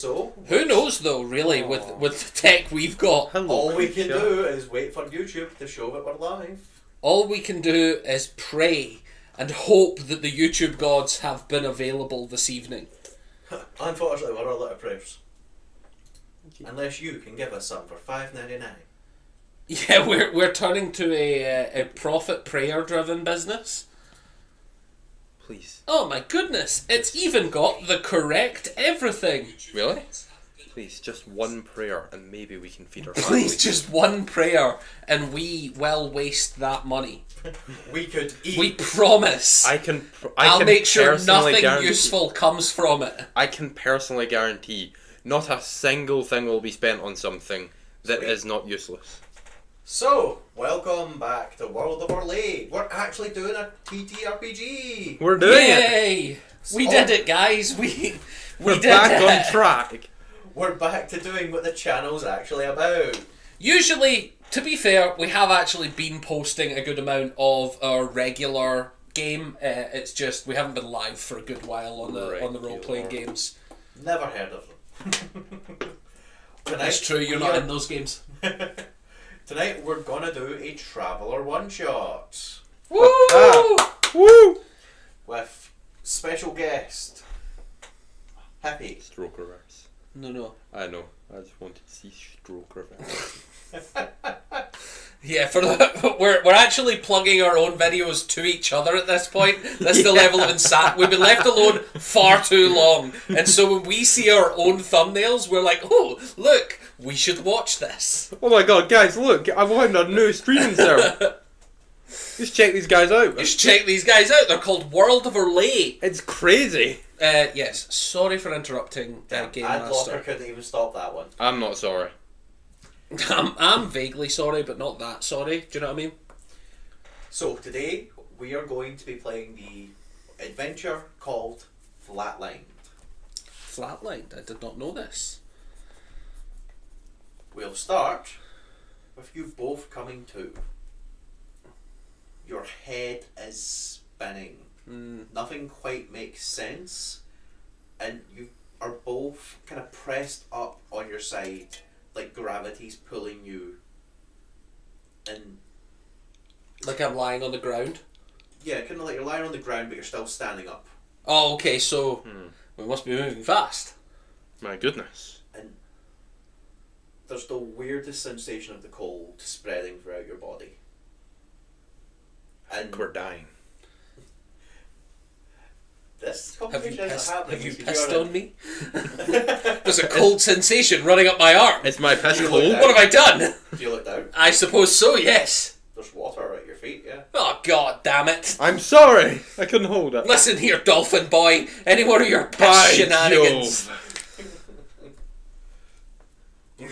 So Who knows though, really, with the tech we've got. Hello, all we can creature. do is wait for YouTube to show that we're live. All we can do is pray and hope that the YouTube gods have been available this evening. Unfortunately, we're all out of prayers. Unless you can give us some for $5.99. Yeah, we're turning to a profit prayer driven business. Please. Oh my goodness, it's even got the correct everything. Really? Please, just one prayer and maybe we can feed our Please, families. just one prayer and we will waste that money. We could eat. We promise. I'll I'll make sure nothing guarantee, useful comes from it. I can personally guarantee not a single thing will be spent on something that is not useless. So, welcome back to World of Our League. We're actually doing a TTRPG. We're doing it! Yay! We did it, guys. We We're did back it. on track. We're back to doing what the channel's actually about. Usually, to be fair, we have actually been posting a good amount of our regular game. It's just we haven't been live for a good while on the role playing games. Never heard of them. That's true. You're not in those games. Tonight we're gonna do a Traveller one-shot Woo! Woo! with special guest Happy. Stroke reverse. No. I know. I just wanted to see stroke reverse. Yeah, we're actually plugging our own videos to each other at this point. That's the level of insanity. We've been left alone far too long, and so when we see our own thumbnails, we're like, "Oh, look, we should watch this." Oh my god, guys, look! I've found a new streaming server. Just check these guys out. You should check these guys out. They're called World of Orlay. It's crazy. Yes. Sorry for interrupting, Game Ad blocker Master. couldn't even stop that one. I'm not sorry. I'm vaguely sorry, but not that sorry. Do you know what I mean? So today we are going to be playing the adventure called Flatlined. Flatlined. I did not know this. We'll start with you both coming to. Your head is spinning. Nothing quite makes sense, and you are both kind of pressed up on your side, like gravity's pulling you. And Like I'm lying on the ground. yeah, kind of like you're lying on the ground, but you're still standing up. Oh, okay. So we must be moving fast. My goodness. And there's the weirdest sensation of the cold spreading throughout your body. And we're dying. This Have conversation you isn't happening. have you because pissed you're on me? There's a cold sensation running up my arm. It's my piss You cold. look What have I done? Do you look down? I suppose so, yes. There's water at your feet, yeah. Oh, god damn it. I'm sorry! I couldn't hold it. Listen here, dolphin boy. Any more of your piss By shenanigans? Jove. You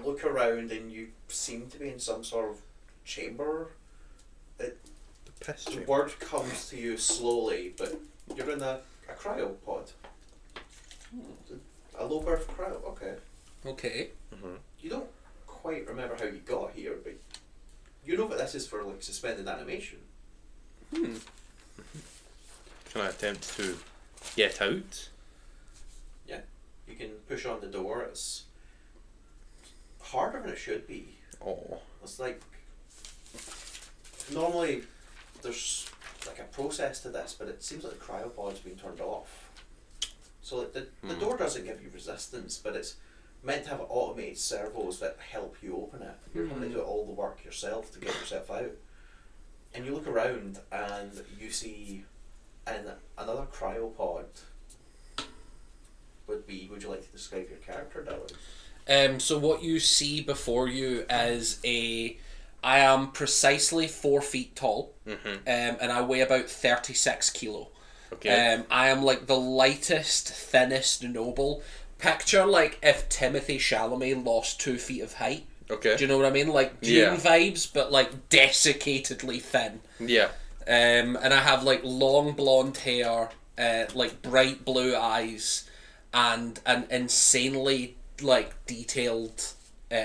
look around and you seem to be in some sort of chamber. The piss The chamber. word comes to you slowly, but you're in a cryopod. A low birth cryo, okay. Okay. You don't quite remember how you got here, but you know that this is for like suspended animation. Can I attempt to get out? Yeah. You can push on the door, it's harder than it should be. Oh. It's like normally there's like a process to this, but it seems like the cryopod's been turned off. So like the door doesn't give you resistance, but it's meant to have automated servos that help you open it. You're having to do all the work yourself to get yourself out. And you look around and you see another cryopod. Would you like to describe your character, Dylan? So what you see before you is I am precisely 4 feet tall, and I weigh about 36 kilo. Okay. I am like the lightest, thinnest noble. Picture like if Timothy Chalamet lost 2 feet of height. Okay. Do you know what I mean? Like Dune vibes, but like desiccatedly thin. Yeah. And I have like long blonde hair, like bright blue eyes, and an insanely like detailed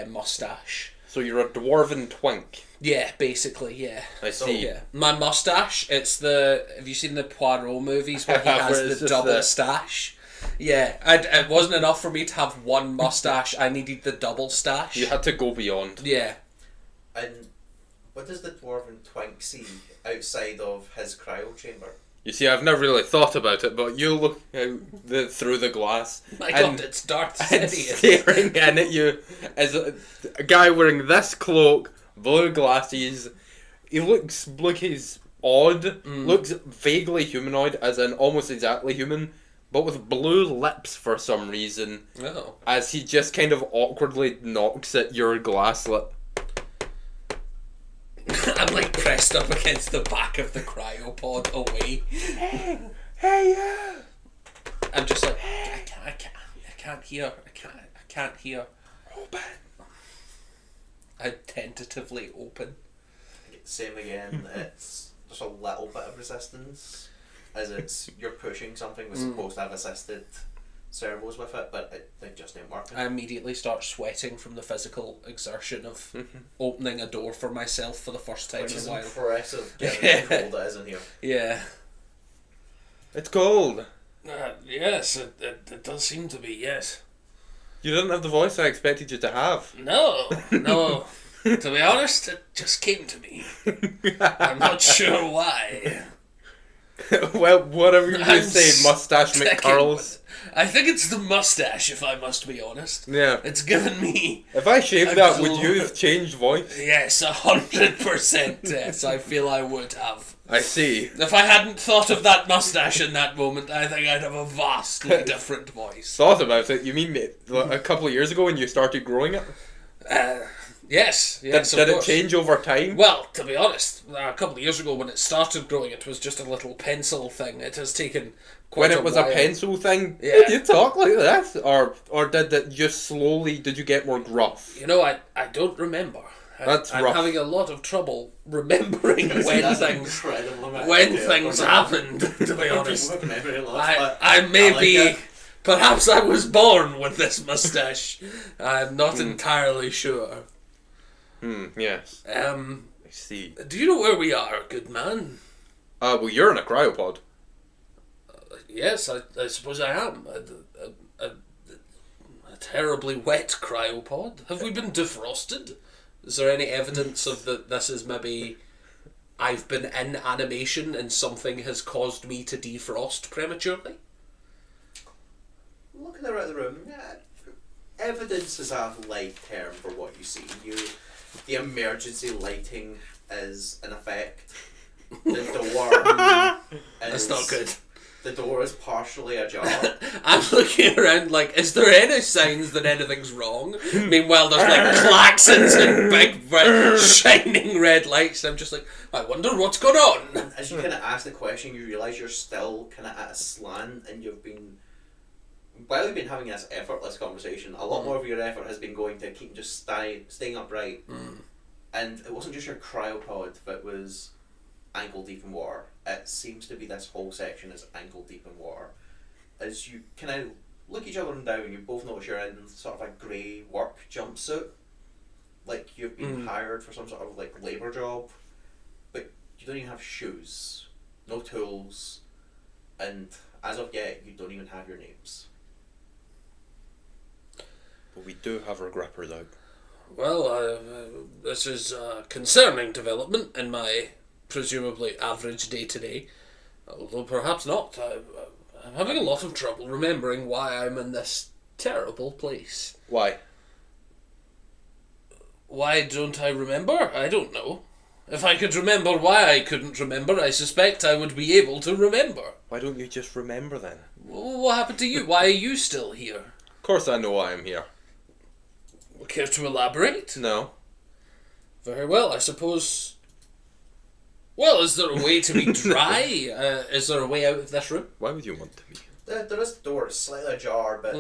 mustache. So you're a dwarven twink. Yeah, basically, yeah. I see. Yeah. My mustache, it's the... Have you seen the Poirot movies where he has Where it's the just double the- stash? Yeah, it wasn't enough for me to have one mustache. I needed the double stash. You had to go beyond. Yeah. And what does the dwarven twink see outside of his cryo chamber? You see, I've never really thought about it, but you look out through the glass. My and, God, it's Darth and Sidious. staring in at you is a guy wearing this cloak, blue glasses. He looks like he's odd, looks vaguely humanoid, as in almost exactly human, but with blue lips for some reason, Oh. as he just kind of awkwardly knocks at your glass lip. I'm like pressed up against the back of the cryopod away. Hey, I'm just like, I can't hear. I can't hear. open. I tentatively open. Same again. It's just a little bit of resistance, as it's you're pushing something that's supposed to have assisted servos with it, but they just ain't working. I immediately start sweating from the physical exertion of opening a door for myself for the first time Which in is a while. impressive, given how cold it is in here. Yeah. It's cold. Yes, it does seem to be, yes. You didn't have the voice I expected you to have. No. To be honest, it just came to me. I'm not sure why. Well, whatever you I'm say, mustache sticking McCurls. with it. I think it's the mustache, if I must be honest. Yeah. It's given me... If I shaved a that, would glow. you have changed voice? Yes, 100% yes, I feel I would have. I see. If I hadn't thought of that mustache in that moment, I think I'd have a vastly different voice. Thought about it. You mean a couple of years ago when you started growing it? Yes, Did of it course. change over time? Well, to be honest, a couple of years ago when it started growing, it was just a little pencil thing. It has taken quite When it was a while. pencil thing? Yeah. Did you talk like that? Or did it just slowly, did you get more gruff? You know, I don't remember. That's I'm rough. having a lot of trouble remembering when That's an things incredible amount when of things detail. happened. To be honest, People have memory loss, but I may like be. it. Perhaps I was born with this mustache. I'm not entirely sure. Yes. I see. Do you know where we are, good man? Well, you're in a cryopod. Yes, I suppose I am. A terribly wet cryopod. Have we been defrosted? Is there any evidence of that this is maybe I've been in animation and something has caused me to defrost prematurely? Looking around the room, evidence is a light term for what you see. The emergency lighting is in effect. The door That's not good. The door is partially ajar. I'm looking around like, is there any signs that anything's wrong? Meanwhile, there's like klaxons and big shining red lights. I'm just like, I wonder what's going on. As you kind of ask the question, you realise you're still kind of at a slant, and while you've been having this effortless conversation, a lot more of your effort has been going to keep just staying upright. And it wasn't just your cryopod that was ankle deep in water. It seems to be this whole section is ankle deep in water. As you kind of look each other down, you both notice you're in sort of a grey work jumpsuit. Like you've been hired for some sort of like labour job, but you don't even have shoes, no tools, and as of yet, you don't even have your names. But we do have our grippers out. Well, this is a concerning development in my presumably average day to day, although perhaps not. I'm having a lot of trouble remembering why I'm in this terrible place. Why? Why don't I remember? I don't know. If I could remember why I couldn't remember, I suspect I would be able to remember. Why don't you just remember then? What happened to you? Why are you still here? Of course I know I am here. Care to elaborate? No. Very well, I suppose... Well, is there a way to be dry? Is there a way out of this room? Why would you want to be? There is the door, it's slightly ajar, but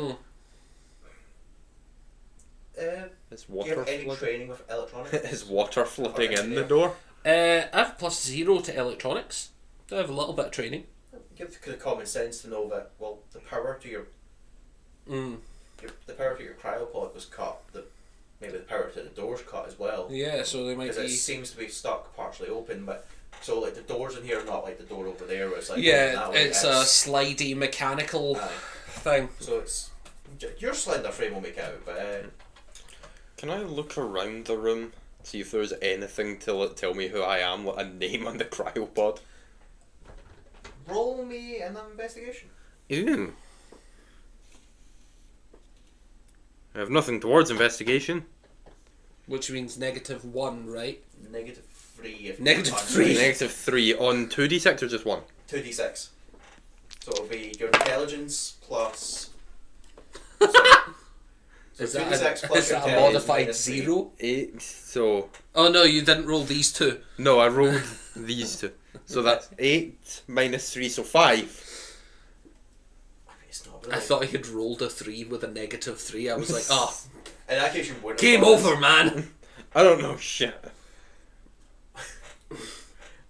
Is do you water have any flooding? training with electronics? Is water flooding in the engineer? door? I have +0 to electronics. I have a little bit of training. You have the common sense to know that, well, the power to your cryopod was cut. Maybe the power to the door's cut as well. Yeah, so they might Because it be... seems to be stuck partially open, but so like the doors in here are not like the door over there where it's like Yeah, that way. it's a slidey mechanical Aye. Fine. So it's your slender frame will make it out, but Can I look around the room, see if there's anything to tell me who I am, like a name on the cryopod? roll me an investigation. Ooh. I have nothing towards investigation. Which means -1, right? -3 if Negative you're three. -3 on 2d6 or just 1? 2d6. So it'll be your intelligence plus. Is 2d6 that plus is your that a intelligence modified minus 3. 0? 8, so... Oh no, you didn't roll these two. No, I rolled these two. So that's 8 minus 3, so 5. It's not really. I thought he had rolled a 3 with a -3. I was like, oh, In that case, you wouldn't. game have over, man. I don't know shit.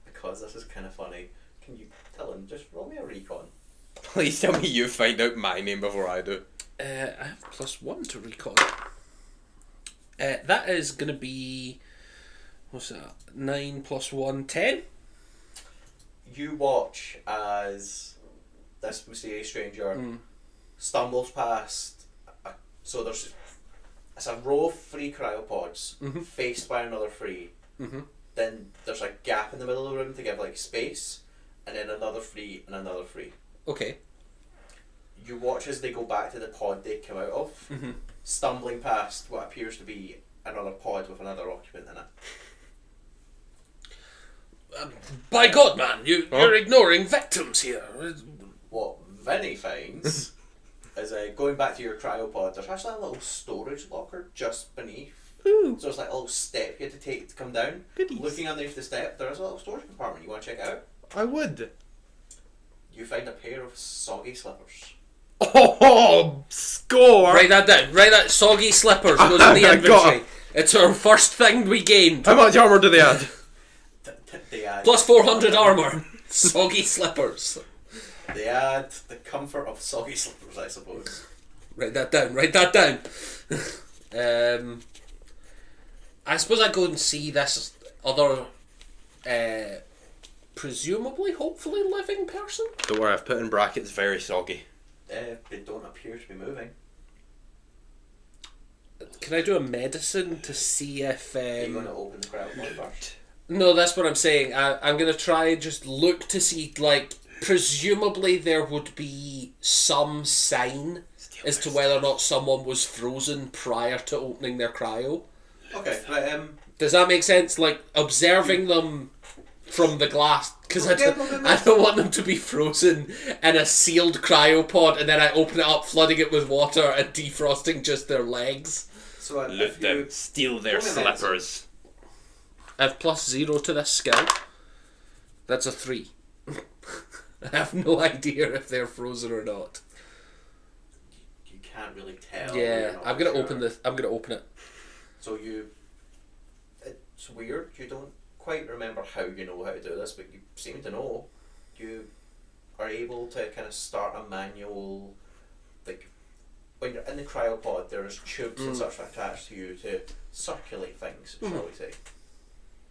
Because this is kind of funny. Can you tell him, just roll me a recon? Please tell me you find out my name before I do. I have +1 to recon. That is going to be, what's that, 9 + 1, 10? You watch as this mysterious stranger stumbles past. So it's a row of 3 cryopods faced by another 3. Then there's a gap in the middle of the room to give like space, and then another 3 and another 3. Okay. You watch as they go back to the pod they come out of, stumbling past what appears to be another pod with another occupant in it. By God, man, you're ignoring victims here. What Vinny finds is going back to your cryopod, there's actually a little storage locker just beneath. Ooh. So it's like a little step you had to take to come down. Goodies. Looking underneath the step, there is a little storage compartment. You want to check it out? I would. You find a pair of soggy slippers. Oh, score! Write that down. Write that. Soggy slippers goes in the I got inventory. It's our first thing we gained. How much armor do they add? They add Plus 400 armor. Soggy slippers. They add the comfort of soggy slippers, I suppose. Write that down. Write that down. I suppose I go and see this other, presumably, hopefully living person. Don't worry, I've put in brackets very soggy. They don't appear to be moving. Can I do a medicine to see if? Are you going to open the cryopod first? No, that's what I'm saying. I'm going to try just look to see, like, presumably there would be some sign as to whether or not someone was frozen prior to opening their cryo. Okay, right, Does that make sense? Like, observing them from the glass, because I don't want them to be frozen in a sealed cryopod and then I open it up, flooding it with water and defrosting just their legs. so Loot them, steal their Roll me a medicine. slippers. I have +0 to this skill. That's a 3. I have no idea if they're frozen or not. You can't really tell. Yeah, You're not I'm gonna sure. open this. I'm gonna open it. So it's weird. You don't quite remember how you know how to do this, but you seem to know. You are able to kind of start a manual, like when you're in the cryopod, there's tubes and such attached to you to circulate things, shall we say?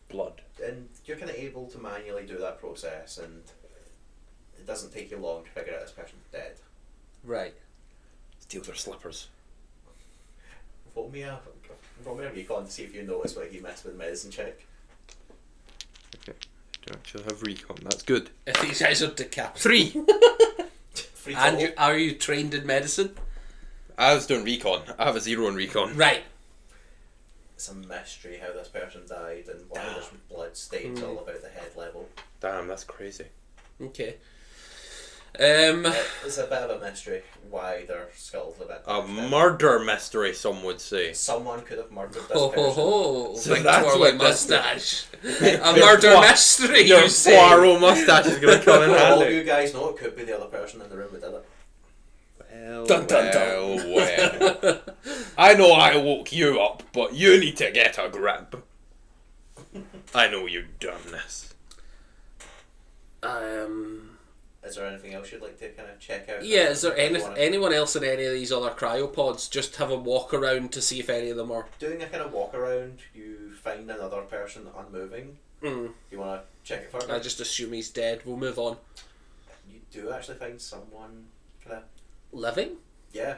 Blood. And you're kind of able to manually do that process, and it doesn't take you long to figure out this person's dead. Right. Steal their slippers. Roll me a recon to see if you notice what he missed with the medicine check. Okay. Do actually have recon. That's good. If these guys are decapitated. 3! Free And total. are you trained in medicine? I was doing recon. I have a 0 in recon. Right. It's a mystery how this person died and why there's blood stains all about the head level. Damn, that's crazy. Okay. It's a bit of a mystery why their skull's a bit. A pushed in. murder mystery, some would say. Someone could have murdered this Ho ho person. ho! So Big that's twirly what this- mustache. A Your murder Poir- mystery. Your You say? Poirot mustache is going to come in For all handy. you guys know, it could be the other person in the room that did it. Well, Dun, dun, dun. well. I know I woke you up, but you need to get a grip. I know you've done this. Is there anything else you'd like to kind of check out? Yeah. Is there Anyone anyone else in any of these other cryopods? Just have a walk around to see if any of them are. doing a kind of walk around, you find another person unmoving. You want to check it further? I just assume he's dead. We'll move on. You do actually find someone kind of Living? Yeah.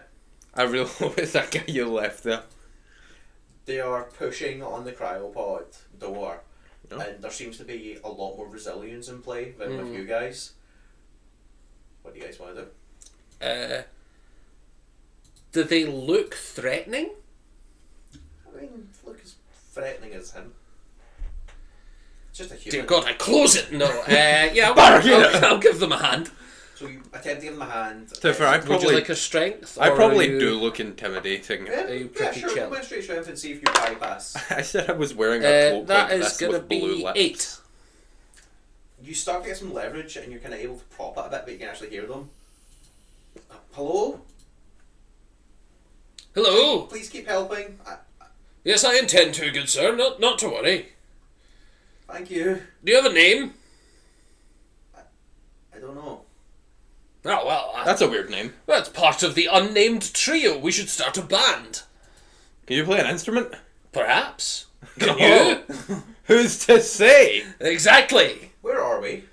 I really hope it's that guy you left there. They are pushing on the cryopod door, Oh. and there seems to be a lot more resilience in play than with you guys. What do you guys want to do? Do they look threatening? I mean, look as threatening as him. It's just a human. Dear God, I close it! No, yeah, Bargain. I'll give them a hand. So you attempt to give him a hand. To be fair, I Would probably, you like a strength? I or probably are you- do look intimidating. Yeah, Are you yeah, pretty sure. chill? Go straight strength and see if you bypass. I said I was wearing a cloak That like is this going to with blue be lips. 8. You start to get some leverage, and you're kind of able to prop it a bit, but you can actually hear them. Hello? Hello? Please keep helping. Yes, I intend to, good sir. Not to worry. Thank you. Do you have a name? I don't know. Oh, well, That's a weird name. that's part of the unnamed trio. We should start a band. Can you play an instrument? Perhaps. Can you? Who's to say? Exactly. Where are we?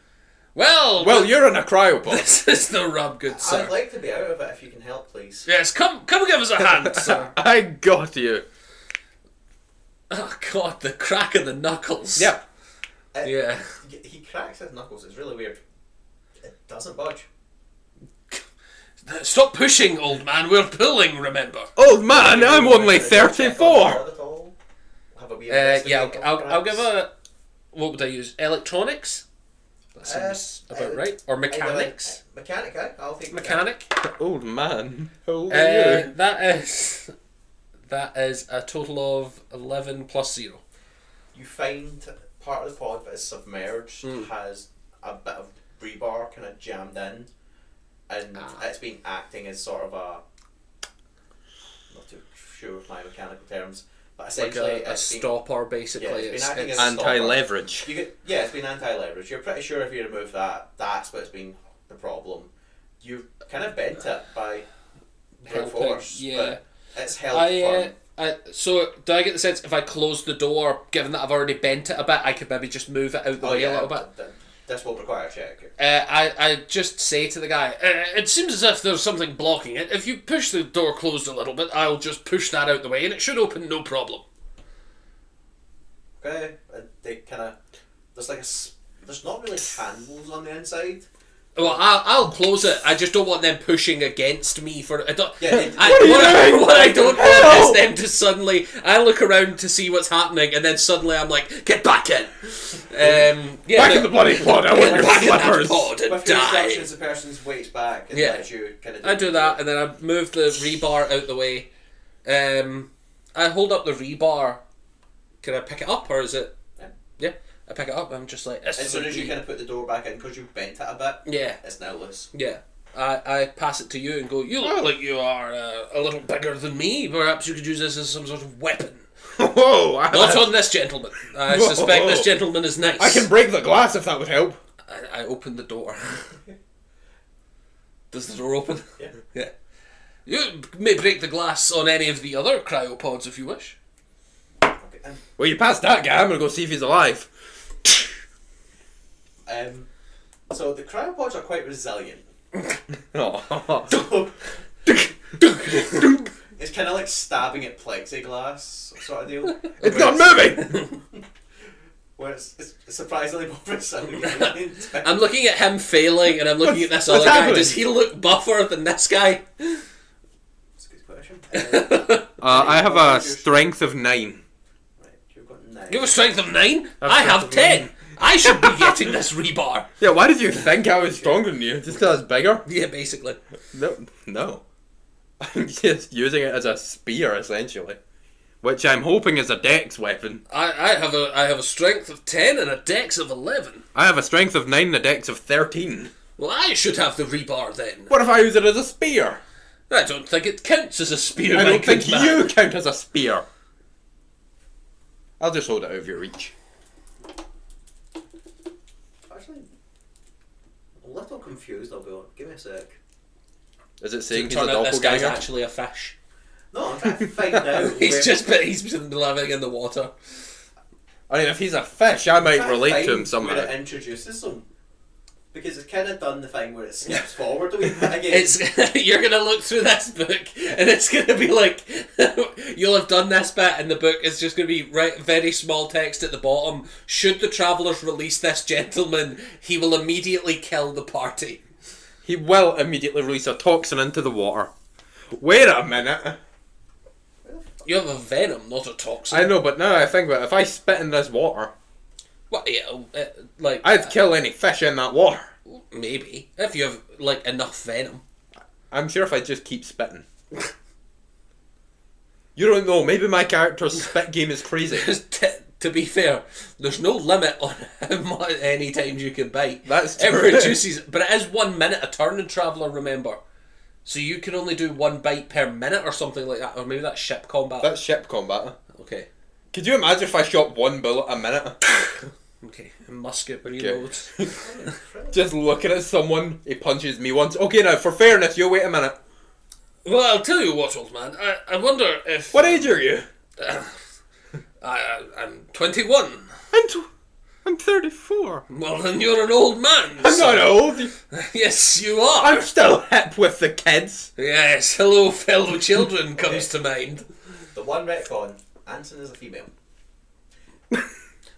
Well, Well, you're in a cryopod. this is the rub, good sir. I'd like to be out of it if you can help, please. Yes, come give us a hand, sir. I got you. Oh, God, the crack of the knuckles. Yep. Yeah. He cracks his knuckles. It's really weird. It doesn't budge. Stop pushing, old man. We're pulling, remember. Old man, I'm only Check on 34. the at all? Have a wee Yeah, investigate, I'll give perhaps? a... What would I use? Electronics? That seems about right. Or mechanics? Mechanic, eh? I'll take Mechanic? Old man, how old are you? That is a total of 11 plus 0. You find part of the pod that is submerged has a bit of rebar kind of jammed in, and it's been acting as sort of a, not too sure of my mechanical terms, but Like essentially a it's been, stopper, basically. yeah, it's been acting as a Anti-leverage. it's been anti-leverage. You're pretty sure if you remove that, that's what's been the problem. You kind of bent it by brute Helping, force, yeah. but it's held firm. So, do I get the sense if I close the door, given that I've already bent it a bit, I could maybe just move it out the way a little bit? This will require a check. I just say to the guy, it seems as if there's something blocking it. If you push the door closed a little bit, I'll just push that out the way and it should open no problem. Okay, they kind of, there's not really handles on the inside. Well, I'll close it. I just don't want them pushing against me for. I don't. Yeah, What I don't want is them to suddenly. I look around to see what's happening, and then suddenly I'm like, "Get back in!" Back in the bloody pod, I want Get your back in that slippers. With pod and your die. instructions, the person's weights back and Yeah. lets you kind of. I do that, and then I move the rebar out the way. I hold up the rebar. Can I pick it up, or is it? Yeah. I pick it up. I'm just like. As soon as you kind of put the door back in, because you bent it a bit, Yeah. it's now loose. Yeah. I pass it to you and go, you look like you are a little bigger than me. Perhaps you could use this as some sort of weapon. Whoa! Not on this gentleman. I suspect this gentleman is nice. I can break the glass if that would help. I open the door. Does the door open? Yeah. Yeah. You may break the glass on any of the other cryopods if you wish. Okay. Well, you passed that guy. I'm gonna go see if he's alive. So the cryopods are quite resilient. Oh. So it's kind of like stabbing at plexiglass sort of deal. It's not moving. Where it's surprisingly more resilient. I'm looking at him failing and I'm looking at this What's other guy. happening? Does he look buffer than this guy? That's a good question. I have a strength of 9. Right, you've got 9. You have a strength of 9? I've I have got 10. I should be getting this rebar. Yeah, why did you think I was stronger than you? Just because I was bigger? Yeah, basically. No. I'm just using it as a spear, essentially. Which I'm hoping is a dex weapon. I have a strength of 10 and a dex of 11. I have a strength of 9 and a dex of 13. Well, I should have the rebar then. What if I use it as a spear? I don't think it counts as a spear. I my don't think good man. you count as a spear. I'll just hold it out of your reach. Actually, a little confused. I'll go. Give me a sec. Is it saying he's a Turn out this guy's doppelganger? actually a fish. No, I'm trying to find out. He's been living in the water. I mean, if he's a fish, I might trying relate to find him somehow. Where it introduces them. Because it's kind of done the thing where it skips forward a wee bit again. It's you're gonna look through this book and it's gonna be like you'll have done this bit and the book is just gonna be very small text at the bottom. Should the travellers release this gentleman, he will immediately kill the party. He will immediately release a toxin into the water. Wait a minute. You have a venom, not a toxin. I know, but now I think about it, if I spit in this water, What? Yeah, like I'd kill any fish in that water. maybe if you have like enough venom. I'm sure if I just keep spitting. You don't know, maybe my character's spit game is crazy. To be fair, there's no limit on how many times you can bite. That's It true. reduces, but it is 1 minute a turn in Traveller, remember. So you can only do 1 bite per minute or something like that, or maybe that's ship combat. That's ship combat. Okay. Could you imagine if I shot 1 bullet a minute? Okay. Musket Okay. reload. Just looking at someone, he punches me once. Okay, now for fairness, you wait a minute. Well, I'll tell you what, old man. I wonder if What age are you? I'm 21. I'm 34. Well, then you're an old man. I'm son. not old. Yes, you are. I'm still hip with the kids. Yes, hello, fellow children comes to mind. The one retcon, Anson is a female.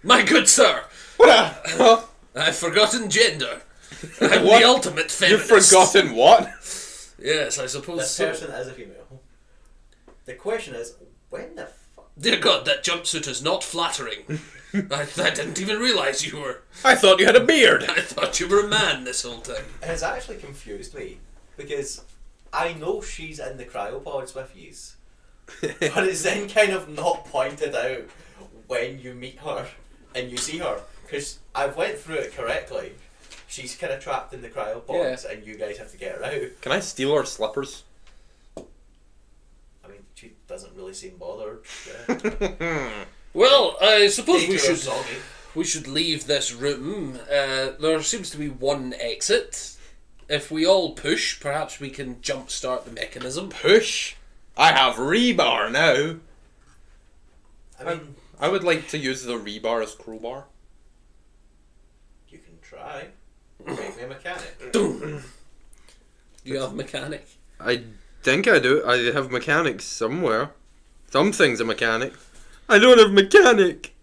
My good sir, What? I've forgotten gender. I'm What? the ultimate You've feminist. forgotten what? Yes, I suppose This so. person is a female. The question is, when the fuck? Dear God, that jumpsuit is not flattering. I didn't even realise you were... I thought you had a beard. I thought you were a man this whole time. It has actually confused me because I know she's in the cryopods with yous, but it's then kind of not pointed out when you meet her and you see her because I've went through it correctly. She's kind of trapped in the cryopods and you guys have to get her out. Can I steal her slippers? I mean, she doesn't really seem bothered. Yeah. Well, I suppose Danger we of should... soggy. We should leave this room. There seems to be one exit. If we all push, perhaps we can jumpstart the mechanism. Push. I have rebar now. I mean, I would like to use the rebar as crowbar. you can try. Make me a mechanic. Do you have mechanic? I think I do. I have mechanics somewhere. Something's a mechanic. I don't have mechanic.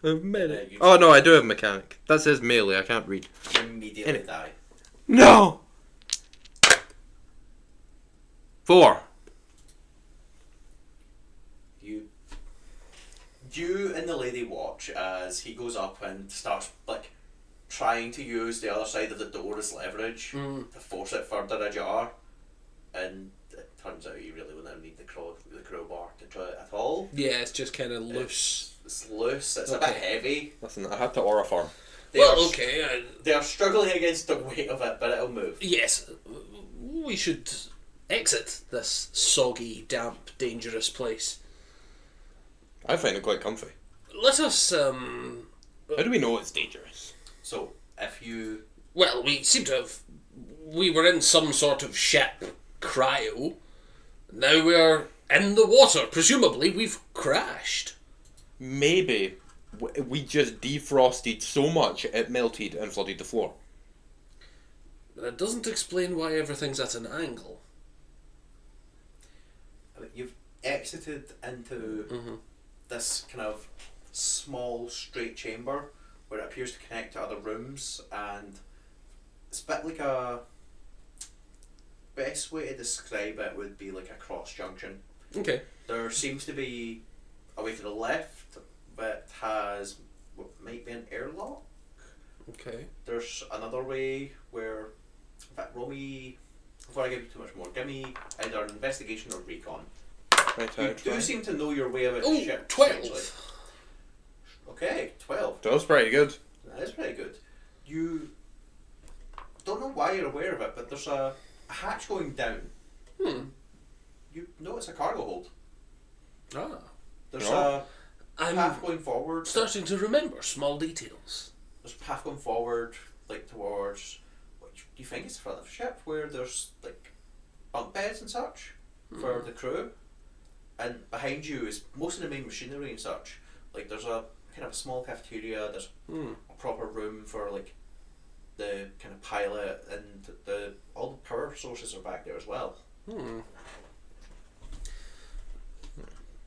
I have medic. you Oh no, I do have mechanic. That says melee. I can't read. You immediately Any- die. No. 4. You and the lady watch as he goes up and starts like trying to use the other side of the door as leverage to force it further ajar, and it turns out you really wouldn't need the crowbar to try it at all. Yeah, it's just kind of loose. It's loose. It's a bit Okay. heavy. Listen, I had to aura farm. They are, Okay. They are struggling against the weight of it, but it'll move. Yes, we should exit this soggy, damp, dangerous place. I find it quite comfy. Let us, How do we know it's dangerous? So if you well, we seem to have... We were in some sort of ship, cryo. Now we're in the water. Presumably we've crashed. Maybe we just defrosted so much it melted and flooded the floor. That doesn't explain why everything's at an angle. I mean, you've exited into this kind of small straight chamber where it appears to connect to other rooms, and it's a bit like a... Best way to describe it would be like a cross junction. Okay. There seems to be a way to the left that has what might be an airlock. Okay. There's another way where, in fact, roll me, before I give you too much more, give me either an investigation or recon. You do seem to know your way about the Oh, ship. 12. essentially. Okay, 12. That was pretty good. That is pretty good. You don't know why you're aware of it, but there's a hatch going down. You know it's a cargo hold. Ah. There's Oh. a I'm path going forward. starting to remember small details. There's a path going forward, like towards what you think is the front of the ship, where there's like bunk beds and such for the crew, and behind you is most of the main machinery and such. Like there's a kind of a small cafeteria. There's a proper room for like the kind of pilot, and all the power sources are back there as well.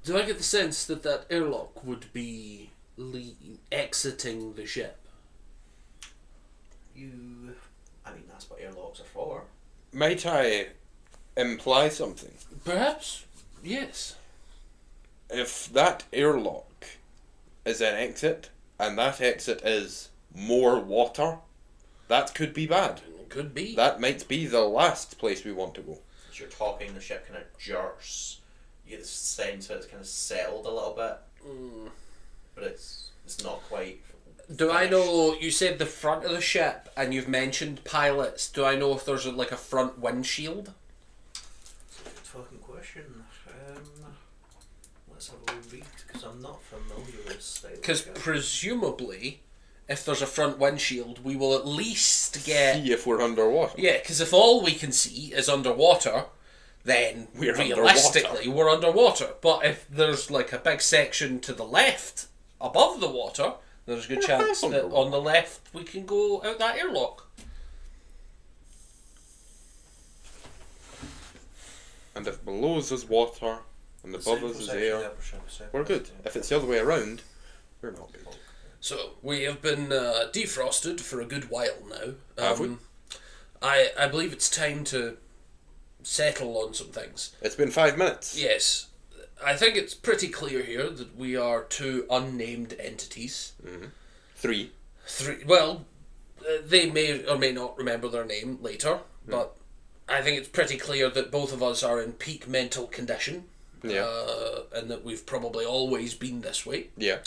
Do I get the sense that that airlock would be exiting the ship? I mean, that's what airlocks are for. Might I imply something? Perhaps, yes. If that airlock is an exit, and that exit is more water, that could be bad. Could be. That might be the last place we want to go. As you're talking, the ship kind of jerks. You get the sense that it's kind of settled a little bit, but it's not quite. Do I finished. know, you said the front of the ship, and you've mentioned pilots. Do I know if there's like a front windshield? That's a good fucking question. Let's have a little read, because I'm not familiar with this style. Because presumably, if there's a front windshield, we will at least get... See if we're underwater. Yeah, because if all we can see is underwater, then We're realistically we're underwater. But if there's like a big section to the left, above the water, there's a good chance that on the left we can go out that airlock. And if below us is water, and above us is air, we're good. If it's the other way around, we're not good. So we have been defrosted for a good while now. Have we? I believe it's time to settle on some things. It's been 5 minutes. Yes, I think it's pretty clear here that we are two unnamed entities. 3. Well, they may or may not remember their name later, but I think it's pretty clear that both of us are in peak mental condition. Yeah. And that we've probably always been this way. Yeah.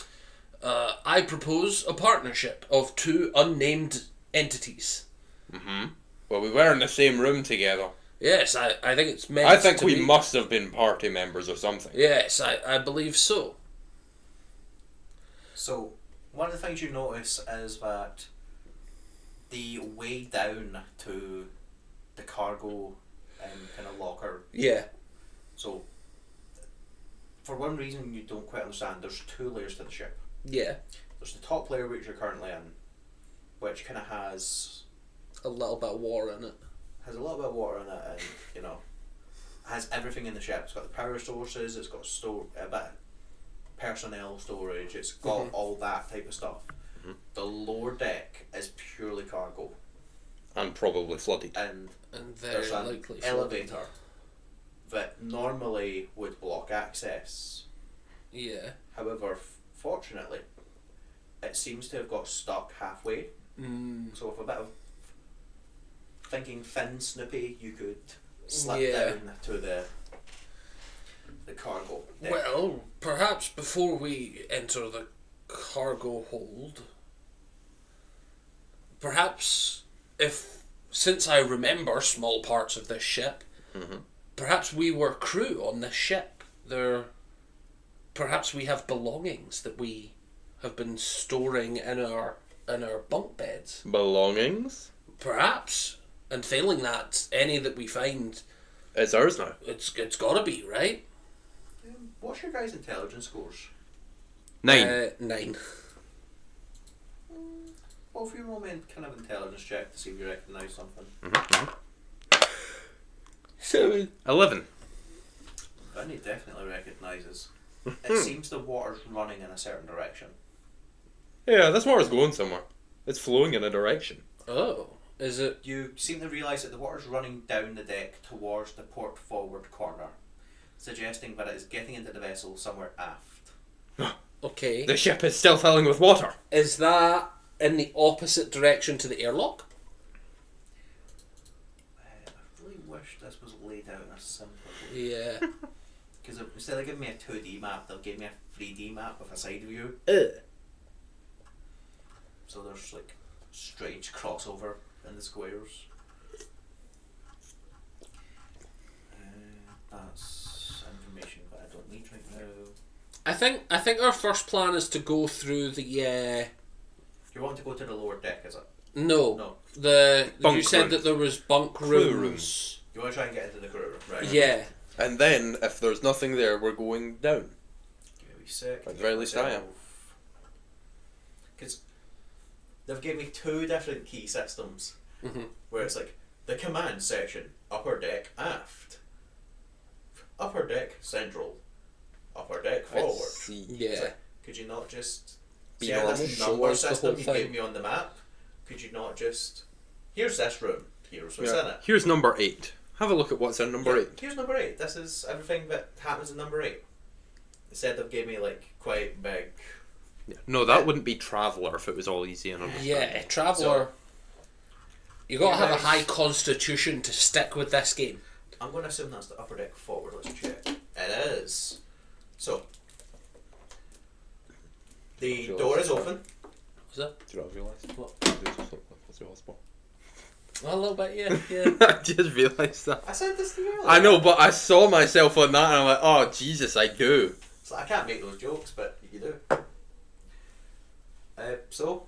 I propose a partnership of two unnamed entities. Well, we were in the same room together. Yes, I think it's meant I think to we be. must have been party members or something. Yes, I believe so. So, one of the things you notice is that the way down to the cargo kind of locker. Yeah. So, for one reason you don't quite understand, there's 2 layers to the ship. Yeah. There's the top layer which you're currently in, which kind of has A little bit of war in it. a little bit of water in it, and you know, has everything in the ship. It's got the power sources, it's got a bit of personnel storage, it's got all that type of stuff. The lower deck is purely cargo, And probably flooded. and very there's an likely elevator that normally would block access. Yeah. However, fortunately, it seems to have got stuck halfway. So with a bit of thinking thin Snoopy, you could slip down to the cargo deck. Well, perhaps before we enter the cargo hold, perhaps since I remember small parts of this ship, perhaps we were crew on this ship. Perhaps we have belongings that we have been storing in our bunk beds. Belongings? Perhaps. And failing that, any that we find, It's ours now. it's gotta be, right? What's your guys' intelligence scores? 9. 9. Well, if you roll me a kind of intelligence check to see if you recognise something. 7. 11. Vinny definitely recognises. It seems the water's running in a certain direction. Yeah, this water's going somewhere. It's flowing in a direction. Oh. Is it? You seem to realise that the water's running down the deck towards the port forward corner, suggesting that it is getting into the vessel somewhere aft. Okay. The ship is still filling with water. Is that in the opposite direction to the airlock? I really wish this was laid out in a simpler way. Yeah. Because instead of giving me a 2D map, they'll give me a 3D map with a side view. So there's like strange crossover in the squares. That's information that I don't need right now. I think our first plan is to go through the You want to go to the lower deck, is it? no. No. Bunk You said room. that there was bunk Crew rooms. You want to try and get into the crew room, right? Yeah. And then, if there's nothing there, we're going down. Give me a wee sec. At the very least I am. Because they've given me 2 different key systems where it's like the command section, upper deck, aft, upper deck, central, upper deck, forward. See. Yeah. It's like, could you not just Be see normal, this show number us the system whole you thing. gave me on the map? Could you not just here's this room, here's what's Yeah. in it. Here's number 8. Have a look at what's in number 8. Here's number 8. This is everything that happens in number 8. Instead they've gave me like quite big. Yeah. No, that wouldn't be Traveller if it was all easy and understand. Yeah, Traveller. You gotta You have a guys- high constitution to stick with this game. I'm going to assume that's the upper deck forward. Let's check. It is. So the Sure. door is open. Was that? Do you not realise? What? What's the hospital? A little bit, yeah. I just realised that. I said this to you earlier. I know, but I saw myself on that and I'm like, oh, Jesus, I do. So I can't make those jokes, but you do. So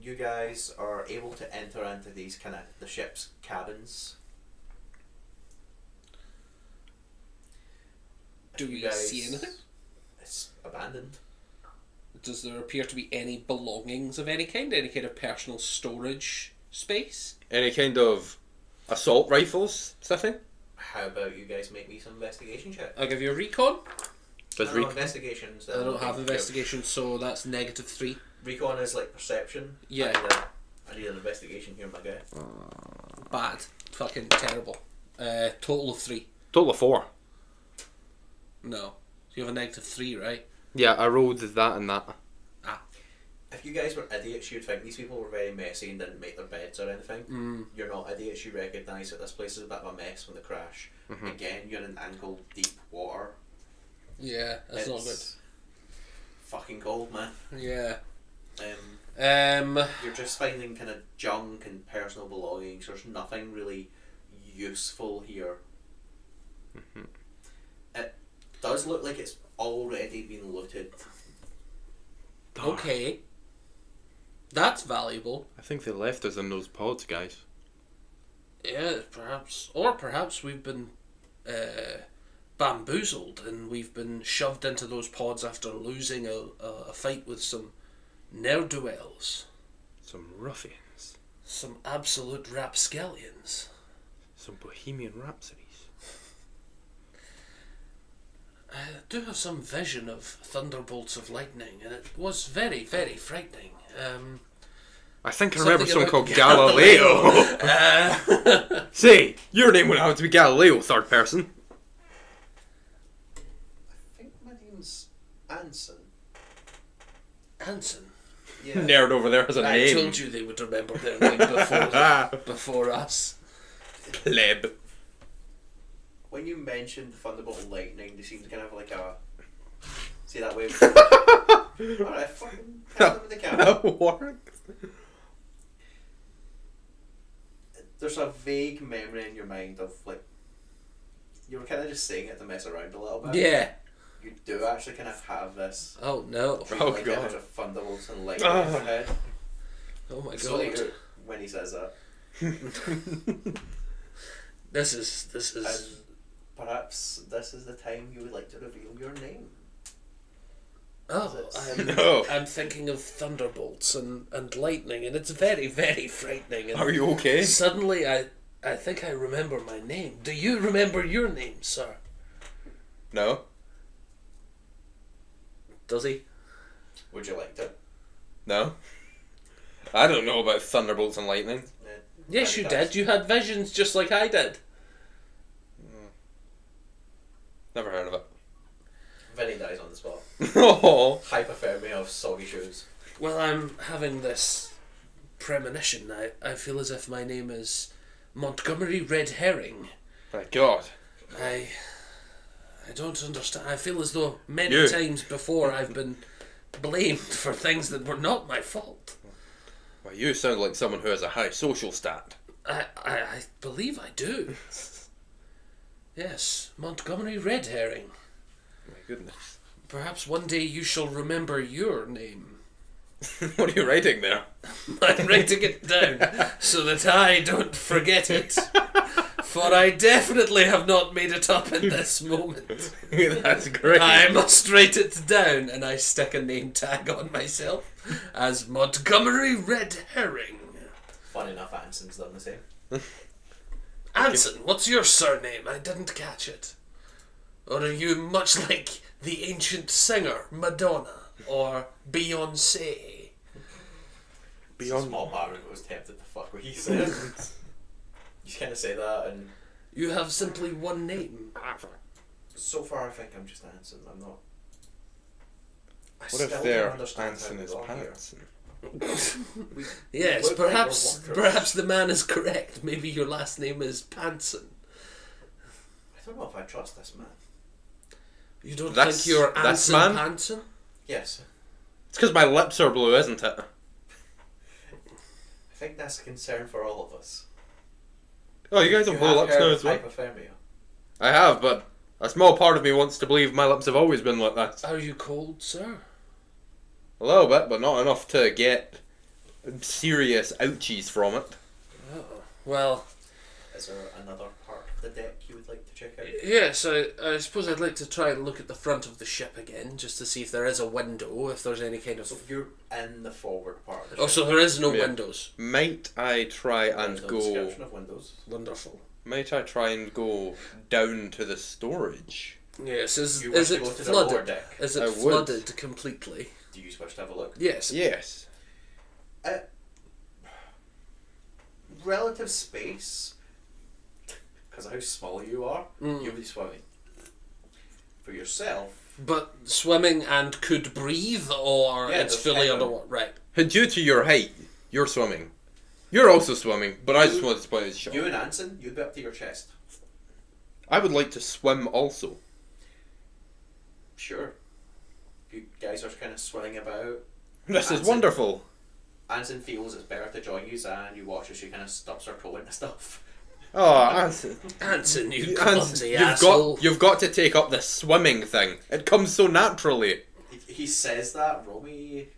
you guys are able to enter into these kind of the ship's cabins. Do You we guys- see anything? It's abandoned. Does there appear to be any belongings of any kind? Any kind of personal storage space? Any kind of assault rifles, stuffing? How about you guys make me some investigation check? I'll give you a recon. Does No, investigations. I don't have investigation, so that's -3. Recon is like perception. Yeah. I need an investigation here, my guy. Bad. Fucking terrible. Total of 3. Total of 4. No. You have a -3, right? Yeah, I rolled that and that. If you guys were idiots, you'd think these people were very messy and didn't make their beds or anything. You're not idiots. You recognise that this place is a bit of a mess from the crash. Again, you're in ankle deep water. Yeah, that's not good. It's fucking cold, man. Yeah. You're just finding kind of junk and personal belongings. There's nothing really useful here. It does look like it's already been looted. Okay. That's valuable. I think they left us in those pods, guys. Yeah, perhaps. Or perhaps we've been bamboozled and we've been shoved into those pods after losing a fight with some ne'er-do-wells. Some ruffians. Some absolute rapscallions. Some Bohemian Rhapsodies. I do have some vision of thunderbolts of lightning, and it was very, very frightening. I think I remember Something someone about called Galileo. Say, your name would have to be Galileo, third person. I think my name's Anson. Anson. Yeah. Nerd over there has a I name. told you they would remember their name before us. Pleb. When you mentioned Thunderbolt and Lightning, they seemed to kind of like a. See that wave? Alright, fucking tell them in the camera. That works. There's a vague memory in your mind of like. You were kind of just saying it to mess around a little bit. Yeah. You do actually kind of have this. Oh no. Oh, like God. image of Thunderbolts and Lightning in your head. Oh my So god. when he says that. This is. And perhaps this is the time you would like to reveal your name. Oh, No. I'm thinking of thunderbolts and lightning, and it's very, very frightening. And Are you okay? suddenly, I think I remember my name. Do you remember your name, sir? No. Does he? Would you like to? No. I don't know about thunderbolts and lightning. Yes, you did. You had visions just like I did. Never heard of it. Vinny dies on the spot. Oh. Hypothermia of soggy shoes. Well, I'm having this premonition. I feel as if my name is Montgomery Red Herring. My God. I don't understand. I feel as though many You. times before I've been blamed for things that were not my fault. Well, you sound like someone who has a high social stat. I believe I do. Yes, Montgomery Red Herring. My goodness. Perhaps one day you shall remember your name. What are you writing there? I'm writing it down so that I don't forget it. For I definitely have not made it up in this moment. That's great. I must write it down, and I stick a name tag on myself as Montgomery Red Herring. Fun enough, Anson's done the same. Anson, what's your surname? I didn't catch it. Or are you much like the ancient singer Madonna or Beyonce? It's a small part of it was tempted to fuck what he said. You kind of say that, and You have simply one name. so far I think I'm just Anson. I'm not. What still if don't they're understand Anson how is we got here. Pantson? Yes, Look like perhaps we're workers. perhaps the man is correct. Maybe your last name is Pantson. I don't know if I trust this man. You don't This- think you're this Anson man? Pantson? Yes, It's because my lips are blue, isn't it? I think that's a concern for all of us. Oh, you guys have blue lips now as well? Hypothermia. I have, but a small part of me wants to believe my lips have always been like that. Are you cold, sir? A little bit, but not enough to get serious ouchies from it. Oh, well, Is there another part of the deck you would like to check out? yes, I suppose I'd like to try and look at the front of the ship again, just to see if there is a window, if there's any kind of... So you're in the forward part of the Oh, ship. so there is no Yeah. windows. Might I try and There's no go... description of windows. Wonderful. Might I try and go down to the storage? Yes, is You wish to it go to the lower flooded? deck. Is I it would. flooded completely? Do you wish to have a look? Yes. Yes. Relative space, because of how small you are, you'll be swimming. For yourself, But swimming and could breathe, or Yeah, it's there's fully heaven. underwater? Right. Due to your height, you're swimming. You're also swimming, but I just wanted to point this shot. you and Anson, you'd be up to your chest. I would like to swim also. Sure. You guys are kind of swimming about. This is Anson. wonderful. Anson feels it's better to join you, and you watch as she kind of stops her toe into stuff. Oh, Anson. Anson, you Anson, clumsy asshole. you've got to take up the swimming thing. It comes so naturally. He says that. Roll me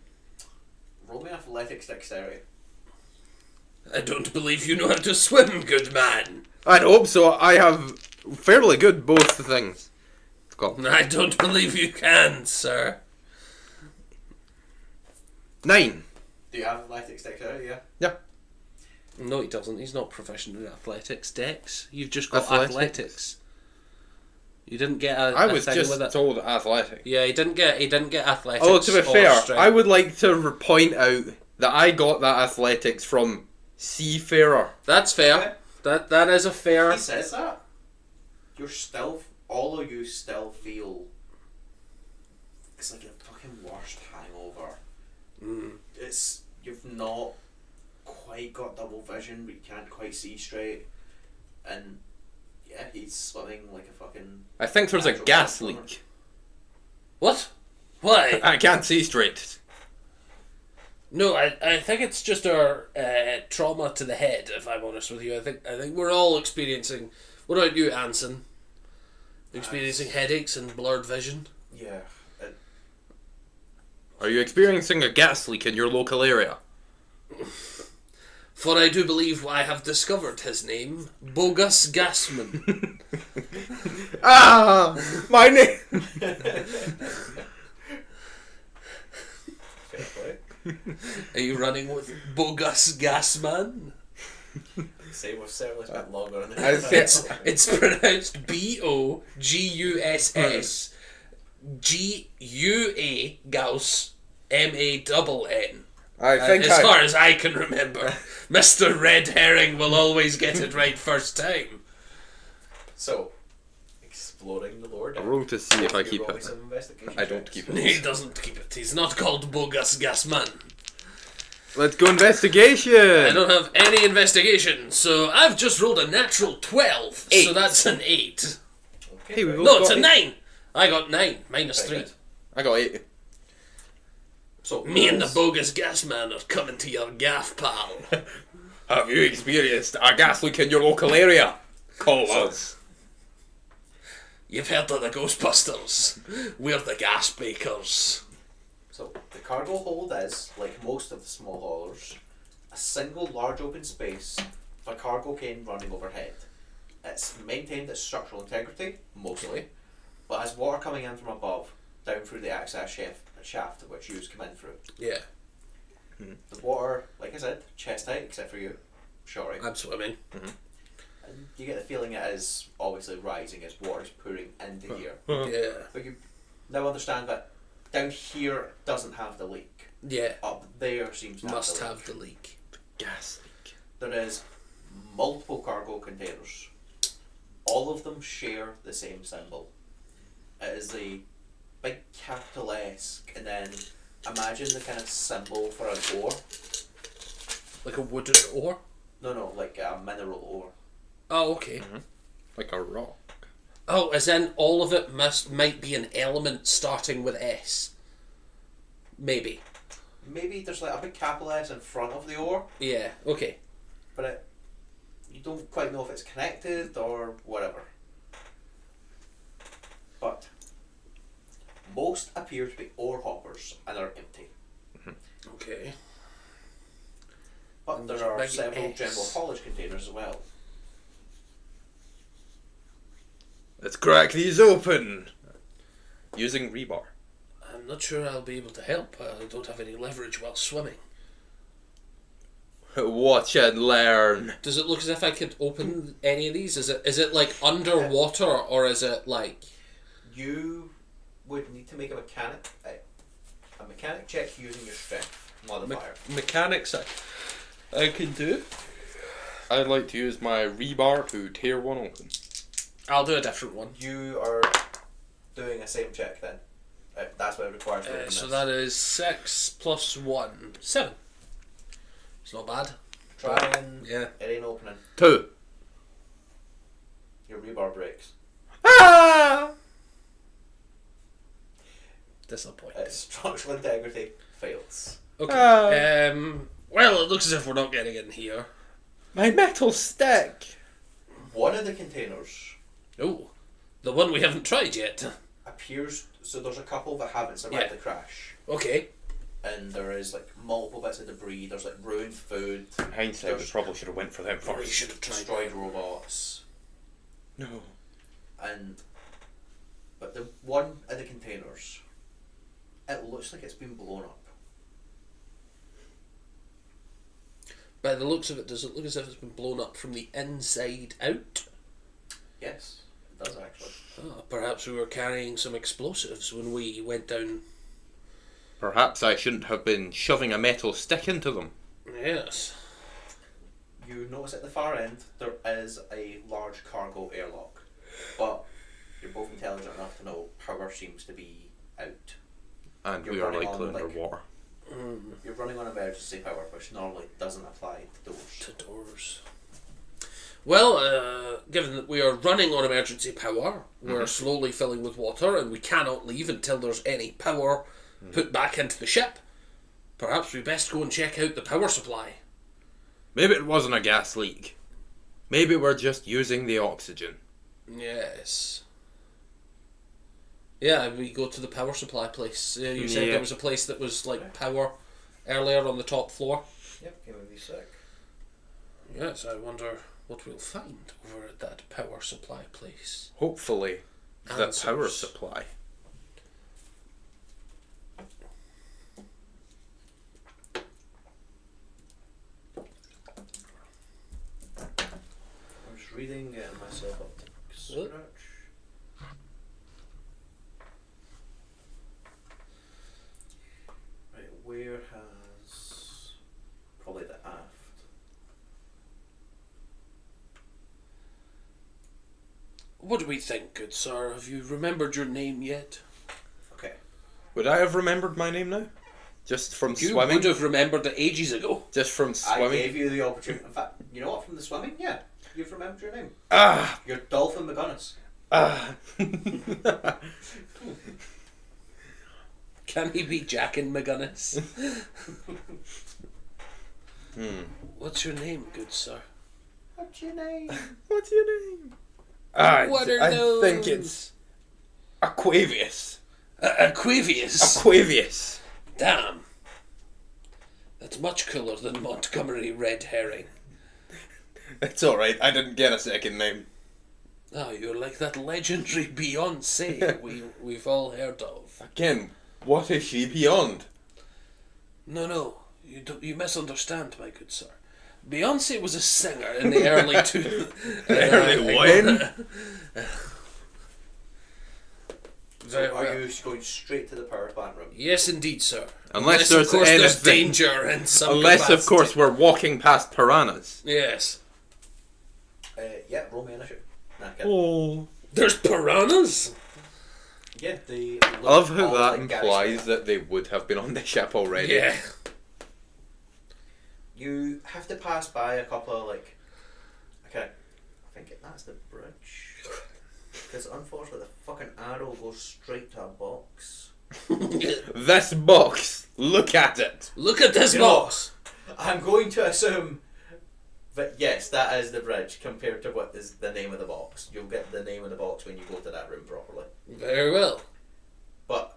athletics dexterity. I don't believe you know how to swim, good man. I'd hope so. I have fairly good both things. Got I don't believe you can, sir. 9. Do you have athletics dexterity? Yeah. Yeah. No, he doesn't. He's not professional in athletics, Dex. You've just got Athletics? athletics. You didn't get I a was thing just with it. told athletic. Yeah, he didn't get athletics. Oh, to be or fair, strength. I would like to point out that I got that athletics from Seafarer. That's fair. Okay. That is a fair. He says that. You're still, all of you still feel. It's like a fucking worst hangover. It's you've not quite got double vision, but you can't quite see straight, and yeah, he's swimming like a fucking. I think there's a natural gas swimmer. leak. What? Why? I can't see straight. No, I think it's just our trauma to the head. If I'm honest with you, I think we're all experiencing. What about you, Anson? Experiencing headaches and blurred vision. Yeah. Are you experiencing a gas leak in your local area? For I do believe I have discovered his name, Bogus Gasman. Ah, my name. Fair play. Are you running with Bogus Gasman? Same with Sarah, it's a bit longer. Isn't I it? think- It's pronounced BOGUSS GUA Gauss MANN. I think As far as I can remember, Mr. Red Herring will always get it right first time. So, exploring the lower I deck. roll to see if I You keep roll me it. some investigation I don't checks. keep He it. doesn't keep it. He's not called Bogus Gasman. Let's go investigation. I don't have any investigation, so I've just rolled a natural 12. So 8. that's an 8. Okay, Hey, we right. both No, it's got a eight. 9. I got 9, minus 3. Very good. I got 8. So Me and the rolls. Bogus Gasman are coming to your gaff, pal. Have you experienced a gas leak in your local area? Call So- us. You've heard of the Ghostbusters. We're the gas bakers. So the cargo hold is, like most of the small haulers, a single large open space with a cargo cane running overhead. It's maintained its structural integrity, mostly, but has water coming in from above, down through the access shaft which you come in through. Yeah. The water, like I said, chest height, except for you, shorty. I'm swimming. And you get the feeling it is obviously rising as water is pouring into here. Yeah. But you now understand that down here doesn't have the leak. Yeah. Up there seems to Must have have the leak. Gas leak. There is multiple cargo containers. All of them share the same symbol. It is the big capital S, and then imagine the kind of symbol for an ore. Like a wooden ore? No, like a mineral ore. Oh, okay. Like a rock. Oh, as in all of it might be an element starting with S. Maybe. Maybe there's like a big capital S in front of the ore, Yeah, okay. but you don't quite know if it's connected or whatever. But most appear to be ore hoppers and are empty. Okay. But And there there's a are big several S. general haulage containers as well. Let's crack these open! Using rebar. I'm not sure I'll be able to help. I don't have any leverage while swimming. Watch and learn. Does it look as if I could open any of these? Is it like underwater, or is it like... You would need to make a mechanic check using your strength modifier. Mechanics I can do? I'd like to use my rebar to tear one open. I'll do a different one. You are doing a same check then. That's what it requires to open So this. that is 6 plus 1. 7. It's not bad. Try and Yeah. it ain't opening. 2. Your rebar breaks. Ah! Disappointing. Structural integrity fails. Okay. Ah. Well, it looks as if we're not getting in here. My metal stick! One of the containers Oh, the one we haven't tried yet. appears, so there's a couple that haven't survived Yeah. the crash. Okay. And there is like multiple bits of debris, there's like ruined food, Hindsight, we probably should have went for them We first. should have tried. destroyed robots, No. but the one in the containers, it looks like it's been blown up. By the looks of it, does it look as if it's been blown up from the inside out? Yes, it does actually. Oh, perhaps we were carrying some explosives when we went down. Perhaps I shouldn't have been shoving a metal stick into them. Yes. You notice at the far end there is a large cargo airlock, but you're both intelligent enough to know power seems to be out. And You're we are running likely on, like- underwater. You're running on emergency power, which normally doesn't apply to doors. To doors. Well, given that we are running on emergency power, we're slowly filling with water, and we cannot leave until there's any power put back into the ship. Perhaps we best go and check out the power supply. Maybe it wasn't a gas leak. Maybe we're just using the oxygen. Yes. Yeah, we go to the power supply place. You said Yeah. there was a place that was like power earlier on the top floor. Yep, give me a wee sec. Yes, I wonder what we'll find over at that power supply place. Hopefully, the Answers. power supply. I'm just reading, getting myself up to scratch. Right, where has probably the aft? What do we think, good sir? Have you remembered your name yet? Okay. Would I have remembered my name now? Just from You swimming? would have remembered it ages ago. Just from I swimming? gave you the opportunity. In fact, you know what? From the swimming, yeah, you've remembered your name. Ah! You're Dolphin McGuinness. Ah! Can he be Jack and McGuinness? What's your name, good sir? What's your name? What's your name? I those? think it's Aquavius. Aquavius. Aquavius. Damn. That's much cooler than Montgomery Red Herring. It's alright, I didn't get a second name. Oh, you're like that legendary Beyonce we've all heard of. Again, what is she beyond? No, you misunderstand, my good sir. Beyonce was a singer in the early Early when? So are you going straight to the power plant room? Yes, indeed, sir. Unless of there's course there's anything- danger in some Unless, of capacity. course, we're walking past piranhas. Yes. Yeah, roll me initiative. Nah, kidding. Oh. There's piranhas? Yeah, they. I love how all that like Gary implies Smith. that they would have been on the ship already. Yeah. You have to pass by a couple of like. Okay, I think that's the bridge. Because unfortunately, the fucking arrow goes straight to a box. This box, look at it. Look at this You know, box. I'm going to assume that yes, that is the bridge compared to what is the name of the box. You'll get the name of the box when you go to that room properly. Very well. But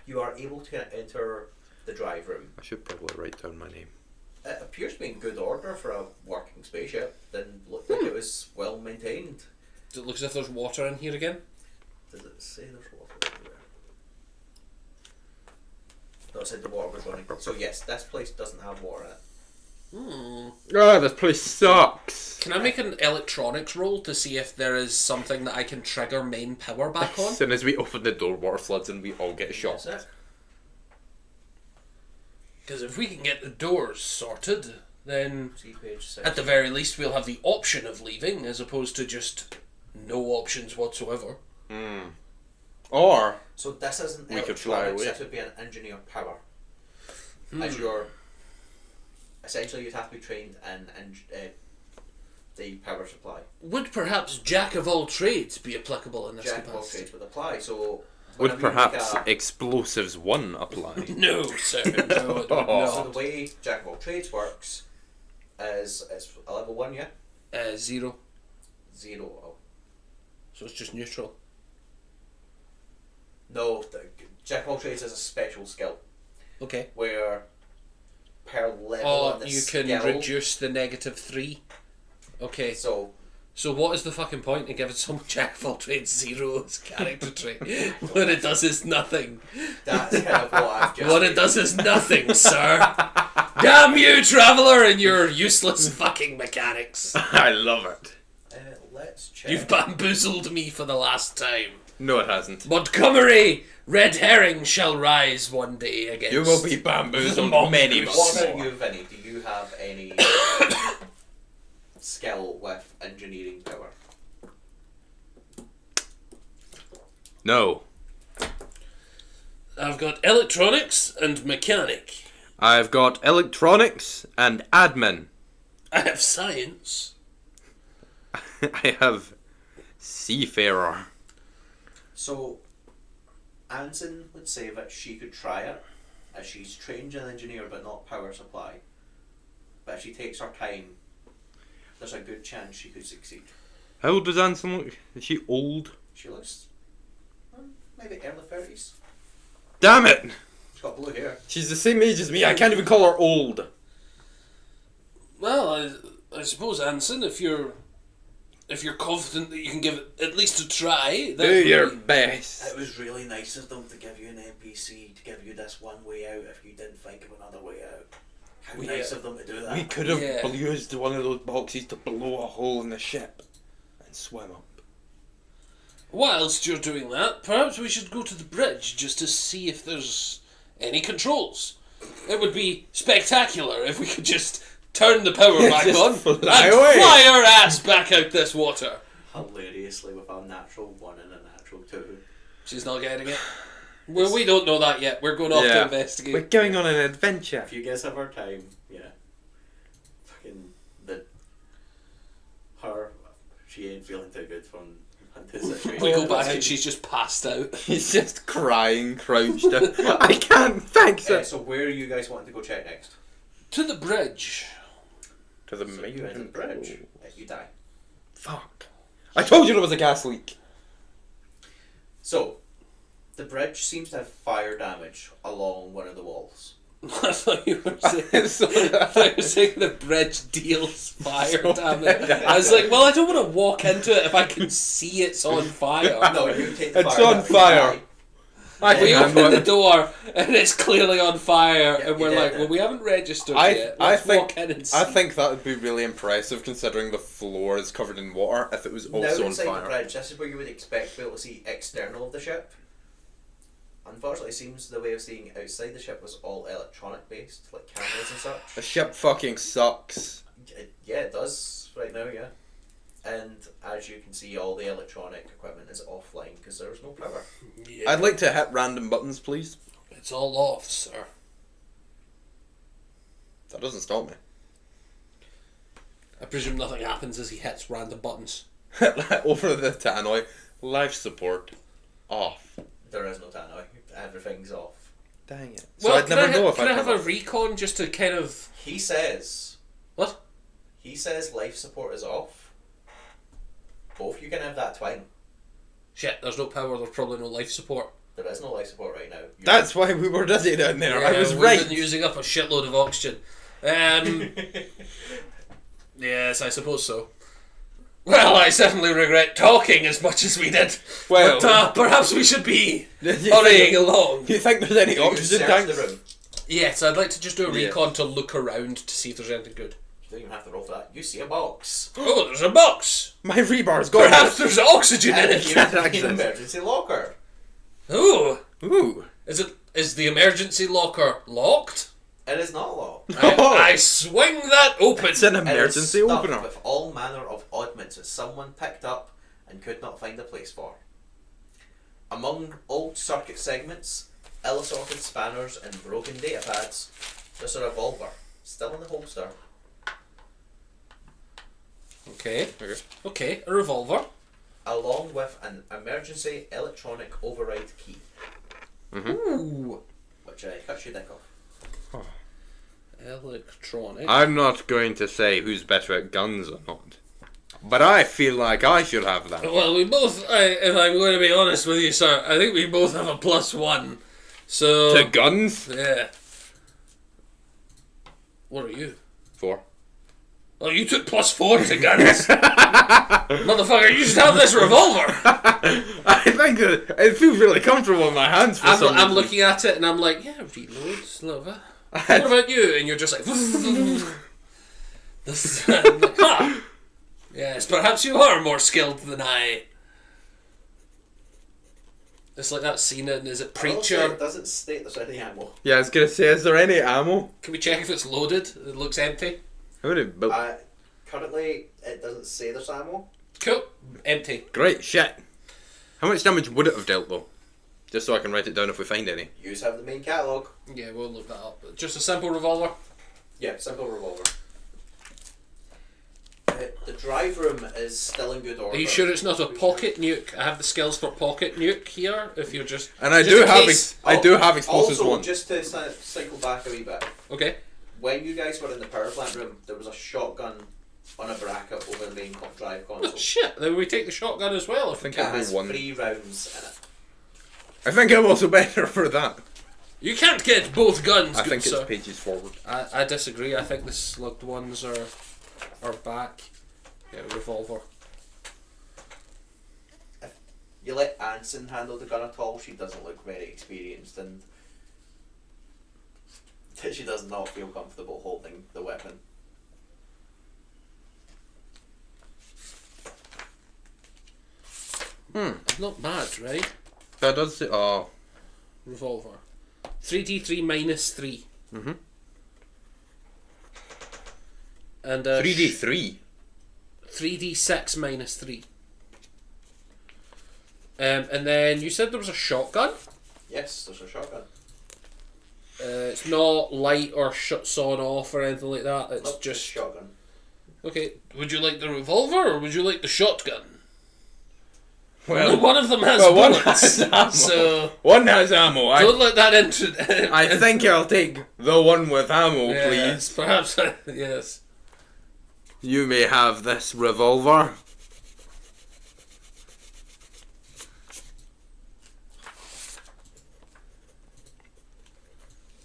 you are able to enter the drive room. I should probably write down my name. It appears to be in good order for a working spaceship. Didn't look like it was well maintained. Does it look as if there's water in here again? Does it say there's water everywhere? No, it said the water was running. So yes, this place doesn't have water in it. Ah, this place sucks. Can I make an electronics roll to see if there is something that I can trigger main power back on? As soon as we open the door, water floods and we all get shocked. That's it. Because if we can get the doors sorted, then See page 6. at the very least we'll have the option of leaving as opposed to just no options whatsoever. Or So this isn't We could fly electronics, away. this would be an engineer power. As your essentially you'd have to be trained in the power supply. Would perhaps Jack of all trades be applicable in this Jack of all capacity? trades would apply. So would whenever you perhaps make Explosives 1 apply? No, sir. No, it would so not. the way Jack of all trades works is it's a level 1, yeah? 0. 0. Oh. So it's just neutral. No, Jack of all trades is a special skill Okay. where per level Oh, on the you can skill, reduce the -3. Okay. So So what is the fucking point in giving someone Jack of all trades 0 as character trait? What it does is nothing. that's kind of what I've just What it does is nothing, sir. Damn you, traveller, and your useless fucking mechanics. I love it. Let's check. You've bamboozled me for the last time. No, it hasn't. Montgomery, red herring shall rise one day against. You will be bamboozled Mongoose. many What about more. you, Vinny? Do you have any skill with engineering power? No. I've got electronics and mechanic. I've got electronics and admin. I have science. I have seafarer. So, Anson would say that she could try it, as she's trained as an engineer but not power supply. But if she takes her time, there's a good chance she could succeed. How old does Anson look? Is she old? She looks maybe early 30s. Damn it! She's got blue hair. She's the same age as me. I can't even call her old. Well, I suppose, Anson, if you're confident that you can give it at least a try, that Do would your be- best. It was really nice of them to give you an NPC, to give you this one way out if you didn't think of another way out. How We, nice of them to do that. We could have Yeah. used one of those boxes to blow a hole in the ship and swim up. Whilst you're doing that, perhaps we should go to the bridge just to see if there's any controls. It would be spectacular if we could just turn the power back Just on fly and away. fly our ass back out this water. Hilariously with a natural 1 and a natural 2. She's not getting it. Well, we don't know that yet. We're going off to investigate. We're going on an adventure. If you guys have her time, yeah. Fucking she ain't feeling too good from this situation. We go back and she's just passed out. He's just crying, crouched up. I can't fix it. So where are you guys wanting to go check next? To the bridge. To the So main you enter the bridge. control. You die. Fuck. I told you there was a gas leak. So, the bridge seems to have fire damage along one of the walls. I thought you were saying, the bridge deals fire damage. I was like, well, I don't want to walk into it if I can see it's on fire. No, you take the It's fire on out, fire. you I We can open handle the it. door and it's clearly on fire, Yeah, and we're you like, did well, it. we haven't registered I yet. Let's walk in and see. I think that would be really impressive considering the floor is covered in water if it was die. also Now on inside the fire. bridge, this is where you would expect to be able to see external of the ship. Unfortunately, it seems the way of seeing outside the ship was all electronic based, like cameras and The such. ship fucking sucks. Yeah, it does right now, yeah. And as you can see, all the electronic equipment is offline because there was no power. Yeah. I'd like to hit random buttons, please. It's all off, sir. That doesn't stop me. I presume nothing happens as he hits random buttons. Over the tannoy, life support off. There is no tannoy. Everything's off. Dang it. So Well, I'd never know if can I I'd have a recon just to kind of... He says. What? He says life support is off. Both you can have that twine. Shit, there's no power, there's probably no life support. There is no life support right now. That's why we were dizzy down there. I was we've right. been using up a shitload of oxygen. Yes, I suppose so. Well, I certainly regret talking as much as we did. Well, But perhaps we should be You hurrying think- along. Do you think there's any You oxygen search tanks? the room. Yes, I'd like to just do a Yeah. recon to look around to see if there's anything good. You don't even have to roll for that. You see a box. Oh, there's a box! My rebar's gone. Perhaps there's oxygen in And it! you Can't have an access. emergency locker. Ooh! Ooh. Is the emergency locker locked? It is not locked. I swing that open! It's an It is emergency stuffed opener. with all manner of oddments that someone picked up and could not find a place for. Among old circuit segments, ill-assorted spanners and broken data pads, there's a revolver, still in the holster. Okay, a revolver. Along with an emergency electronic override key, Ooh! which cuts your dick off. Electronic. I'm not going to say who's better at guns or not, but I feel like I should have that. Well, we both, if I'm going to be honest with you, sir, I think we both have a +1. So... To guns? Yeah. What are you? 4. Oh, you took +4 to guns. Motherfucker, you should have this revolver. I think it feels really comfortable in my hands for some I'm reason. looking at it and I'm like, yeah, reload, lover. What about you? And you're just like, this, I'm like, huh. Yes, perhaps you are more skilled than I. It's like that scene in, is it I will say Preacher? it doesn't state there's any ammo. Yeah, I was going to say, is there any ammo? Can we check if it's loaded? It looks empty. I would have built... Currently, it doesn't say there's ammo. Cool. Empty. Great shit. How much damage would it have dealt though? Just so I can write it down if we find any. You have the main catalogue. Yeah, we'll look that up. Just a simple revolver. Yeah, simple revolver. The drive room is still in good order. Are you sure it's not a pocket nuke? I have the skills for pocket nuke here. If you're just And I just do in have case- I do have explosives Also, one. just to cycle back a wee bit, Okay. when you guys were in the power plant room, there was a shotgun on a bracket over the main drive console. Oh, shit. Then we take the shotgun as well. I If we think can. I It have has one. 3 rounds in it. I think I'm also better for that. You can't get both guns. I good think sir. it's pages forward. I disagree. I think the slugged ones are back. Yeah, revolver. You let Anson handle the gun at all, she doesn't look very experienced and she does not feel comfortable holding the weapon. Not bad, right? That does it. Oh. Revolver. 3d3 minus 3. Mhm. And 3D3. 3d6 minus 3. And then you said there was a shotgun. Yes, there's a shotgun. It's not light or sawn off or anything like that. It's Nope, just shotgun. okay. Would you like the revolver or would you like the shotgun? Well, one of them has one bullets, has ammo. so One has ammo. don't let that enter. I think I'll take the one with ammo, Yes, please. perhaps. Yes. You may have this revolver.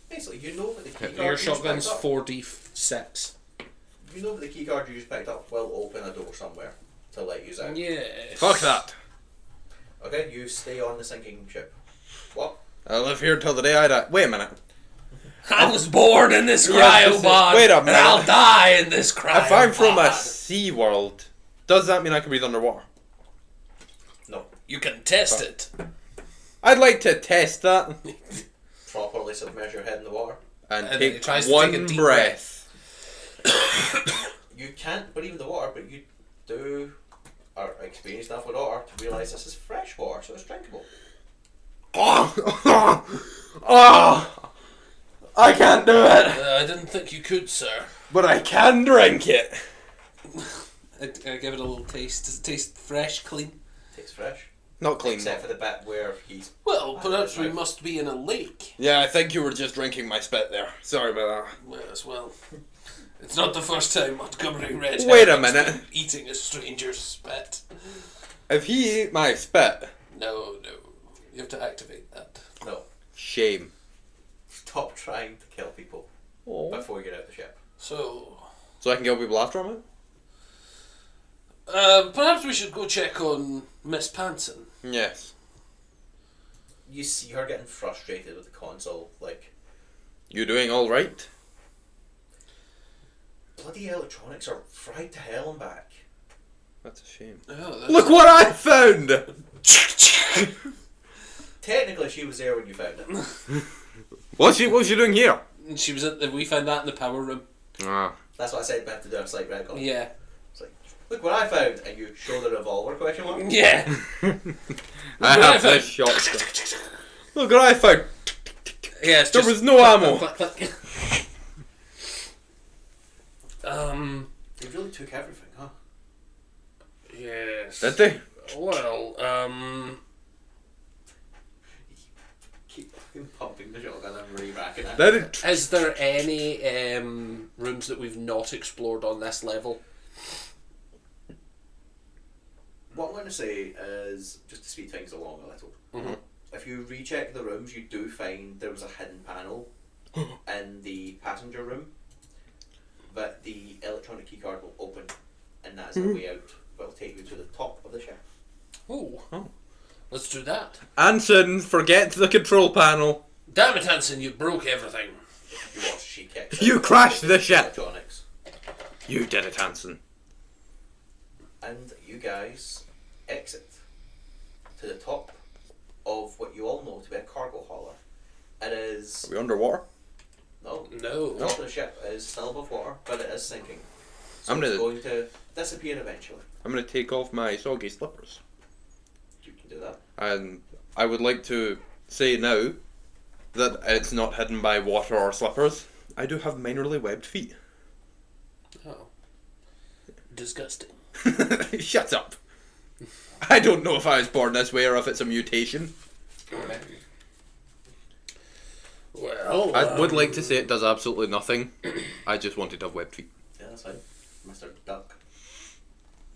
Basically, you know that the key card Your you just shotgun's picked up, 4d6. you know that the key card you just picked up will open a door somewhere to let you out. Yes. Fuck that. Okay, you stay on the sinking ship. What? I'll live here till the day I die. Wait a minute. I was born in this Yeah, cryopod. wait a and minute. I'll die in this cryopod. If I'm from a sea world, does that mean I can breathe underwater? No. You can test it. I'd like to test that Properly submerge your head in the water. and And then he take tries to one take a deep breath. You can't breathe the water, but you are experienced enough with water to realise this is fresh water, so it's drinkable. Oh, I can't do it, I didn't think you could, sir. but I can drink it. I give it a little taste. Does it taste fresh, clean? Tastes fresh. Not clean. Except for the bit where he's... Well, perhaps we must be in a lake. Yeah, I think you were just drinking my spit there. Sorry about Yes, well, it's not the first time Montgomery Red Wait a has minute. been eating a stranger's spit. that. If he ate my spit, No. You have to activate that. No. shame. Stop trying to kill people before you get out the ship. So, So I can kill people after I'm out? perhaps we should go check on Miss Panson. Yes. You see her getting frustrated with the console, like, You doing all right? bloody electronics are fried to hell and back. That's a shame. Oh, that's Look what I found! Technically, she was there when you found it. What's she doing here? She was we found that in the power room. Ah. That's what I said, we have to do a slight retcon. Yeah. It's like, look what I found, and you show the revolver, question mark? Yeah. I have this shotgun. Look what I found! Yeah, it's There just was no ammo! click, click. They really took everything, huh? Yes. Did they? Well, Keep fucking pumping the shotgun and re-racking it. Did it? is there any rooms that we've not explored on this level? What I'm going to say is, just to speed things along a little, if you recheck the rooms, you do find there was a hidden panel in the passenger room that the electronic keycard will open, and that is the way out. That will take you to the top of the ship. Oh. Oh. Let's do that. Anson, forget the control panel. Damn it, Hanson, you broke everything. You watch she kicks You out crashed the ship. electronics. You did it, Anson. And you guys exit to the top of what you all know to be a cargo hauler. It is... Are we underwater? No. No. The top of the ship is still above water, but it is sinking. So I'm it's gonna- going to disappear eventually. I'm going to take off my soggy slippers. You can do that. And I would like to say now that it's not hidden by water or slippers. I do have minorly webbed feet. Oh. Disgusting. Shut up. I don't know if I was born this way or if it's a mutation. Well, I would like to say it does absolutely nothing. I just wanted to have webbed feet. Yeah, that's fine. Mr. Duck.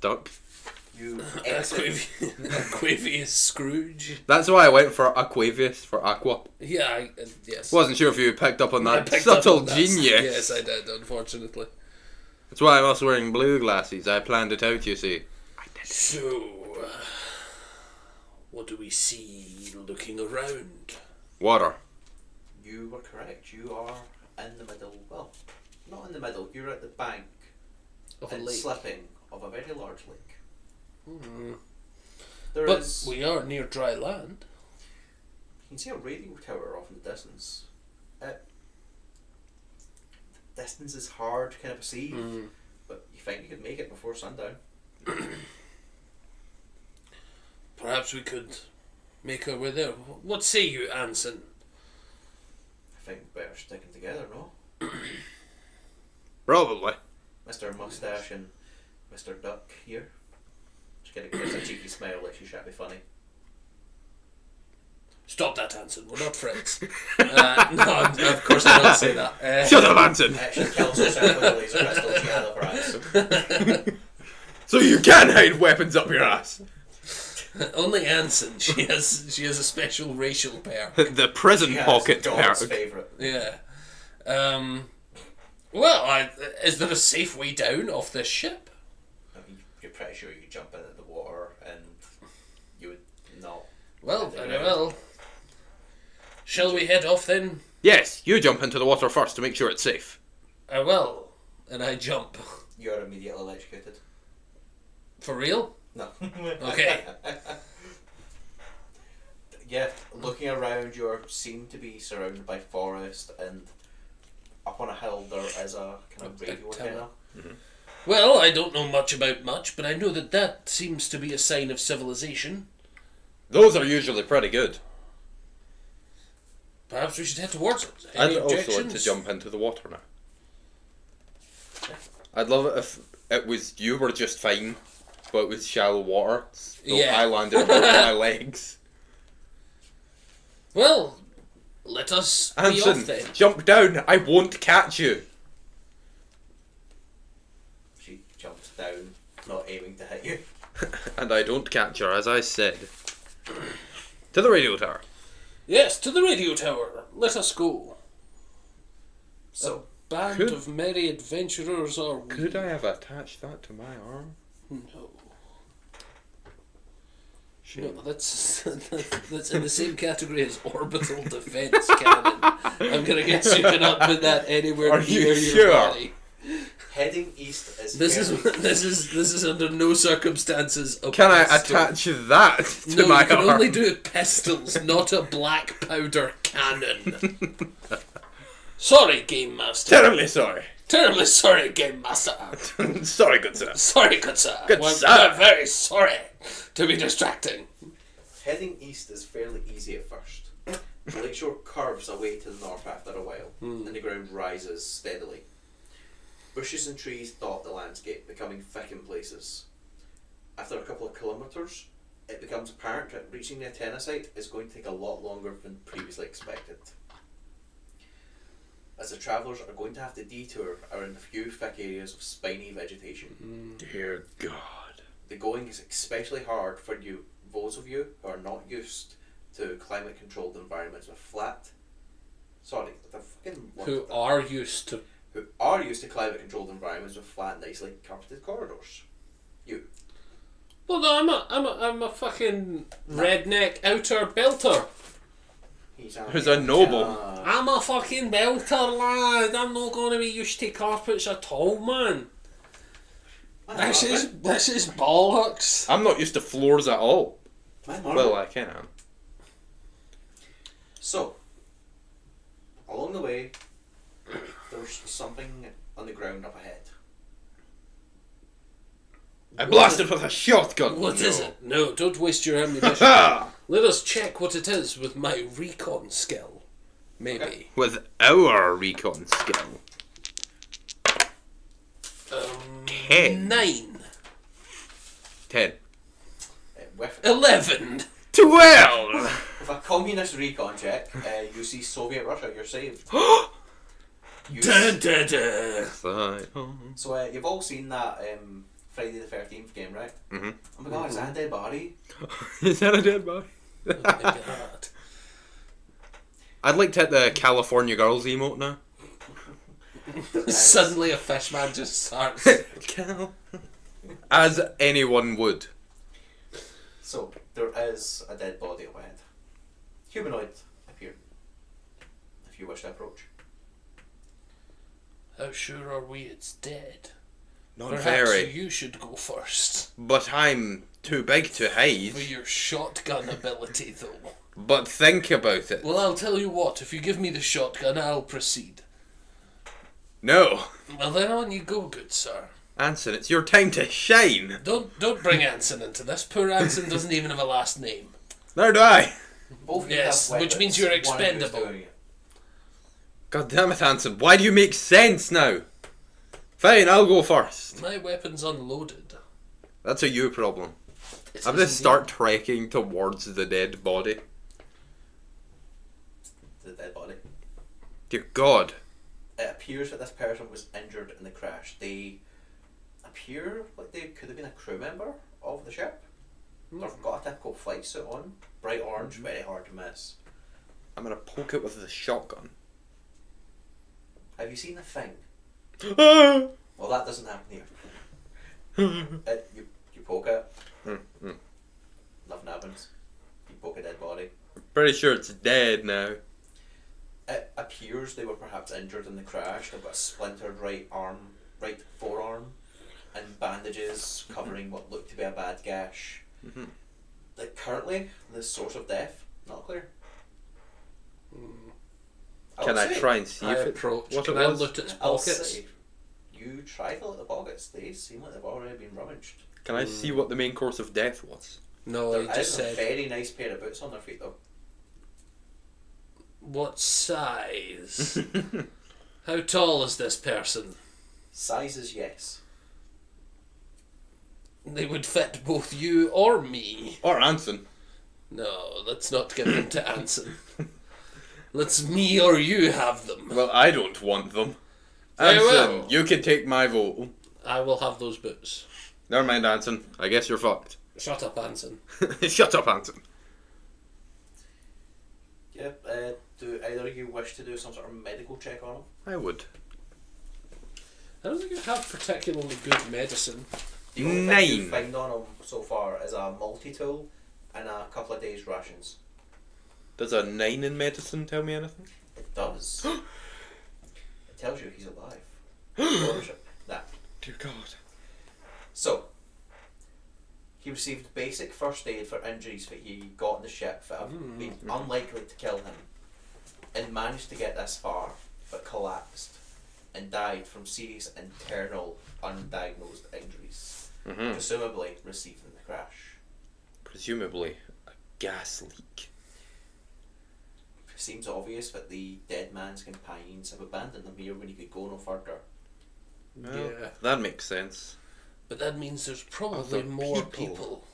Duck. You exit. Aquavius Scrooge. That's why I went for Aquavius, for Aqua. Yeah, yes. Wasn't sure if you picked up on I that picked up subtle on that. genius. Yes, I did, unfortunately. That's why I'm also wearing blue glasses. I planned it out, you see. So, what do we see looking around? Water. You were correct. You are in the middle. Well, not in the middle. You're at the bank Of a and lake. slipping of a very large lake. Hmm. There But is- we are near dry land. You can see a radio tower off in the distance. The distance is hard to kind of perceive, Mm. but you think you could make it before sundown. Perhaps we could make our way there. What say you, Anson? I think better sticking together, no? Probably. Mr. Mustache and Mr. Duck here. Just getting a cheeky smile like she should be funny. Stop that, Anson. We're not friends. No, of course I don't say that. Shut up, Anson! She kills herself with a laser pistol she had up her ass. So you can hide weapons up your ass. Only Anson. She has a special racial perk. The prison She has pocket Dawn's perk. favourite. Yeah. Well, is there a safe way down off this ship? I mean, you're pretty sure you could jump into the water and you would not. Well, very well. Shall we head off then? Yes, you jump into the water first to make sure it's safe. I will. And I jump. You're immediately electrocuted. For real? No. Okay. Yeah, looking around, you seem to be surrounded by forest, and up on a hill there is a kind of A big radio tower. antenna. Well, I don't know much about much, but I know that seems to be a sign of civilization. Those are usually pretty good. Perhaps we should head towards it. I'd Any also objections? like to jump into the water now. I'd love it if it was you were just fine, but it was shallow water. So Yeah. I landed on both my legs. Well, let us be off Anson, then. jump down. I won't catch you. She jumps down, not aiming to hit you. And I don't catch her, as I said. To the radio tower. Yes, to the radio tower. Let us go. So, Band Could- of merry adventurers are we? Could I have attached that to my arm? No. Shame. No, that's that's in the same category as orbital defense cannon. I'm gonna get you cannot put that anywhere Are near you your sure? body. heading east is This fairly- is under no circumstances a Can I pistol. attach that to No, my you can arm? only do pistols, not a black powder cannon. Sorry, Game Master. Terribly sorry. Terribly sorry, Game Master. Sorry, good sir. Sorry, good sir. Good we're, sir. we're very sorry to be distracting. Heading east is fairly easy at first. The lakeshore curves away to the north after a while, and the ground rises steadily. Bushes and trees dot the landscape, becoming thick in places. After a couple of kilometres, it becomes apparent that reaching the antenna site is going to take a lot longer than previously expected, as the travellers are going to have to detour around a few thick areas of spiny vegetation. Dear God. The going is especially hard for you, those of you who are not used to climate controlled environments with flat. Sorry, the fucking Who are used to. who are used to climate controlled environments with flat, nicely carpeted corridors. You. Well, no, I'm a fucking redneck outer belter. Who's a noble. I'm a fucking belter, lad. I'm not going to be used to carpets at all, man. This is bollocks. I'm not used to floors at all. Well, I can. So, along the way, there's something on the ground up ahead. I blasted with a shotgun. What is No. it? No, don't waste your ammunition. Ha! Let us check what it is with my recon skill. Maybe. Okay. With our recon skill. 10. 9. 10. With 11. 12! a communist recon check, you see Soviet Russia, you're saved. You Dun, dun, dun. So you've all seen that Friday the 13th game, right? Mm-hmm. Oh my god, is that a dead body? Is that a dead body? Oh my God. I'd like to hit the California Girls emote now. Suddenly a fishman just starts. As anyone would. So, there is a dead body up ahead. Humanoid appear. If you wish to approach. How sure are we it's dead? Not Perhaps very. you should go first. But I'm too big to hide. For your shotgun ability, though. But think about it. Well, I'll tell you what. If you give me the shotgun, I'll proceed. No. Well, then on you go, good sir. Anson, it's your time to shine. Don't bring Anson into this. Poor Anson doesn't even have a last name. Nor do I. Both of you Yes, have which weapons. means you're One of you is expendable. doing it. God damn it, Anson. Why do you make sense now? Fine, I'll go first. My weapon's unloaded. That's a you problem. It I'm gonna isn't start trekking towards the dead body. The dead body. Dear God. It appears that this person was injured in the crash. They appear like they could have been a crew member of the ship. They've got a typical flight suit on. Bright orange, very hard to miss. I'm gonna poke it with the shotgun. Have you seen The Thing? Ah! Well, that doesn't happen here. You poke it, nothing happens. You poke a dead body. Pretty sure it's dead now. It appears they were perhaps injured in the crash. They've got a splintered right forearm, and bandages covering what looked to be a bad gash. Mhm. Like currently, the source of death not clear. Can I try and see I if it approach. what Can it I was? look at its I'll pockets? say, you try to look at the pockets. They seem like they've already been rummaged. Can I see what the main course of death was? No, There I just is a said. very nice pair of boots on their feet though. What size? How tall is this person? Sizes, yes. They would fit both you or me. Or Anson. No, let's not give them to Anson. Let's me or you have them. Well, I don't want them. Very Anson, well. you can take my vote. I will have those boots. Never mind, Anson. I guess you're fucked. Shut up, Anson. Shut up, Anson. Yep. Do either of you wish to do some sort of medical check on them? I would. I don't think I have particularly good medicine. The only thing you 9. find on them so far is a multi-tool and a couple of days' rations. Does a 9 in medicine tell me anything? It does. It tells you he's alive. Nah. Dear God. So, he received basic first aid for injuries that he got on the ship that have been unlikely to kill him, and managed to get this far, but collapsed and died from serious internal undiagnosed injuries, presumably received in the crash. Presumably a gas leak. It seems obvious that the dead man's companions have abandoned him here when he could go no further. Well, Yeah. that makes sense. But that means there's probably Other more people. people.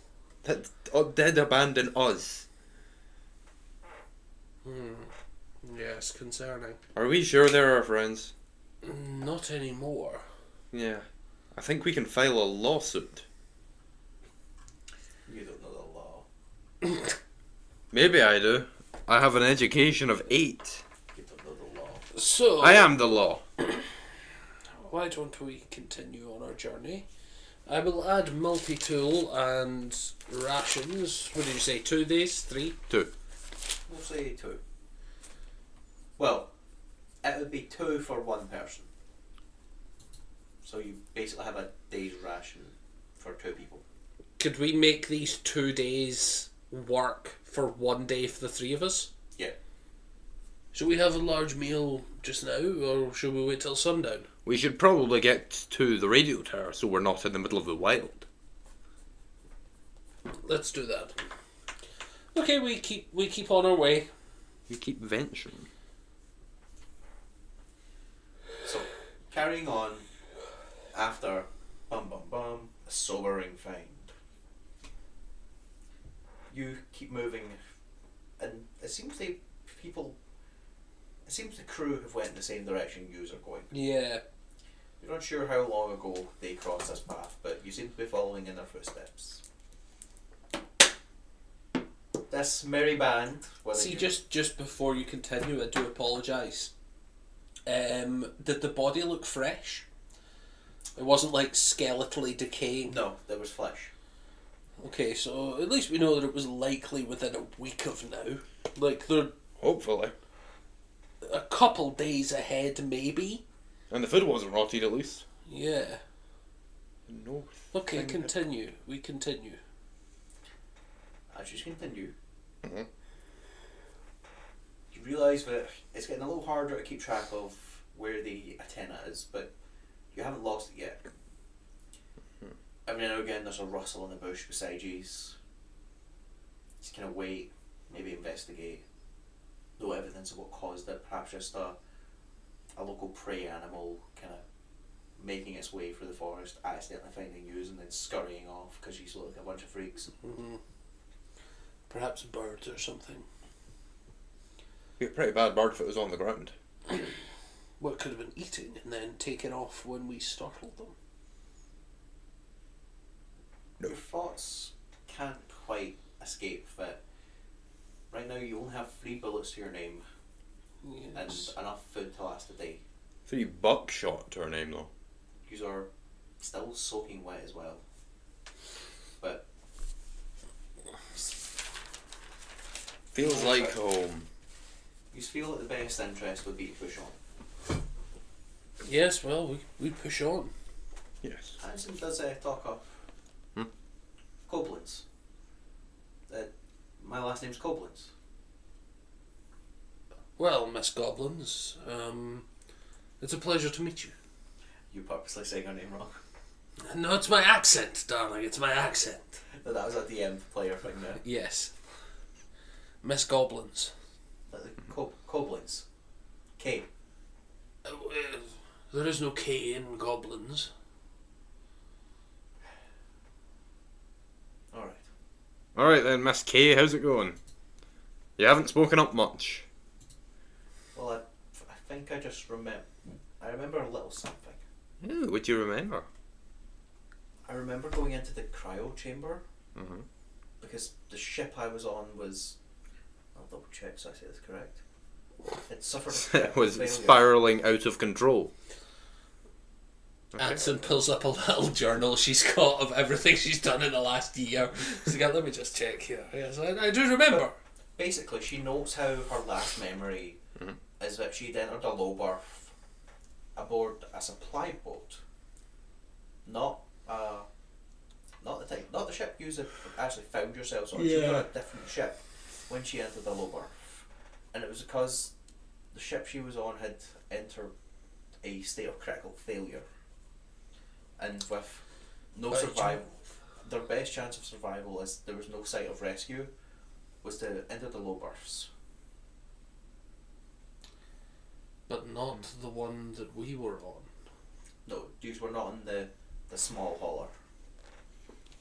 That did abandon us. Yes, concerning. Are we sure they're our friends? Not anymore. Yeah. I think we can file a lawsuit. You don't know the law. Maybe I do. I have an education of 8. You don't know the law. So, I am the law. why don't we continue on our journey? I will add multi-tool and rations. What did you say, 2 days? 3? 2. We'll say 2. Well, it would be 2 for one person. So you basically have a day's ration for 2 people. Could we make these 2 days work for 1 day for the 3 of us? Yeah. Should we have a large meal just now, or should we wait till sundown? We should probably get to the radio tower so we're not in the middle of the wild. Let's do that. Okay, we keep on our way. You keep venturing. So, carrying on after a sobering find. You keep moving, and it seems the crew have went in the same direction yous are going. Yeah. You're not sure how long ago they crossed this path, but you seem to be following in their footsteps. This merry band. See, just before you continue, I do apologise. Did the body look fresh? It wasn't like skeletally decaying. No, there was flesh. Okay, so at least we know that it was likely within a week of now. Like, they're Hopefully. a couple days ahead, maybe. And the food wasn't rotted at least. Yeah. No. Okay, thing- continue. We continue. As you continue, Mhm. you realise that it's getting a little harder to keep track of where the antenna is, but you haven't lost it yet. Every now and again there's a rustle in the bush beside you. Just kind of wait, maybe investigate. No evidence of what caused it, perhaps just a local prey animal kind of making its way through the forest, accidentally finding you and then scurrying off because you look like a bunch of freaks. Mm-hmm. Perhaps birds or something. Be a pretty bad bird if it was on the ground. What could have been eating and then taken off when we startled them. Your thoughts can't quite escape that right now you only have 3 bullets to your name Yes. and enough food to last a day. 3 Buckshot to her name though. Yous are still soaking wet as well. But Feels like home. you feel that the best interest would be to push on. Yes, well, we push on. Yes. Hanson does talk of Koblenz. My last name's Koblenz. Well, Miss Goblins, it's a pleasure to meet you. You purposely saying her name wrong. No, it's my accent, darling. It's my accent. That was a DM player thing there. Yes. Miss Goblins. Koblenz. K. There is no K in goblins. Alright. Alright then, Miss K, how's it going? You haven't spoken up much. Well, I think I just remember. I remember a little something. Ooh, what do you remember? I remember going into the cryo chamber Mm-hmm. because the ship I was on was. I'll double check so I say this correct. It suffered a It was failure. spiralling out of control. Okay. Anson pulls up a little journal she's got of everything she's done in the last year. She's got, let me just check here. Yes, I do remember. Basically, she notes how her last memory is that she'd entered a low berth aboard a supply boat. Not the ship you had actually found yourselves on. She was on a different ship when she entered the low berth, and it was because the ship she was on had entered a state of critical failure, and with no survival, their best chance of survival, as there was no sight of rescue, was to enter the low berths. But not the one that we were on. No, these were not on the small hauler.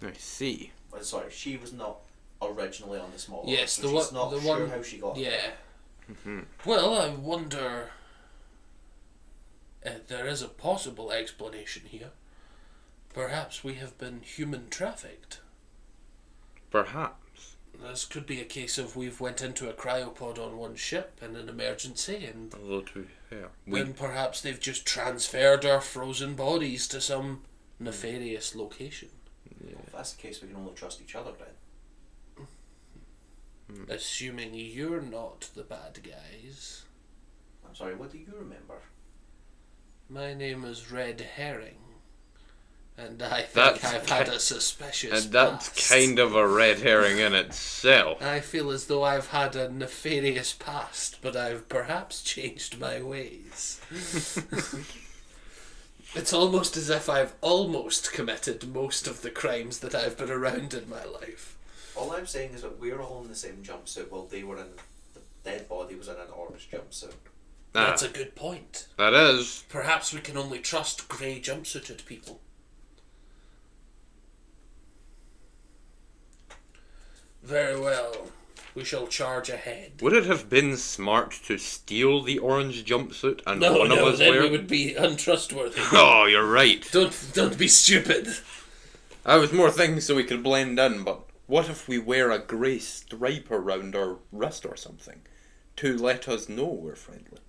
I see. Sorry, she was not originally on the small hauler. Yes, so the she's one- not the sure one- how she got Yeah. there. Mm-hmm. Well, I wonder. There is a possible explanation here. Perhaps we have been human trafficked. Perhaps. This could be a case of we've went into a cryopod on one ship in an emergency, and Although to be fair, then perhaps they've just transferred our frozen bodies to some nefarious location. Well, if that's the case, we can only trust each other then. Assuming you're not the bad guys. I'm sorry, what do you remember? My name is Red Herring, and I think That's I've had a suspicious and that's past. kind of a red herring in itself. I feel as though I've had a nefarious past, but I've perhaps changed my ways. It's almost as if I've almost committed most of the crimes that I've been around in my life. All I'm saying is that we're all in the same jumpsuit while they were in. The dead body was in an orange jumpsuit. That's a good point. That is. Perhaps we can only trust grey jumpsuited people. Very well. We shall charge ahead. Would it have been smart to steal the orange jumpsuit and No, one of us then wear we it? would be untrustworthy. Oh, you're right. Don't be stupid. I was more thinking so we could blend in, but what if we wear a grey stripe around our wrist or something to let us know we're friendly?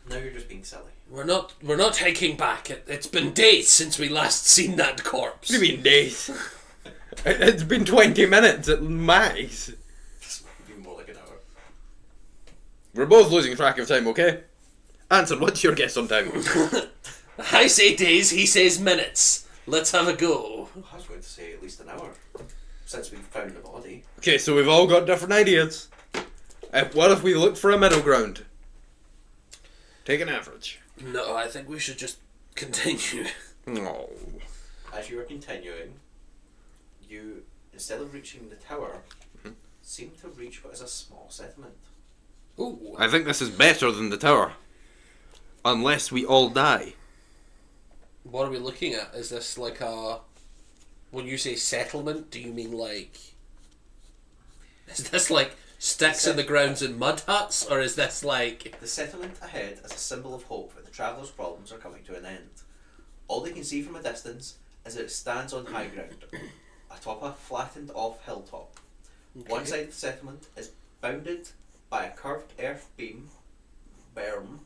Now you're just being silly. We're not hiking back. It's been days since we last seen that corpse. What do you mean days? It's been 20 minutes at max. This might be more like an hour. We're both losing track of time, okay? Anson, what's your guess on time? I say days, he says minutes. Let's have a go. I was going to say at least an hour since we found the body. Okay, so we've all got different ideas. What if we look for a middle ground? Take an average. No, I think we should just continue. No. As you are continuing, you, instead of reaching the tower, seem to reach what is a small settlement. Ooh. I think this is better than the tower. Unless we all die. What are we looking at? Is this like a... When you say settlement, do you mean like... Is this like sticks in the grounds and mud huts? Or is this like... The settlement ahead is a symbol of hope that the travellers' problems are coming to an end. All they can see from a distance is that it stands on high ground, atop a flattened off hilltop. Okay. One side of the settlement is bounded by a curved earth berm,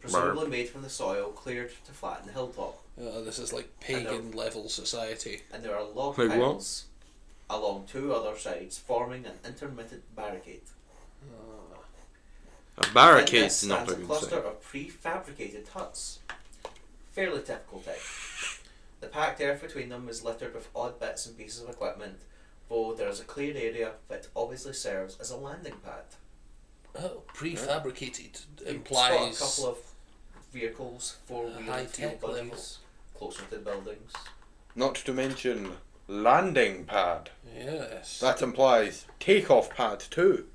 presumably made from the soil cleared to flatten the hilltop. This is like pagan level society. And there are log Like what? piles along two other sides, forming an intermittent barricade. A Within barricade's this not stands a a good cluster thing. of prefabricated huts. Fairly typical type. The packed earth between them is littered with odd bits and pieces of equipment, though there is a cleared area that obviously serves as a landing pad. Oh, prefabricated You implies spot a couple of vehicles, four-wheel high-tech fuel level. buggies, closer to the buildings. Not to mention landing pad. yes. That implies takeoff pad too.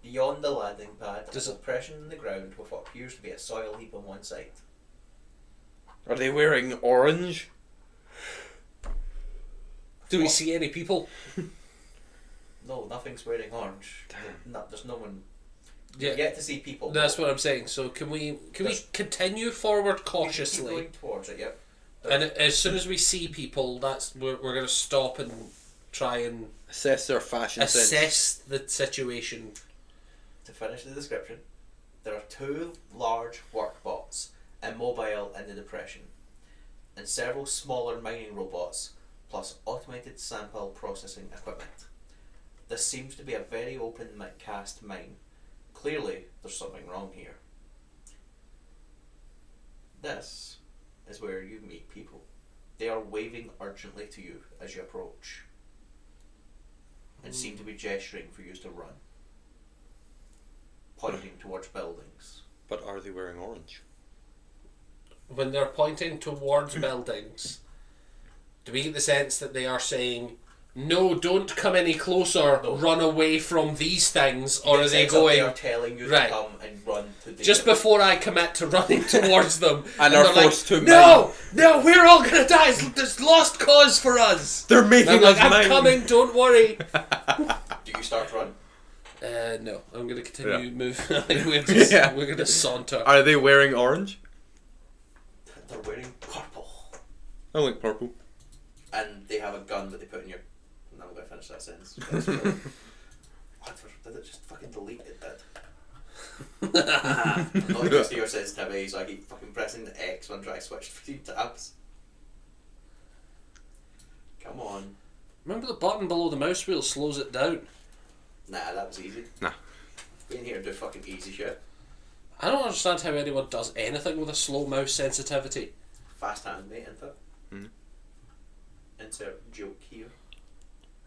Beyond the landing pad Does is a it- depression in the ground with what appears to be a soil heap on one side. Are they wearing orange? Do we see any people? No, nothing's wearing orange. No, there's no one. Yeah. You're yet to see people. That's what I'm saying. So can we There's- continue forward Keep cautiously? going towards it, yep. And as soon as we see people, we're going to stop and try and Assess their fashion sense. assess the situation. To finish the description, there are two large work bots immobile in the depression, and several smaller mining robots, plus automated sample processing equipment. This seems to be a very open cast mine. Clearly, there's something wrong here. This is where you meet people. They are waving urgently to you as you approach, and seem to be gesturing for you to run, pointing towards buildings. But are they wearing orange? When they're pointing towards buildings, do we get the sense that they are saying, "No, don't come any closer. No. Run away from these things," or are they Except that going? They are telling you Right. to come and run to the. Just before I commit to running towards them, And are they're like, forced to No, we're all gonna die. There's lost cause for us. They're And making I'm like, us I'm mine. coming. Don't worry. Do you start to run? No, I'm gonna continue Yeah. moving. We're gonna saunter. Are they wearing orange? They're wearing purple, I like purple. and they have a gun that they put in your. I'm not going to finish that sentence. That's really- What? Did it just fucking delete it? Did? I'm not used to your sensitivity, so I keep fucking pressing the X when I try to switch between tabs. Come on. Remember the button below the mouse wheel slows it down. Nah, that was easy. Nah. Being here and do fucking easy shit. I don't understand how anyone does anything with a slow mouse sensitivity. Fast hand, mate, into it. Mhm. Insert joke here.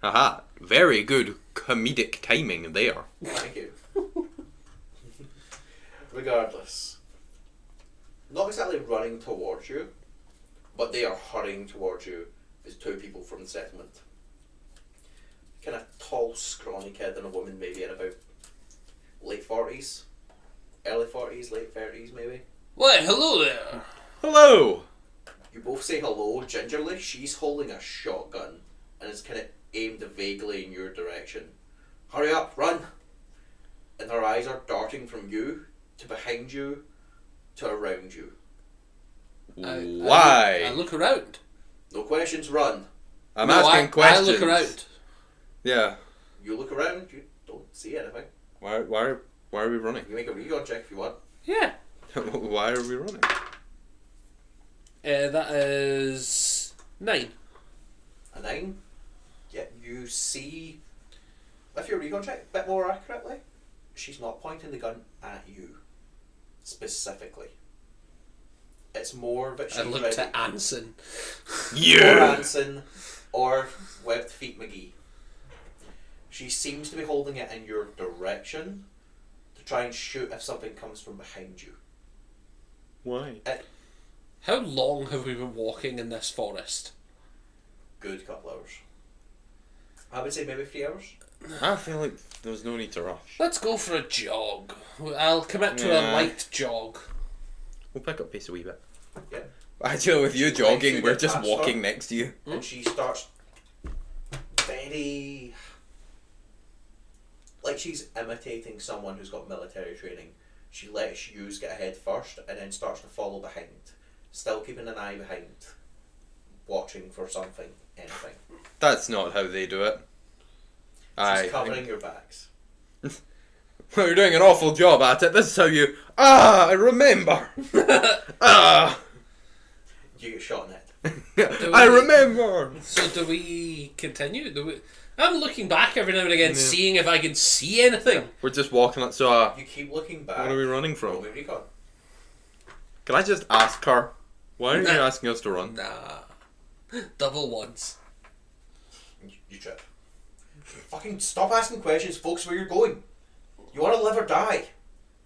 Haha, very good comedic timing there. Thank you. Regardless, not exactly running towards you, but they are hurrying towards you as two people from the settlement. Kind of tall, scrawny kid and a woman, maybe in about late 40s, early 40s, late 30s, maybe. Why, hello there. Hello! You both say hello gingerly. She's holding a shotgun and is kind of aimed vaguely in your direction. Hurry up, run! And her eyes are darting from you to behind you to around you. Why? I look around. No questions, run. I'm No, asking questions. I look around. Yeah. You look around, you don't see anything. Why are we running? You make a recon check if you want. Yeah. Why are we running? That is 9. A 9. Yeah, you see, if your recon check a bit more accurately, she's not pointing the gun at you specifically. It's more that she's I look ready. to Anson. Or Anson, or Webbed Feet McGee. She seems to be holding it in your direction to try and shoot if something comes from behind you. Why? How long have we been walking in this forest? Good couple hours. I would say maybe 3 hours. I feel like there's no need to rush. Let's go for a jog. I'll commit to a Yeah. light jog. We'll pick up pace a wee bit. Yeah. Actually, with you jogging, you we're get just past walking her. next to you. And she starts very... like she's imitating someone who's got military training. She lets you get ahead first and then starts to follow behind. Still keeping an eye behind. Watching for something, anything. That's not how they do it. She's covering your backs. Well, you're doing an awful job at it. This is how you... I remember. You get shot in the head. I remember. So do we continue? I'm looking back every now and again, seeing if I can see anything. We're just walking up, so You keep looking back. what are we running from? Oh, where have you gone? Can I just ask her? Why aren't you asking us to run? Nah. Double once. You trip. Fucking stop asking questions, folks, where you're going. You want to live or die?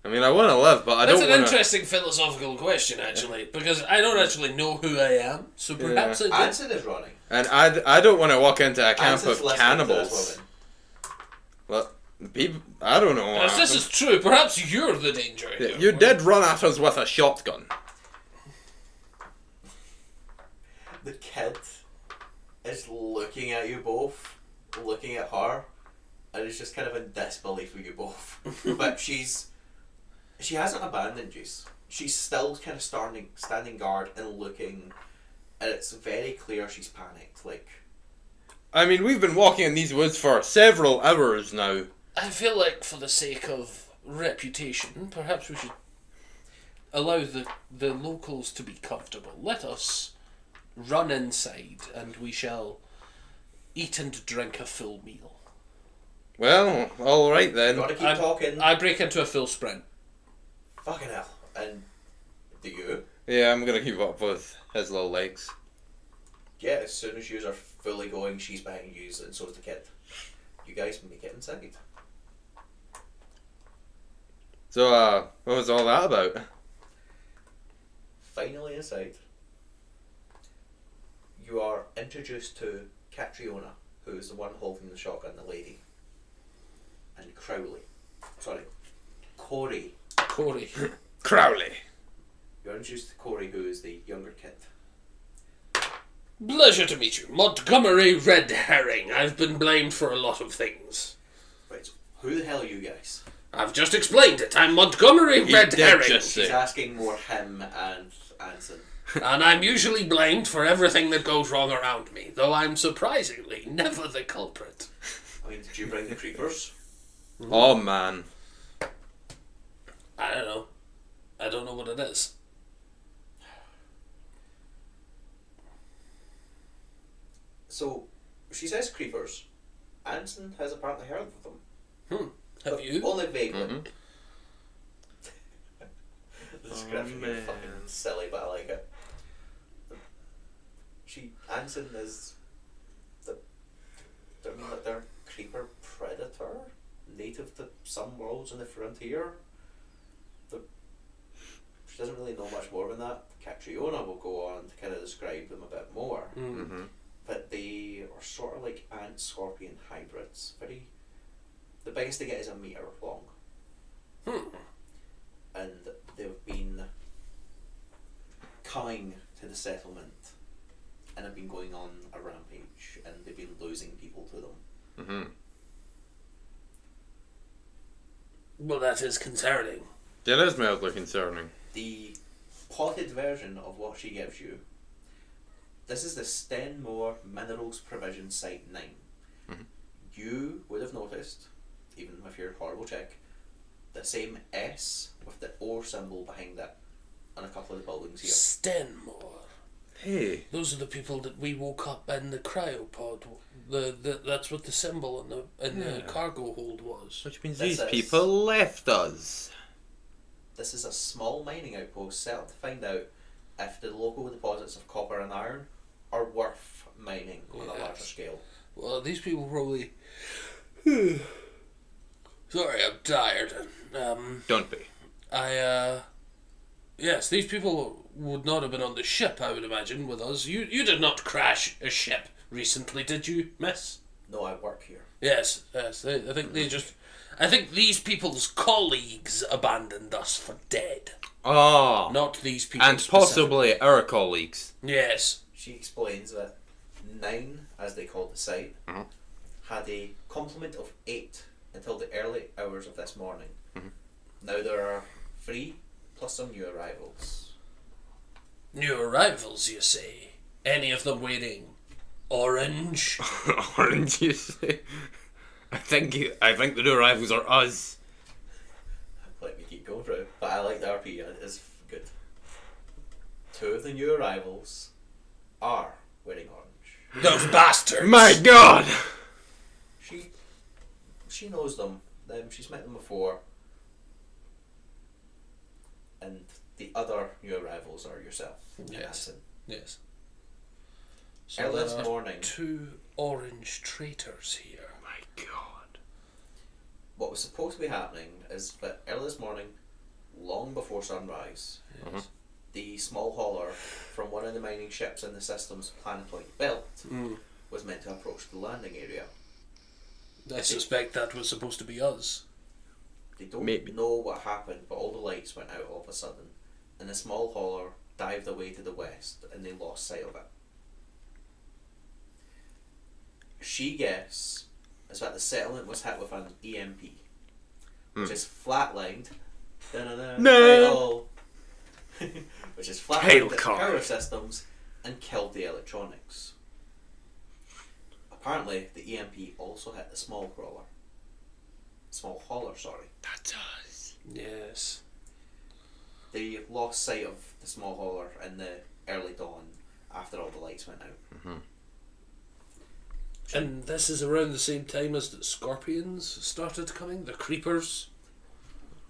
I mean, I want to live, but I That's don't an want to... interesting philosophical question, actually, because I don't actually know who I am, so perhaps I do. Anson is running. And I don't want to walk into a camp Anson's of listening to this cannibals. woman. Well, people... I don't know what If this is true, perhaps you're the danger here. You did run at us with a shotgun. The kid is looking at you both, looking at her, and is just kind of in disbelief with you both. But she hasn't abandoned you. She's still kind of standing guard and looking, and it's very clear she's panicked. Like, I mean, we've been walking in these woods for several hours now. I feel like for the sake of reputation, perhaps we should allow the locals to be comfortable. Let us run inside and we shall eat and drink a full meal. Well, alright then. gotta keep talking. I break into a full sprint. Fucking hell. And do you? Yeah, I'm gonna keep up with his little legs. Yeah, as soon as you are fully going, she's behind you, and so is the kid. You guys make it inside. So, what was all that about? Finally inside, you are introduced to Catriona, who is the one holding the shotgun, the lady, and Corey. Crowley. You're introduced to Corey, who is the younger kid. Pleasure to meet you. Montgomery Red Herring. I've been blamed for a lot of things. Right, so who the hell are you guys? I've just explained it. I'm Montgomery He Red did Herring. just say- He's asking more him and Anson. And I'm usually blamed for everything that goes wrong around me, though I'm surprisingly never the culprit. I mean, did you bring the creepers? Oh man. I don't know. I don't know what it is. So, she says creepers. Anson has apparently heard of them. Have But you? Only vaguely. Mhm. The description is fucking silly, but I like it. Anson is they're creeper predator, native to some worlds in the frontier. She doesn't really know much more than that. Catriona will go on to kind of describe them a bit more. Mm-hmm. But they are sort of like ant scorpion hybrids. The biggest they get is a metre long. And they've been coming to the settlement and have been going on a rampage, and they've been losing people to them. Mm-hmm. Well, that is concerning. It is mildly concerning. The potted version of what she gives you, this is the Stenmore Minerals Provision Site 9. Mhm. You would have noticed, even with your horrible check, the same S with the ore symbol behind it on a couple of the buildings here. Stenmore. Hey. Those are the people that we woke up in the cryopod. That's what the symbol in the cargo hold was. Which means This these is- people left us. This is a small mining outpost set up to find out if the local deposits of copper and iron are worth mining on a Yes. larger scale. Well, these people probably. Sorry, I'm tired. Don't be. Yes, these people would not have been on the ship, I would imagine, with us. You did not crash a ship recently, did you, miss? No, I work here. Yes. I think they just. I think these people's colleagues abandoned us for dead. Oh. Not these people. And possibly our colleagues. Yes. She explains that 9, as they call the site, Mhm. had a complement of 8 until the early hours of this morning. Mhm. Now there are 3 plus some new arrivals. New arrivals, you say? Any of them wearing orange? Orange, you say? I think the new arrivals are us. going through, but I like the RP. It is good. 2 of the new arrivals are wearing orange. Those bastards! My God! She knows them. She's met them before. And the other new arrivals are yourself. and Yes. Hanson. Yes. So Early this there are morning, 2 orange traitors here. My God. what was supposed to be happening is that early this morning, long before sunrise, Yes. the small hauler from one of the mining ships in the system's planetoid belt was meant to approach the landing area. I suspect that was supposed to be us. They don't Maybe. know what happened, but all the lights went out all of a sudden, and the small hauler dived away to the west, and they lost sight of it. She guesses is that the settlement was hit with an EMP, which is flatlined, No. which is flatlined Hail the car. power systems and killed the electronics. Apparently, the EMP also hit the small hauler, sorry. That's us. Yes. They lost sight of the small hauler in the early dawn after all the lights went out. And this is around the same time as the scorpions started coming, the creepers.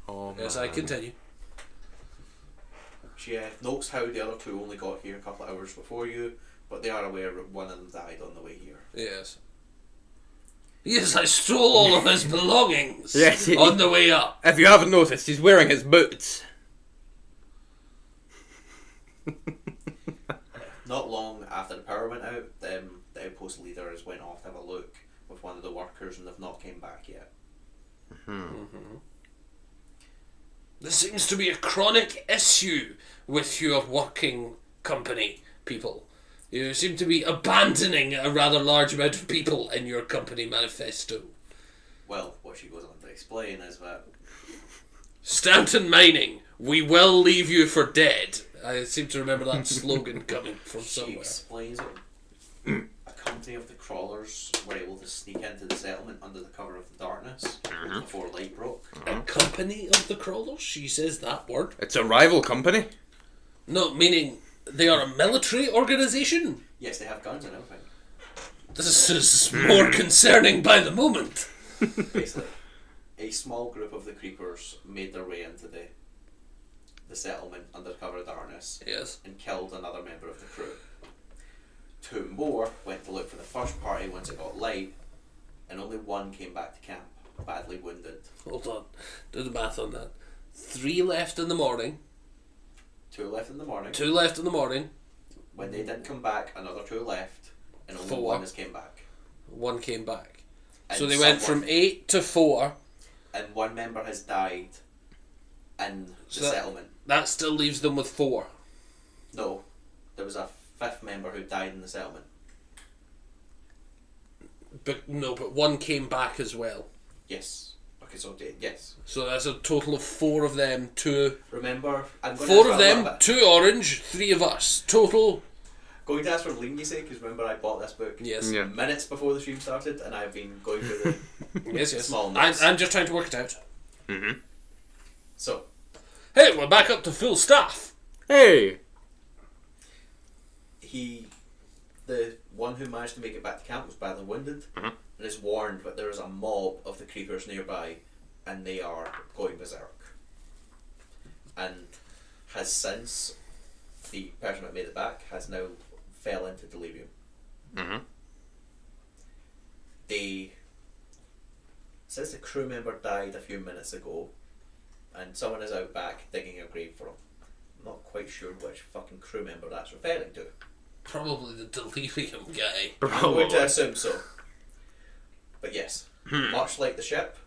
Oh, Yes, man. I continue. She notes how the other 2 only got here a couple of hours before you, but they are aware that one of them died on the way here. Yes. Yes, I stole all of his belongings Yes, he- on the way up. If you haven't noticed, he's wearing his boots. Not long after the power went out, the outpost leaders went off to have a look with one of the workers, and they've not came back yet. There seems to be a chronic issue with your working company people. You seem to be abandoning a rather large amount of people in your company manifesto. Well, what she goes on to explain is that Stanton Mining, we will leave you for dead. I seem to remember that slogan coming from she somewhere. explains that a company of the crawlers were able to sneak into the settlement under the cover of the darkness before light broke. A company of the crawlers? She says that word. It's a rival company. No, meaning they are a military organisation? Yes, they have guns and everything. This is more concerning by the moment. Basically, a small group of the creepers made their way into the settlement under cover of darkness Yes. and killed another member of the crew. 2 more went to look for the first party once it got light, and only 1 came back to camp, badly wounded. Hold on. Do the math on that. 3 left in the morning. 2 left in the morning. 2 left in the morning. When they didn't come back, another 2 left, and only 4. 1 has came back. 1 came back. And So they went from 8 to 4. and 1 member has died in the So that- settlement. That still leaves them with 4. No, there was a 5th member who died in the settlement. But 1 came back as well. Yes. Okay, so yes. So that's a total of 4 of them. 2. Remember, I'm going 4 to of ask for a them. little bit. 2 orange. 3 of us. Total. Going to ask for leniency because remember I bought this book Yes. Yeah. minutes before the stream started, and I've been going through the Yes. Yes. small I'm, notes. I'm just trying to work it out. So Hey, we're back up to full staff. Hey! the one who managed to make it back to camp was badly wounded, and is warned that there is a mob of the creepers nearby, and they are going berserk. And has since the person that made it back has now fell into delirium. Says the crew member died a few minutes ago, and someone is out back digging a grave for him. I'm not quite sure which fucking crew member that's referring to. Probably the delirium guy. I'm going to assume so. But yes, much like the ship,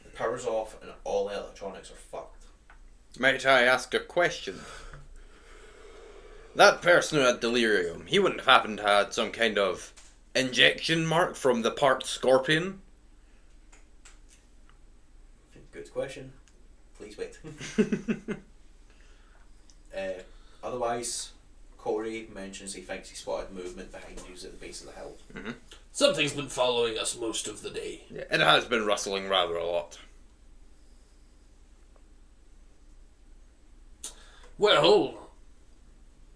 the power's off and all electronics are fucked. Might I ask a question? That person who had delirium, he wouldn't have happened to have some kind of injection mark from the part scorpion? Good question. Please wait. Otherwise, Corey mentions he thinks he spotted movement behind you at the base of the hill. Something's been following us most of the day. It has been rustling rather a lot. Well,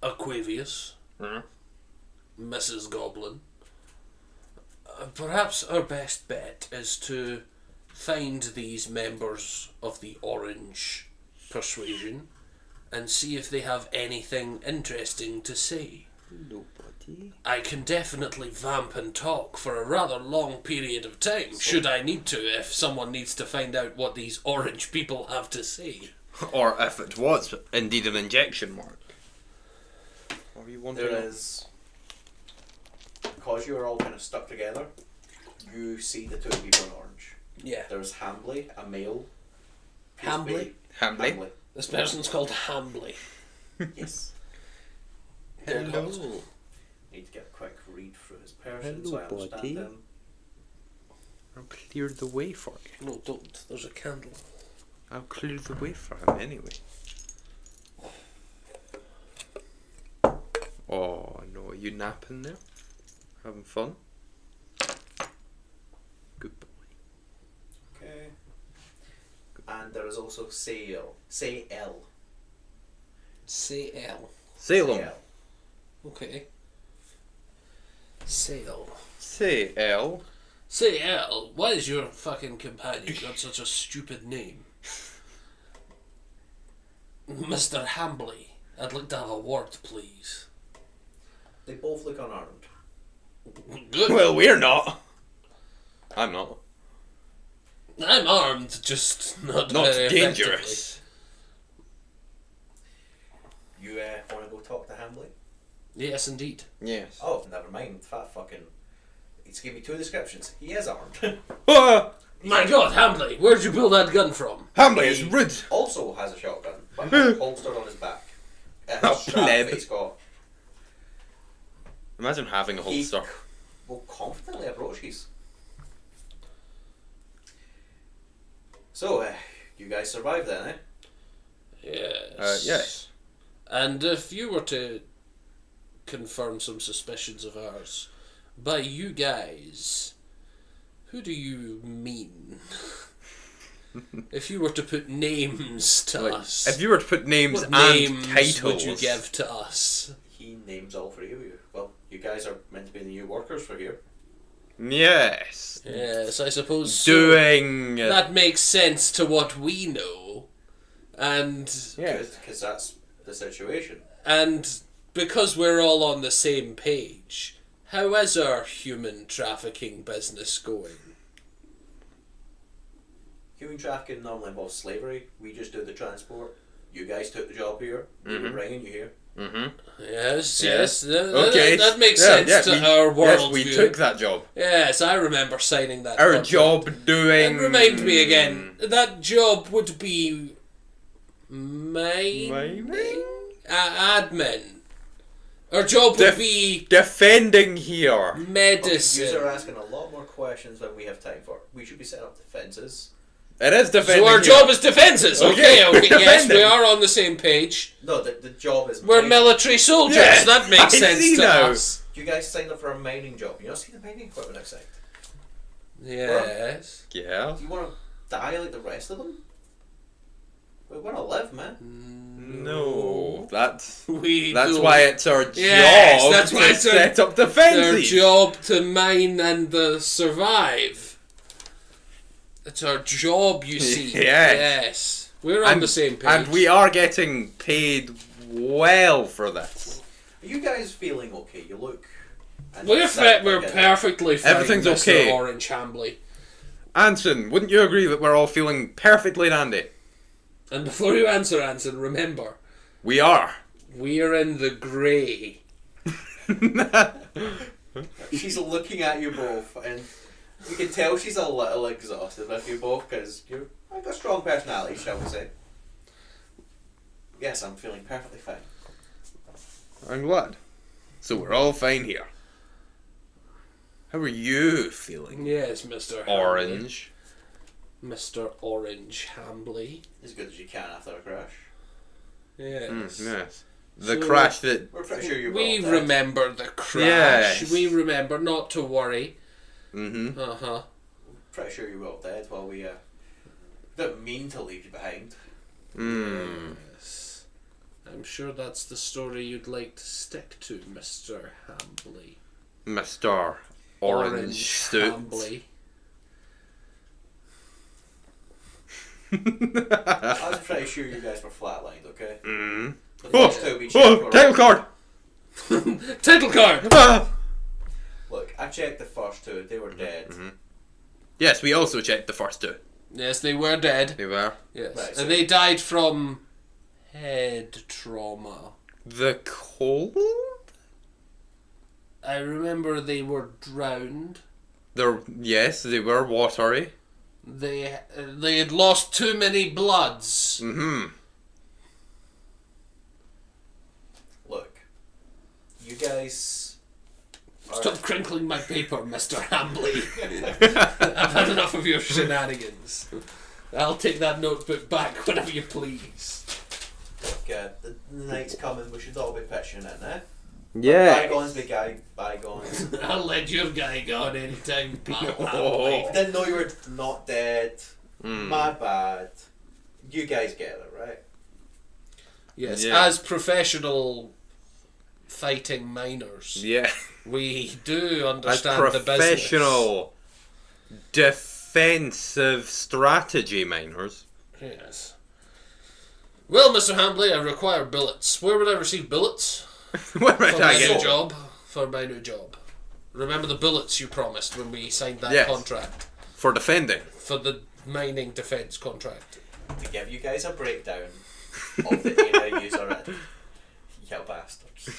Aquavius, Mhm. Mrs. Goblin, perhaps our best bet is to find these members of the Orange Persuasion and see if they have anything interesting to say. Nobody. I can definitely vamp and talk for a rather long period of time, should I need to, if someone needs to find out what these orange people have to say. Or if it was indeed an injection mark. Or you want There to is, because you are all kind of stuck together, you see the two people in orange. Yeah. There's Hambley, a male. Hambley? Hambley? This person's called Hambley. Yes. Hello. Need to get a quick read through his person Hello, so I understand buddy. him. I'll clear the way for you. No, don't. There's a candle. I'll clear the way for him anyway. Oh no, are you napping there? Having fun? Good boy. Okay. And there is also Sael. Sael. Sail. Salem. Sael. Okay. Sail. Say L. Sail, why has your fucking companion got such a stupid name? Mr. Hambley, I'd like to have a word, please. They both look unarmed. Good. Well, we're not. I'm not. I'm armed, just not Not very dangerous. You want to go talk to Hambley? Yes, indeed. Yes. Oh, never mind. Fat fucking. He's gave me two descriptions. He is armed. Ah! My God, Hambley, where'd you pull that gun from? Hambley is rude. Also has a shotgun, but holstered on his back. Oh, Strap pleb. that he's got. Imagine having a holster. Will confidently approaches. So, you guys survived then, eh? Yes. Yes. And if you were to confirm some suspicions of ours, by you guys, who do you mean? If you were to put names to Like, us, if you were to put names what and names titles, would you give to us? He names all three of you. Well, you guys are meant to be the new workers for here. Yes. Yes, I suppose so. Doing. That makes sense to what we know, and Yes. Because that's the situation. and because we're all on the same page, how is our human trafficking business going? Human trafficking normally involves slavery. We just do the transport. You guys took the job here. We were bringing you here. Mm-hmm. Yes, Yeah. yes, Okay. that makes sense to our world. Yes, we took that job. Yes, I remember signing that. Our contract. job doing. And remind me again, that job would be mining? Admin. Our job would be defending here. Okay, medicine. you are asking a lot more questions than we have time for. We should be setting up defences. It is defending. So our here. job is defences. Okay, Okay, we're yes, we defending. are on the same page. No, the job is We're mining. military soldiers. Yes, That makes I sense see to now. us. You guys signed up for a mining job. You not see the mining equipment outside. Yes. Yeah. Do you want to die like the rest of them? We want to live, man. No, that's We that's don't. why it's our job Yes, that's why to it's our- set up Their defences. job to mine and survive. It's our job, you see. Yes. Yes. We're on the same page. and we are getting paid well for this. Are you guys feeling okay? You look. and We're you sound we're like perfectly fine, Everything's Mr. okay. Orange Hambley. Anson, wouldn't you agree that we're all feeling perfectly dandy? And before you answer, Anson, remember, We are. we're in the grey. She's looking at you both, and you can tell she's a little exhausted with you both because you've got strong personalities, shall we say. Yes, I'm feeling perfectly fine. I'm glad. So we're all fine here. How are you feeling? Yes, Mr. Hambley. Orange. Mr. Orange Hambley. As good as you can after a crash. Yes. Yes. The So- crash that. We're pretty sure you're We all dead. remember the crash. Yes. We remember not to worry. Mm-hmm. Uh-huh. Pretty sure you were all dead while we didn't mean to leave you behind. Mm. Yes. I'm sure that's the story you'd like to stick to, Mr. Hambley. Mr. Orange Suit. Hambley. I was pretty sure you guys were flatlined, okay? Mm. The first two we checked Oh, were- title card! Title card! Ah! Look, I checked the first two, they were dead. Yes, we also checked the first two. Yes, they were dead. They were. Yes. Right, so- And they died from head trauma. The cold? I remember they were drowned. Yes, they were watery. They had lost too many bloods. Mm-hmm. Look, you guys are... Stop crinkling my paper, Mr. Hambley. I've had enough of your shenanigans. I'll take that notebook back whenever you please. Look, the night's coming, we should all be pitching in, eh? Yeah. Bygones be bygones. I'll let your guy go on anytime, pal. Oh. I didn't know you were not dead. Mm. My bad. You guys get it, right? Yes, Yeah. as professional fighting miners, Yeah. we do As understand the business. professional defensive strategy miners. Yes. Well, Mr. Hambley, I require billets. Where would I receive billets? Where For might my I new get? job. For my new job. Remember the billets you promised when we signed that Yes. contract? For defending. For the mining defence contract. To give you guys a breakdown of the area user in. You bastards.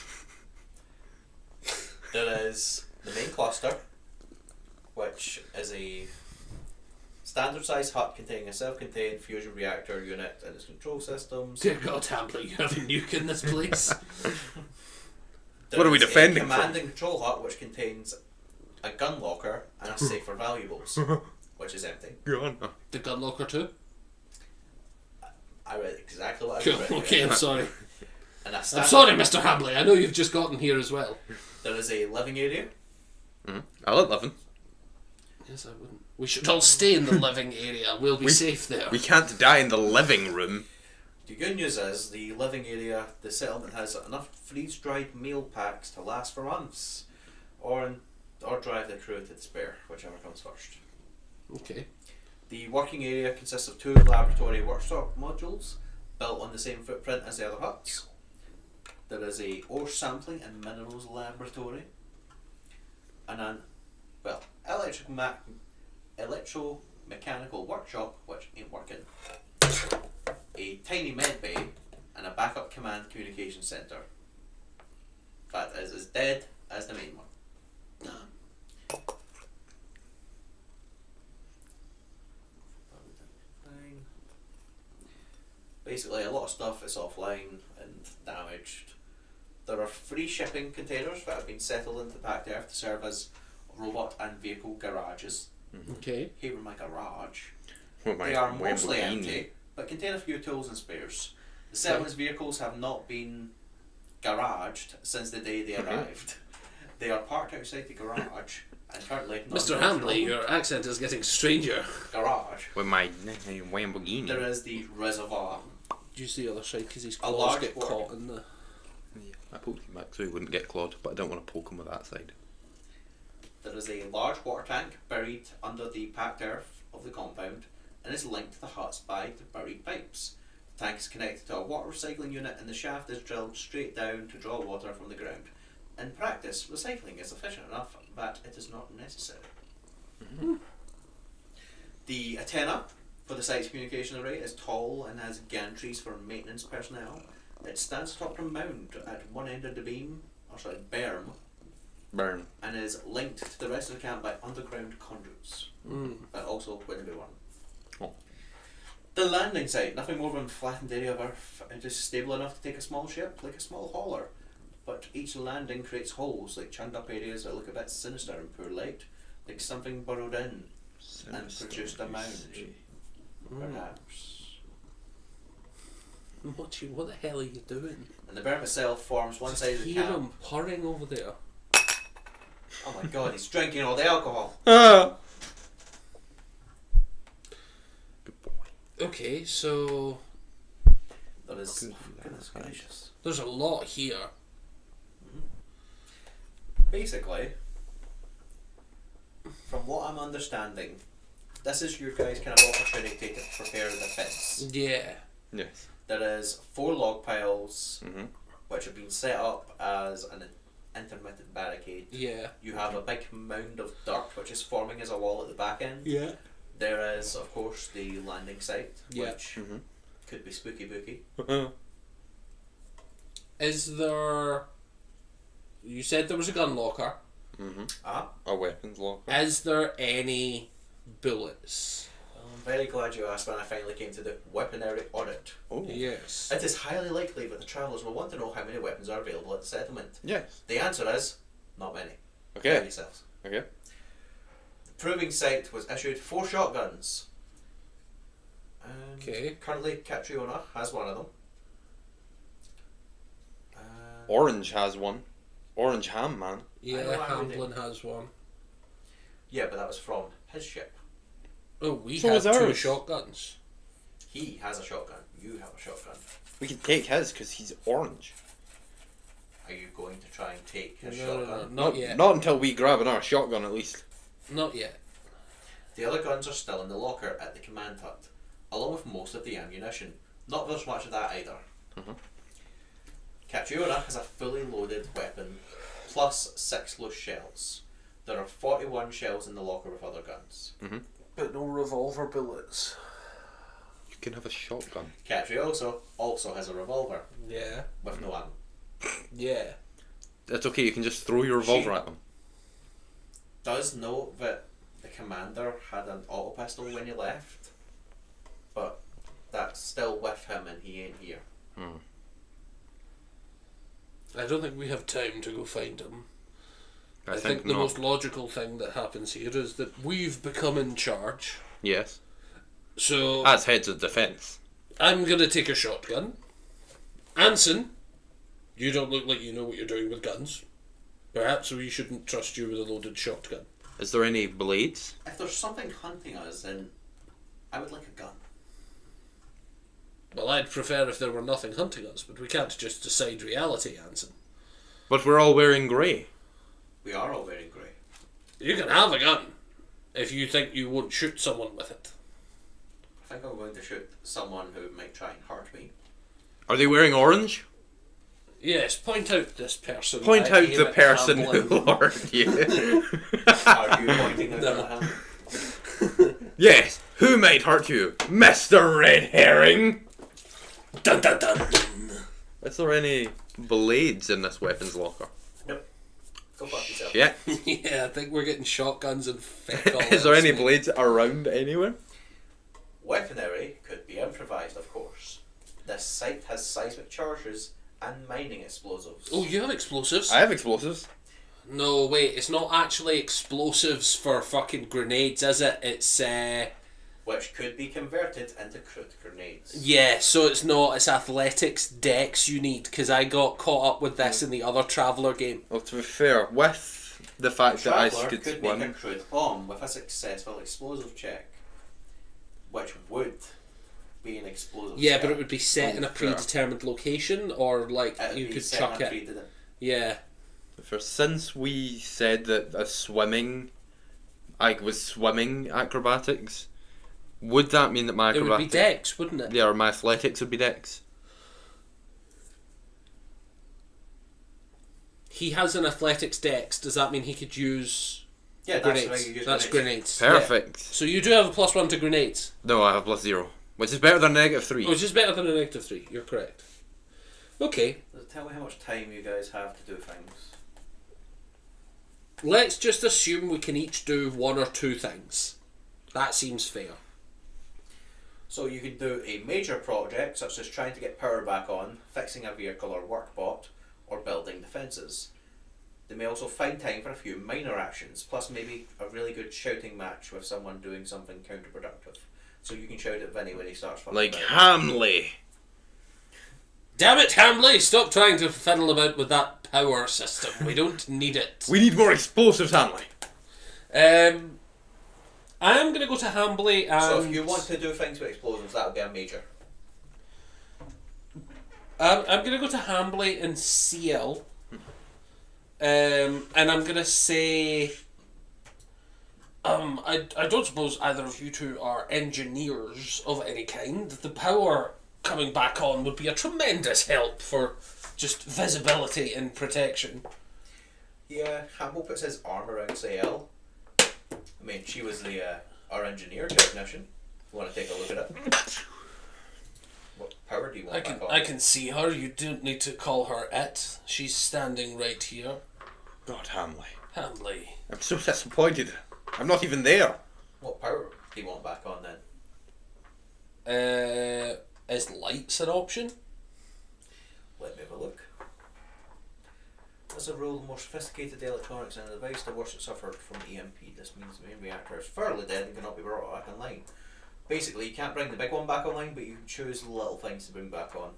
There is the main cluster, which is a standard sized hut containing a self-contained fusion reactor unit and its control systems. Dear God, Hambley, you have a nuke in this place. There What are we is a defending command and control hut which contains a gun locker and a safe for valuables, which is empty. The gun locker too? I read exactly what I Cool, read. okay, I'm sorry. And a I'm standard, sorry, Mr. Hambley, I know you've just gotten here as well. There is a living area. I like living. Yes, I wouldn't. We should all stay in the living area. We'll be safe there. We can't die in the living room. The good news is the living area, the settlement has enough freeze-dried meal packs to last for months, or drive the crew to despair, whichever comes first. Okay. The working area consists of 2 laboratory workshop modules built on the same footprint as the other huts. There is a ore sampling and minerals laboratory, and an electromechanical workshop which ain't working. A tiny med bay and a backup command communication centre. That is as dead as the main one. Basically, a lot of stuff is offline and damaged. There are free shipping containers that have been settled into packed earth to serve as robot and vehicle garages. Okay. Here in my garage. With my They are mostly Lamborghini. empty, but contain a few tools and spares. The settlement's vehicles have not been garaged since the day they arrived. They are parked outside the garage and currently not Mr. in Hambley, the your accent is getting stranger. garage. With my Lamborghini. There is the reservoir. Use the other side because his A claws large get board. caught in the... Yeah, I poked him back so he wouldn't get clawed, but I don't want to poke him with that side. There is a large water tank buried under the packed earth of the compound and is linked to the huts by the buried pipes. The tank is connected to a water recycling unit and the shaft is drilled straight down to draw water from the ground. In practice, recycling is efficient enough that it is not necessary. The antenna for the site's communication array is tall and has gantries for maintenance personnel. It stands atop a mound at one end of the berm, Burn. and is linked to the rest of the camp by underground conduits, but also wouldn't be one. Oh. The landing site, nothing more than a flattened area of earth. It is stable enough to take a small ship, like a small hauler, but each landing creates holes, like churned up areas that look a bit sinister in poor light, like something burrowed in and produced a mound, perhaps. What the hell are you doing? And the berm itself forms one side of the Hear camp. him purring over there. Oh my god, he's drinking all the alcohol. Ah! Good boy. Okay, so... There is. Goodness gracious. There's a lot here. Basically, from what I'm understanding, this is your guys' kind of opportunity to prepare the defence. Yeah. Yes. There is 4 log piles, Mm-hmm. which have been set up as an intermittent barricade. Yeah. You have a big mound of dirt which is forming as a wall at the back end. Yeah. There is, of course, the landing site, Yeah. which Mm-hmm. could be spooky booky. Is there... You said there was a gun locker. Mm-hmm. Ah, A weapons locker. Is there any bullets? I'm very glad you asked when I finally came to the weaponry audit. Oh. Yes. It is highly likely that the travellers will want to know how many weapons are available at the settlement. Yes. The answer is, not many. Okay. Tell yourselves. Okay. The proving site was issued 4 shotguns. And Okay. currently, Catriona has one of them. Orange has one. Orange ham, man. I Yeah, know I'm Hamblin has one. Yeah, but that was from his ship. Oh, we So have is 2 ours. shotguns. He has a shotgun. You have a shotgun. We can take his because he's orange. Are you going to try and take his No, shotgun? not yet. Not until we grab another shotgun, at least. Not yet. The other guns are still in the locker at the command hut, along with most of the ammunition. Not very much of that either. Mhm. Catriona has a fully loaded weapon, plus 6 loose shells. There are 41 shells in the locker with other guns. But no revolver bullets. You can have a shotgun. Catri also has a revolver, Yeah. with no ammo. Yeah. That's okay, you can just throw your revolver at them. Does note that the commander had an auto pistol when he left, but that's still with him and he ain't here. I don't think we have time to go find him. I think the not. most logical thing that happens here is that we've become in charge. Yes. So As heads of defence. I'm going to take a shotgun. Anson, you don't look like you know what you're doing with guns. Perhaps we shouldn't trust you with a loaded shotgun. Is there any blades? If there's something hunting us, then I would like a gun. Well, I'd prefer if there were nothing hunting us, but we can't just decide reality, Anson. But we're all wearing grey. We are all wearing grey. You can have a gun if you think you won't shoot someone with it. I think I'm going to shoot someone who might try and hurt me. Are they wearing orange? Yes, point out this person. Point I out aim the at person Hamblin. who lured you. Are you pointing out No. at him? Yes, who might hurt you? Mr. Red Herring! Dun dun dun! Is there any blades in this weapons locker? Nope. Go fuck yourself. Yeah. Yeah, I think we're getting shotguns and feck all Is there else, any mate. blades around anywhere? Weaponry could be improvised, of course. This site has seismic charges and mining explosives. Oh, you have explosives? I have explosives. No, wait, it's not actually explosives for fucking grenades, is it? It's, Which could be converted into crude grenades. yeah, so it's not, it's athletics dex you need, because I got caught up with this in the other Traveller game. Well, to be fair, with the fact that I Traveller could could make a swim, crude bomb with a successful explosive check, which would be an explosive Yeah, set. but it would be set in a fair. predetermined location, or like It'd you be could set chuck in a it. pre-determined- Yeah. for since we said that a swimming, like was swimming acrobatics, would that mean that my It would acrobatics, be dex, wouldn't it? yeah, or my athletics would be dex? He has an athletics dex. Does that mean he could use Yeah, that's grenades? the way you use That's grenades. grenades. Perfect. Yeah. So you do have a +1 to grenades, No, I have +0, which is better than -3. which is better than a -3. You're correct. Okay, Does it tell me how much time you guys have to do things? let's just assume we can each do 1 or 2 things. That seems fair. So you could do a major project, such as trying to get power back on, fixing a vehicle or work bot, or building defences. They may also find time for a few minor actions, plus maybe a really good shouting match with someone doing something counterproductive. So you can shout at Vinny when he starts fucking Like about. Hamley. Damn it, Hamley! Stop trying to fiddle about with that power system. We don't need it. We need more explosives, Hamley. I am going to go to Hambley and... So if you want to do things with explosives, that would be a major. I'm going to go to Hambley and CL. And I'm going to say... I don't suppose either of you two are engineers of any kind. The power coming back on would be a tremendous help for just visibility and protection. Yeah, Hamble puts his arm around CL. I mean, she was our engineer technician. You want to take a look at it? What power do you want back on? I can see her. You don't need to call her it. She's standing right here. God, Hamley. Hamley. I'm so disappointed. I'm not even there. What power do you want back on then? Is lights an option? Let me have a look. As a rule, the more sophisticated the electronics in a device, the worse it suffered from EMP. This means the main reactor is fairly dead and cannot be brought back online. Basically, you can't bring the big one back online, but you can choose little things to bring back on.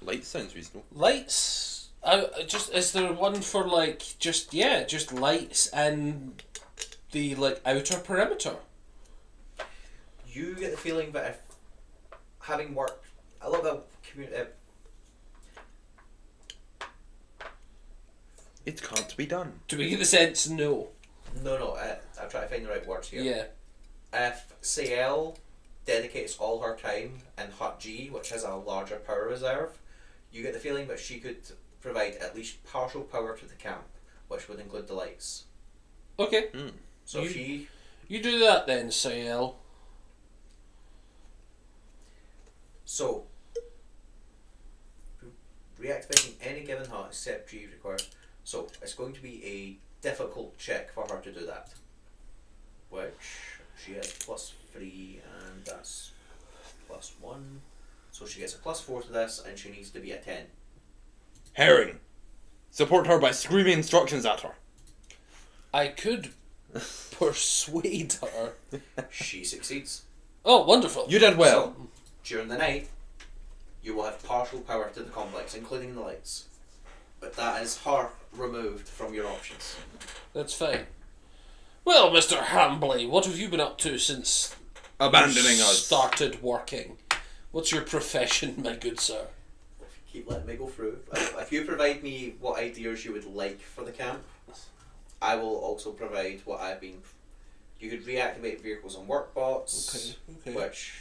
Light sounds reasonable. Lights. Is there one for just lights and the outer perimeter? You get the feeling that if having worked a little bit community. It can't be done. Do we get the sense? No. No, I'm trying to find the right words here. Yeah. If CL dedicates all her time in Hut G, which has a larger power reserve, you get the feeling that she could provide at least partial power to the camp, which would include the lights. Okay. So you do that then, CL. So, reactivating any given hut except G requires. So, it's going to be a difficult check for her to do that. Which she has +3 and that's +1. So she gets a +4 to this and she needs to be a 10. Herring. Support her by screaming instructions at her. I could persuade her. She succeeds. Oh, wonderful. You did well. So, during the night, you will have partial power to the complex, including the lights. But that is her removed from your options. That's fine. Well, Mr. Hambley, what have you been up to since Abandoning you us. started working? What's your profession, my good sir? Keep letting me go through. If you provide me what ideas you would like for the camp, I will also provide what I've been. You could reactivate vehicles on workbots, Okay. which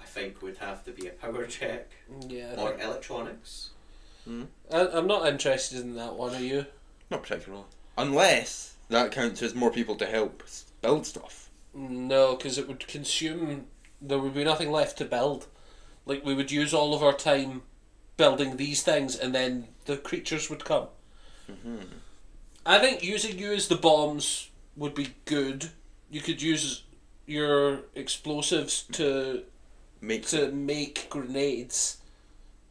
I think would have to be a power check, Yeah. or electronics. I'm not interested in that one, are you? Not particularly. Unless that counts as more people to help build stuff. No, because it would consume. There would be nothing left to build. Like, we would use all of our time building these things, and then the creatures would come. I think using you as the bombs would be good. You could use your explosives to make grenades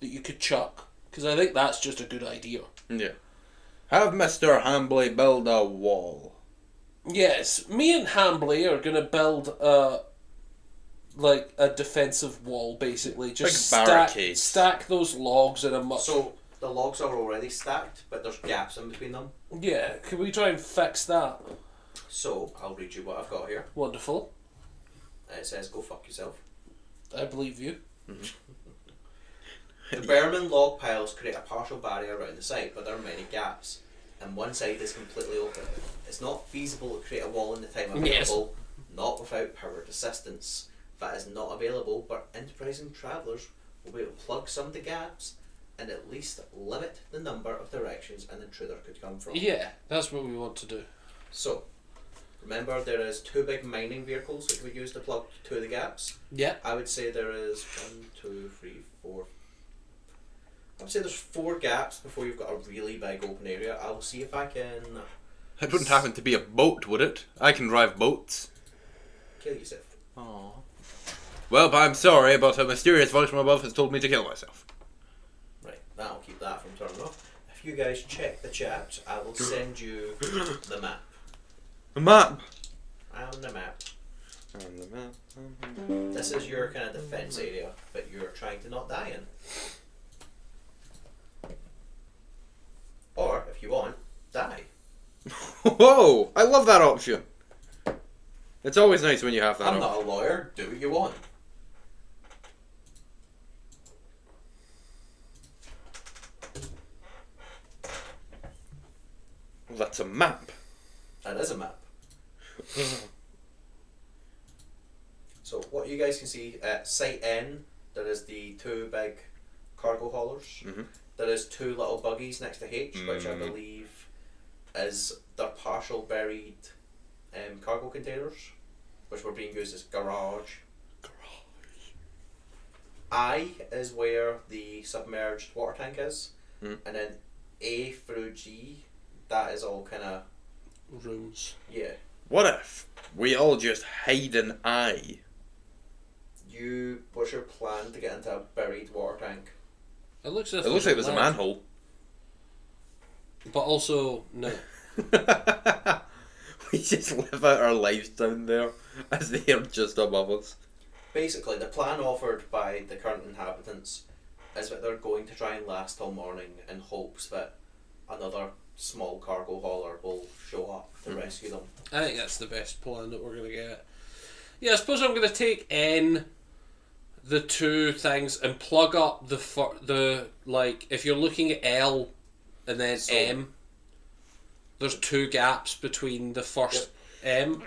that you could chuck, because I think that's just a good idea. Yeah. Have Mr. Hambley build a wall. Yes, me and Hambley are gonna build a defensive wall, basically. Just Big barricades. stack those logs in a much. So the logs are already stacked, but there's gaps in between them. Yeah, can we try and fix that? So I'll read you what I've got here. Wonderful. It says, "Go fuck yourself." I believe you. The Berman log piles create a partial barrier around the site, but there are many gaps, and one side is completely open. It's not feasible to create a wall in the time available, not without powered assistance. That is not available, but enterprising travellers will be able to plug some of the gaps and at least limit the number of directions an intruder could come from. Yeah, that's what we want to do. So, remember there is 2 big mining vehicles which we use to plug 2 of the gaps. Yeah. I would say there is 1, 2, 3, 4. I would say there's 4 gaps before you've got a really big open area. I'll see if I can It wouldn't happen to be a boat, would it? I can drive boats. kill yourself. Aww. Well, I'm sorry, but a mysterious voice from above has told me to kill myself. Right, that'll keep that from turning off. If you guys check the chat, I will send you the map. A map! And the map. And the map. This is your kind of defence area that you're trying to not die in. Or, if you want, die. Whoa! I love that option. It's always nice when you have that I'm option. not a lawyer, do what you want. Well, that's a map. That is a map. So what you guys can see at Site N, there is the two big cargo haulers. Mhm. There is two little buggies next to H, which I believe is their partial buried cargo containers, which were being used as garage. I is where the submerged water tank is, and then A through G, that is all kind of Rooms. yeah. What if we all just hide an eye? What's your plan to get into a buried water tank? It looks as It looks like there's a manhole. But also, no. We just live out our lives down there as they are just above us. Basically, the plan offered by the current inhabitants is that they're going to try and last till morning in hopes that another small cargo hauler will show up to rescue them. I think that's the best plan that we're going to get. Yeah, I suppose I'm going to take N, the two things, and plug up the like, if you're looking at L and then So- M, there's two gaps between the first M.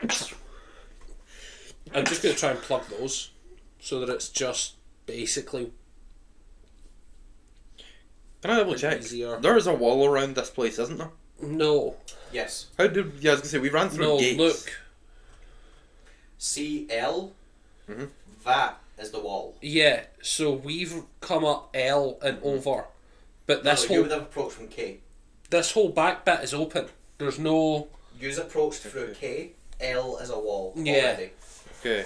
I'm just going to try and plug those so that it's just basically Can I double check? easier. There's a wall around this place, isn't there? No. Yes. How did? Yeah, I was gonna say we ran through No, gates. look. CL, Mhm. that is the wall. Yeah, so we've come up L and over, but this You whole would have approached from K. this whole back bit is open. There's no. You've approached through K. L is a wall Yeah. already. Okay.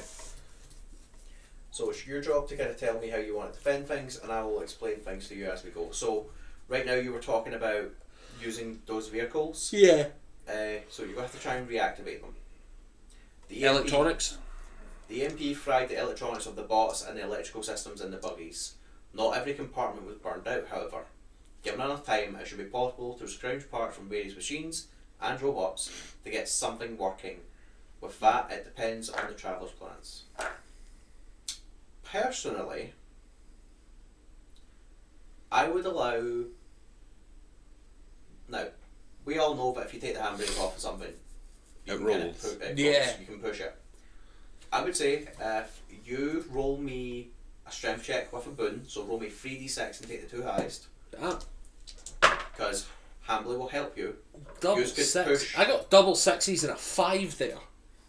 So it's your job to kind of tell me how you want to defend things, and I will explain things to you as we go. So right now you were talking about using those vehicles. Yeah. So you have to try and reactivate them. The Electronics. The EMP fried the electronics of the bots and the electrical systems in the buggies. Not every compartment was burned out, however. Given enough time, it should be possible to scrounge parts from various machines and robots to get something working. With that, it depends on the traveller's plans. Personally, I would allow... Now, we all know that if you take the handbrake off of something, you It can kinda rolls. you can push it. I would say if you roll me a strength check with a boon, so roll me 3d6 and take the two highest, Ah, because Hambly will help you. double Use good six. push. I got double sixes and a 5 there.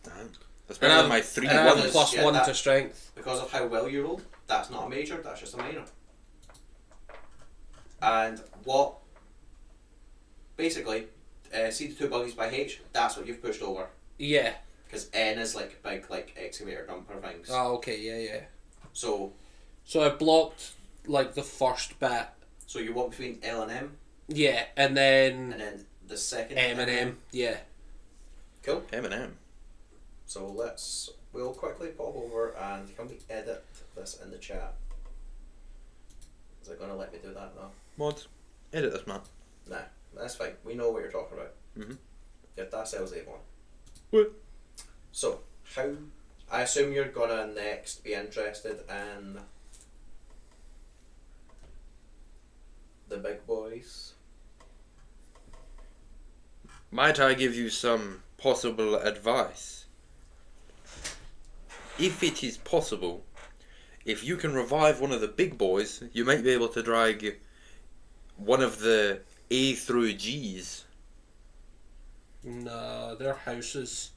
Damn. That's better than my 3 and I have a ones. plus Yeah, 1 that- to strength. Because of how well you rolled, that's not a major, that's just a minor. And what, basically, see the two buggies by H, that's what you've pushed over. Yeah. Because N is like big, like excavator dumper things. Oh, okay, yeah. So So I blocked, like, the first bit. you walk between L and M, Yeah, and then and then the second M and M. Yeah. Cool. M&M. So we'll quickly pop over and can we edit this in the chat? Is it going to let me do that now? Mods. Edit this, man. Nah, that's fine. We know what you're talking about. Mhm. Yeah, that's L1. What? So, I assume you're gonna next be interested in the big boys. Might I give you some possible advice? If it is possible, if you can revive one of the big boys, you might be able to drag one of the A through G's. No, they're houses.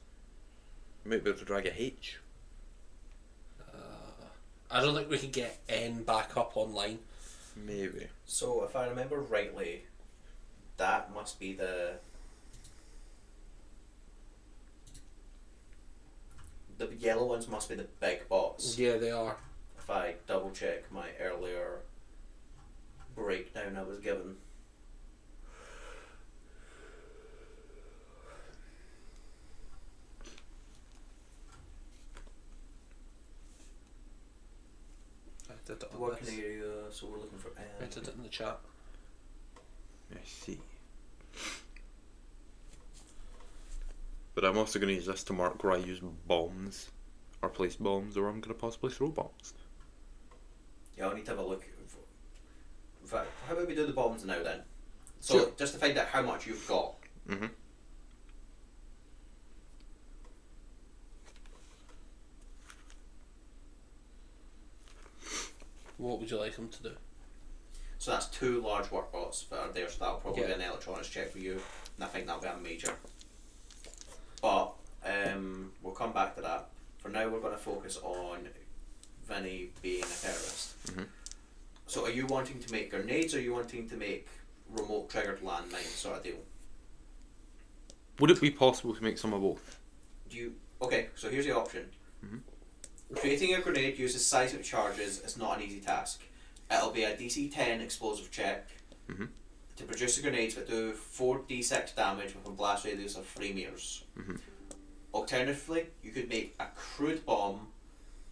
You might be able to drag a H. I don't think we can get N back up online. Maybe. So, if I remember rightly, that must be the yellow ones must be the big bots. Yeah, they are. If I double check my earlier breakdown I was given. I did it The on working this. area, so we're looking for I did it in the chat. I see. But I'm also going to use this to mark where I use bombs, or place bombs, or I'm going to possibly throw bombs. Yeah, I'll need to have a look. How about we do the bombs now then? So Sure. just to find out how much you've got. Mhm. What would you like him to do? So that's 2 large work bots that are there, so that'll probably Yeah. be an electronics check for you, and I think that'll be a major. But we'll come back to that. For now, we're going to focus on Vinny being a terrorist. Mhm. So are you wanting to make grenades, or are you wanting to make remote triggered landmines sort of deal? Would it be possible to make some of both? Okay, so here's the option. Mhm. Creating a grenade uses seismic charges. It's not an easy task. It'll be a DC 10 explosive check Mhm. to produce the grenades that do 4d6 damage with a blast radius of 3 meters. Mhm. Alternatively, you could make a crude bomb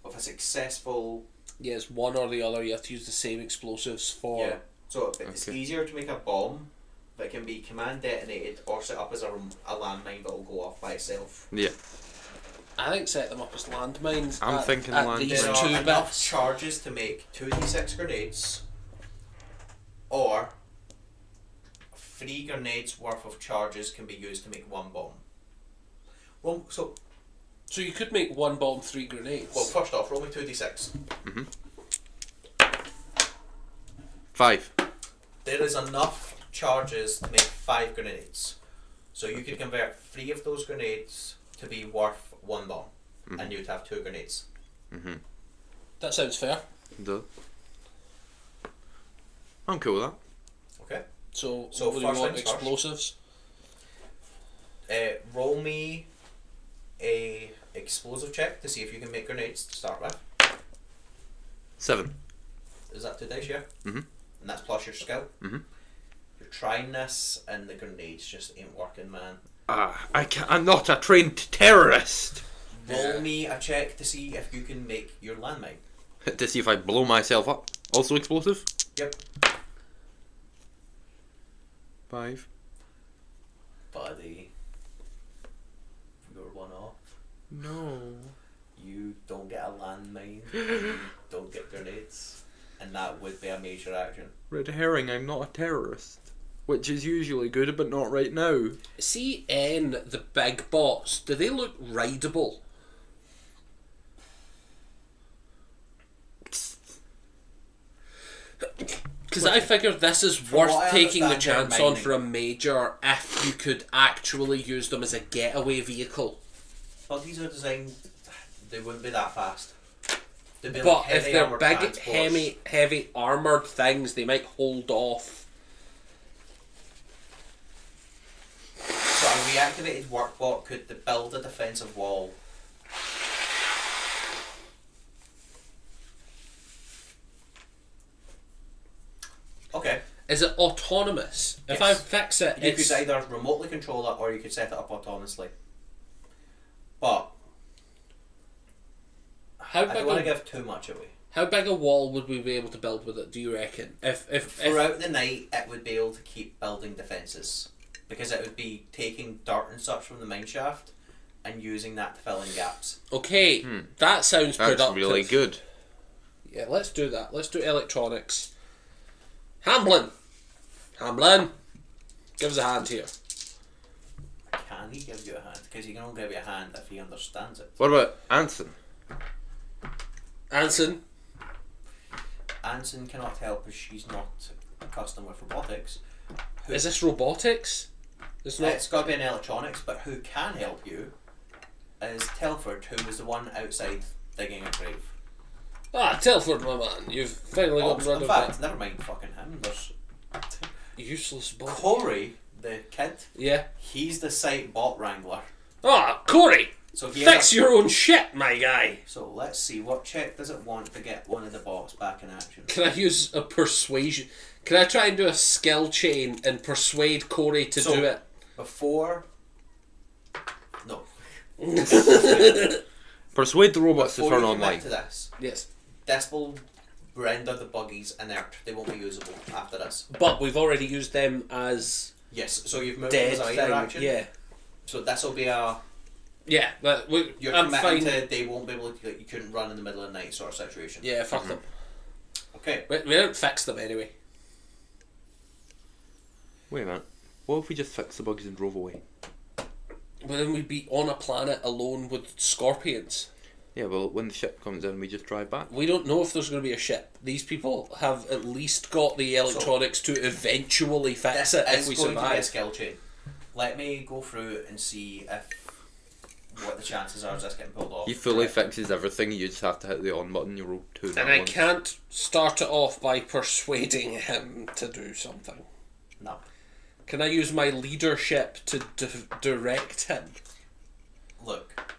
with a successful. Yeah, it's one or the other. You have to use the same explosives for. Yeah. So it's Okay. easier to make a bomb that can be command detonated or set up as a landmine that will go off by itself. Yeah. I think set them up as landmines. I'm thinking at landmines. these There two are enough bits. charges to make 2d6 grenades, or 3 grenades worth of charges can be used to make 1 bomb. Well, so So you could make 1 bomb, 3 grenades. first off, roll me 2d6. 5. There is enough charges to make 5 grenades. So you could convert 3 of those grenades to be worth 1 bomb, and you'd have 2 grenades. Mm-hmm. That sounds fair. Duh. I'm cool with that. Okay. So So what do you first want? things first. Explosives? Roll me a explosive check to see if you can make grenades to start with. 7. Is that 2 dice, yeah? Mhm. And that's plus your skill. Mhm. You're trying this, and the grenades just ain't working, man. I'm not a trained terrorist. Roll me a check to see if you can make your landmine. To see if I blow myself up. Also explosive? Yep. 5. Buddy. You're 1 off. No. You don't get a landmine. You don't get grenades. And that would be a major action. Red herring, I'm not a terrorist. Which is usually good, but not right now. the big bots, do they look rideable? Because I figured this is what worth I taking the understand, chance they're on mining. for a major if you could actually use them as a getaway vehicle. But these are designed, they wouldn't be that fast. They'd be like But if heavy they're armoured big, transports. heavy armoured things, they might hold off. So a reactivated workbot could build a defensive wall. Okay. Is it autonomous? If Yes. I fix it, You it's could either remotely control it, or you could set it up autonomously. But how I big don't want to a give too much away. how big a wall would we be able to build with it? Do you reckon? If Throughout the night, it would be able to keep building defences, because it would be taking dirt and such from the mine shaft and using that to fill in gaps. okay, that sounds That's productive. really good. Yeah, let's do that. Let's do electronics. Hamlin, give us a hand here. Can he give you a hand? Because he can only give you a hand if he understands it. What about Anson? Anson, Anson cannot help as she's not accustomed with robotics. Who- is this robotics? It's not. It's got to be in electronics, but who can help you is Telford, who was the one outside digging a grave. Telford, my man, you've finally got rid In of fact, that never mind fucking him. There's useless bot. Corey, the kid. Yeah. He's the site bot wrangler. Corey, So he fix your own shit, my guy. So let's see, what check does it want to get one of the bots back in action? Can I use a persuasion? Can I try and do a skill chain and persuade Corey to So- do it? Before. No. Persuade the robots to Before turn you on commit light. to this, Yes. this will render the buggies inert. They won't be usable after this. But we've already used them as Yes, so you've moved dead as a thing. leader action. Yeah. So this will be a. Yeah, but You're I'm committing fine. to they won't be able to. Like, you couldn't run in the middle of the night sort of situation. Yeah, fuck them. Okay. We don't fix them anyway. Wait a minute. What if we just fix the bugs and drove away? But then we'd be on a planet alone with scorpions. Yeah, well, when the ship comes in, we just drive back. We don't know if there's going to be a ship. These people have at least got the electronics to eventually fix it if we going to be a survive. skill chain. Let me go through and see if what the chances are of this getting pulled off. He fully fixes everything, you just have to hit the on button, you roll 2 And I can't start it off by persuading him to do something. No. Can I use my leadership to direct him? Look,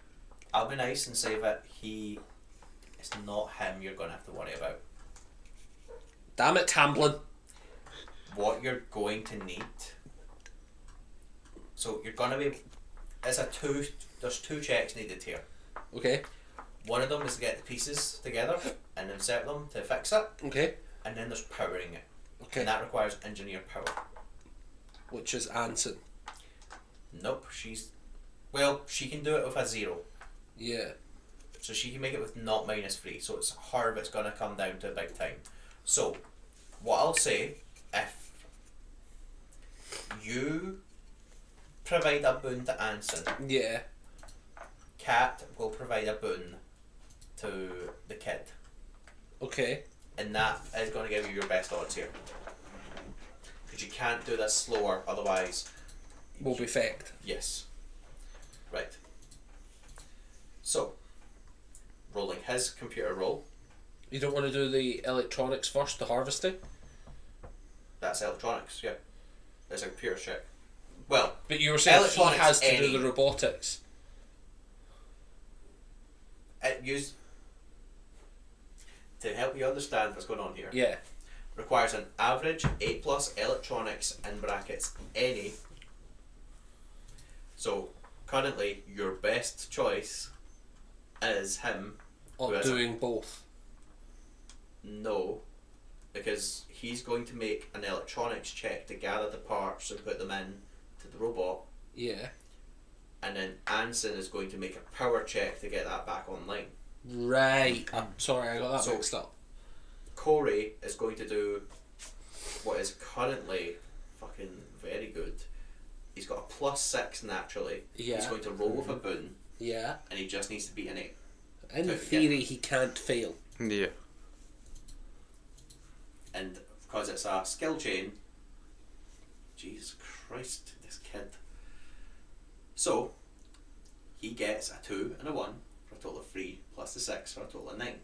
I'll be nice and say that it's not him you're going to have to worry about. Damn it, Tamblin. What you're going to need. So you're going to be. There's 2 checks needed here. Okay. One of them is to get the pieces together and insert them to fix it, Okay. and then there's powering it. Okay. And that requires engineer power. Which is Anson. Nope, she can do it with a 0. Yeah. So she can make it with not -3. So it's her that's going to come down to big time. So, what I'll say, if you provide a boon to Anson, Yeah. Kat will provide a boon to the kid. Okay. And that is going to give you your best odds here. Because you can't do this slower, otherwise... Will be fecked. Yes. Right. So, rolling his computer roll. You don't want to do the electronics first, the harvesting? That's electronics, yeah. There's a computer check. Well, But you were saying he electronics has to any- do the robotics. it used... To help you understand what's going on here. Yeah. Requires an average 8+ electronics in brackets any. So, currently, your best choice is him. Of Who has doing both. No, because he's going to make an electronics check to gather the parts and put them in to the robot, Yeah. and then Anson is going to make a power check to get that back online. Right. I'm sorry, I got that So- mixed up. Corey is going to do what is currently fucking very good. He's got a +6 naturally. Yeah. He's going to roll with a boon, Yeah. and he just needs to beat an 8. In Yeah. theory, he can't fail. Yeah. And because it's a skill chain, Jesus Christ, this kid. So, he gets a 2 and a 1 for a total of 3, plus the 6 for a total of 9.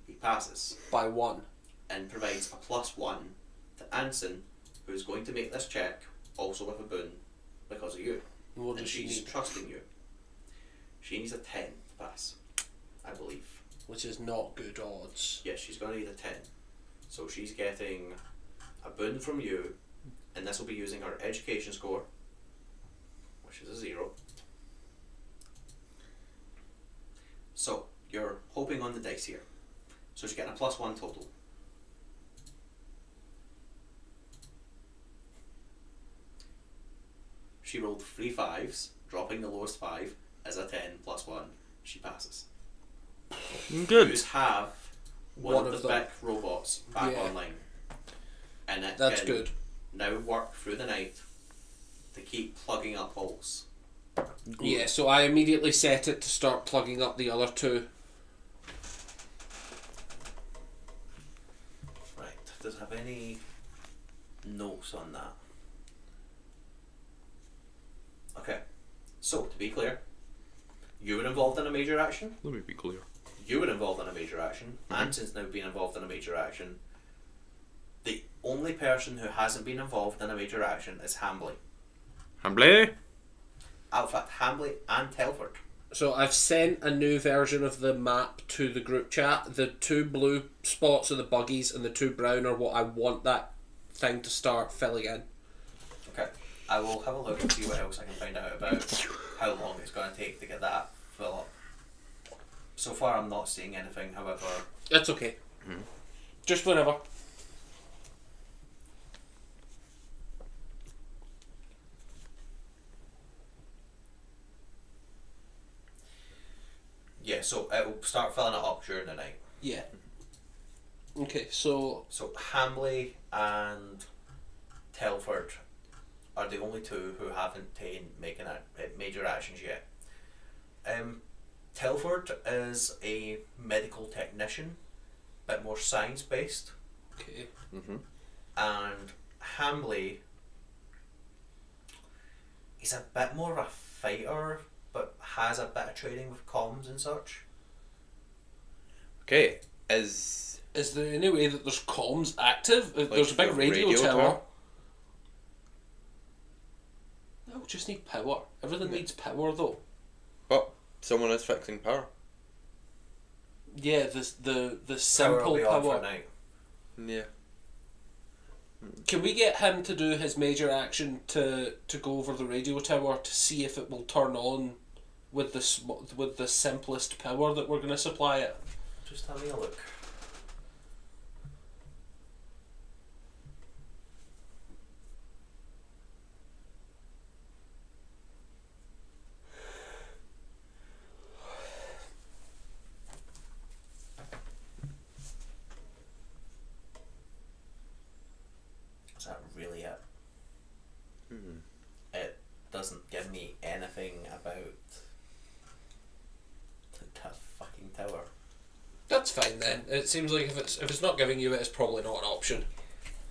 He passes By 1. and provides a +1 to Anson, who's going to make this check also with a boon because of you. What And does she she's need? trusting you. She needs a 10 to pass, I believe. Which is not good odds. Yes, she's going to need a 10. So she's getting a boon from you, and this will be using her education score, which is a 0. So you're hoping on the dice here. So she's getting a +1 total. She rolled 3 5s, dropping the lowest 5 as a 10 +1. She passes. Good. Who's have one of the them. big robots back Yeah. online, and it That's can good. now work through the night to keep plugging up holes. Yeah, so I immediately set it to start plugging up the other 2. Right. Does it have any notes on that? Okay. So to be clear, you were involved in a major action. Let me be clear. You were involved in a major action. Anson's now been involved in a major action. The only person who hasn't been involved in a major action is Hambley. Hambley? In fact, Hambley and Telford. So I've sent a new version of the map to the group chat. The 2 blue spots are the buggies, and the 2 brown are what I want that thing to start filling in. Okay. I will have a look and see what else I can find out about how long it's going to take to get that fill up. So far, I'm not seeing anything, however. It's okay. Just whenever. Yeah, so it will start filling it up during the night. Yeah. Okay, so So Hambley and Telford are the only 2 who haven't taken making major actions yet. Telford is a medical technician, bit more science based, Okay. Mm-hmm. and Hambley, he's a bit more of a fighter, but has a bit of training with comms and such. Okay. Is there any way that there's comms active? There's a big the radio, radio tower. tower? No, we just need power. Everything needs power though. But someone is fixing power. Yeah, the Power simple will be on for power. night. Yeah. Can we get him to do his major action to go over the radio tower to see if it will turn on with the simplest power that we're going to supply it? Just having a look. Is that really it? Hmm. It doesn't give me anything about that fucking tower. That's fine then. It seems like if it's not giving you it, it's probably not an option.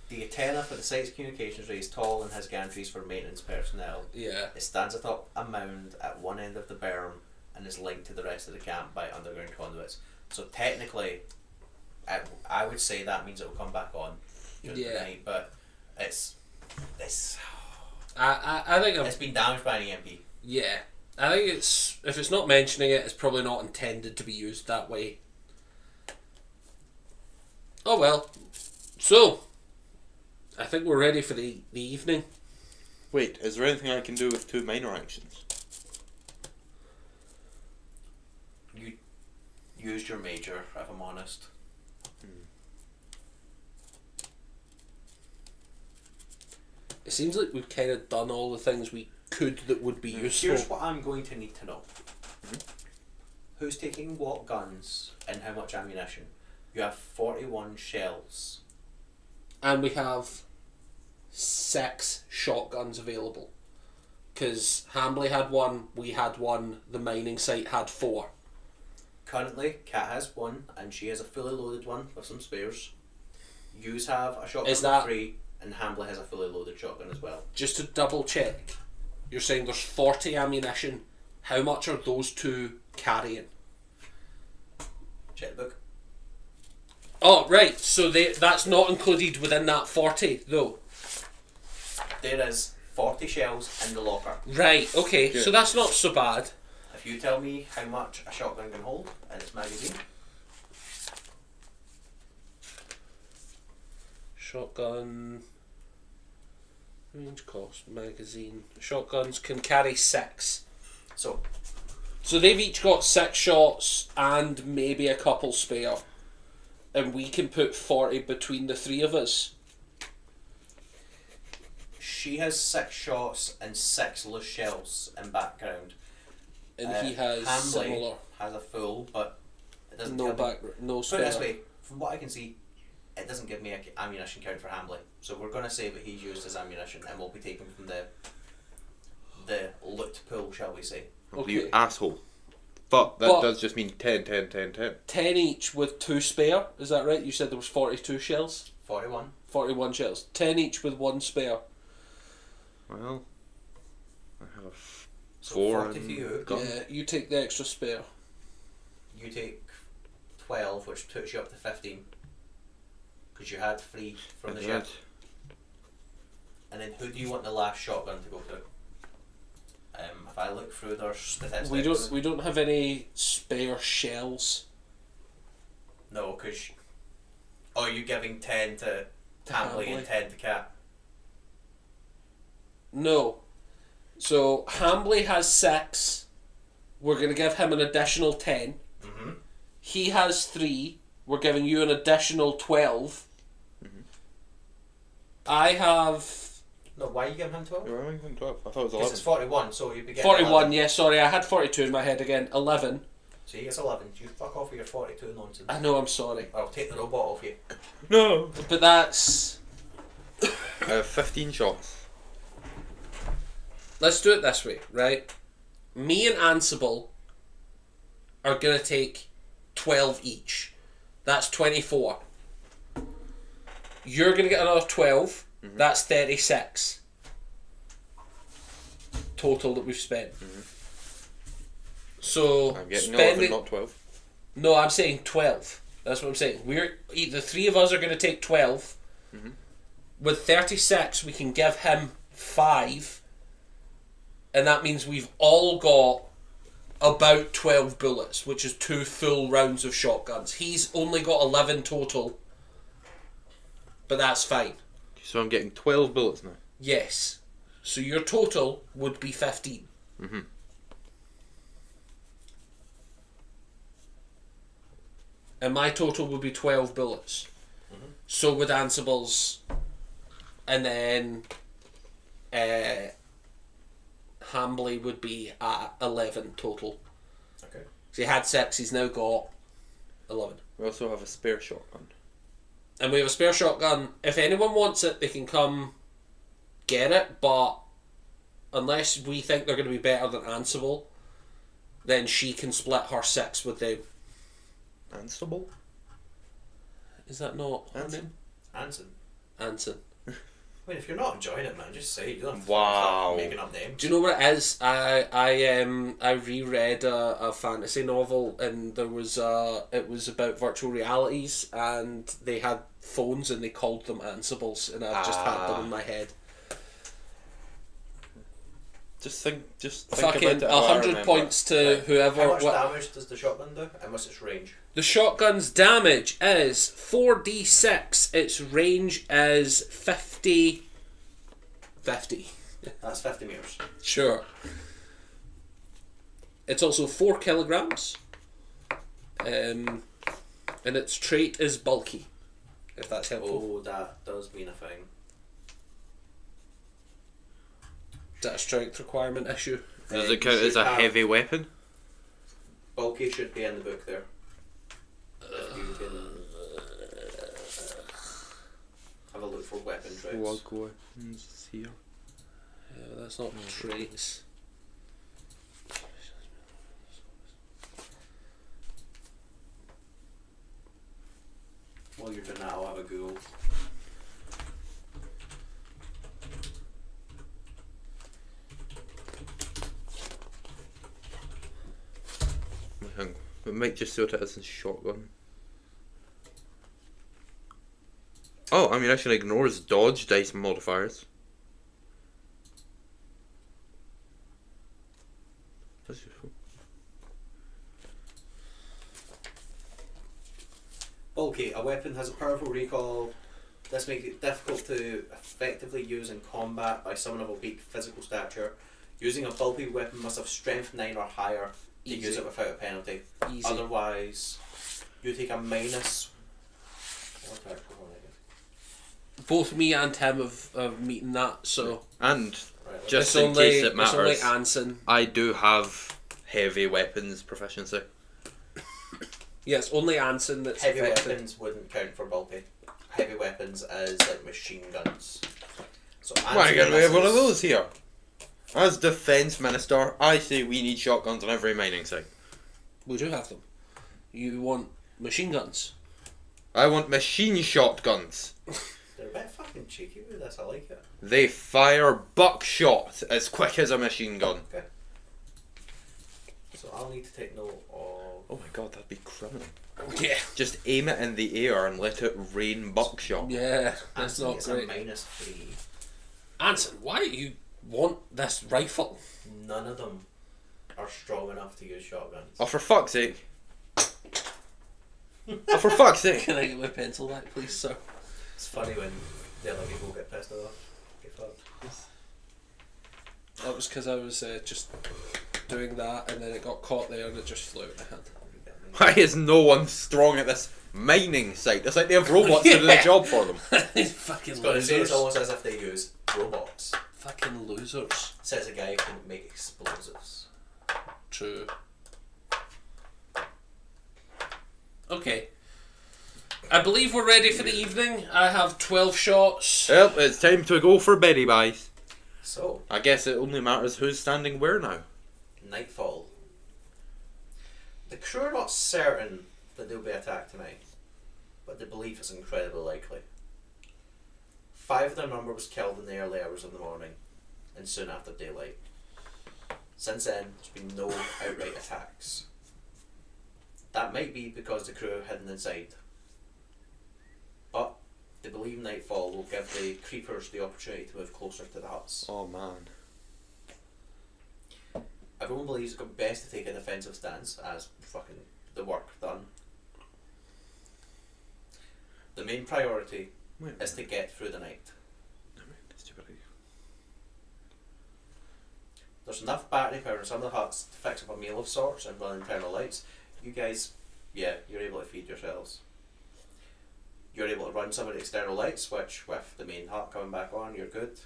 The antenna for the site's communications array is tall and has gantries for maintenance personnel. Yeah. It stands atop a mound at one end of the berm and is linked to the rest of the camp by underground conduits. So technically, I would say that means it will come back on during the Yeah. night, but it's I think it's been damaged by an EMP. yeah. I think if it's not mentioning it, it's probably not intended to be used that way. Oh well. So, I think we're ready for the evening. Wait, is there anything I can do with 2 minor actions? You used your major, if I'm honest. It seems like we've kind of done all the things we could that would be useful. Here's what I'm going to need to know. Who's taking what guns and how much ammunition? You have 41 shells. And we have 6 shotguns available. Because Hambley had 1, we had 1, the mining site had 4. Currently, Kat has 1 and she has a fully loaded one with some spares. Yous have a shotgun Is that- with 3 and Hambley has a fully loaded shotgun as well. Just to double check, you're saying there's 40 ammunition. How much are those 2 carrying? Checkbook. Oh, right, so that's not included within that 40, though. There is 40 shells in the locker. Right, okay, Good. so that's not so bad. If you tell me how much a shotgun can hold in its magazine, Shotgun... Range cost, magazine. Shotguns can carry 6. so So they've each got 6 shots and maybe a couple spare. And we can put 40 between the 3 of us. she has 6 shots and 6 loose shells in background. And he has Hambley similar. has a full, but it doesn't No tell me. no Put spare. it this way, from what I can see, it doesn't give me an ammunition count for Hambley. So we're going to say that he's used his ammunition and will be taken from the loot pool, shall we say. Okay. You asshole. But that But- does just mean 10, 10, 10, 10. 10 each with 2 spare, is that right? You said there was 42 shells? 41. 41 shells. 10 each with 1 spare. Well, I have So 4 40 for you. and gun. Yeah, you take the extra spare. You take 12, which puts you up to 15. Because you had 3 from the I ship. did. And then who do you want the last shotgun to go to? If I look through their statistics... We don't have any spare shells. No, because... Oh, you're giving 10 to Hambley and Hambley. 10 to Cat. No. So Hambley has 6. We're going to give him an additional 10. Mm-hmm. He has 3. We're giving you an additional 12. I have No, why are you giving him 12? You're only thinking 12. I thought it was Because 11. it's 41, so you'd be getting 41. 11. Yeah, sorry, I had 42 in my head again. 11. So he gets 11. You fuck off with your 42 nonsense. I know, I'm sorry. I'll take the robot off you. No! But that's... I have 15 shots. Let's do it this way, right? Me and Ansible are going to take 12 each. That's 24. You're going to get another 12. That's 36. Total that we've spent. So I'm getting spending 11, not 12. No, I'm saying 12. That's what I'm saying. The three of us are going to take 12. With 36, we can give him 5. And that means we've all got about 12 bullets, which is 2 full rounds of shotguns. He's only got 11 total. But that's fine. So I'm getting 12 bullets now. Yes. So your total would be 15. And my total would be 12 bullets. So with Ansible's, and then Hambly would be at 11 total. Okay. So he had 6, he's now got 11. We also have a spare shotgun. And we have a spare shotgun. If anyone wants it, they can come get it, but unless we think they're going to be better than Ansible, then she can split her 6 with them. Ansible? Is that not her Anson. name? Anson. Anson. I mean, if you're not enjoying it, man, just say it. You don't have to Wow. start making up names. Do you know what it is? I reread a fantasy novel, and it was about virtual realities, and they had phones and they called them Ansibles, and I've just had them in my head. Just think Fucking about it. how I 100 remember. points to whoever. How much what- damage does the shotgun do? And what's its range? The shotgun's damage is 4d6. Its range is 50. 50. That's 50 metres. Sure. It's also 4 kilograms. And its trait is bulky. If that's helpful. Oh, that does mean a thing. Is that a strength requirement issue? Does You it count as should a have- heavy weapon? Bulky should be in the book there. If you can have a look for weapon traits. Slug weapons here. Yeah, that's not traits. While you're doing that, I'll have a Google. Hang on. We might just sort it as a shotgun. Oh, ammunition ignores dodge dice modifiers. That's useful. Bulky. A weapon has a powerful recoil. This makes it difficult to effectively use in combat by someone of a weak physical stature. Using a bulky weapon must have strength 9 or higher to Easy. use it without a penalty. Easy. Otherwise, you take a minus. What actual one I guess? Both me and Tim have meeten that, so And Right, just it's in only, case it it's only matters, Anson. I do have heavy weapons proficiency. Yeah, it's only Anson that's heavy affected. weapons wouldn't count for bulky. Heavy weapons is like machine guns. So Why can't we have one of those here? As defence minister, I say we need shotguns on every mining site. We do have them. You want machine guns? I want machine shotguns. They're a bit fucking cheeky with this. I like it. They fire buckshot as quick as a machine gun. Okay. So I'll need to take note of. Oh my god, that'd be criminal. Yeah. Just aim it in the air and let it rain buckshot. Yeah, that's Anson not gets great. a -3. Anson, why do you want this rifle? None of them are strong enough to use shotguns. Oh, for fuck's sake. Oh, for fuck's sake. Can I get my pencil back, please, sir? It's funny when the other people get pissed off. Get fucked. That was because I was just doing that, and then it got caught there, and it just flew out of my hand. Why is no one strong at this mining site? It's like they have robots to do the Yeah. job for them. These fucking It's got to say it's losers. almost as if they use robots. Fucking losers. Says a guy who can make explosives. True. Okay. I believe we're ready for the evening. I have 12 shots. Well, it's time to go for Betty Buys. So, I guess it only matters who's standing where now. Nightfall. The crew are not certain that they'll be attacked tonight, but they believe it's incredibly likely. 5 of their number was killed in the early hours of the morning, and soon after daylight. Since then, there's been no outright attacks. That might be because the crew are hidden inside. But they believe nightfall will give the creepers the opportunity to move closer to the huts. Oh man. Everyone believes it's best to take a defensive stance as fucking the work done. The main priority is to get through the night. There's enough battery power in some of the huts to fix up a meal of sorts and run internal lights. You guys, yeah, you're able to feed yourselves. You're able to run some of the external lights, which with the main hut coming back on, you're good.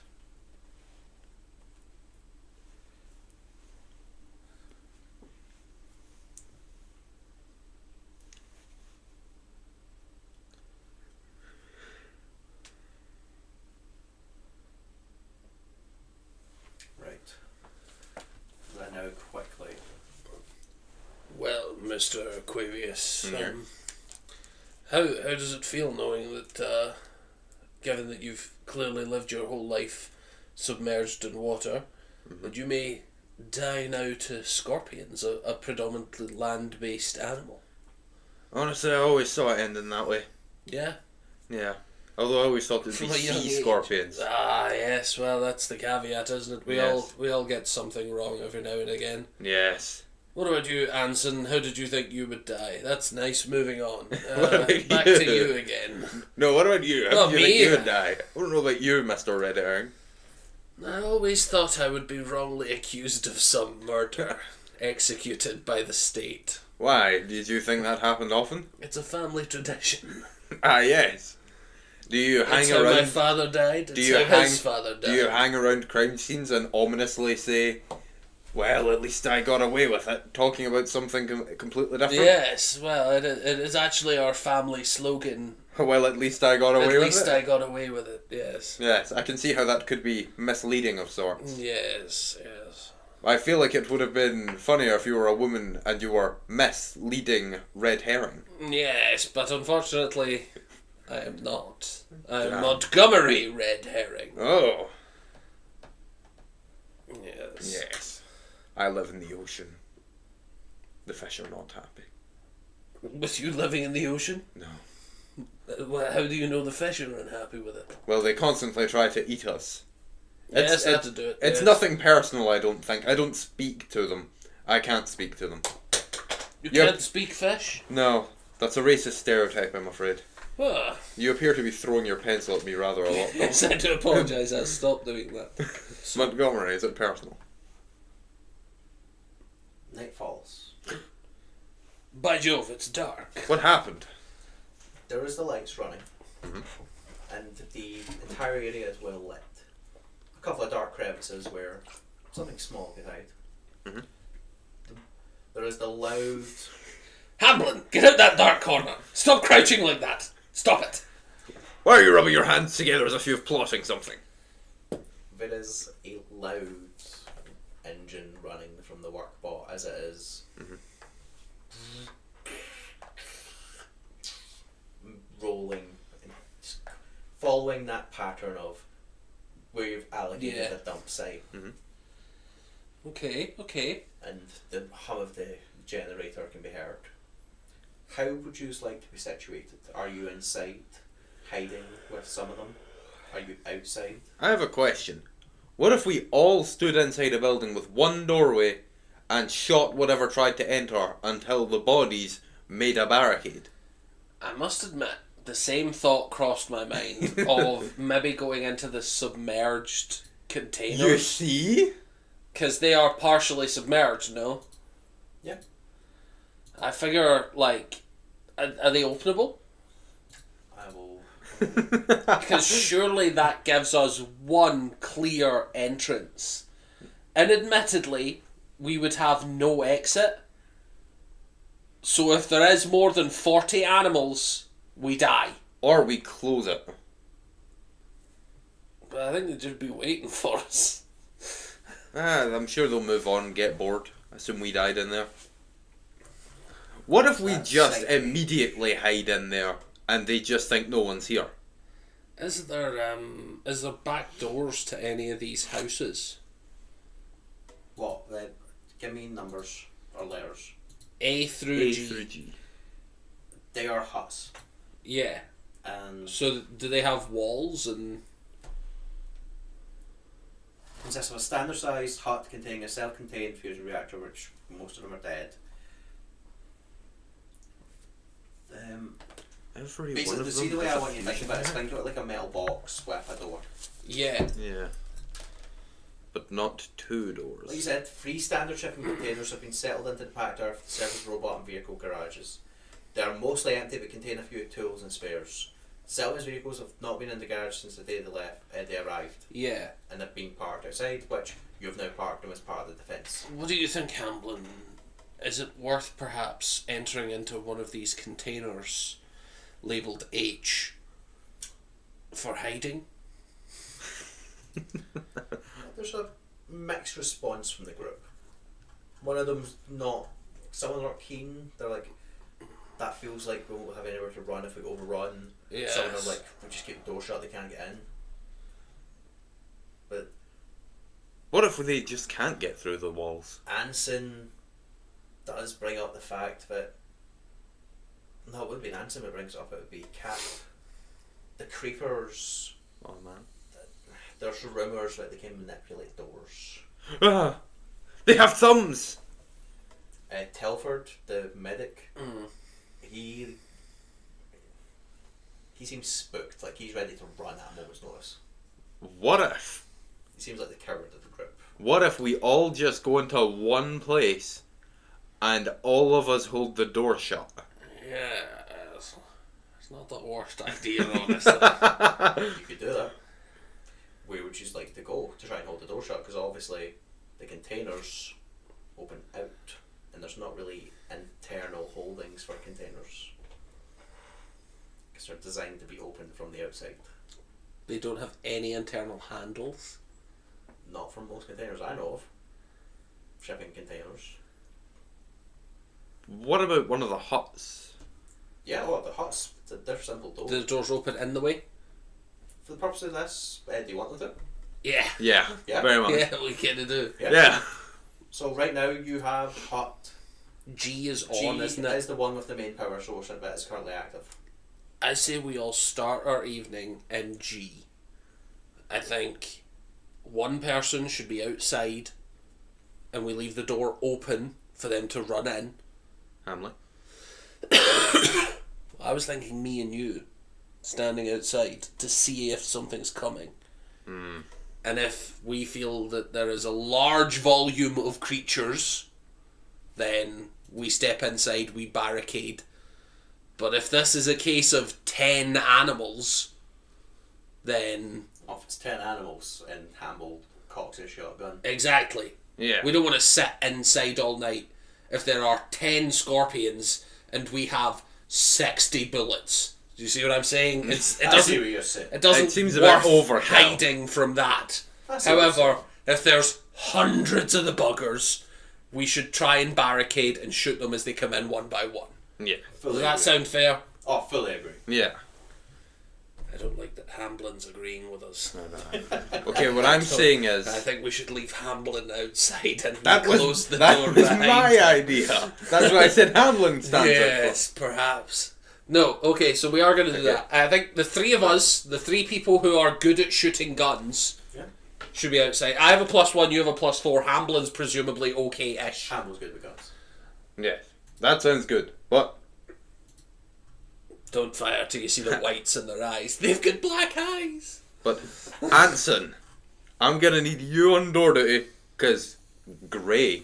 Now quickly. Well, Mr. Quavius, Yeah. how does it feel knowing that, given that you've clearly lived your whole life submerged in water, that you may die now to scorpions, a predominantly land-based animal? Honestly, I always saw it ending that way. Yeah? Yeah. Although I always thought it would be From a young sea age. scorpions. Ah, yes, well, that's the caveat, isn't it? Yes. We all get something wrong every now and again. Yes. What about you, Anson? How did you think you would die? That's nice, moving on. What about Back you? to you again. No, what about you? How Not did you me. think you would die? I don't know about you, Mr. Red Herring. I always thought I would be wrongly accused of some murder, executed by the state. Why? Did you think that happened often? It's a family tradition. Ah, yes. Do you hang It's how my around? father died. Do It's you how hang? his father died. Do you hang around crime scenes and ominously say, "Well, at least I got away with it," talking about something completely different? Yes, well, it is actually our family slogan. Well, at least I got away At with least it. I got away with it, yes. Yes, I can see how that could be misleading of sorts. Yes, yes. I feel like it would have been funnier if you were a woman and you were misleading Red Herring. Yes, but unfortunately, I am not. I'm Damn. Montgomery Red Herring. Oh. Yes. Yes. I live in the ocean. The fish are not happy. With you living in the ocean? No. Well, how do you know the fish are unhappy with it? Well, they constantly try to eat us. Yes, that to do it. It's yes. nothing personal, I don't think. I don't speak to them. I can't speak to them. You Yep. can't speak fish? No, that's a racist stereotype, I'm afraid. Ah. You appear to be throwing your pencil at me rather a lot, though. Yes, I do apologise. I'll stop doing that. Montgomery, is it personal? Night falls. By Jove, it's dark. What happened? There is the lights running, Mhm. and the entire area is well lit. A couple of dark crevices where something small could hide. Mhm. There is the loud. Hamlin, get out that dark corner. Stop crouching like that. Stop it. Why are you rubbing your hands together as if you're plotting something? There is a loud engine running from the workbot as it is rolling, following that pattern of where you've allocated Yeah. the dump site, Okay. and the hum of the generator can be heard. How would you like to be situated? Are you inside, hiding with some of them? Are you outside? I have a question. What if we all stood inside a building with one doorway and shot whatever tried to enter until the bodies made a barricade? I must admit, the same thought crossed my mind of maybe going into the submerged You containers. see? Because they are partially submerged, no? Yeah. I figure, like, are they openable? I will. Because surely that gives us one clear entrance. And admittedly, we would have no exit. So if there is more than 40 animals, we die. Or we close it. But I think they'd just be waiting for us. I'm sure they'll move on and get bored. I assume we died in there. What if we That's just psychic. immediately hide in there and they just think no one's here? Is there back doors to any of these houses? What? Give me numbers or letters. A through A G. through G. They are huts. Yeah. And So do they have walls and? consists of a standard sized hut containing a self contained fusion reactor, which most of them are dead. Every one Basically, of see the them way has I a want you to think fusion about it is reactor? think of it like a metal box with a door. Yeah. Yeah. But not two doors. Like you said, 3 standard shipping containers have been settled into the packed earth to serve as robot and vehicle garages. They are mostly empty but contain a few tools and spares. Settlements vehicles have not been in the garage since the day they arrived, Yeah. and have been parked outside, which you've now parked them as part of the defence. What do you think, Hamblin? Is it worth perhaps entering into one of these containers labelled H for hiding? There's a mixed response from the group. One of them's not, some of them aren't keen, they're like, that feels like we won't have anywhere to run if we overrun. Yes. Some of them are like, we just keep the door shut, they can't get in. But What if they just can't get through the walls? Anson does bring up the fact that, no, it wouldn't be Anson that brings it up, it would be Cap. The creepers, Oh man. there's rumours that they can manipulate doors. Ah! They have thumbs! Telford, the medic, Mm. he seems spooked, like he's ready to run at a moment's notice. What if? He seems like the coward of the group. What if we all just go into one place and all of us hold the door shut? Yeah. It's not the worst idea, honestly. You could do that. Where would you like to go to try and hold the door shut? Because obviously the containers open out, and there's not really internal holdings for containers. Because they're designed to be opened from the outside. They don't have any internal handles. Not from most containers I know of. Shipping containers. What about one of the huts? Yeah, oh, the huts, they're simple doors. Do the doors open in the way? For the purpose of this, do you want them to? Yeah. Yeah, Yeah. very much. Yeah, we kind of do. Yeah. So right now you have hut G is G on, isn't it? is the one with the main power source and that is currently active. I say we all start our evening in G. I think one person should be outside and we leave the door open for them to run in. Hamlet. I was thinking me and you standing outside to see if something's coming. And if we feel that there is a large volume of creatures, then we step inside, we barricade. But if this is a case of 10 animals, then If it's 10 animals and Hamble cocks his shotgun. exactly. Yeah. We don't want to sit inside all night if there are 10 scorpions and we have 60 bullets. Do you see what I'm saying? It I see doesn't what you're saying. it doesn't It seems a bit worth overkill. hiding from that. I see what you're However, if there's hundreds of the buggers, we should try and barricade and shoot them as they come in one by one. Yeah. Does Fully that agree. sound fair? Oh, fully agree. Yeah. I don't like that Hamblin's agreeing with us. Okay, what I'm saying is I think we should leave Hamblin outside and that close was the that door was behind my him. idea. That's why I said Hamlin stands Yes, perhaps. No, okay, so we are going to do Okay. that. I think the three of us, the three people who are good at shooting guns, Yeah. should be outside. I have a +1, you have a +4. Hamblin's presumably okay-ish. Hamble's good with guns. for. Yeah. That sounds good. But Don't fire till you see the whites in their eyes. They've got black eyes. Anson, I'm gonna need you on door duty, cause Grey.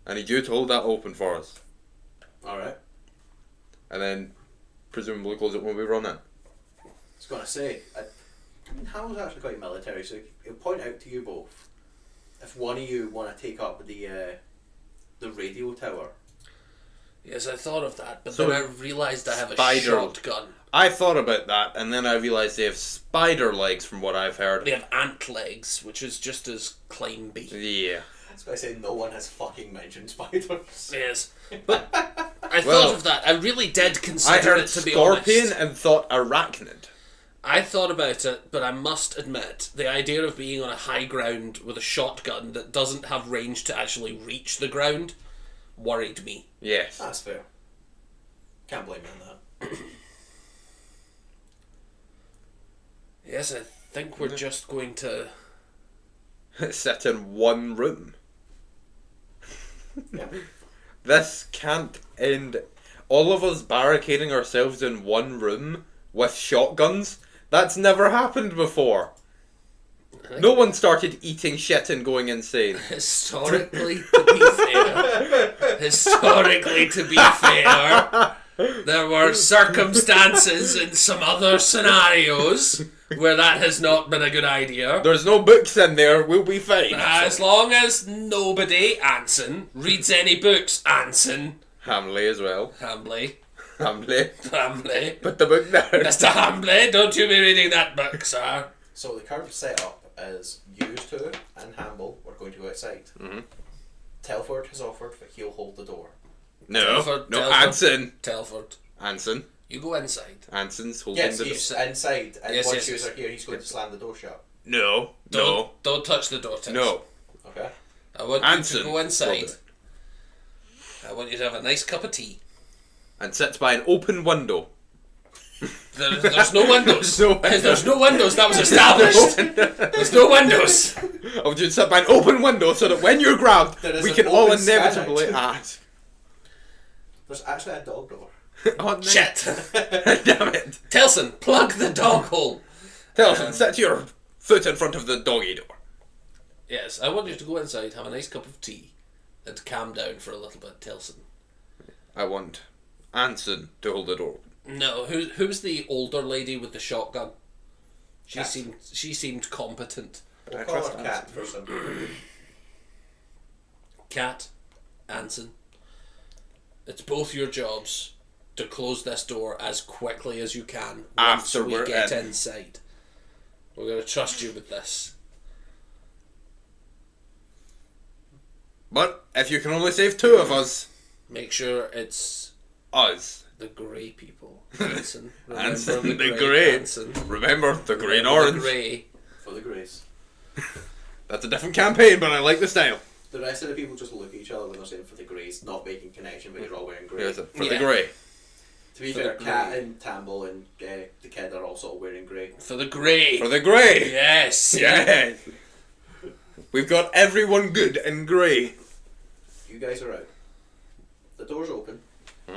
I need you to hold that open for us. Alright. And then presumably close it when we run in. I was going to say, I mean, Hamble's actually quite military, so he'll point out to you both if one of you want to take up the radio tower. Yes, I thought of that, but So, then I realised I have a spider- shotgun. I thought about that, and then I realised they have spider legs from what I've heard. They have ant legs, which is just as climby. Yeah. was going to say no one has fucking mentioned spiders. Yes. But I Well, thought of that. I really did I consider heard it, to be scorpion honest. and thought arachnid. I thought about it, but I must admit, the idea of being on a high ground with a shotgun that doesn't have range to actually reach the ground worried me. Yes. That's fair. Can't blame you on that. Yes, I think we're just going to... Sit in one room. Yeah. This can't end. All of us barricading ourselves in one room with shotguns? That's never happened before. No one started eating shit and going insane. Historically, to be fair, there were circumstances in some other scenarios where that has not been a good idea. There's no books in there, we'll be fine. As long as nobody, Anson, reads any books, Anson, Hamley as well. Hamley, Put the book down. Mr. Hamley, don't you be reading that book, sir. So the current setup is you two and Hamble are going to go outside. Mhm. Telford has offered that he'll hold the door. No, Telford, no, Telford. Anson. Telford, Anson. you go inside. Anson's holding Yes, the he's door. inside, and Yes, once yes, you yes. are here, he's going to slam the door shut. No, Don't touch the door, Tess. no. Okay? I want Anson you to go will inside. do it. I want you to have a nice cup of tea. And sits by an open window. There's no windows. No windows. There's no windows. That was established. There's no windows. I would just sit by an open window so that when you're grabbed, There is we an can all open inevitably skylight. ask. There's actually a dog door. Oh, no. Shit. Damn it. Telson, plug the dog hole. Telson, set your foot in front of the doggy door. Yes, I want you to go inside, have a nice cup of tea, and calm down for a little bit, Telson. I want Anson to hold the door. No, who's the older lady with the shotgun? She Cat. seemed competent. We'll I call trust her Cat for some. Cat, Anson, it's both your jobs to close this door as quickly as you can once After we we're get in. inside. We're going to trust you with this. But if you can only save two of us, Make sure it's us. the grey people, Anson. Anson, the grey. Anson. Remember the grey and Remember orange. The grey. For the grace. That's a different campaign, but I like the style. The rest of the people just look at each other when they're saying for the grace, not making connection, but you're all wearing grey. Yes, for Yeah. the grey. To be For fair, the Cat grey. and Tamble and the kid are also all wearing grey. For the grey. For the grey. Yes. Yes. We've got everyone good in grey. You guys are out. The door's open.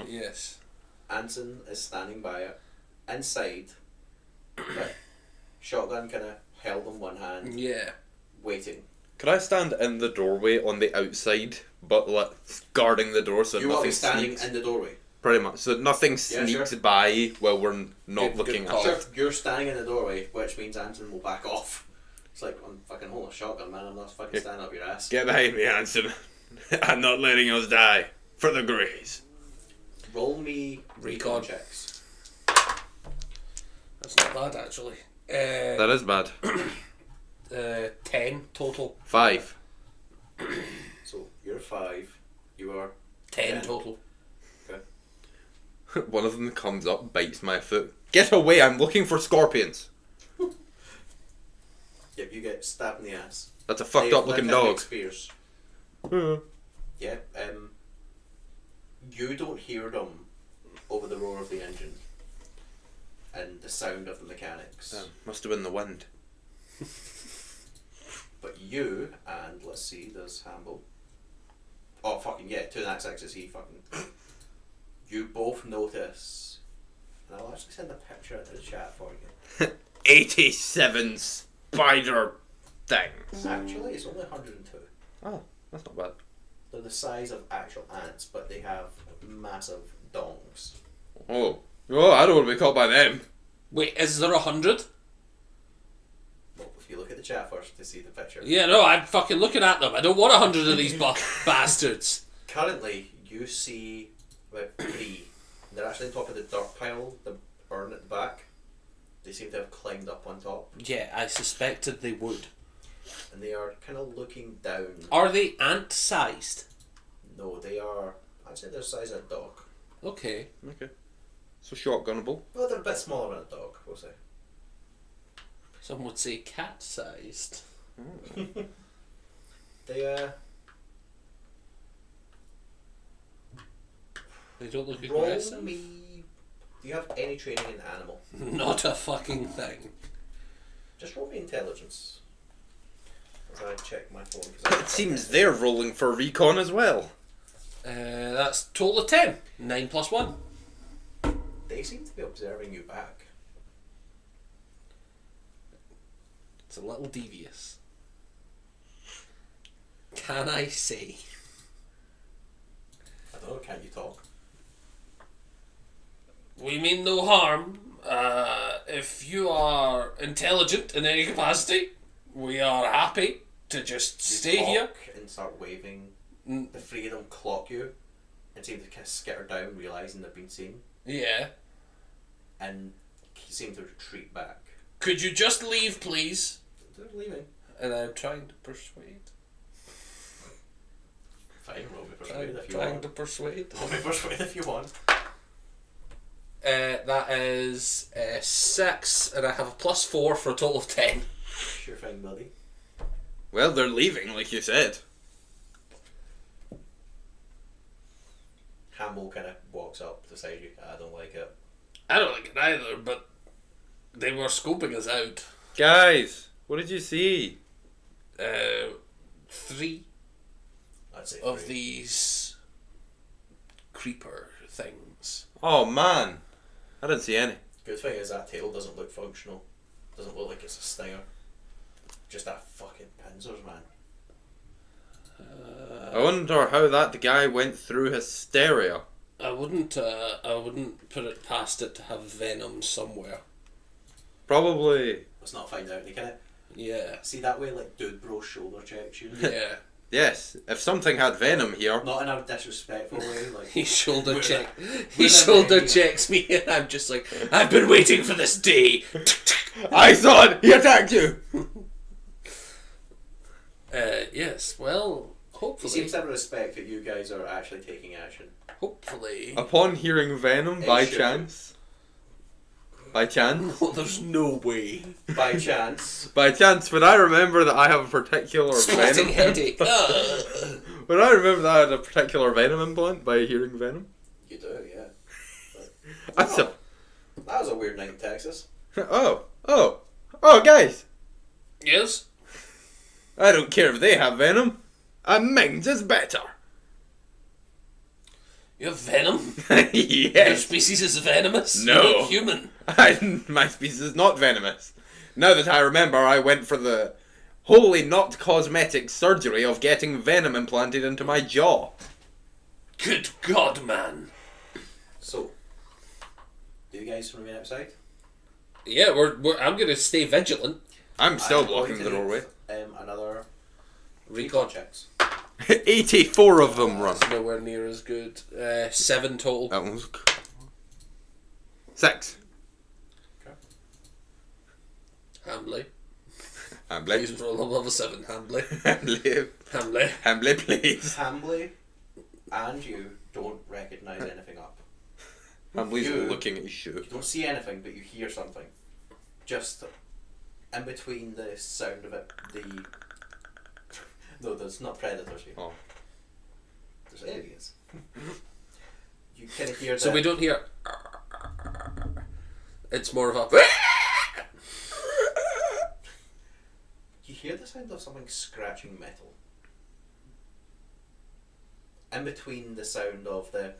Yes. Anson is standing by it. Inside, but shotgun kind of held in one hand, Yeah. waiting. Could I stand in the doorway on the outside, but like guarding the door so You want nothing me standing sneaks? in the doorway. Pretty much, so nothing Yeah, sneaks sure. by while we're not Good looking call. at Sure, it. you're standing in the doorway, which means Anson will back off. It's like, I'm fucking holding a shotgun, man. I'm not fucking Yeah. standing up your ass. Get behind me, Anson. I'm not letting us die. For the greys. Roll me Recon. checks. That's not bad, actually. That is bad. 10 total. 5. So you're 5. You are 10 Yeah. total. One of them comes up, bites my foot. Get away, I'm looking for scorpions. Yep, you get stabbed in the ass. That's a fucked They up looking lift out big dog. Spears. Yeah. You don't hear them over the roar of the engine and the sound of the mechanics. Must have been the wind. But you and let's see, there's Hamble. Oh fucking yeah, 2 and 6 is he fucking. You both notice, and I'll actually send a picture into the chat for you. 87 spider things. Actually, it's only 102. Oh, that's not bad. They're the size of actual ants, but they have massive dongs. Oh, I don't want to be caught by them. Wait, is there 100? Well, if you look at the chat first to see the picture. Yeah, no, I'm fucking looking at them. I don't want 100 of these bastards. Currently, you see about 3. They're actually on top of the dirt pile, the burn at the back. They seem to have climbed up on top. Yeah, I suspected they would. and they are kind of looking down. Are they ant-sized? No, they are. I'd say they're the size of a dog. Okay. Okay. So shotgunnable. Well, they're a bit smaller than a dog, we'll say. Some would say cat-sized. They They don't look roll aggressive. me. Do you have any training in animal? Not a fucking thing. Just roll me intelligence. As I check my phone. 'Cause I It seems they're rolling for recon as well. That's total of 10. 9 plus 1. They seem to be observing you back. It's a little devious. Can I say? I don't know, can't you talk? We mean no harm. If you are intelligent in any capacity, we are happy to just You stay talk here. and start waving. Mm. The three of them clock you and seem to kind of skitter down, realising they've been seen. Yeah. And he seemed to retreat back. Could you just leave, please? They're leaving. And I'm trying to persuade. Fine, roll me I'm persuade if you trying want. to persuade. Roll me persuade if you want. That is 6, and I have a plus 4 for a total of 10. Sure thing, buddy. Well, they're leaving, like you said. Hamble kind of walks up beside you. I don't like it. I don't like it either, but they were scoping us out. Guys, what did you see? 3 I'd say of three. these creeper things. Oh man, I didn't see any. Good thing is that tail doesn't look functional. Doesn't look like it's a stinger. Just that fucking pincers, man. I wonder how that guy went through hysteria. I wouldn't put it past it to have venom somewhere. Probably. Let's not find out. They kind of Yeah. see that way, like dude bro shoulder checks you. Yeah. Yes, if something had venom here. Not in a disrespectful way. Like He shoulder We're check. not- He we're not shoulder ready. checks me, and I'm just like, I've been waiting for this day. I saw it! He attacked you! Yes. Well, he hopefully. seems to have respect that you guys are actually taking action. Hopefully. Upon hearing venom, by sure. chance. By chance? Oh, there's no way. By chance, By chance, when I remember that I have a particular Splitting venom. headache. When I remember that I had a particular venom implant by hearing venom. you do, yeah. That's a. That was a weird night in Texas. Oh, guys! Yes. I don't care if they have venom. Mine's is better. You have venom. Your Yes. species is venomous. No. You're not human. My species is not venomous. Now that I remember, I went for the wholly not cosmetic surgery of getting venom implanted into my jaw. Good God, man. So, do you guys remain outside? Yeah, I'm gonna stay vigilant. I'm still I'm blocking going the to doorway. need, Another Recon. recon checks. 84 of them run. That's nowhere near as good. 7 total. That one's 6. Hambley. Hambley. Please roll a level 7. Hambley. Hambley. Hambley. Hambley, please. Hambley and you don't recognise anything up. Hambley's You- looking at his shoe. You don't see anything, but you hear something. Just in between the sound of it, the... No, there's not predators here. Oh. There's aliens. You kind of hear So the... we don't hear. It's more of a. You hear the sound of something scratching metal. In between the sound of the...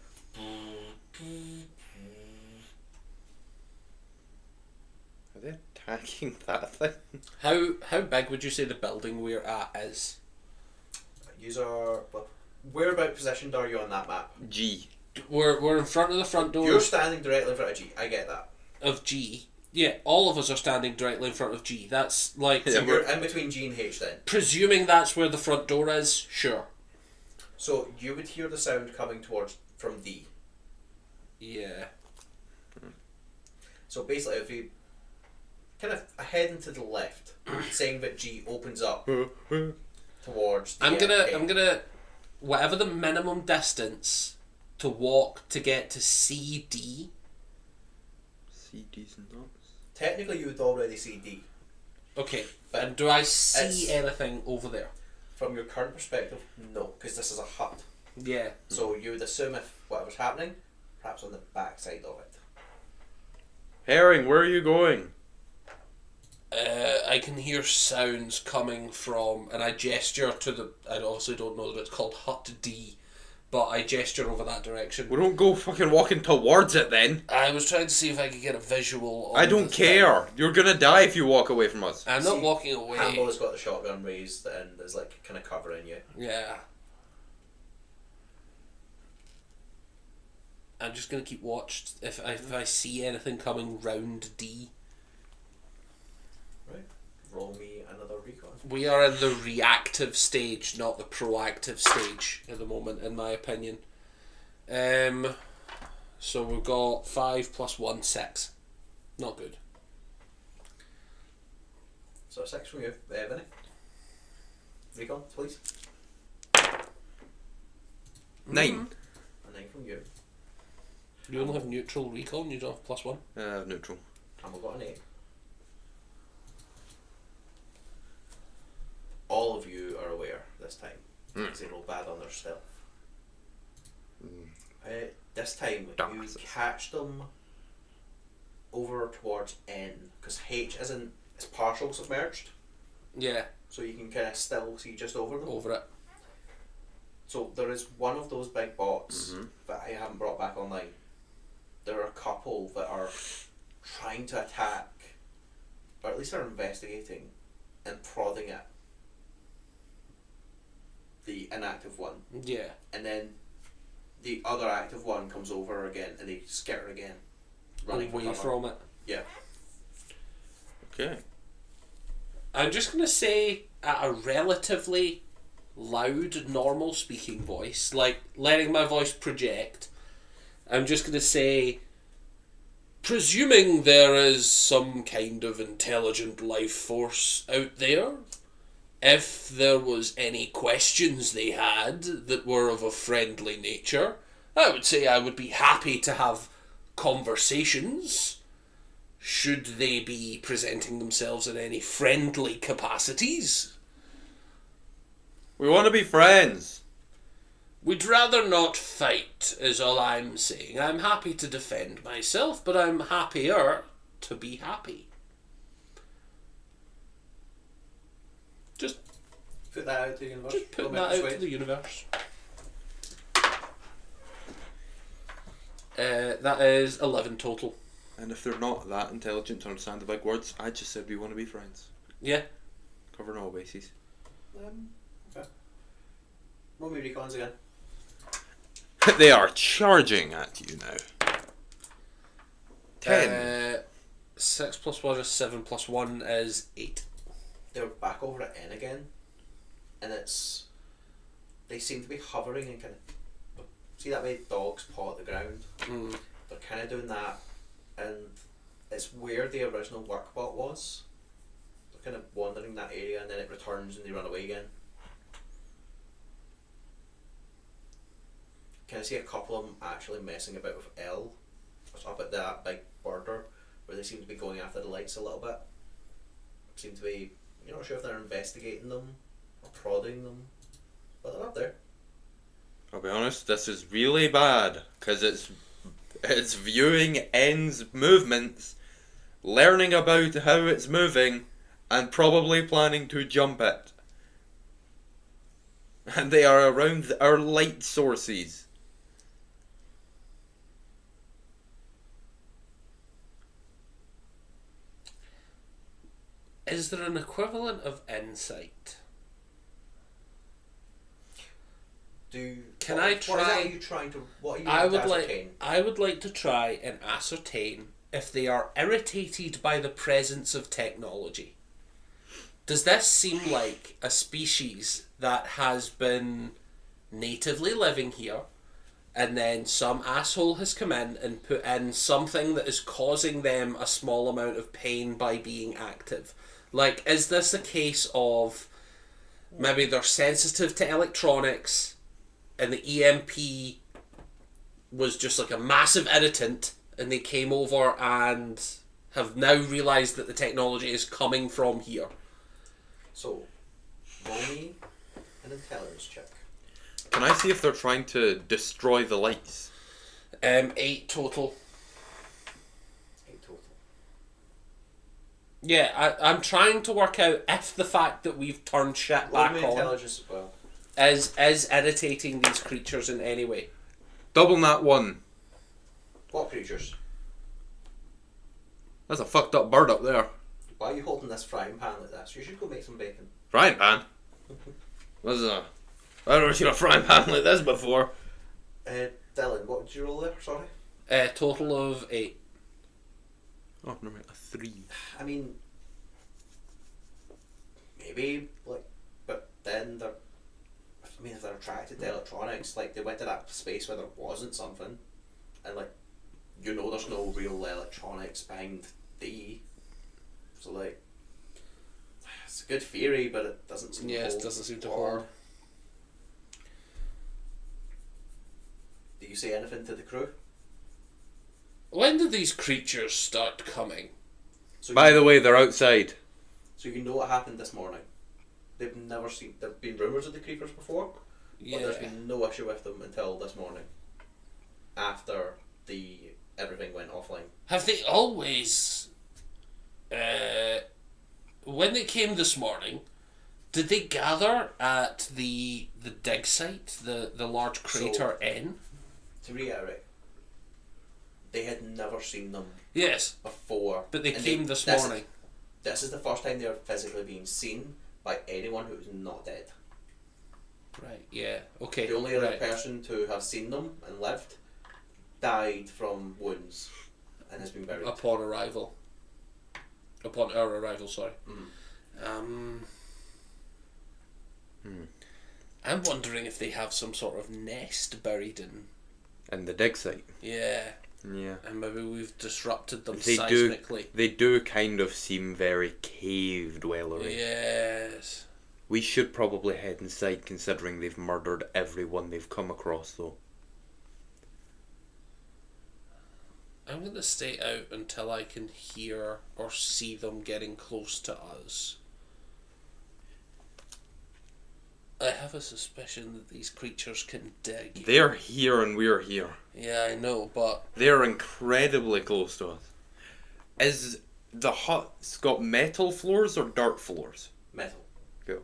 Are they attacking that thing? How big would you say the building we're at is? Well, whereabout positioned are you on that map? G. We're in front of the front door You're standing directly in front of G. I get that. of G. Yeah, all of us are standing directly in front of G. That's like Yeah, So you're in between G and H then. presuming that's where the front door is. Sure. So you would hear the sound coming from D. Yeah. So basically, if you kind of heading to the left, saying that G opens up towards the I'm A. gonna whatever the minimum distance to walk to get to CD. CD's nuts. Technically, you would already see D. Okay, But and do I see it's- anything over there? From your current perspective, no, because this is a hut. Yeah. So you would assume if whatever's happening, perhaps on the back side of it. Herring, where are you going? I can hear sounds coming from, and I gesture to the. I obviously don't know that it's called Hut D, but I gesture over that direction. We don't go fucking walking towards it then. I was trying to see if I could get a visual. On I don't the care. You're gonna die if you walk away from us. thing. I'm not See, walking away. Hambo has got the shotgun raised and is like kind of covering you. Yeah. I'm just gonna keep watch. If I see anything coming round D. Right. Roll me another recon. We are in the reactive stage, not the proactive stage at the moment, in my opinion. So we've got 5 plus 1, 6. Not good. So 6 from you, Vinny. Recon, please. 9. A 9 from you. You only have neutral recon. You don't have plus 1. Neutral. And we've got an 8. All of you are aware this time. Because they roll bad on their stealth. This time Darkness. you catch them over towards N. Because H isn't, it's partial submerged. Yeah, So you can kind of still see just over them. over it. So there is one of those big bots that I haven't brought back online. There are a couple that are trying to attack, or at least are investigating and prodding at the inactive one. Yeah. And then the other active one comes over again and they skitter again. Running for Away cover. from it. Yeah. Okay. I'm just going to say at a relatively loud, normal speaking voice, like letting my voice project, I'm just going to say, presuming there is some kind of intelligent life force out there, if there was any questions they had that were of a friendly nature, I would say I would be happy to have conversations. Should they be presenting themselves in any friendly capacities? We want to be friends. We'd rather not fight, is all I'm saying. I'm happy to defend myself, but I'm happier to be happy. Just Put that out to the universe. putting Don't that make out us to the universe. That is 11 total. And if they're not that intelligent to understand the big words, I just said we want to be friends. Yeah. Covering all bases. Okay. Roll me recons again. They are charging at you now. 10. 6 plus 1 is 7 plus 1 is 8. They're back over at N again, and it's they seem to be hovering and kind of see that way dogs paw at the ground. They're kind of doing that, and it's where the original workbot was. They're kind of wandering that area, and then it returns and they run away again. Can I see a couple of them actually messing about with L up at that big border where they seem to be going after the lights a little bit? Seem to be, you're not sure if they're investigating them or prodding them, but they're up there. I'll be honest, this is really bad because it's viewing N's movements, learning about how it's moving, and probably planning to jump it. And they are around our light sources. Is there an equivalent of insight? What I is try- that you trying to? What are you I trying would to like ascertain? I would like to try and ascertain if they are irritated by the presence of technology. Does this seem like a species that has been natively living here, and then some asshole has come in and put in something that is causing them a small amount of pain by being active? Like, is this a case of maybe they're sensitive to electronics and the EMP was just like a massive irritant and they came over and have now realised that the technology is coming from here? So, roll me an intelligence check. Can I see if they're trying to destroy the lights? 8 total. 8 total. Yeah, I'm trying to work out if the fact that we've turned shit Roll back me on intelligence as well. is irritating these creatures in any way. Double nat 1. What creatures? That's a fucked up bird up there. Why are you holding this frying pan like this? You should go make some bacon. Frying pan? I've never seen a frying pan like this before. Dylan, what did you roll there? Sorry. Total of 8. Oh, no, a 3. I mean, maybe, like, but then they're, I mean, if they're attracted to electronics, like, they went to that space where there wasn't something, and, like, you know there's no real electronics behind D. So, like, it's a good theory, but it doesn't seem to hold. It doesn't seem to water. hold. Do you say anything to the crew? When did these creatures start coming? So By the way, they're outside. So you know what happened this morning. They've never seen. There've been rumours of the creepers before, but there's been no issue with them until this morning. After everything went offline. Have they always... when they came this morning, did they gather at the dig site, the large crater N? To reiterate, they had never seen them Yes, before. but they and came this this morning. This is the first time they are physically being seen by anyone who is not dead. Right, yeah, okay. The only other right. person to have seen them and lived died from wounds and has been buried. Upon arrival. Upon our arrival, sorry. Mm. I'm wondering if they have some sort of nest buried in... In the dig site. Yeah, Yeah. and maybe we've disrupted them They do. seismically. They do kind of seem very cave dwellery. Yes. We should probably head inside, considering they've murdered everyone they've come across, though. I'm going to stay out until I can hear or see them getting close to us. I have a suspicion that these creatures can dig. They're here and we're here. Yeah, I know, but... They're incredibly close to us. Is the hut's got metal floors or dirt floors? Metal. Cool.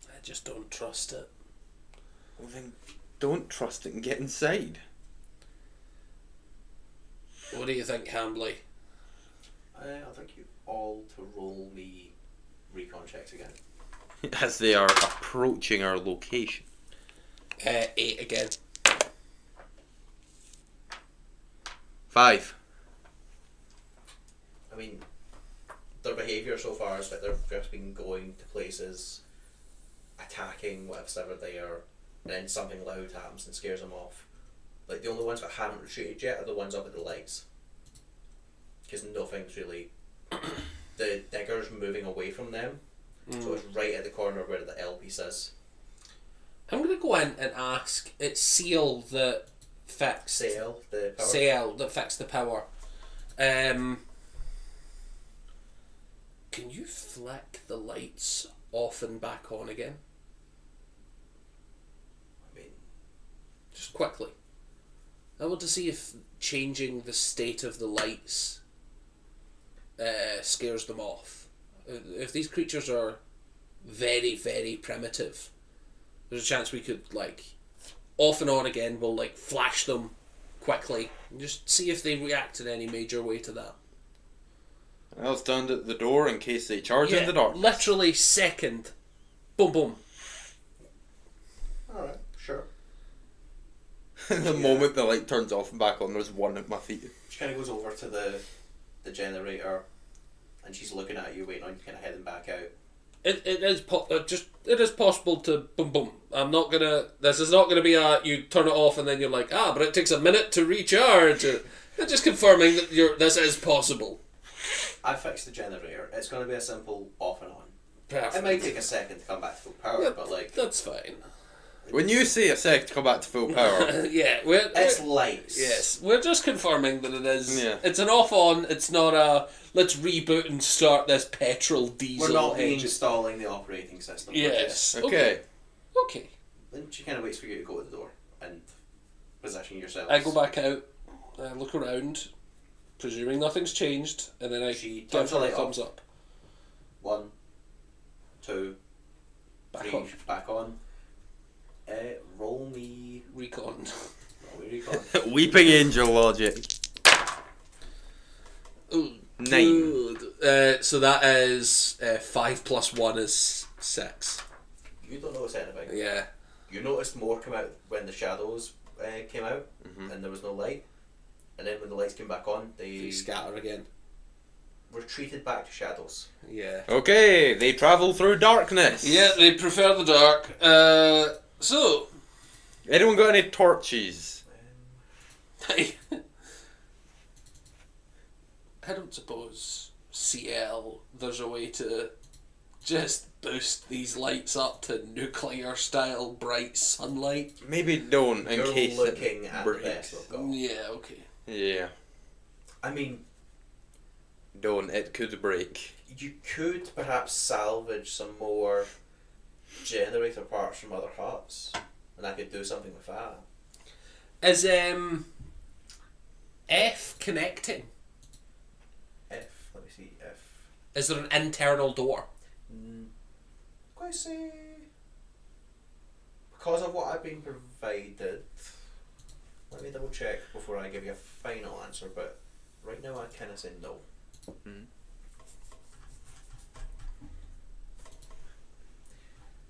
I just don't trust it. Well then, don't trust it and get inside. What do you think, Hambley? I'd like you all to roll me recon checks again. As they are approaching our location. 8 again. 5. I mean, their behaviour so far is that they've just been going to places, attacking whatever they are, and then something loud happens and scares them off. Like, the only ones that haven't retreated yet are the ones up at the lights. Because nothing's really... the digger's moving away from them, so it's right at the corner where the L piece is. I'm going to go in and ask, it's Seal that fixed... Sail, the power. Sail that fixed the power. Can you flick the lights off and back on again? I mean, Just quickly. I want to see if changing the state of the lights scares them off. If these creatures are very, very primitive, there's a chance we could, like, off and on again, we'll, like, flash them quickly and just see if they react in any major way to that. I'll stand at the door in case they charge in the dark. Literally second. Boom, boom. alright, sure. The moment the light turns off and back on, there's one at my feet. She kind of goes over to the generator, and she's looking at you, waiting on you, kind of heading back out. It is possible to boom boom. I'm not gonna. This is not gonna be a you turn it off and then you're like but it takes a minute to recharge. I'm just confirming that this is possible. I fixed the generator. It's going to be a simple off and on. Perfect. It might take a second to come back to full power, Yeah, but like that's fine. When you say a sec to come back to full power, Yeah, it's lights. yes, we're just confirming that it is. Yeah. It's an off-on. It's not a let's reboot and start this petrol diesel We're not engine. reinstalling the operating system. We're Yes. just- okay. Okay. Then she kind of waits for you to go to the door and position yourself. I go back out. I look around, presuming nothing's changed, and then I She give turns the her a light thumbs up. 1, 2, Back 3, on. back on. Roll me. Recon. Roll me recon. Weeping angel logic. Ooh, 9. good. So that is 5 plus 1 is 6. You don't notice anything. Yeah. You noticed more come out when the shadows came out Mhm. and there was no light. And then when the lights came back on, They they scatter again. retreated back to shadows. Yeah. Okay, they travel through darkness. Yeah, they prefer the dark. So. Anyone got any torches? I don't suppose CL there's a way to just boost these lights up to nuclear style bright sunlight. Maybe don't in You're case looking it at the breaks. best we've got. Yeah, okay. Yeah, I mean, don't. It could break. you could perhaps salvage some more generator parts from other huts, and I could do something with that. Is F connecting? If, let me see, if. Is there an internal door? Quite say, because of what I've been provided, let me double check before I give you a final answer, but right now I kind of say no.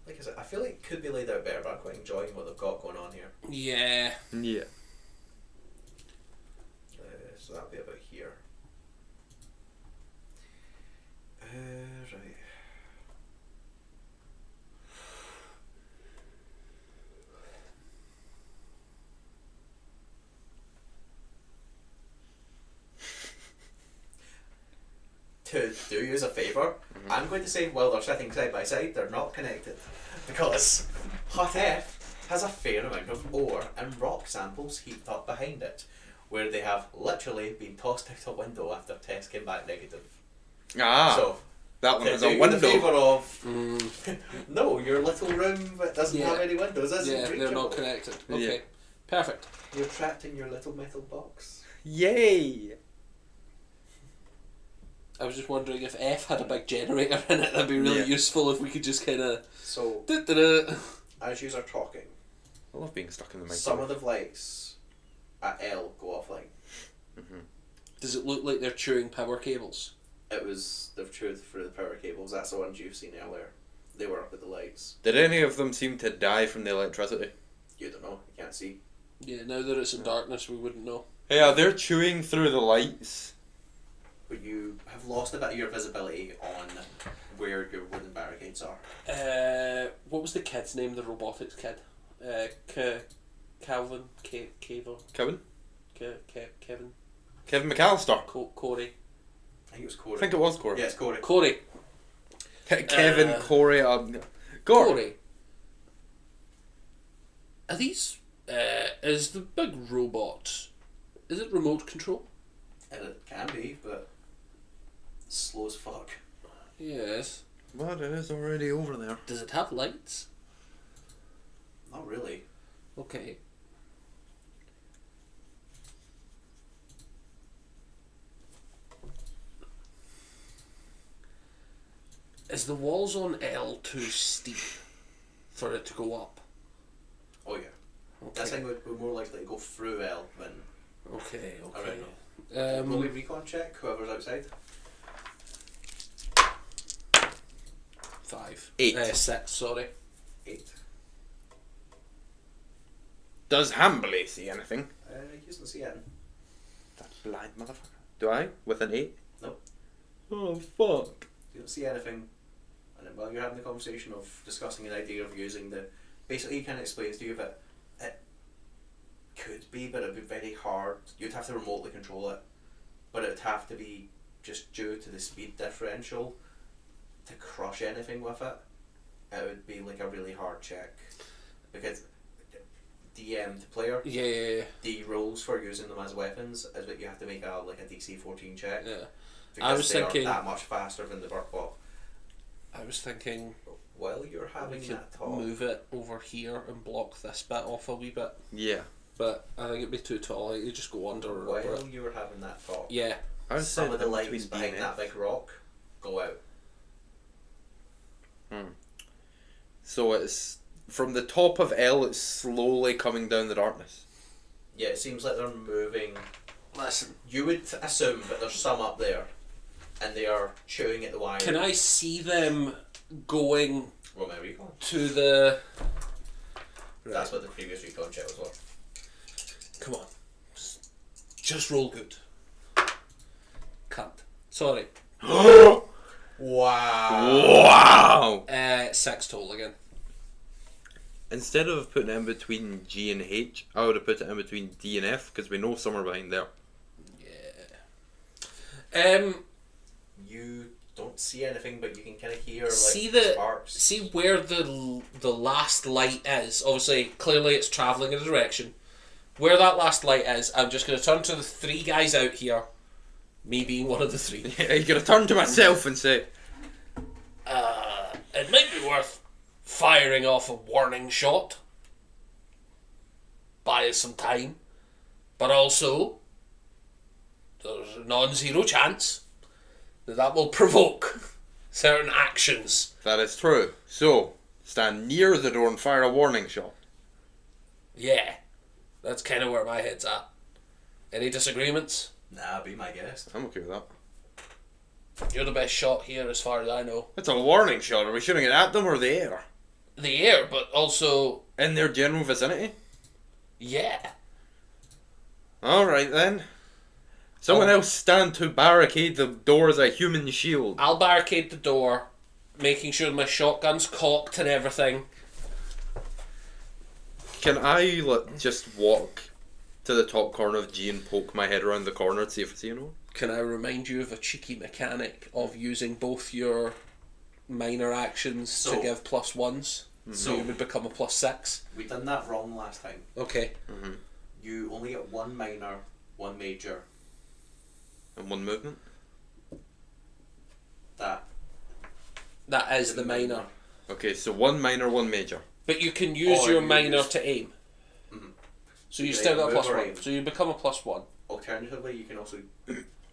Like I said, I feel like it could be laid out better, but I'm quite enjoying what they've got going on here. Yeah. Yeah. So that'll be about here. Right. To do you as a favour, I'm going to say while they're sitting side by side, they're not connected. Because Hut F has a fair amount of ore and rock samples heaped up behind it, where they have literally been tossed out a window after tests came back negative. Ah, So, that one to has do a you the window. favour of, no, your little room that doesn't Yeah. have any windows isn't Yeah, they're reachable. not connected. Okay. Yeah. Perfect. You're trapped in your little metal box. Yay! I was just wondering if F had a big generator in it. That'd be really Yeah. useful if we could just kind of. So, as you are talking, I love being stuck in the some microwave. of the lights at L go offline. Does it look like they're chewing power cables? They've chewed through the power cables. That's the ones you've seen earlier. They were up at the lights. Did any of them seem to die from the electricity? You don't know. You can't see. Yeah, now that it's in darkness, we wouldn't know. Yeah, they're chewing through the lights. But you have lost a bit of your visibility on where your wooden barricades are. What was the kid's name? The robotics kid. Calvin. Kevin. Kevin? Kevin. Kevin McAllister. Corey. I think it was Corey. I think it was Corey. Yeah, it's Corey. Corey. Kevin, Corey, Gore. Corey. Are these? Is the big robot? Is it remote control? And it can be, but it's slow as fuck. Yes. But it is already over there. Does it have lights? Not really. Okay. Is the walls on L too steep for it to go up? Oh yeah. Okay. This thing would be more likely to go through L than Okay. around Okay. L. Will we recon check whoever's outside? 5. 8. 6. Sorry. 8. Does Hambley see anything? He doesn't see anything. That blind motherfucker. Do I? With an 8? Nope. Oh, fuck. You don't see anything. And then while you're having the conversation of discussing an idea of using the... Basically he kind of explains to you that it could be, but it would be very hard. You'd have to remotely control it. But it would have to be just due to the speed differential, to crush anything with it, it would be like a really hard check. Because DM to player, Yeah. the rules for using them as weapons is that you have to make a DC 14 check. Yeah. Because I was they thinking- are that much faster than the Burkbot. I was thinking While you're we having could that talk, move it over here and block this bit off a wee bit. Yeah. But I think it'd be too tall. Like, you just go under or over while it. you were having that talk, Yeah. I would some say of the in lines between behind D and that F. big rock go out. So it's from the top of L. It's slowly coming down the darkness. Yeah, it seems like they're moving. Listen. You would assume that there's some up there, and they are chewing at the wire. Can I see them going Roll my recon. to the... That's what the previous recon check was for. Come on. Just roll good. Cunt. Sorry. Wow. Wow! 6 total again. Instead of putting it in between G and H, I would have put it in between D and F because we know somewhere behind there. Yeah. You don't see anything, but you can kind of hear like See the sparks. see where the last light is. Obviously, clearly it's traveling in a direction. Where that last light is, I'm just going to turn to the 3 guys out here. Me being one of the 3. You're gonna turn to myself and say, It might be worth firing off a warning shot. Buy us some time. But also, there's a non-zero chance that will provoke certain actions. that is true. So, stand near the door and fire a warning shot. Yeah, that's kind of where my head's at. Any disagreements? Nah, be my guest. I'm okay with that. You're the best shot here as far as I know. It's a warning shot. Are we shooting it at them or the air? The air, but also, In their general vicinity? yeah. Alright then. Someone else stand to barricade the door as a human shield. I'll barricade the door, making sure my shotgun's cocked and everything. Can I just walk to the top corner of G and poke my head around the corner to see if I see anyone? Can I remind you of a cheeky mechanic of using both your minor actions to So- give +1s? So you would become a +6. We done that wrong last time. Okay. You only get 1 minor, 1 major. And one movement? That That is the minor. Okay, so 1 minor, 1 major. But you can use Or your you minor use- to aim. So you Yeah, still got a move or +1. aim. So you become a +1. Alternatively, you can also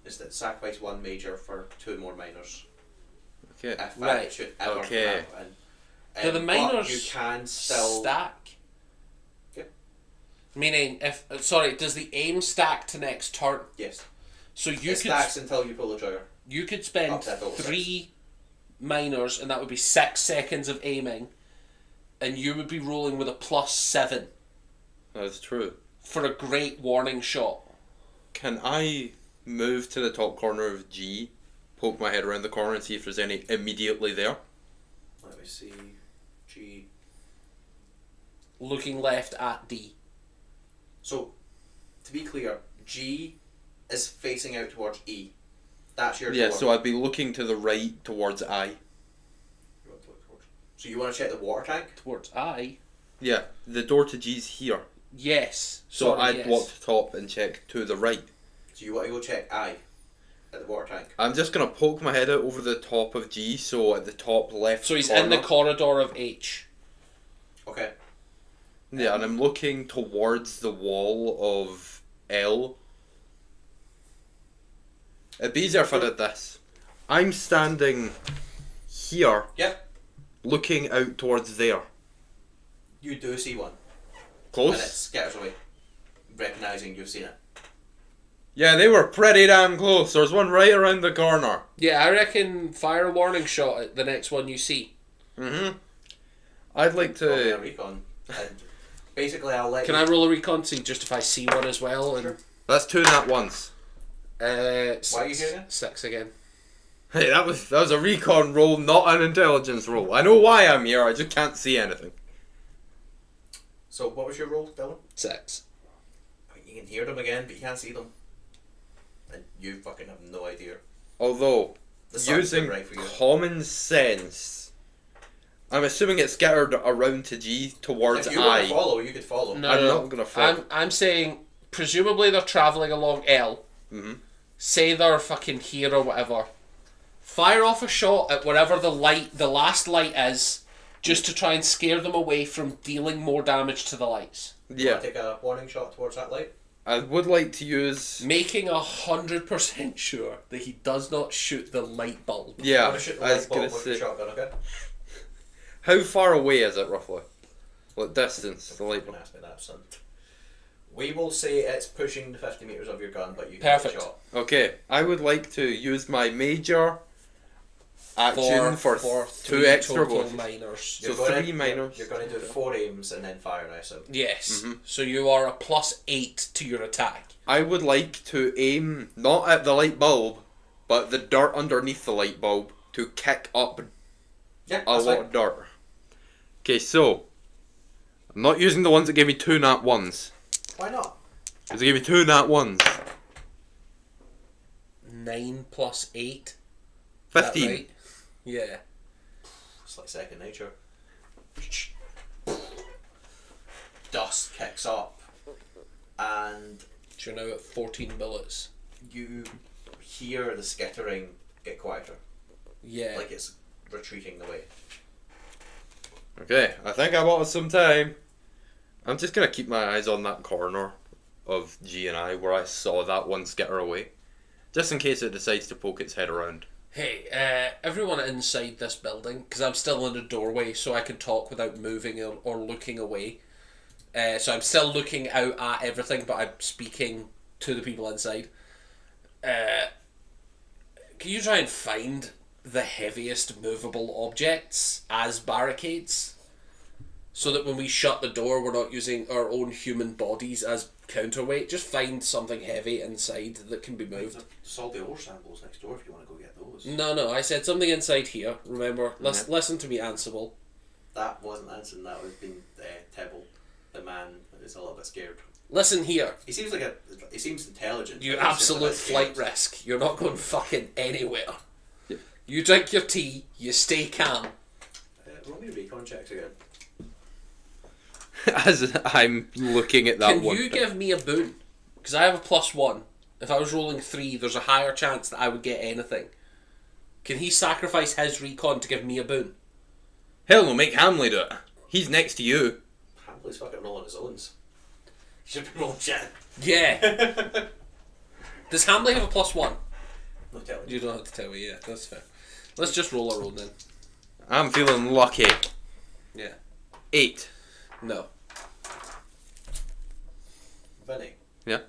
instead sacrifice 1 major for 2 more minors. Okay. If that Right. should ever Okay. happen. Do the But minors you can still stack? Yep. Meaning, if does the aim stack to next turn? yes. So It you could stacks until you pull the trigger. you could spend Up to a total of 3 minors, and that would be 6 seconds of aiming, and you would be rolling with a +7 That is true. for a great warning shot. Can I move to the top corner of G, poke my head around the corner and see if there's any immediately there? Let me see. G. Looking left at D. So, to be clear, G is facing out towards E. That's your Yeah, door. so I'd be looking to the right towards I. You want to look towards- So you want to check the water tank? Towards I. Yeah, the door to G's here. Yes. So Sorry, I'd yes. walk to top and check to the right. So you want to go check I at the water tank? I'm just gonna poke my head out over the top of G, so at the top left So he's corner. in the corridor of H. Okay. Yeah, and I'm looking towards the wall of L. It'd be easier if I did this. I'm standing here, Yep. looking out towards there. You do see one. And it Close? skitters away, recognising you've seen it. Yeah, they were pretty damn close. There's one right around the corner. Yeah, I reckon fire a warning shot at the next one you see. Mm-hmm. I'd like Roll me a to... recon. And basically, I'll let Can you... I roll a recon see just if I see one as well? And Let's tune that once. Why are you here again? 6 again. Hey, that was a recon roll, not an intelligence roll. I know why I'm here, I just can't see anything. So what was your roll, Dylan? 6. I mean, you can hear them again, but you can't see them. And you fucking have no idea. Although, The sun's using been right for you. common sense, I'm assuming it's scattered around to G towards If you want I. to follow, you could follow. No, I'm no, not gonna follow. I'm saying presumably they're travelling along L. Mhm. Say they're fucking here or whatever. Fire off a shot at wherever the last light is, just to try and scare them away from dealing more damage to the lights. Yeah, Take a warning shot towards that light. I would like to use. Making 100% sure that he does not shoot the light bulb. Yeah, Want to shoot the I was light bulb gonna with your say. shotgun, okay? How far away is it roughly? What distance? The light Don't bulb. ask me that, son. We will say it's pushing the 50 metres of your gun, but you can Perfect. get a shot. Okay, I would like to use my major action for, two three extra total bonuses. minors. So You're gonna- 3 minors. You're going to do 4 aims and then fire, I assume. Yes. Mm-hmm. So you are a +8 to your attack. I would like to aim not at the light bulb, but the dirt underneath the light bulb to kick up Yeah, a that's lot fine. of dirt. Okay, so I'm not using the ones that gave me 2 nat 1s. Why not? Because they gave me 2 nat 1s. 9 + 8. Is that 15. right? Yeah. It's like second nature. Dust kicks up, and So you're now at 14 bullets. you hear the skittering get quieter, Yeah. like it's retreating away. Okay, I think I bought some time. I'm just gonna keep my eyes on that corner of G and I where I saw that one skitter away. Just in case it decides to poke its head around. Hey, everyone inside this building, because I'm still in the doorway, so I can talk without moving or looking away. So I'm still looking out at everything, but I'm speaking to the people inside. Can you try and find the heaviest movable objects as barricades? So that when we shut the door, we're not using our own human bodies as counterweight. Just find something heavy inside that can be moved. There's all the ore samples next door if you want to go get those. No, I said something inside here. Remember, listen to me, Ansible. That wasn't Anson, that would have been Tebble. The man is a little bit scared. Listen here, He seems intelligent. you but he's just a absolute bit scared. flight risk. You're not going fucking anywhere. Yep. You drink your tea, you stay calm. Roll me recon checks again. As I'm looking at that Can one. you give me a boon? Because I have a +1. If I was rolling 3, there's a higher chance that I would get anything. Can he sacrifice his recon to give me a boon? Hell no, make Hamley do it. He's next to you. Hamley's fucking rolling his owns. He should be rolling shit. Yeah. Does Hamley have a +1? No telling You don't have to tell me, yeah, that's fair. Let's just roll a roll then. I'm feeling lucky. Yeah. 8. No. Vinny. Yeah.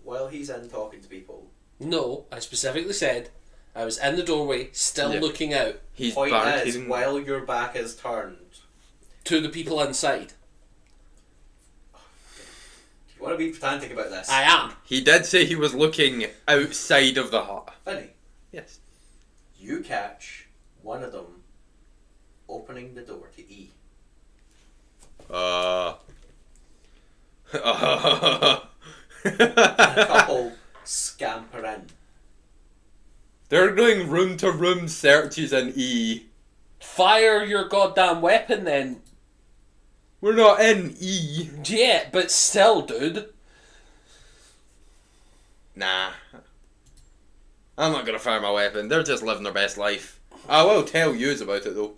While he's in talking to people, No, I specifically said I was in the doorway, still Yeah. looking out He's point is, barricading. while your back is turned, to the people inside. you want to be pedantic about this. I am. He did say he was looking outside of the hut. Vinny, Yes. you catch one of them opening the door to E. And a couple scamper in. They're doing room to room searches in E. Fire your goddamn weapon then. We're not in E. Yeah, but still, dude. Nah. I'm not gonna fire my weapon. They're just living their best life. I will tell yous about it though.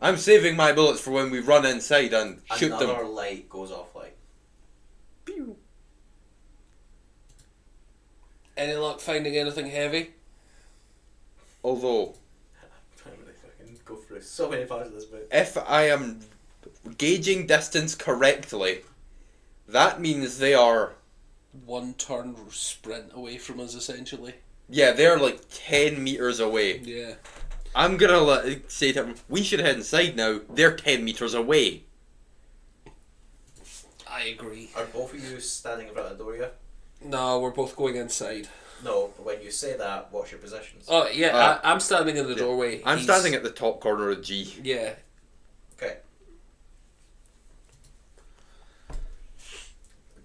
I'm saving my bullets for when we run inside and shoot Another them. light goes off like. Pew. Any luck finding anything heavy? Although, I'm gonna fucking go through so many parts of this book. if I am gauging distance correctly, that means they are. 1 turn sprint away from us, essentially. Yeah, they're like 10 meters away. Yeah. I'm gonna say to them, we should head inside now. They're 10 meters away. I agree. Are both of you standing in front of the door yet? No, we're both going inside. No, but when you say that, what's your positions? Oh, yeah, Uh, I'm standing in the doorway. I'm He's- standing at the top corner of G. Yeah. Okay.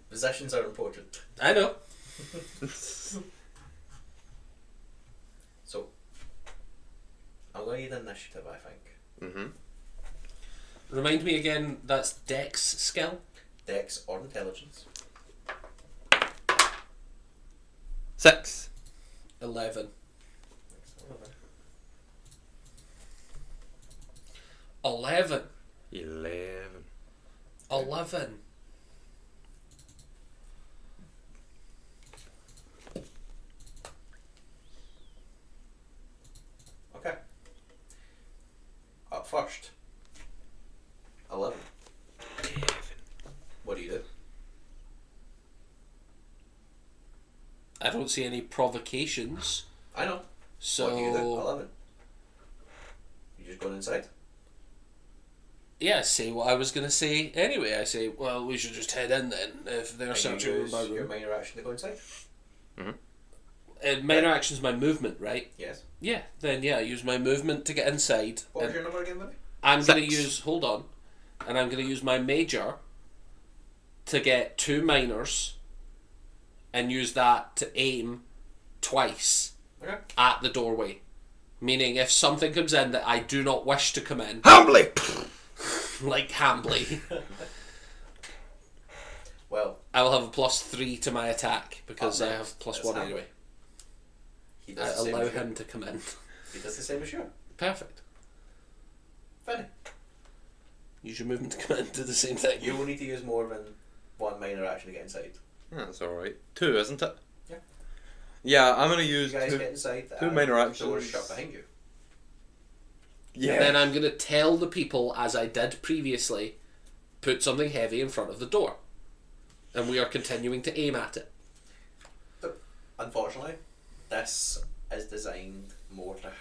Positions are important. I know. I'm going to need initiative, I think. Mm-hmm. Remind me again, that's Dex skill? Dex or intelligence. 6. 11. 11. 11. 11. Okay. Up first. 11. What do you do? I don't see any provocations. I know. So What do you do? 11. You just going inside? yeah, say what I was going to say anyway. I say, well, we should just head in then if they're And searching you use my your room. minor action to go inside? Minor action's my movement, right? Yes. Yeah, then yeah, I use my movement to get inside. What was and your number again, buddy? I'm going to 6. use, hold on, and I'm going to use my major to get 2 minors and use that to aim twice Okay. at the doorway. Meaning if something comes in that I do not wish to come in, Humbly! like Hambley, Well, I will have a +3 to my attack because I have That's +1 Hambley. anyway. he I does the same allow as you. him to come in. He does the same as you. Perfect. Funny. Use your movement to come in, do the same thing. You will need to use more than one minor action to get inside. That's alright. 2, isn't it? Yeah. Yeah, I'm going to You use guys 2. get inside. 2 and minor the actions. door is shut behind you. Yeah. Then I'm going to tell the people, as I did previously, put something heavy in front of the door. And we are continuing to aim at it. Unfortunately, this is designed more to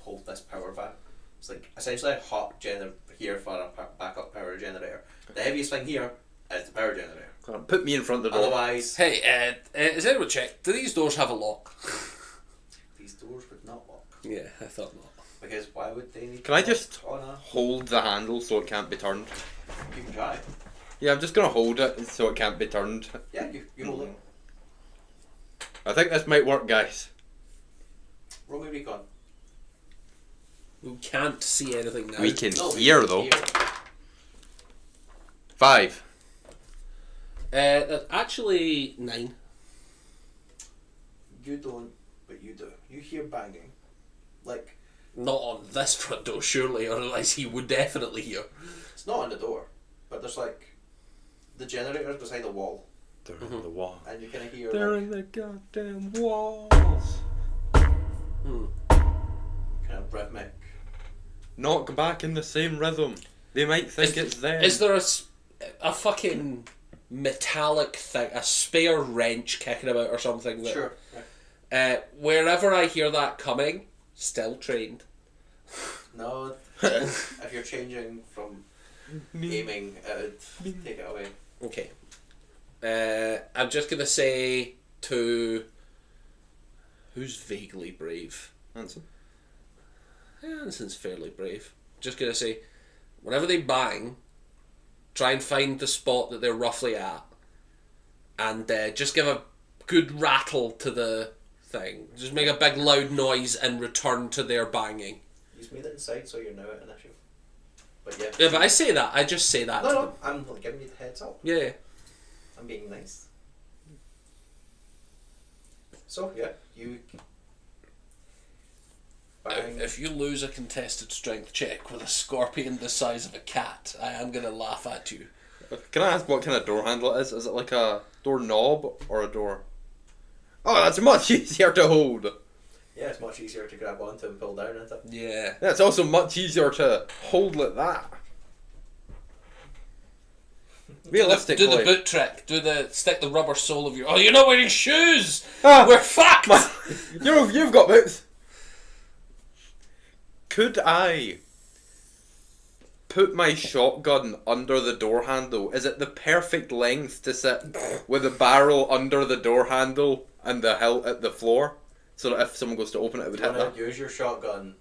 hold this power back. It's like essentially a hot generator here for a backup power generator. The heaviest thing here is the power generator. Put me in front of the door. Otherwise, Hey, has anyone checked? Do these doors have a lock? these doors would not lock. Yeah, I thought not. Because why would they need Can to I lock just on a... hold the handle so it can't be turned? You can try. Yeah, I'm just going to hold it so it can't be turned. Yeah, you hold it. I think this might work, guys. Roll me recon. We can't see anything now. We can No, we hear, can though. hear. 5. That's actually 9. You don't, but you do. You hear banging. Like, Not on this front door, surely, or otherwise he would definitely hear. it's not on the door, but there's like the generator's beside the wall, They're in the wall. and you kind of hear They're like, in the goddamn walls. Hmm. kind of rhythmic. Knock back in the same rhythm. They might think it's them. Is there a fucking metallic thing, a spare wrench kicking about or something? That, Sure. Yeah. Wherever I hear that coming, still trained. No, if you're changing from aiming, take it away. Okay. I'm just gonna say to who's vaguely brave. Hanson. Hanson's fairly brave. Just gonna say, whenever they bang, try and find the spot that they're roughly at, and just give a good rattle to the thing. Just make a big loud noise and return to their banging. You've made it inside, so you're now at an issue. But yeah. Yeah, but I say that. I just say that. No, to no, them. I'm giving you the heads up. Yeah. I'm being nice. So yeah, you bang. If you lose a contested strength check with a scorpion the size of a cat, I am gonna laugh at you. Can I ask what kind of door handle it is? Is it like a door knob or a door? Oh, that's much easier to hold. Yeah, it's much easier to grab onto and pull down, isn't it? Yeah. Yeah, it's also much easier to hold like that. Realistically, Do the boot trick. Stick the rubber sole of your. Oh, you're not wearing shoes. Ah! We're fucked. you've got boots. Could I put my shotgun under the door handle? Is it the perfect length to sit with the barrel under the door handle and the hilt at the floor, so that if someone goes to open it, it would You hit wanna that? use your shotgun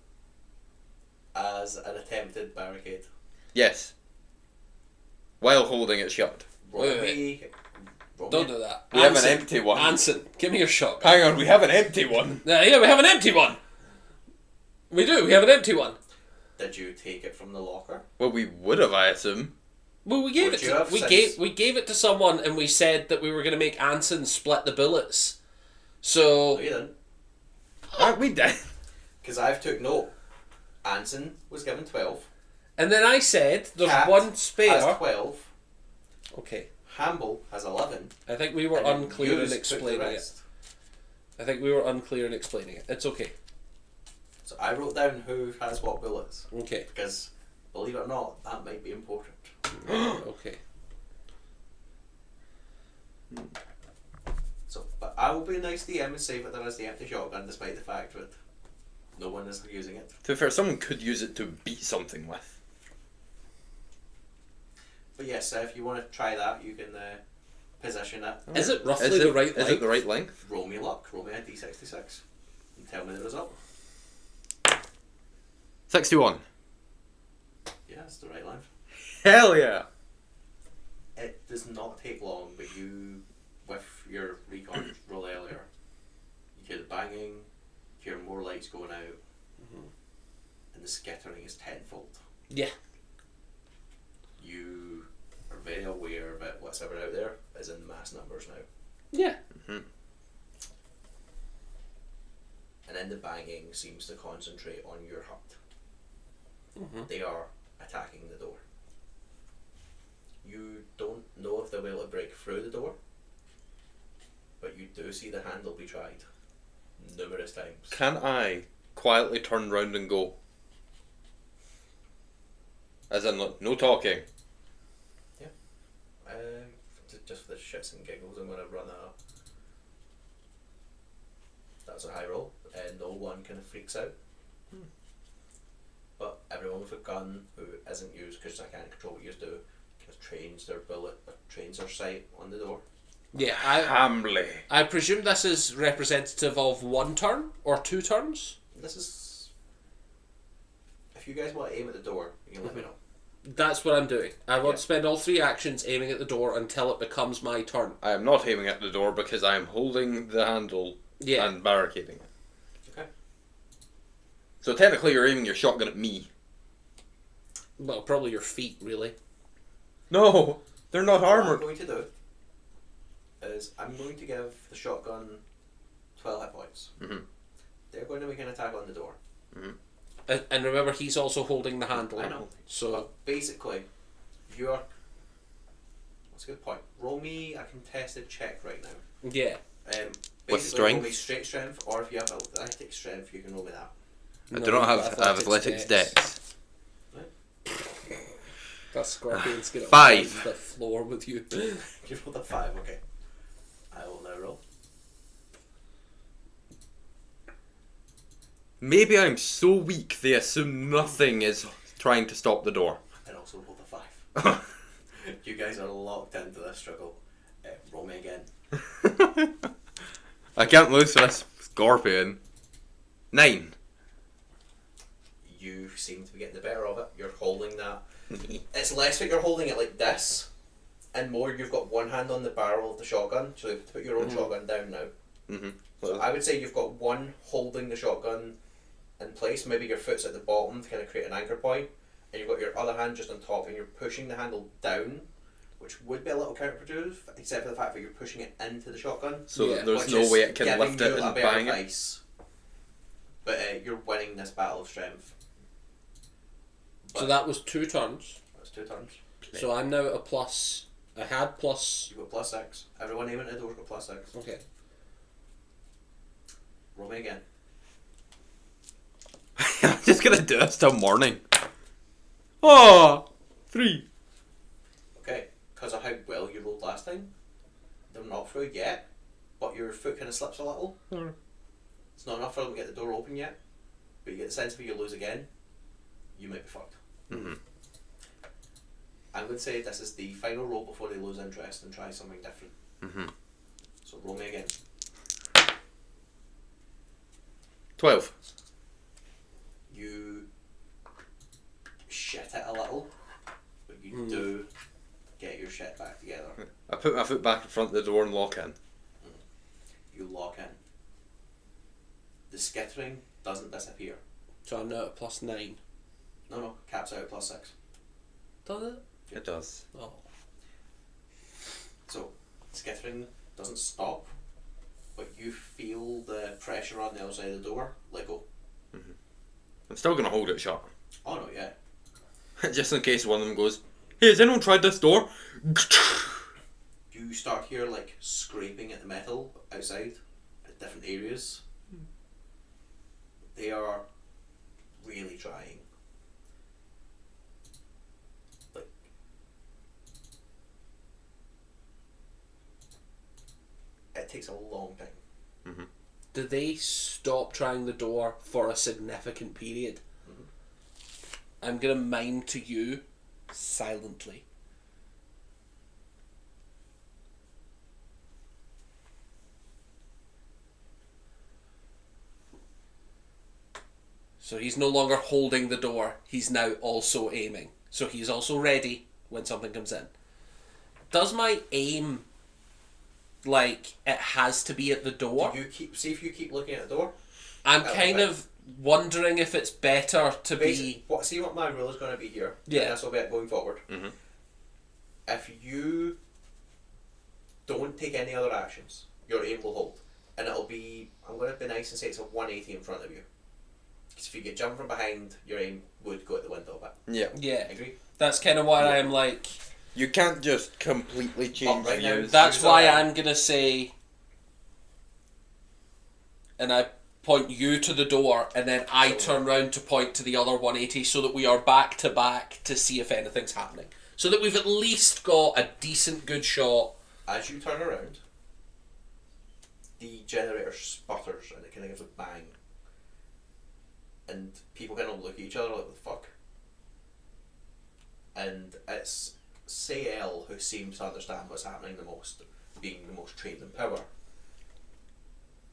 as an attempted barricade. Yes. While holding it shut. Roll Wait, me. Roll Don't me. do that. We have an Anson, empty one. Anson, give me your shotgun. Hang on, we have an empty one. Yeah, we have an empty one. We do. We have an empty one. Did you take it from the locker? Well, we would have, I assume. Well, we gave Would it you to have we since- gave it to someone, and we said that we were going to make Anson split the bullets. No, So you didn't. We did. Because I've took note. Anson was given 12. and then I said there's Cat one spare. has 12. Okay, Hamble has 11. I think we were and then unclear in yous took the explaining it. rest. I think we were unclear in explaining it. It's okay. So I wrote down who has what bullets. Okay. Because, believe it or not, that might be important. Okay. So, but I will be a nice DM and say that there is the empty shotgun, despite the fact that no one is using it. To be fair, someone could use it to beat something with. But yes, if you want to try that, you can position it. Is it roughly Is it the right Is length? it the right length? Roll me luck. Roll me a d66. And tell me the result. 61. Yeah, it's the right length. Hell yeah! It does not take long, but you, with your recon roll earlier, you hear the banging, you hear more lights going out, and the skittering is tenfold. Yeah. You are very aware that what's ever out there is in mass numbers now. Yeah. And then the banging seems to concentrate on your hut. Mhm. They are attacking the door. You don't know if they'll be able to break through the door, but you do see the handle be tried numerous times. Can I quietly turn round and go? As in, look, no talking. Just for the shits and giggles, I'm going to run a. That's a high roll, and no one kind of freaks out. But everyone with a gun who isn't used, because I can't control what you do, kind of trains their bullet, trains their sight on the door. Yeah. Hamley. I presume this is representative of one turn or 2 turns. This is. If you guys want to aim at the door, you can let me know. That's what I'm doing. I want Yeah. to spend all 3 actions aiming at the door until it becomes my turn. I am not aiming at the door because I am holding the handle Yeah. and barricading it. Okay. So technically you're aiming your shotgun at me. Well, probably your feet, really. No! They're not What I'm armoured. going to do is I'm going to give the shotgun 12 hit points. Mhm. They're going to make an attack on the door. And remember, he's also holding the handle. I know. So, But basically, you're. That's a good point. Roll me a contested check right now. yeah. Basically, strength? Roll me straight strength, or if you have athletic strength, you can roll me that. I No, do not you've have got athletics dex. That scorpion's gonna 5. wipe the floor with you. You rolled a 5, okay. I will now roll. Maybe I'm so weak they assume nothing is trying to stop the door. And also rolled a 5. You guys are locked into this struggle. Roll me again. I can't lose this scorpion. 9. You seem to be getting the better of it. You're holding that. It's less that you're holding it like this, and more you've got one hand on the barrel of the shotgun, so you have to put your own shotgun down now. Mm-hmm. So I would say you've got one holding the shotgun in place, maybe your foot's at the bottom to kind of create an anchor point, and you've got your other hand just on top, and you're pushing the handle down, which would be a little counterproductive, except for the fact that you're pushing it into the shotgun. So Yeah. there's which no is way it can giving lift it you a and better bang it. vice. But you're winning this battle of strength. So But that was 2 turns. that's 2 turns. So I'm now at a plus. I had plus. You've got +6. Everyone aiming at the door's got +6. Okay. Roll me again. I'm just gonna do this till morning. Oh, 3. Okay, because of how well you rolled last time, they're not through yet, but your foot kind of slips a little. It's not enough for them to get the door open yet, but you get the sense if you lose again, you might be fucked. Mhm. I'm going to say this is the final roll before they lose interest and try something different. Mhm. So roll me again. 12. You shit it a little, but you do get your shit back together. I put my foot back in front of the door and lock in. You lock in. The skittering doesn't disappear. So I'm now at +9. No, caps out at +6. Does it? It does. Oh. So, skittering doesn't stop, but you feel the pressure on the other side of the door let go. I'm still gonna hold it shut. Oh no, yeah. Just in case one of them goes, "Hey, has anyone tried this door?" You start here like scraping at the metal outside at different areas. They are really trying. Like, it takes a long time. Do they stop trying the door for a significant period? I'm gonna mime to you silently. So he's no longer holding the door, he's now also aiming. So he's also ready when something comes in. Does my aim, like, it has to be at the door? Do you see if you keep looking at the door? I'm That'll kind fit. of wondering if it's better to be... See what my rule is going to be here. Yeah. And this will be it going forward. Mhm. If you don't take any other actions, your aim will hold. And it'll be, I'm going to be nice and say it's a 180 in front of you. Because if you get jumped from behind, your aim would go out the window a bit. Yeah. Yeah, Agree? that's kind of why Yeah. I'm like... You can't just completely change right now, views. That's Use why that. I'm gonna say, and I point you to the door, and then I turn round to point to the other 180, so that we are back to back to see if anything's happening. So that we've at least got a decent, good shot. As you turn around, the generator sputters and it kind of gives a bang. And people kind of look at each other like, what the fuck? And it's Sayel who seems to understand what's happening the most, being the most trained in power.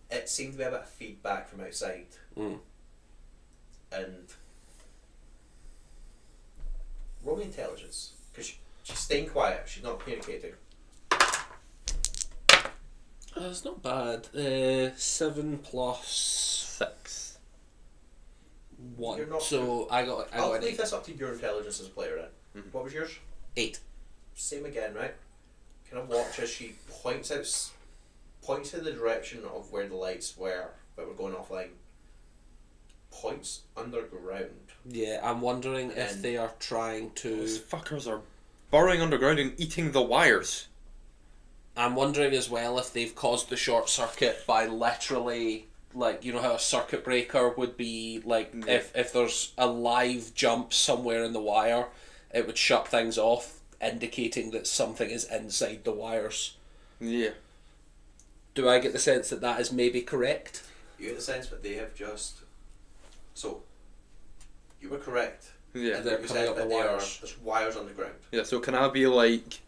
It seemed to be a bit of feedback from outside. Mm. And roll me intelligence, because she's staying quiet, she's not communicating. It's not bad. 7 plus 6. 1. You're not- So I got I'll an leave 8. this up to your intelligence as a player then. What was yours? 8. Same again, right? Kind of watch as she points in the direction of where the lights were, but we're going offline. Points underground. Yeah, I'm wondering if And- they are trying to... Those fuckers are burrowing underground and eating the wires. I'm wondering as well if they've caused the short circuit by literally, like, you know how a circuit breaker would be, like, Yeah. if there's a live jump somewhere in the wire, it would shut things off, indicating that something is inside the wires. Yeah. Do I get the sense that that is maybe correct? You get the sense that they have just. So, you were correct. Yeah. They're You coming said up the that wires. there's wires on the ground. Yeah, so can I be like...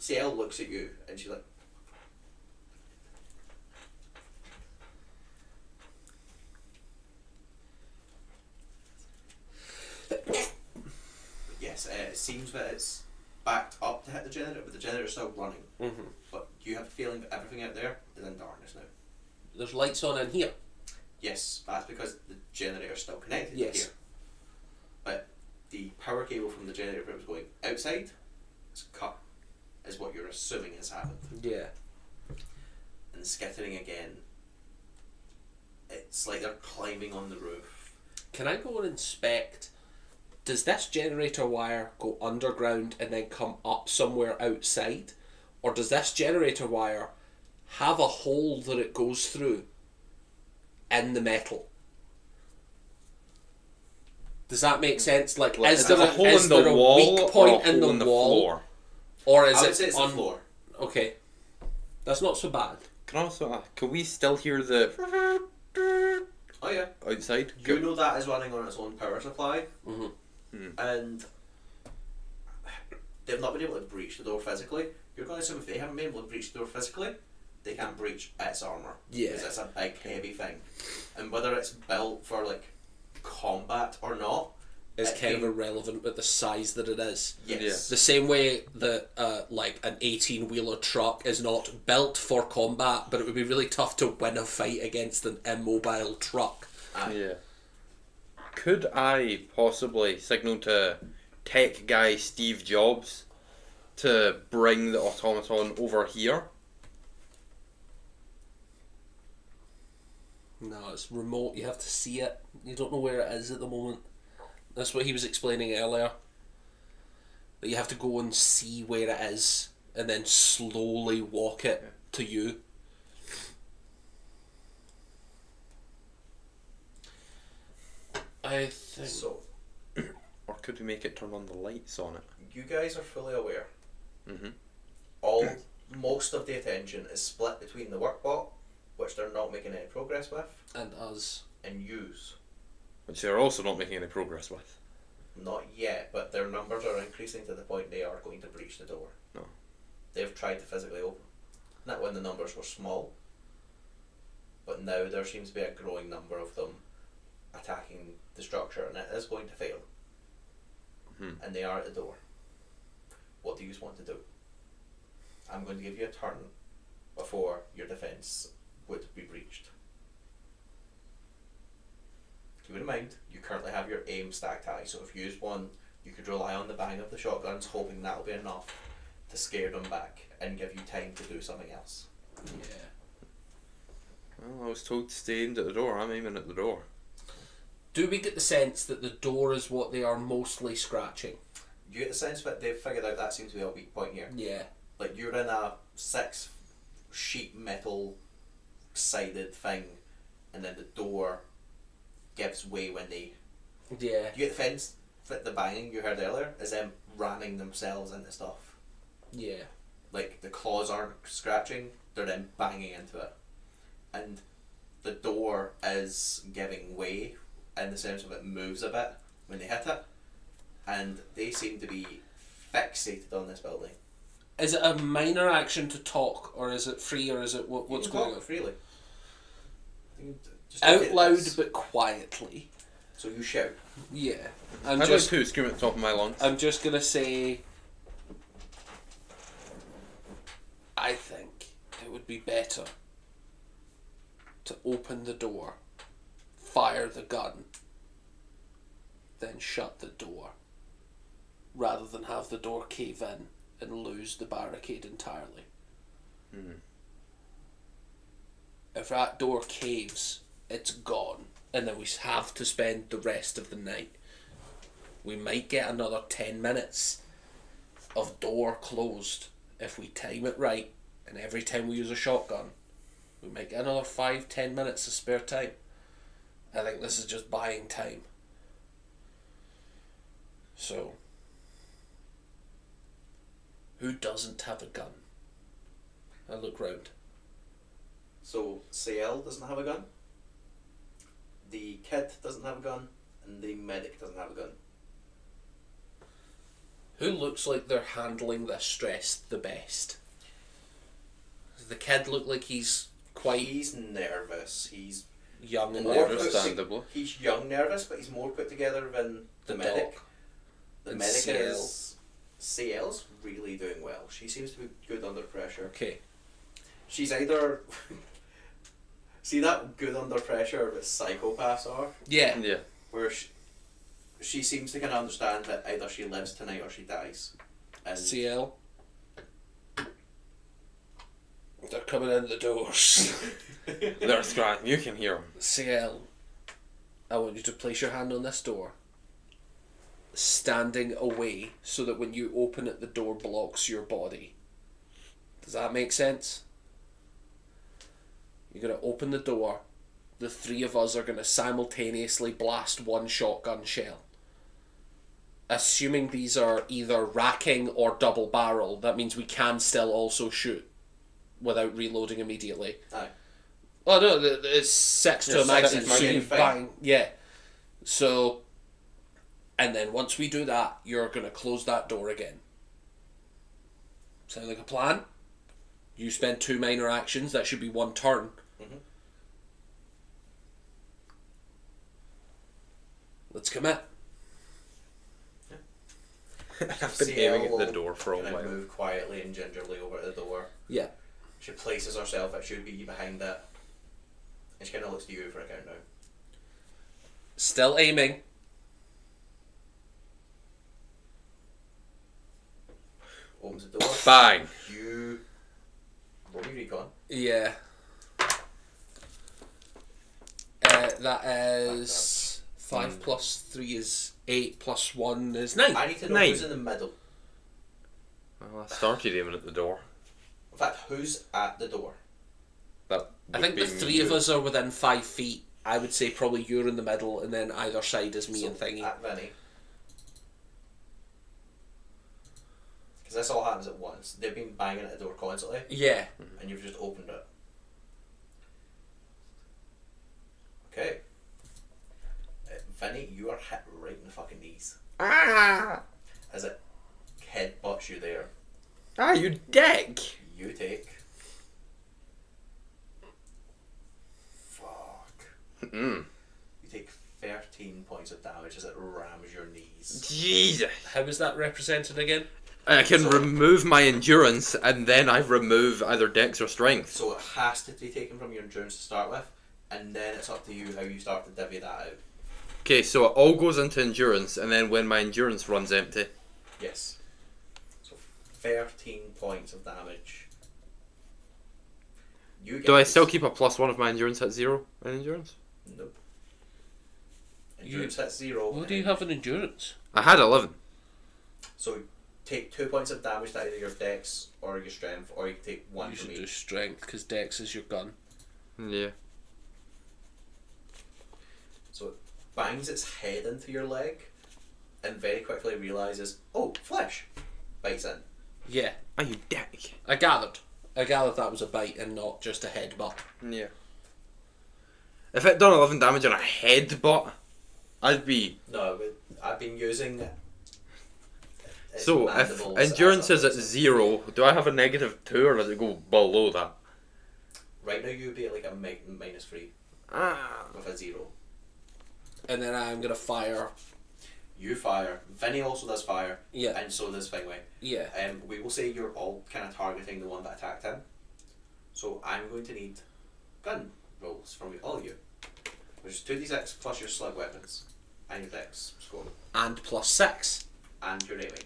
CL looks at you and she's like, yes, it seems that it's backed up to hit the generator, but the generator's still running. Mm-hmm. But you have a feeling that everything out there is in darkness now. There's lights on in here. Yes, that's because the generator's still connected Yes. here. But the power cable from the generator that was going outside is cut, is what you're assuming has happened. Yeah. And skittering again, it's like they're climbing on the roof. Can I go and inspect? Does this generator wire go underground and then come up somewhere outside? Or does this generator wire have a hole that it goes through in the metal? Does that make sense? Like, is there a hole is in the there a wall weak point or a in hole the in the wall? floor? Or is I would it say it's the on floor. Okay. That's not so bad. Can also... can we still hear the... Oh yeah. outside? You know that is running on its own power supply. Mm-hmm. And they've not been able to breach the door physically. You're going to assume if they haven't been able to breach the door physically, they can't breach its armour. Yeah. Because it's a big, heavy thing. And whether it's built for, like, combat or not, Is it kind of being- irrelevant with the size that it is. yes. The same way that like an 18-wheeler truck is not built for combat, but it would be really tough to win a fight against an immobile truck. Aye. Yeah. Could I possibly signal to tech guy Steve Jobs to bring the automaton over here? No, it's remote. You have to see it. You don't know where it is at the moment. That's what he was explaining earlier. That you have to go and see where it is, and then slowly walk it to you. I think. So, Or could we make it turn on the lights on it? you guys are fully aware. Mm-hmm. Most of the attention is split between the workbot, which they're not making any progress with, And us. and yous. Which they're also not making any progress with. Not yet, but their numbers are increasing to the point they are going to breach the door. No. They've tried to physically open. Not when the numbers were small, but now there seems to be a growing number of them attacking the structure, and it is going to fail. Mm-hmm. And they are at the door. What do you want to do? I'm going to give you a turn before your defence would be breached. Keep in mind, you currently have your aim stacked high, so if you use one, you could rely on the bang of the shotguns, hoping that'll be enough to scare them back and give you time to do something else. Yeah. Well, I was told to stay aimed at the door. I'm aiming at the door. Do we get the sense that the door is what they are mostly scratching? You get the sense that they've figured out that seems to be a weak point here. Yeah. Like, you're in a 6 sheet metal sided thing, and then the door gives way when they. Yeah. You get the fence that the banging you heard earlier is them ramming themselves into stuff. Yeah. Like, the claws aren't scratching, they're then banging into it. And the door is giving way in the sense of it moves a bit when they hit it. And they seem to be fixated on this building. Is it a minor action to talk, or is it free, or is it what's You can going talk on? freely. Just Out look at loud this. but quietly. So you shout. Yeah. I'd like to scream at the top of my lungs. I'm just gonna say, I think it would be better to open the door, fire the gun, then shut the door, rather than have the door cave in and lose the barricade entirely. If that door caves, it's gone, and then we have to spend the rest of the night. We might get another 10 minutes of door closed if we time it right, and every time we use a shotgun, we might get another 5-10 minutes of spare time. I think this is just buying time. So, who doesn't have a gun? I look round. So CL doesn't have a gun, the kid doesn't have a gun, and the medic doesn't have a gun. Who looks like they're handling this stress the best? Does the kid look like he's quite He's nervous. He's young and more nervous? Understandable. He's young nervous, but he's more put together than the medic. doc. The And medic CL. is CL's really doing well. She seems to be good under pressure. Okay. She's either see that good under pressure that psychopaths are, Yeah. Yeah. where she seems to kind of understand that either she lives tonight or she dies. And CL. They're coming in the doors. They're scratching. You can hear them. CL. I want you to place your hand on this door, standing away so that when you open it, the door blocks your body. Does that make sense? You're going to open the door. The three of us are going to simultaneously blast one shotgun shell. Assuming these are either racking or double barrel, that means we can still also shoot without reloading immediately. aye. Oh no, it's 6 to Yeah, a magazine, six so magazine, you fine. bang, yeah. So, and then once we do that, you're gonna close that door again. Sound like a plan? You spend 2 minor actions, that should be 1 turn. Mhm. Let's commit. I've been CL aiming at the will door for a kind of while. move quietly and gingerly over to the door. Yeah. She places herself, it should be behind it. And she kind of looks to you for a countdown. Still aiming. Opens the door. Bang. You roll me recon. Yeah. That is 5 plus 3 is 8 plus 1 is 9. I need to know 9. who's in the middle. Well, I started aiming at the door. In fact, who's at the door? That I think the would be three of you. us are within 5 feet. I would say probably you're in the middle, and then either side is me So, and Thingy. At Vinny. Because this all happens at once. They've been banging at the door constantly, Yeah. and you've just opened it. Okay. Vinny, you are hit right in the fucking knees. Ah! As it headbutts you there. Ah, you dick! You take... Fuck. Mm. You take 13 points of damage as it rams your knees. Jesus! How is that represented again? I can So- remove my endurance, and then I remove either dex or strength. So it has to be taken from your endurance to start with, and then it's up to you how you start to divvy that out. Okay, so it all goes into endurance, and then when my endurance runs empty. Yes. So 13 points of damage. You get Do I this- still keep a +1 if my endurance at 0 in endurance? Nope. Endurance at 0. What do you have in endurance? I had 11. So take 2 points of damage to either your dex or your strength, or you can take 1 You from should do each. strength, because dex is your gun. Yeah. So it bangs its head into your leg, and very quickly realises, oh, flesh! Bites in. Yeah. Ah, you dick. I gathered that was a bite and not just a headbutt. Yeah. If it done 11 damage on a headbutt, I'd be... No, but I've been using its So, if mandibles endurance as is a- at 0, do I have a -2 or does it go below that? Right now you'd be at like a -3 Ah. with a 0. And then I'm gonna fire. You fire. Vinny also does fire. Yeah. And so does Fingway. Yeah. We will say you're all kind of targeting the one that attacked him. So I'm going to need gun rolls from all of you. Which is 2d6 plus your slug weapons. And your dex score. And +6. And your aiming.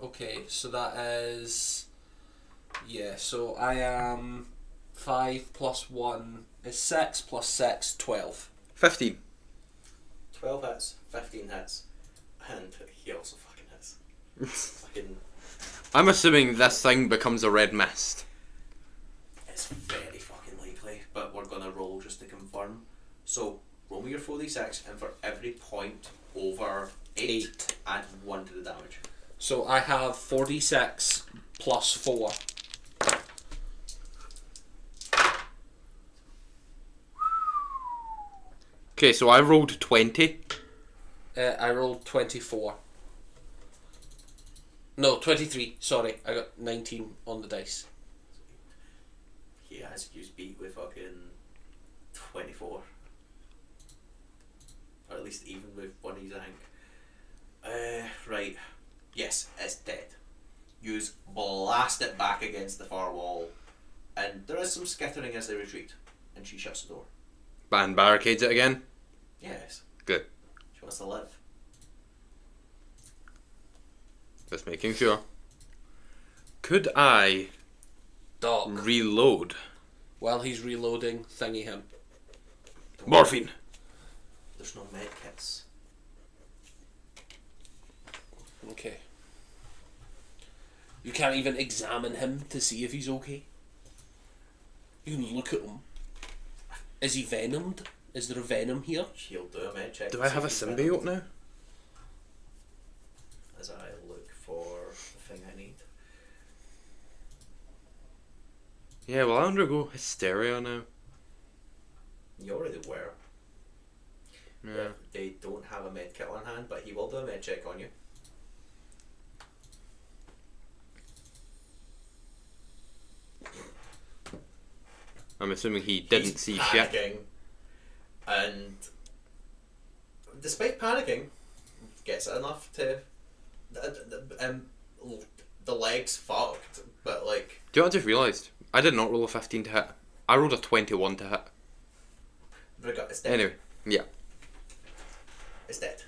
Okay, so that is... Yeah, so I am 5 plus 1 is 6 plus 6, 12. 15. 12 hits, 15 hits. And he also fucking hits. Fucking... I'm assuming this thing becomes a red mist. It's very fucking likely, but we're gonna roll just to confirm. So, roll me your 4d6, and for every point over 8, add 1 to the damage. So I have 46 plus 4. Okay, so I rolled 20. I rolled 24. No, 23. Sorry, I got 19 on the dice. He has used beat with fucking 24. Or at least even with one of these, I think. Right. Yes, it's dead. Yous blast it back against the far wall, and there is some skittering as they retreat, and she shuts the door. And barricades it again. Yes. Good. She wants to live. Just making sure. Could I Doc. reload? While he's reloading, thingy him. Morphine. There's no med kits. Okay. You can't even examine him to see if he's okay. You can look at him. Is he venomed? Is there a venom here? He'll do a med check. Do to I see have a if he's symbiote venomed. now? As I look for the thing I need. Yeah, well, I undergo hysteria now. You already were. Yeah. They don't have a med kit on hand, but he will do a med check on you. I'm assuming he didn't see shit. panicking, and despite panicking, gets it enough to the legs fucked, but like Do you know what I just realised? I did not roll a 15 to hit. I rolled a 21 to hit. It's dead. Anyway, yeah. It's dead.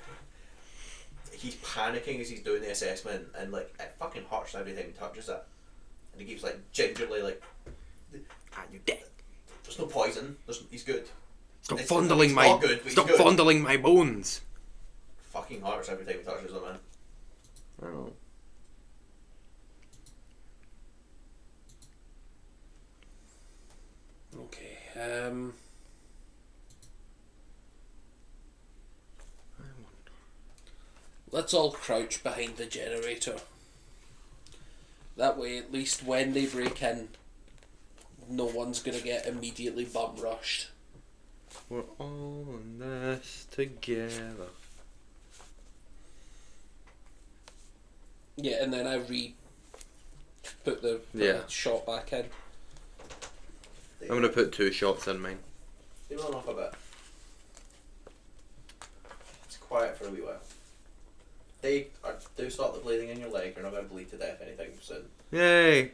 He's panicking as he's doing the assessment, and like it fucking hurts every time he touches it, and he keeps like gingerly like, "Are you dead? there's no poison. He's good. Stop It's fondling my not good, but stop he's good. fondling my bones." Fucking hurts every time he touches them, man. Oh. Okay. Let's all crouch behind the generator. That way, at least when they break in, no one's gonna get immediately bum rushed. We're all in this together. Yeah, and then I put the Yeah. shot back in. I'm gonna put 2 shots in mine. They run off a bit. It's quiet for a wee while. Do stop the bleeding in your leg. You're not going to bleed to death anytime soon. Yay!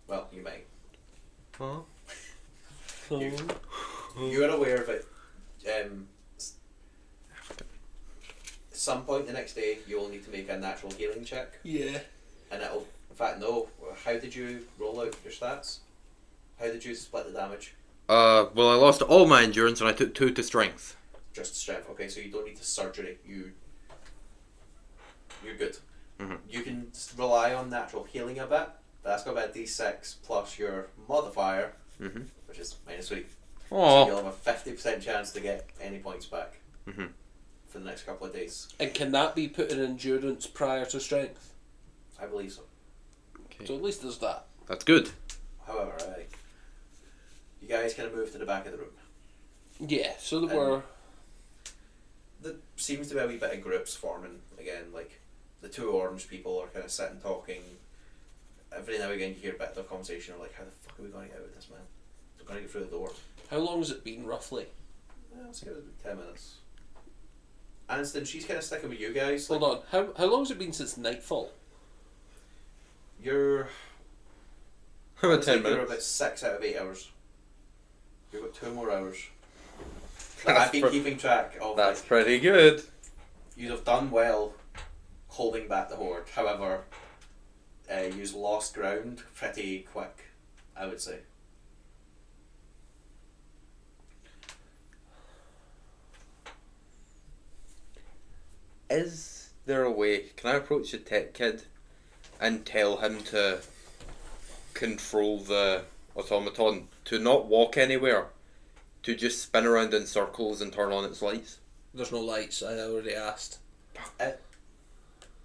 Well, you might. Huh? You're aware of it. At some point the next day, you'll need to make a natural healing check, Yeah. and it'll. In fact, no. How did you roll out your stats? How did you split the damage? Well, I lost all my endurance and I took 2 to strength. Just strength. Okay, so you don't need to surgery. You're good. Mhm. You can rely on natural healing a bit. That's got about D6 plus your modifier, Mhm. which is -3. So Oh. you'll have a 50% chance to get any points back Mhm. for the next couple of days. And can that be put in endurance prior to strength? I believe so. Okay. So at least there's that. That's good. However, you guys kind of move to the back of the room. Yeah, so that And- we're... There seems to be a wee bit of groups forming again. Like the 2 orange people are kind of sitting talking. Every now and again, you hear a bit of their conversation. Of like, how the fuck are we going to get out of this, man? We're going to get through the door. How long has it been, roughly? Let's give it about 10 minutes. Aniston, she's kind of sticking with you guys. Hold on. How long has it been since nightfall? You're How about 10 You're minutes? about 6 out of 8 hours. You've got 2 more hours. That's I've been pre- keeping track of. That's Like, pretty good. you'd have done well holding back the horde. However, you've lost ground pretty quick, I would say. Is there a way? Can I approach the tech kid and tell him to control the automaton to not walk anywhere, to just spin around in circles and turn on its lights? There's no lights, I already asked. Can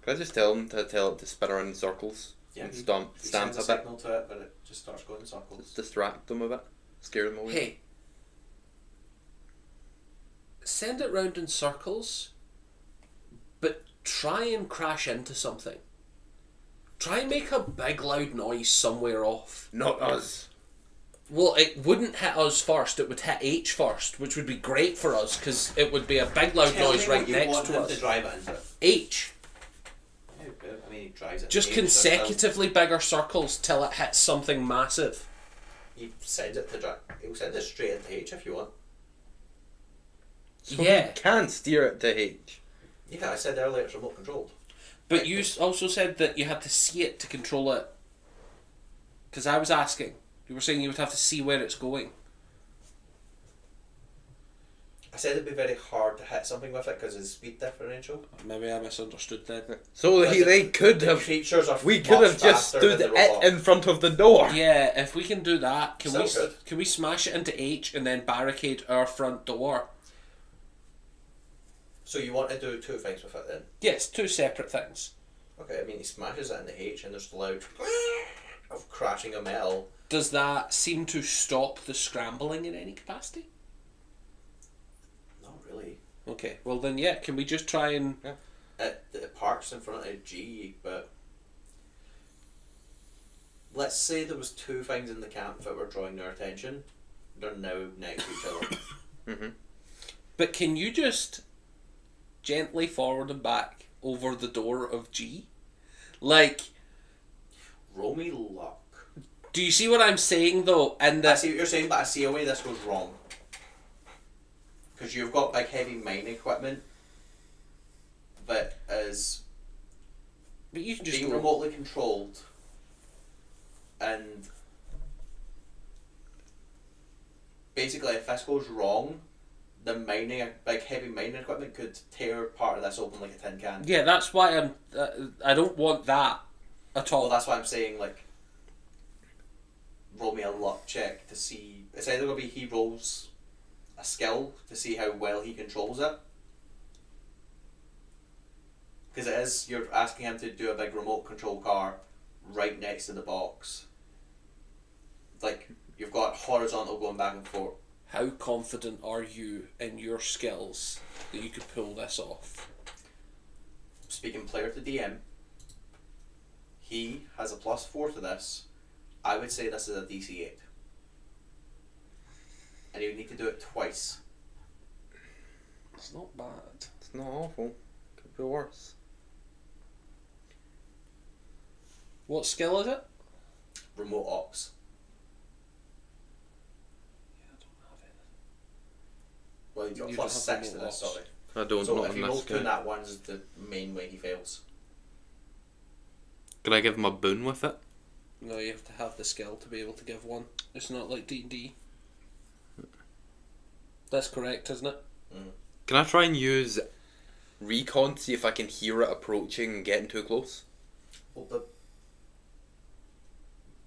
I just tell him to tell it to spin around in circles and he stamp sends a a bit? signal to it, but it just starts going in circles. Just distract them a bit, scare them away. Hey. Send it round in circles, but try and crash into something. Try and make a big loud noise somewhere off. Not us. Well, it wouldn't hit us first, it would hit H first, which would be great for us, because it would be a big loud Tell noise me right what you next want to him us. to drive it into. H. Yeah, good. I mean, he drives it. Just into H, so consecutively bigger circles till it hits something massive. he sends it to drive. He'll send it straight into H if you want. So Yeah. he can steer it to H. Yeah, I said earlier it's remote controlled. But you also said that you had to see it to control it. Because I was asking. You were saying you would have to see where it's going. I said it'd be very hard to hit something with it because of the speed differential. Maybe I misunderstood then. So But they could the have. creatures are We much could have just faster stood than the it robot. in front of the door. Yeah, if we can do that, Still good. can we smash it into H and then barricade our front door? So you want to do 2 things with it then? Yes, 2 separate things. Okay, I mean he smashes it into H and there's the loud of crashing of metal. Does that seem to stop the scrambling in any capacity? Not really. Okay, well then yeah, can we just try and... It parks in front of G, but let's say there was 2 things in the camp that were drawing their attention. They're now next to each other. Mm-hmm. But can you just gently forward and back over the door of G? Like, Roll me luck. do you see what I'm saying though? And I see what you're saying, but I see a way this goes wrong. Because you've got big heavy mining equipment that is But you can just being go. remotely controlled, and basically if this goes wrong, the big heavy mining equipment could tear part of this open like a tin can. Yeah, that's why I don't want that at all. Well, that's why I'm saying, like, roll me a luck check to see. It's either going to be he rolls a skill to see how well he controls it. Because it is, you're asking him to do a big remote control car right next to the box. Like, you've got horizontal going back and forth. How confident are you in your skills that you could pull this off? Speaking player to DM, he has a +4 to this. I would say this is a DC 8. And you would need to do it twice. It's not bad. It's not awful. Could be worse. What skill is it? Remote ops. Yeah, I don't have it. Well, you've got You +6 don't have to remote this, ops. sorry. I don't So know if in he this rolls 2 game. nat 1s, the main way he fails. Can I give him a boon with it? No, you have to have the skill to be able to give one. It's not like D&D. That's correct, isn't it? Can I try and use recon to see if I can hear it approaching and getting too close? Well,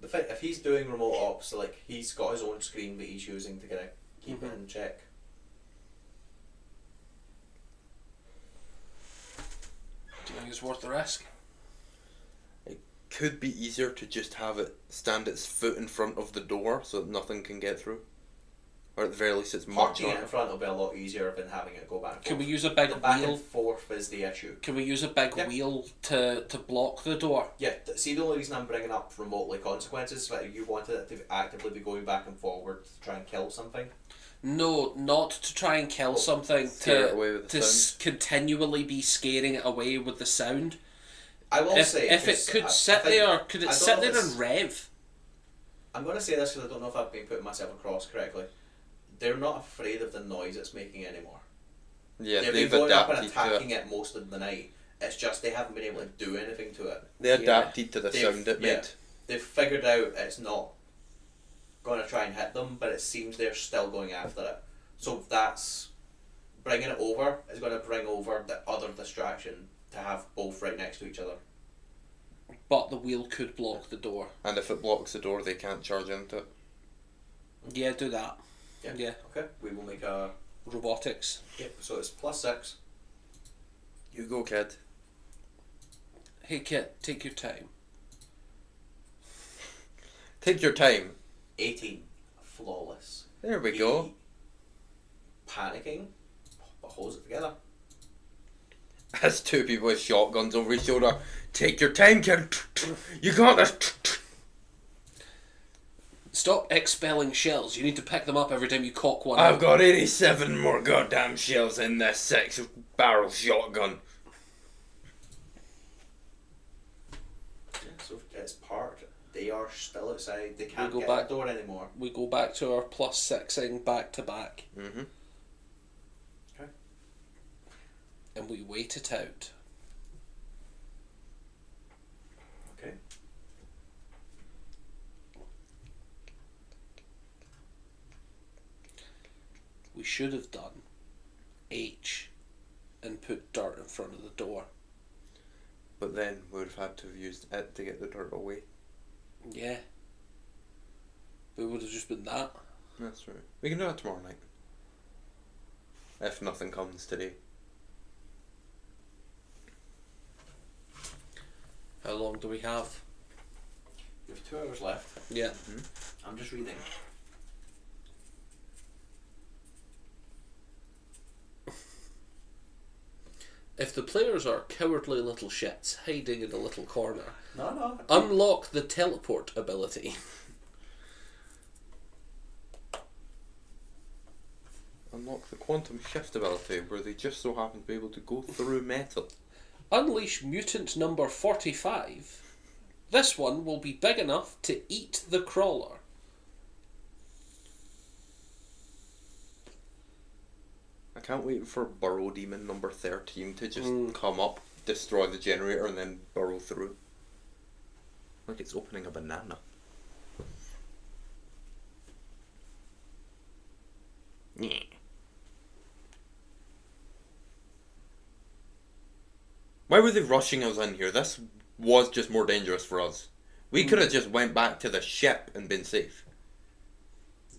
the thing, if he's doing remote ops, like, he's got his own screen that he's using to kind of keep it in check. Do you think it's worth the risk? Could be easier to just have it stand its foot in front of the door so that nothing can get through. Or at the very least it's much Parking it in harder. front will be a lot easier than having it go back and forth. Can we use a big The back wheel? and forth is the issue. Can we use a big Yeah. wheel to block the door? Yeah, see, the only reason I'm bringing up remotely consequences is that you wanted it to actively be going back and forward to try and kill something. No, not to try and kill something. Scare it To away with the sound. continually be scaring it away with the sound. I will If say, it 'cause could I sit think- there, could I it don't sit know there if it's- and rev? I'm going to say this because I don't know if I've been putting myself across correctly. They're not afraid of the noise it's making anymore. Yeah, They've they've been going up and adapted to attacking it. it most of the night. It's just they haven't been able to do anything to it. They adapted to the They've- sound it yeah. made. They've figured out it's not going to try and hit them, but it seems they're still going after it. So that's bringing it over is going to bring over the other distraction to have both right next to each other. But the wheel could block the door. And if it blocks the door, they can't charge into it. Yeah, do that. Yeah. Yeah. Okay. We will make a. Robotics. Yep. So it's +6. You go, kid. Hey kid, take your time. Take your time. 18. Flawless. There we He go. Panicking, but holds it together. As two people with shotguns over his shoulder. Take your time, kid. You got this. Stop expelling shells. You need to pick them up every time you cock one. I've out. got 87 more goddamn shells in this 6-barrel shotgun. Yeah, so it's parked. They are still outside. They can't go get back. the door anymore. We go back to our +6ing back to back. Mm-hmm. Okay. And we wait it out. Okay. We should have done H and put dirt in front of the door. But then we would have had to have used it to get the dirt away. Yeah. It would have just been that. That's right. We can do that tomorrow night. If nothing comes today. How long do we have? We have 2 hours left. Yeah. I'm just reading. If the players are cowardly little shits hiding in a little corner, No. unlock the teleport ability. Unlock the quantum shift ability where they just so happen to be able to go through metal. Unleash mutant number 45. This one will be big enough to eat the crawler. can't wait for Burrow Demon number 13 to just come up, destroy the generator, and then burrow through. Like it's opening a banana. Yeah. Why were they rushing us in here? This was just more dangerous for us. We could have just went back to the ship and been safe.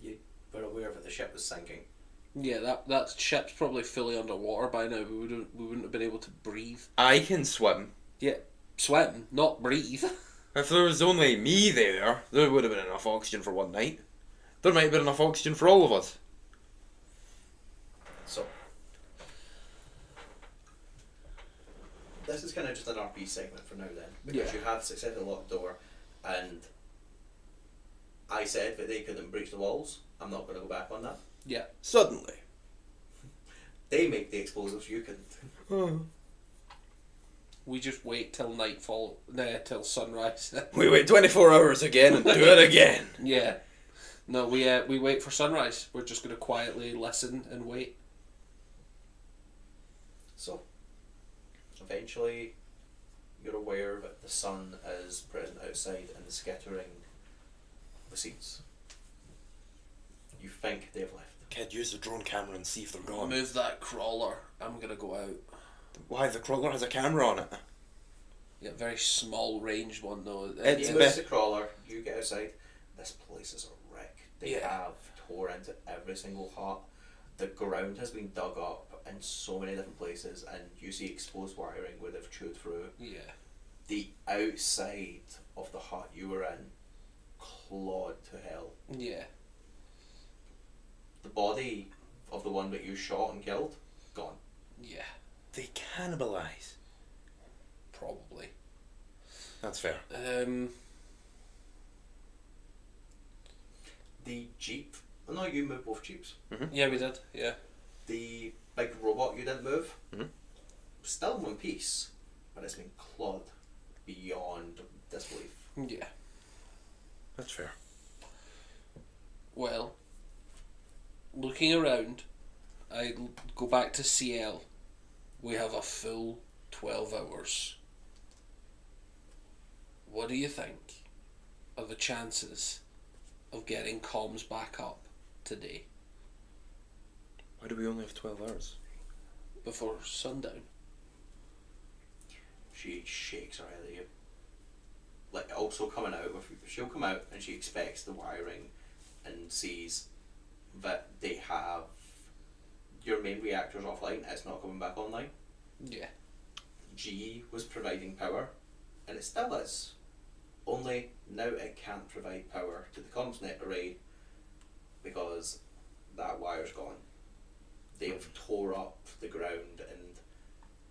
You were aware that the ship was sinking. Yeah, that ship's probably fully underwater by now. We wouldn't have been able to breathe. I can swim. Yeah, swim, not breathe. If there was only me there would have been enough oxygen for one night. There might have been enough oxygen for all of us. So, this is kind of just an RP segment for now then, because you have successfully locked the door, and I said that they couldn't breach the walls. I'm not going to go back on that. Yeah. Suddenly. They make the explosives, you couldn't. We just wait till nightfall, till sunrise. We wait 24 hours again and do it again. Yeah. No, we wait for sunrise. We're just going to quietly listen and wait. So, eventually, you're aware that the sun is present outside and the skittering recedes. You think they've left. Kid, use the drone camera and see if they're gone. Move that crawler. I'm going to go out. Why? The crawler has a camera on it. Yeah, very small range one though. It's You a lose bit- the crawler, you get outside, this place is a wreck. They have tore into every single hut. The ground has been dug up in so many different places, and you see exposed wiring where they've chewed through. Yeah. The outside of the hut you were in clawed to hell. Yeah. The body of the one that you shot and killed, gone. Yeah. They cannibalise. Probably. That's fair. The jeep, oh no, you moved both jeeps. Yeah, we did. Yeah. The big robot you didn't move, Mhm. still in one piece, but it's been clawed beyond disbelief. Yeah. That's fair. Well, looking around, I go back to CL. We have a full 12 hours. What do you think are the chances of getting comms back up today Why do we only have 12 hours? before sundown? She shakes her head at you. Like, also coming out, she'll come out and she expects the wiring and sees that they have your main reactor's offline, it's not coming back online. Yeah. GE was providing power, and it still is. Only now it can't provide power to the CommsNet array because that wire's gone. They've tore up the ground and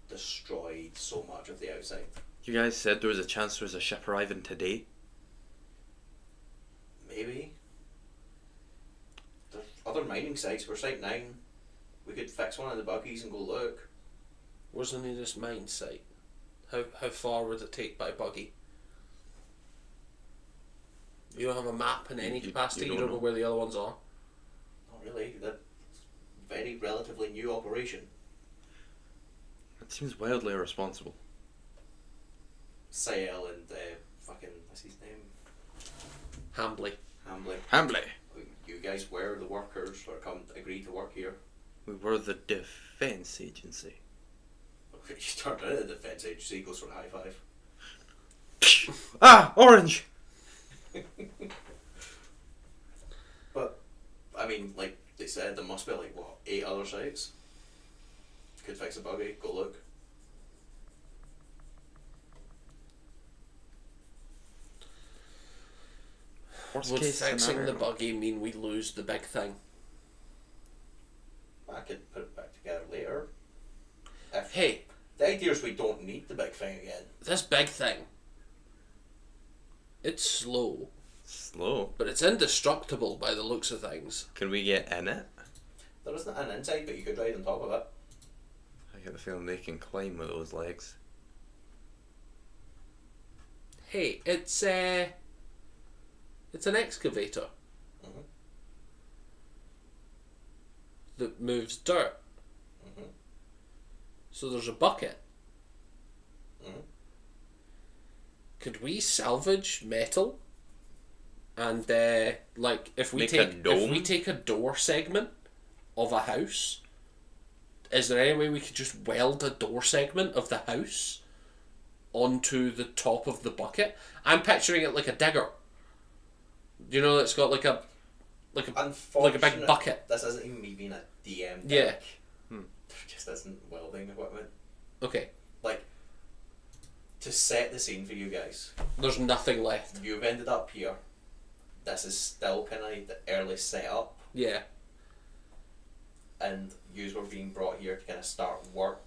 destroyed so much of the outside. You guys said there was a chance there was a ship arriving today. Maybe. There's other mining sites. We're Site 9. We could fix one of the buggies and go look. Where's the nearest mine site? How far would it take by buggy? You don't have a map in any You capacity. You don't don't know know. where the other ones are. Not really. That's a very relatively new operation. That seems wildly irresponsible. Sael and fucking, what's his name? Hambly. Hambley. Hambley. You guys were the workers or agreed to work here. We were the defense agency. You turned out of the defense agency, goes for a high five. Ah, orange. But, I mean, like they said, there must be like, what, 8 other sites? Could fix a buggy, go look. Worst Would case fixing scenario. the buggy mean we lose the big thing? I could put it back together later. If Hey, the idea is we don't need the big thing again. this big thing. It's slow, Slow. but it's indestructible by the looks of things. Can we get in it? There isn't an inside, but you could ride on top of it. I get the feeling they can climb with those legs. Hey, it's an excavator Mhm. that moves dirt. So there's a bucket. Mhm. Could we salvage metal? And like if we Make a take a door segment of a house, is there any way we could just weld a door segment of the house onto the top of the bucket? I'm picturing it like a digger. You know, it's got like a big Unfortunate- bucket. This isn't even me being a DM. Yeah. Dick. There just isn't welding equipment. Okay, Like, to set the scene for you guys, there's nothing left. you've ended up here. This is still kind of the early setup, Yeah. and yous were being brought here to kind of start work,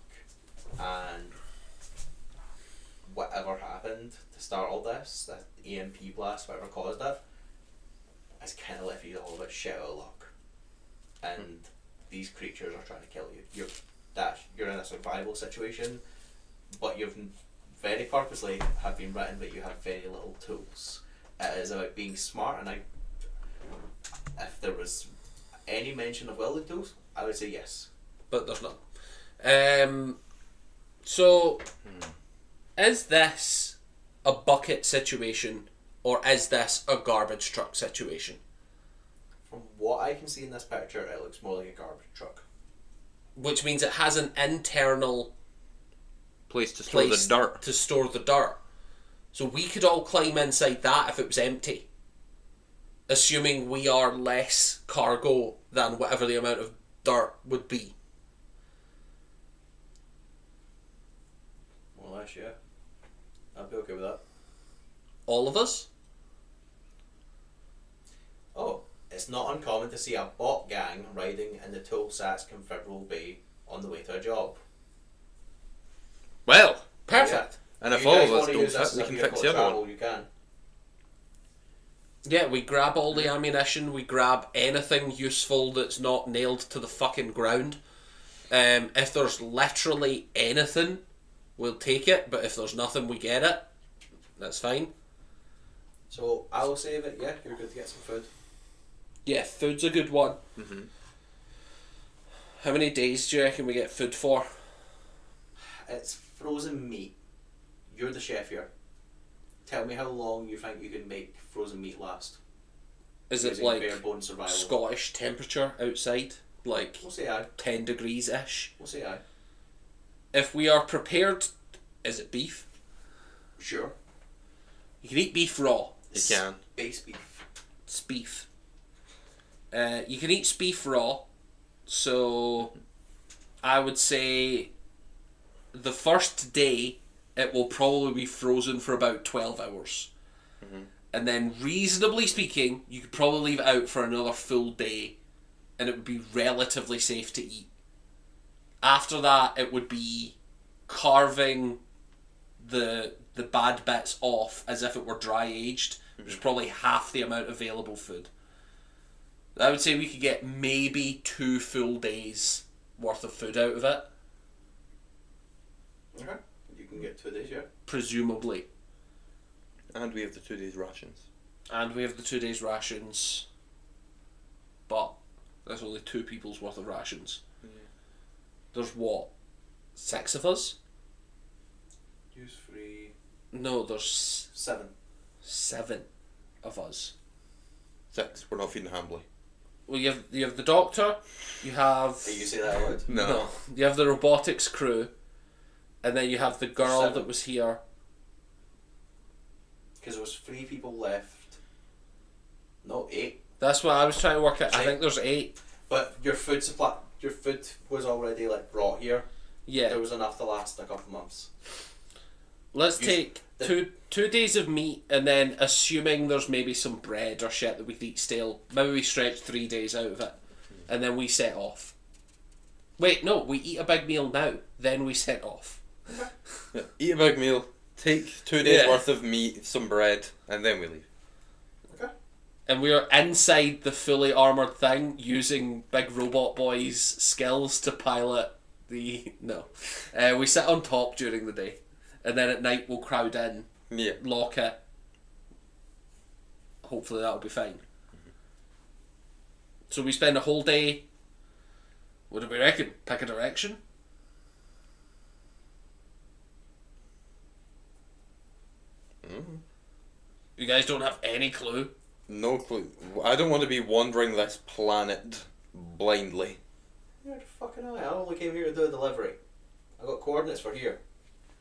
and whatever happened to start all this, that EMP blast, whatever caused it, has kind of left you all a bit shit out of luck. And these creatures are trying to kill you. You're in a survival situation, but you've very purposely have been written, but you have very little tools. It is about being smart, and if there was any mention of welding tools, I would say yes. But there's none. So, is this a bucket situation, or is this a garbage truck situation? From what I can see in this picture, it looks more like a garbage truck. Which means it has an internal Place to store place the dirt. to store the dirt. So we could all climb inside that if it was empty. Assuming we are less cargo than whatever the amount of dirt would be. More or less, yeah. I'd be okay with that. All of us? Oh, it's not uncommon to see a bot gang riding in the Tulsat's Confederal Bay on the way to a job. Well, Perfect. and if you all guys of us wanna don't use this fit, as we a can vehicle fix to the other one. travel, you can. Yeah, we grab all the ammunition, we grab anything useful that's not nailed to the fucking ground. If there's literally anything, we'll take it, but if there's nothing, we get it. That's fine. So I will say that, yeah, you're good to get some food. Yeah, food's a good one. Mm-hmm. How many days do you reckon we get food for? It's frozen meat. You're the chef here. Tell me how long you think you can make frozen meat last. Is it using like bare bone survival? Scottish temperature outside? Like We'll say aye. 10 degrees-ish? We'll say aye. If we are prepared, is it beef? Sure. You can eat beef raw. You can. Base beef. It's beef. You can eat beef raw, so I would say the first day it will probably be frozen for about 12 hours. Mhm. And then, reasonably speaking, you could probably leave it out for another full day and it would be relatively safe to eat. After that, it would be carving the bad bits off as if it were dry aged, which is probably half the amount of available food. I would say we could get maybe 2 full days worth of food out of it, Okay. You can get 2 days, yeah. presumably. And we have the 2 days rations. And we have the 2 days rations, but there's only 2 people's worth of rations. Yeah. There's what? 6 of us? Use free. No, there's 7. 7 of us. 6. We're not feeding Hambly. Well, you have the doctor, you have... Hey, you say that out loud? No. You have the robotics crew, and then you have the girl 7. that was here. Because there was 3 people left. No, 8. That's what I was trying to work out. I Right. think there's 8. But your food was already like brought here. Yeah. There was enough to last a couple months. Let's You- take two days of meat, and then assuming there's maybe some bread or shit that we could eat stale, maybe we stretch 3 days out of it, and then we set off. Wait, no, we eat a big meal now, then we set off. Yeah. Eat a big meal. Take 2 days Yeah. worth of meat, some bread, and then we leave. Okay. And we are inside the fully armoured thing, using Big Robot Boy's skills to pilot the... No. We sit on top during the day, and then at night we'll crowd in, Yeah. lock it. Hopefully that'll be fine. So we spend a whole day. What do we reckon? Pick a direction? You guys don't have any clue? No clue. I don't want to be wandering this planet blindly. You're the fucking eye. I only came here to do a delivery. I got coordinates for here.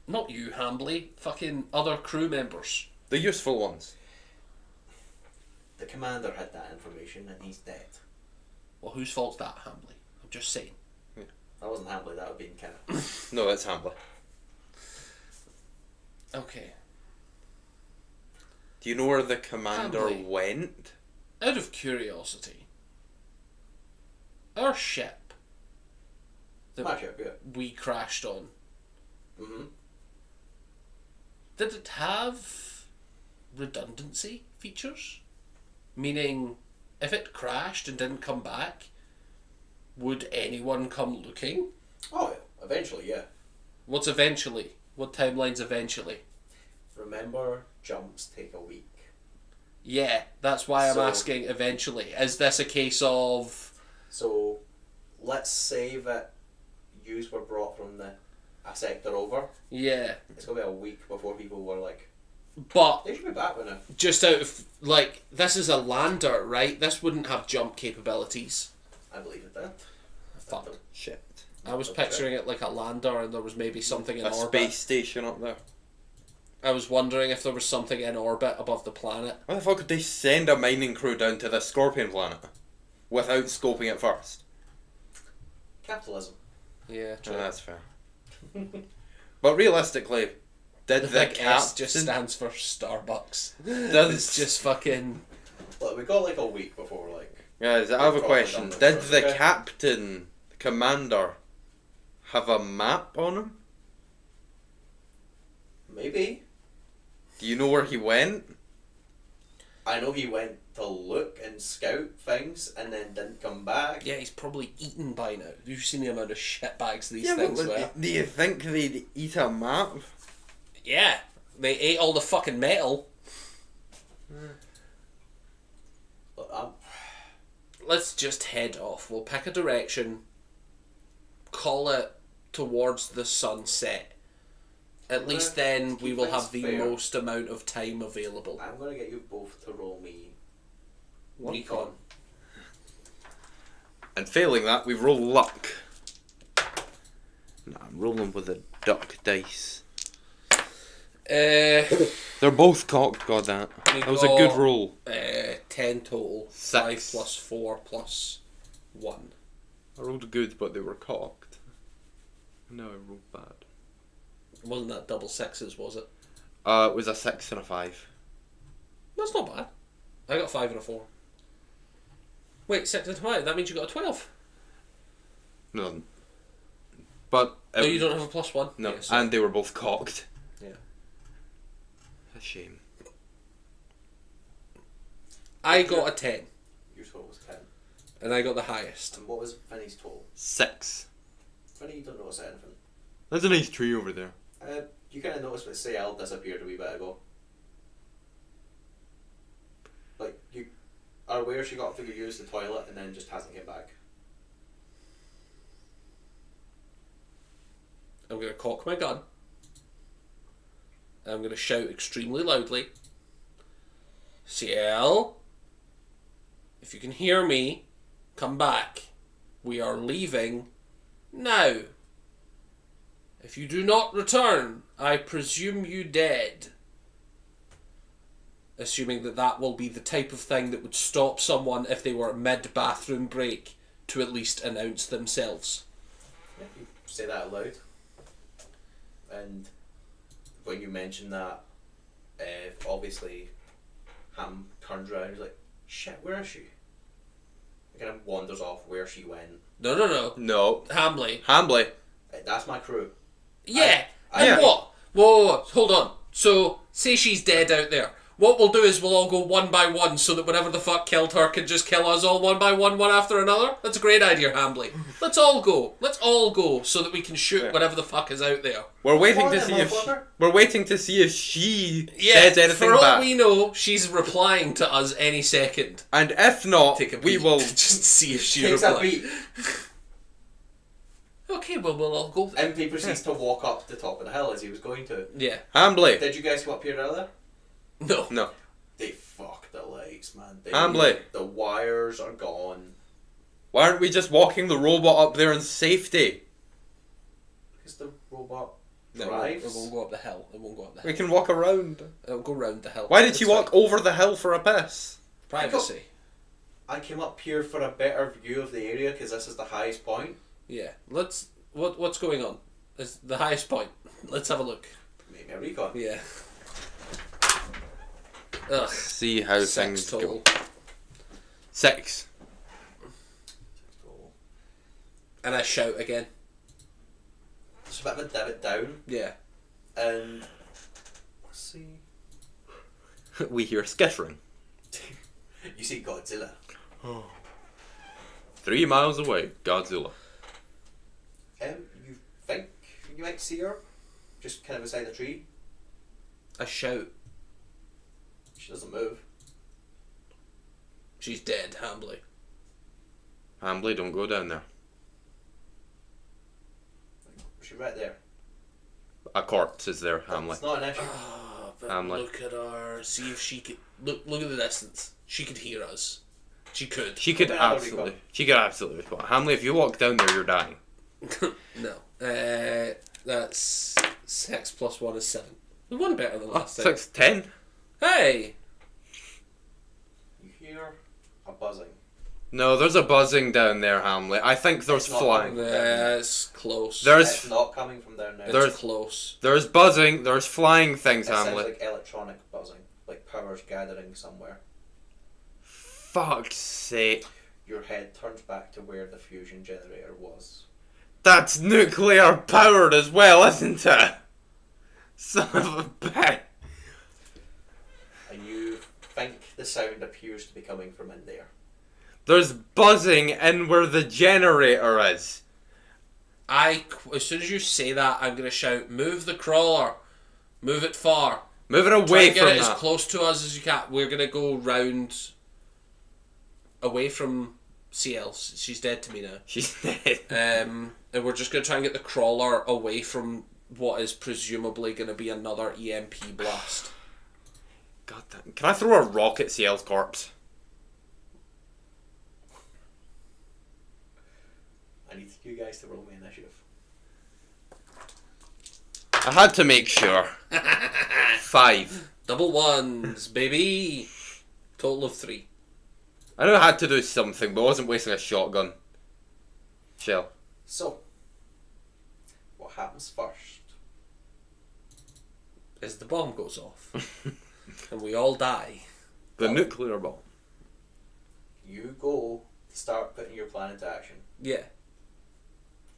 Not you, Hambly. Fucking other crew members. The useful ones. The commander had that information and he's dead. Well, whose fault's that, Hambly? I'm just saying. That wasn't Hamlet, that would be Kenna. No, that's Hamlet. Okay. Do you know where the commander Hambly. went? Out of curiosity, our ship that My ship, yeah. we crashed on, Mm-hmm. did it have redundancy features? Meaning, if it crashed and didn't come back, would anyone come looking? Oh, yeah. Eventually, yeah. What's eventually? What timeline's eventually? Remember, jumps take a week. Yeah, that's why I'm So- asking eventually. Is this a case of... So, let's say that yous were brought from a sector over. Yeah, It's going to be a week before people were like, but they should be back by now. just out of, like, this is a lander, right? This wouldn't have jump capabilities. I believe it did. Fuck. Shit. I was picturing it like a lander and there was maybe something in A orbit. space station up there. I was wondering if there was something in orbit above the planet. Why the fuck could they send a mining crew down to the Scorpion planet without scoping it first? Capitalism. Yeah, true. That's fair. But realistically, did The the big S just captain... stands for Starbucks. Does- It's just fucking... Look, we got like a week before we're like, Guys, I have a Proper question. numbers, Did the okay. captain, commander, have a map on him? maybe. Do you know where he went? I know he went to look and scout things and then didn't come back. Yeah, he's probably eaten by now. Have you seen the amount of shit bags these Yeah, things but weigh? do you think they'd eat a map? Yeah, they ate all the fucking metal. Look, Let's just head off. We'll pick a direction, call it towards the sunset. At least then we keep will things have the fair. most amount of time available. I'm going to get you both to roll me Recon. And failing that, we roll luck. Nah, I'm rolling with a duck dice. They're both cocked, god that. We That was a good got- roll. 10 total. 5 plus 4 plus 1. I rolled good, but they were cocked. No, I rolled bad. Wasn't that double sixes, was it? It was a 6 and a 5. That's not bad. I got 5 and a 4. Wait, 6 and a 5? That means you got a 12. No. But... No, you don't have a plus 1? No, Yeah, so- and they were both cocked. Yeah. A shame. I got a 10. Your total was 10. And I got the highest. And what was Vinny's total? 6. Vinny, you don't notice anything. There's a nice tree over there. You kind of noticed that Sayal disappeared a wee bit ago. Like, you are aware she got to go use the toilet and then just hasn't came back. I'm going to cock my gun. I'm going to shout extremely loudly. CL, if you can hear me, come back. We are leaving now. If you do not return, I presume you dead. Assuming that that will be the type of thing that would stop someone if they were mid-bathroom break to at least announce themselves. Yeah, you say that out loud. And when you mention that, obviously Ham turns around and is like, shit, where is she? And kind of wanders off where she went. No. No. Hamley. Hambley. That's my crew. Yeah. I- And what? Whoa, hold on. So, say she's dead out there. What we'll do is we'll all go one by one so that whatever the fuck killed her can just kill us all one by one after another. That's a great idea, Hambley. Let's all go. Let's all go so that we can shoot Yeah. whatever the fuck is out there. We're waiting Come to on see then, if motherfucker. we're waiting to see if she Yeah, says anything for all back. we know, she's replying to us any second. And if not, Take a we peek will. just see if she Takes a replies. beat. Okay, well we'll all go then. And he proceeds to walk up the top of the hill as he was going to. Yeah. Hambley. Did you guys come up here earlier? No. No. They fucked the lights, man. Hambley. The wires are gone. Why aren't we just walking the robot up there in safety? Because the robot No, drives. it won't go up the hill. It won't go up the We hill. can walk around. It'll go round the hill. Why did It's she fine. walk over the hill for a piss? Privacy. I came up here for a better view of the area because this is the highest point. Yeah. What's going on? It's the highest point. Let's have a look. Maybe a recon. Yeah. Ugh. See how Sex things total. go. 6. And I shout again. It's a bit of a divot down, Yeah. and let's see. We hear skittering. You see Godzilla. 3 miles away, Godzilla. You think you might see her, just kind of beside the tree. I shout. She doesn't move. She's dead, Hambley. Hambley, don't go down there. She's right there. A corpse is there, Hamley. It's not an issue. Oh, but Hamlet. look at her. See if she could look at the distance. She could hear us. She could. She could Another absolutely. recon. She could absolutely. Hamley, if you walk down there, you're dying. No. That's 6 plus 1 is 7. We won better than last time. 6, 10. Hey! You hear a buzzing. No, there's a buzzing down there, Hamlet. I think there's It's not flying. coming. That's close. There's It's not coming from down there. It's there's- close. there's buzzing. There's flying It things, sounds Hamlet. like electronic buzzing, like powers gathering somewhere. Fuck's sake. Your head turns back to where the fusion generator was. That's nuclear powered as well, isn't it? Son of a bitch. And you think the sound appears to be coming from in there. There's buzzing in where the generator is. As soon as you say that, I'm gonna shout, "Move the crawler, move it far. Move it Try away and get from it as that. close to us as you can." We're gonna go round, away from CL. She's dead to me now. She's dead. And we're just gonna try and get the crawler away from what is presumably gonna be another EMP blast. God damn. Can I throw a rock at CL's corpse? I need you guys to roll me initiative. I had to make sure. 5. Double ones, baby. Total of 3. I know I had to do something, but I wasn't wasting a shotgun. Shell. So, what happens first? As the bomb goes off, and we all die. The Oh. nuclear bomb. You go to start putting your plan into action. Yeah.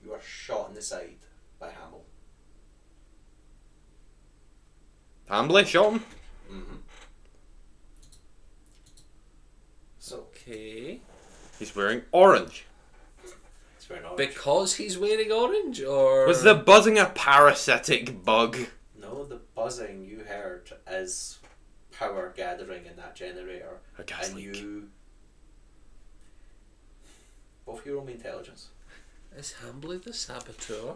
You are shot in the side by Hamill. Hambley shot him? Mm-hmm. So, Okay. He's wearing orange. it's very orange. Because he's wearing orange, or Was the buzzing a parasitic bug? No, the buzzing you heard is power gathering in that generator. A gas and leak. you... Both your own intelligence. is Hambley the saboteur?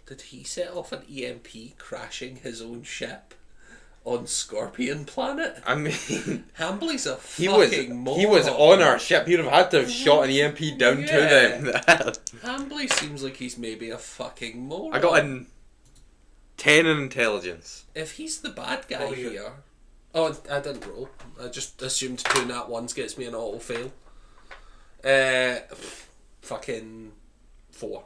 Did he set off an EMP crashing his own ship on Scorpion Planet? I mean, Hambley's a he was fucking moron. he was on our ship. He'd have had to have shot an EMP down to them. Hambley seems like he's maybe a fucking moron. I got a 10 in intelligence. If he's the bad guy Oh, you- here... Oh, I didn't roll. I just assumed 2 nat 1s gets me an auto fail. Fucking 4.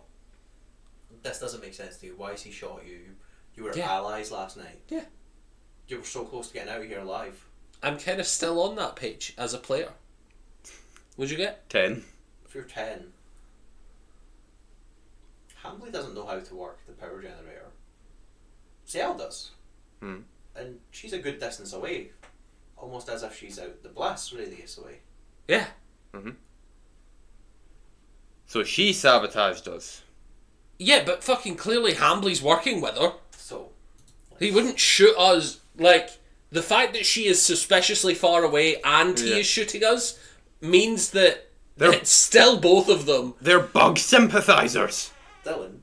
This doesn't make sense to you. Why has he shot you? You were Yeah. allies last night. Yeah. You were so close to getting out of here alive. I'm kind of still on that page as a player. What'd you get? 10. If you're 10, Hambley doesn't know how to work the power generator. Ciel does. Hmm. And she's a good distance away. Almost as if she's out the blast radius away. Yeah. So she sabotaged us. Yeah, but fucking clearly Hambley's working with her. So, He wouldn't shoot us. Like, the fact that she is suspiciously far away and he Yeah. is shooting us means that They're- it's still both of them. They're bug sympathizers. Dylan,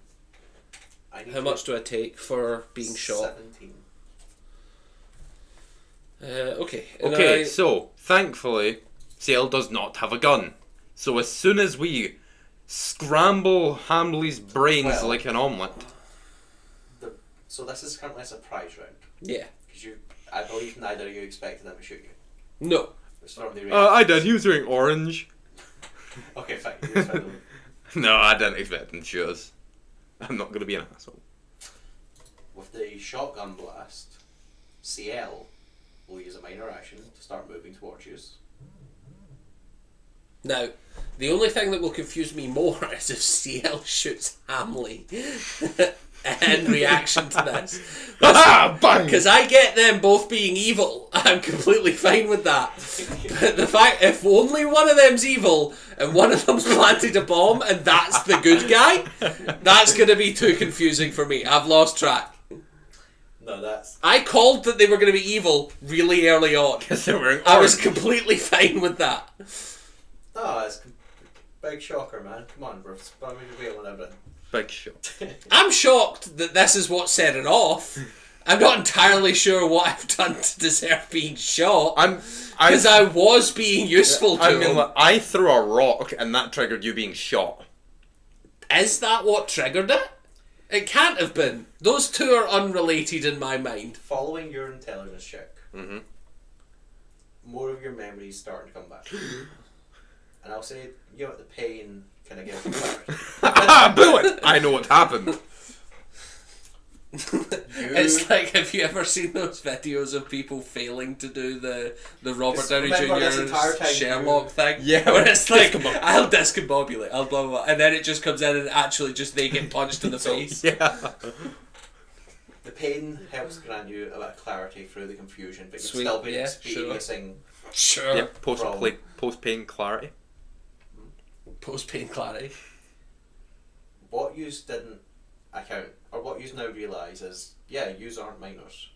I need How much do I take for being shot? 17. Okay. Okay, so thankfully, Ciel does not have a gun. So as soon as we scramble Hamley's brains Well- like an omelette, So this is currently a surprise round. Yeah. Because I believe neither of you expected them to shoot you. No. It's from the I did. He was wearing orange. Okay, fine. You expect them. No, I didn't expect him to shoot us. I'm not going to be an asshole. With the shotgun blast, CL will use a minor action to start moving towards you. Now, the only thing that will confuse me more is if CL shoots Hamley in reaction to this. Ah, bang! Because I get them both being evil. I'm completely fine with that. But the fact, if only one of them's evil and one of them's planted a bomb and that's the good guy, that's going to be too confusing for me. I've lost track. No, that's... I called that they were going to be evil really early on. Because they were wearing I was orange. completely fine with that. No, it's a big shocker, man. Come on, bro. It's probably revealing everything. Big shot. I'm shocked that this is what set it off. I'm not entirely sure what I've done to deserve being shot. Because I was being useful to him. like, I threw a rock and that triggered you being shot. Is that what triggered it? It can't have been. Those two are unrelated in my mind. Following your intelligence check, Mm-hmm. more of your memories starting to come back. And I'll say, you know, the pain kind of gives you clarity. Ah, bullet! I know what happened. It's like, have you ever seen those videos of people failing to do the Robert Just Downey remember this entire Jr. time Sherlock thing? Yeah, Where it's like, discombobulate. I'll discombobulate, I'll blah, blah, blah, and then it just comes in and actually just they get punched in the face. Yeah. The pain helps grant you a bit of clarity through the confusion, but you've Sweet, still been yeah, experiencing Sure. Yeah, post-pain clarity. Post-pain clarity. what you didn't account, or what you now realise is, yeah, yous aren't minors.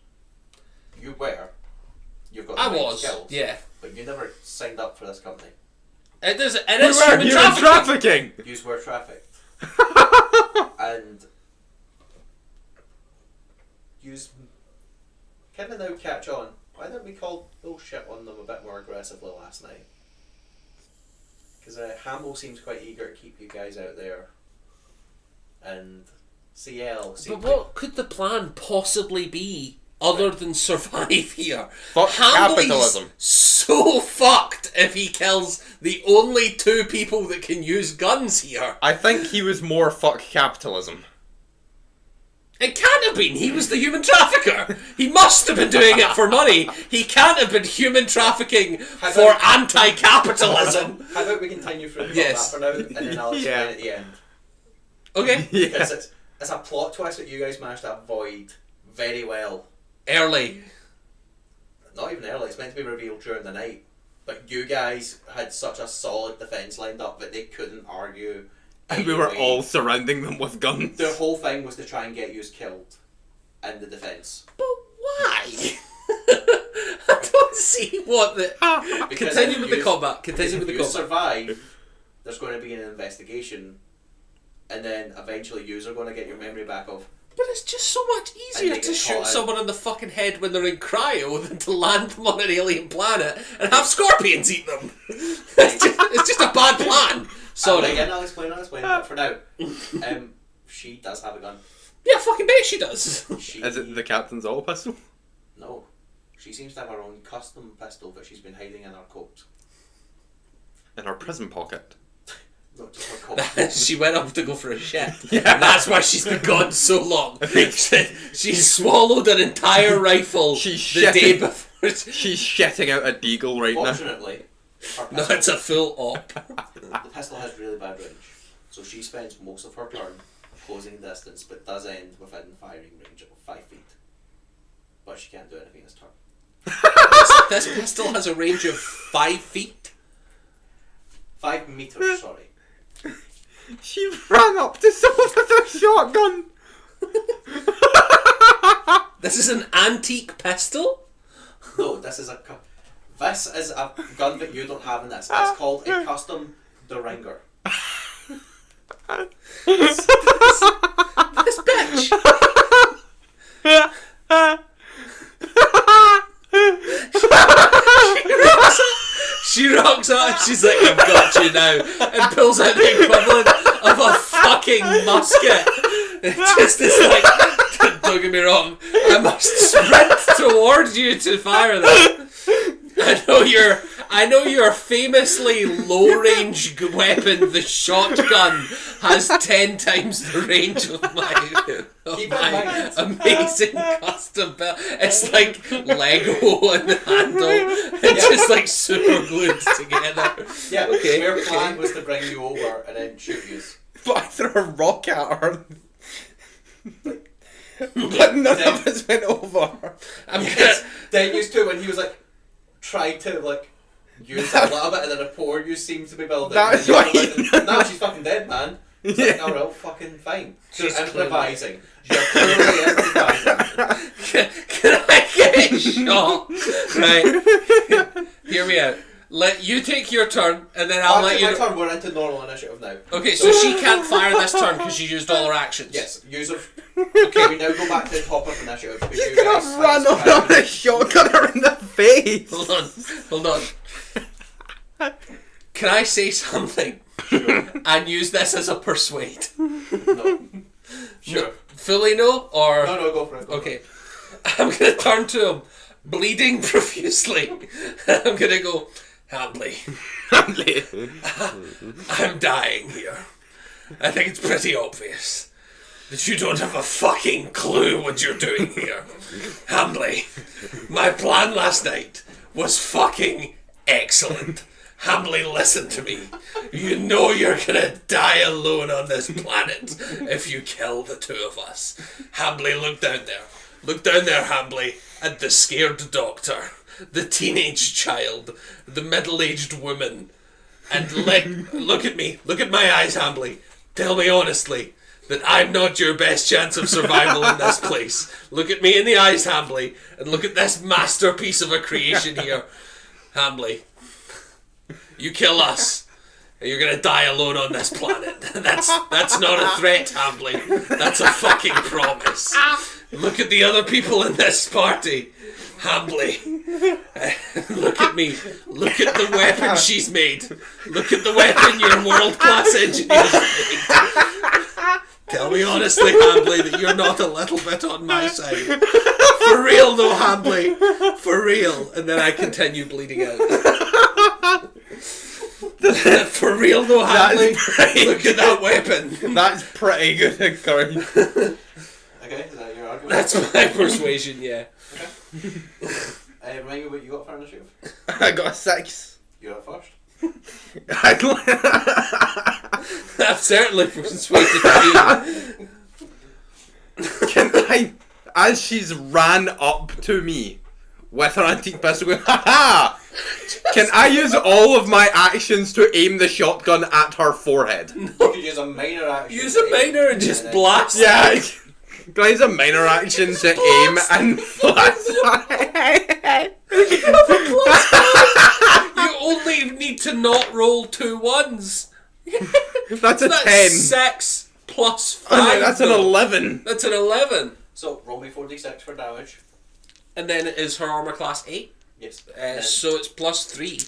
You were. You've got the I right was, skills, yeah. but you never signed up for this company. It is We were human human trafficking! trafficking! Yous were trafficked. And yous kind of now catch on. Why didn't we call bullshit on them a bit more aggressively last night? Because Hamill seems quite eager to keep you guys out there. And CL seems But what could the plan possibly be other than survive here? Fuck Hamley's capitalism. so fucked if he kills the only two people that can use guns here. I think he was more fuck capitalism. It can't have been. He was the human trafficker. He must have been doing it for money. He can't have been human trafficking for anti-capitalism. How about we continue through Yes. that for now, and then I'll explain Yeah. at the end. Okay. Yeah. Because it's a plot twist that you guys managed to avoid very well. Early. Not even early, it's meant to be revealed during the night. But you guys had such a solid defence lined up that they couldn't argue. And we were either way. all surrounding them with guns. The whole thing was to try and get you killed in the defence. But why? I don't see what the... Because Continue if with the you- combat. Continue with if the you combat. survive, there's going to be an investigation, and then eventually yous are going to get your memory back of. But it's just so much And easier they to get shoot caught out. someone in the fucking head when they're in cryo than to land them on an alien planet and have scorpions eat them. It's just a bad plan. Sorry. Again, I'll explain. But for now, she does have a gun. Yeah, fucking bet she does. She, Is it the captain's auto pistol? No. She seems to have her own custom pistol that she's been hiding in her coat. In her prison pocket. Not just her coat. She went off to go for a shit. Yeah. And that's why she's been gone so long. She swallowed an entire rifle She's the day shitting. before. She's shitting out a deagle right now. Fortunately, her No, pistol, it's a full op. the pistol has really bad range. So she spends most of her turn closing distance, but does end within firing range of 5 feet. But she can't do anything this turn. This pistol has a range of 5 feet. 5 meters, sorry. She ran up to someone with a shotgun. This is an antique pistol? No, this is a gun that you don't have in this. It's called a custom Deringer. This bitch! She rocks out and she's like, I've got you now, and pulls out the equivalent of a fucking musket. It just is like, don't get me wrong, I must sprint towards you to fire that. I know your famously low-range weapon, the shotgun, has 10 times the range of my amazing custom belt. It's like Lego on the handle. It's just like super glued together. Yeah, Okay, their okay. plan was to bring you over and then shoot you. But I threw a rock at her. But none of us went over. Then used to when he was like, tried to like use a little bit and then a poor you seemed to be building. That's and why you were like, now she's fucking dead, man. It's like, Yeah. oh well, fucking fine. She's Just improvising. You're clearly improvising. Can I get a shot? Right. Hear me out. Let you take your turn, and then I'll let you. My turn. We're into normal initiative now. Okay, so she can't fire this turn because she used all her actions. Yes, use of. Okay, we now go back to the top of initiative. Because You you could guys have run over on a shotgun her in the face. Hold on. Can I say something and use this as a persuade? No. Sure. Fully no, or No, go for it. okay. I'm gonna turn to him, bleeding profusely. I'm gonna go, Hamley, I'm dying here. I think it's pretty obvious that you don't have a fucking clue what you're doing here. Hamley, my plan last night was fucking excellent. Hamley, listen to me. You know you're gonna die alone on this planet if you kill the two of us. Hamley, look down there. Look down there, Hamley, at the scared doctor, the teenage child, the middle-aged woman, and look at me. Look at my eyes, Hamley. Tell me honestly that I'm not your best chance of survival in this place. Look at me in the eyes, Hamley, and look at this masterpiece of a creation here. Hamley, you kill us, and you're gonna die alone on this planet. That's not a threat, Hamley. That's a fucking promise. Look at the other people in this party. Hamley, look at me. Look at the weapon she's made. Look at the weapon your world-class engineers made. Tell me honestly, Hamley, that you're not a little bit on my side. For real though, Hamley. For real. And then I continue bleeding out. For real though, Hamley. Look at that weapon. That's pretty good encouragement. Okay, is that your argument? That's my persuasion, yeah. Remind me what you got for initiative. I got a 6. You're up first. I've certainly persuaded you. Can I, as she's ran up to me with her antique pistol, going, ha! Can I use all of my actions to aim the shotgun at her forehead? You could use a minor action. Use a minor and just blast. Yeah, can I use a minor action to aim and blast her head? You only need to not roll 2 1s. That's a That's 10. 6 plus 5. Oh, no, that's an though. 11. That's an 11. So roll me 4d6 for damage. And then is her armor class 8? Yes. So it's plus 3.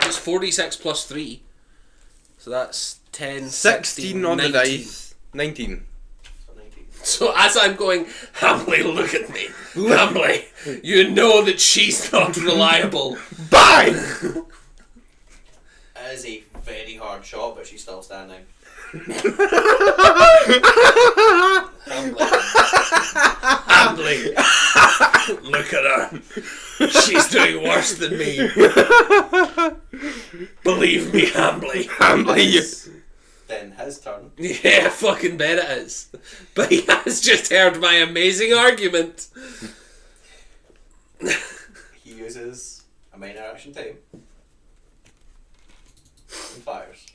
It's 46 plus 3. So that's 10, 16 on 19. the dice. 19. So 19. So as I'm going, Hamley, look at me. Hamley, you know that she's not reliable. Bang! That is a very hard shot, but she's still standing. Hamley, look at her. She's doing worse than me. Believe me, Hamley. Hamley, you... Then his turn. Yeah, fucking bet it is. But he has just heard my amazing argument. He uses a minor action time. And fires.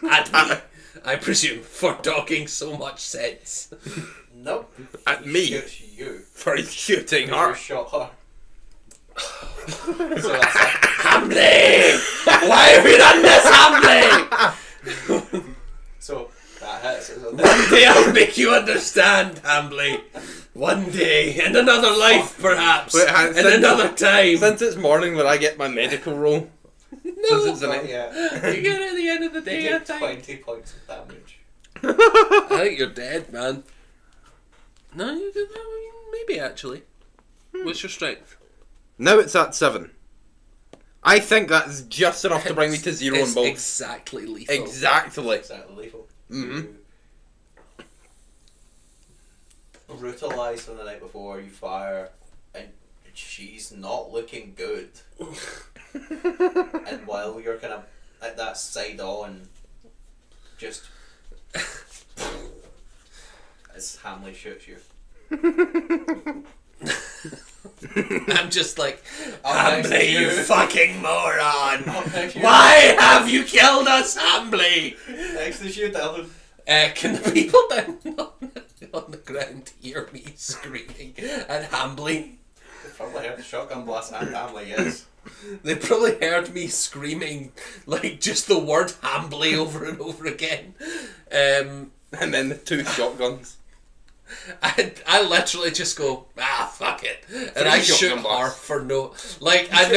At me, I presume, for talking so much sense. Nope. At He me? shoots you. For shooting You her. shot her. So that's it. Hamley! Why have you done this, Hamley? So that hits. One day I'll make you understand, Hamley. One day, in another life, perhaps. Wait, In another time. Since it's morning when I get my medical roll, Since it's an Oh, A. yeah. You get it at the end of the You day, I take think. 20 points of damage. I think you're dead, man. No, maybe actually. What's your strength? Now it's at 7. I think that's just enough to bring me to 0 It's in both. exactly lethal. Exactly. Exactly lethal. Mhm. You brutalised from the night before, you fire, and she's not looking good. And while you're kind of at that side on, just as Hamley shoots you. I'm just like, I'll next Hambley, you. you fucking moron! Next to you. Why have you killed us, Hambley? Next to you, Dylan. Can the people down on the ground hear me screaming at Hambley? They probably heard the shotgun blast and Hamley, yes. They probably heard me screaming like just the word Hambley over and over again. And then the 2 shotguns. I literally just go, fuck it, and I shoot shotgun her blasts. for no, like I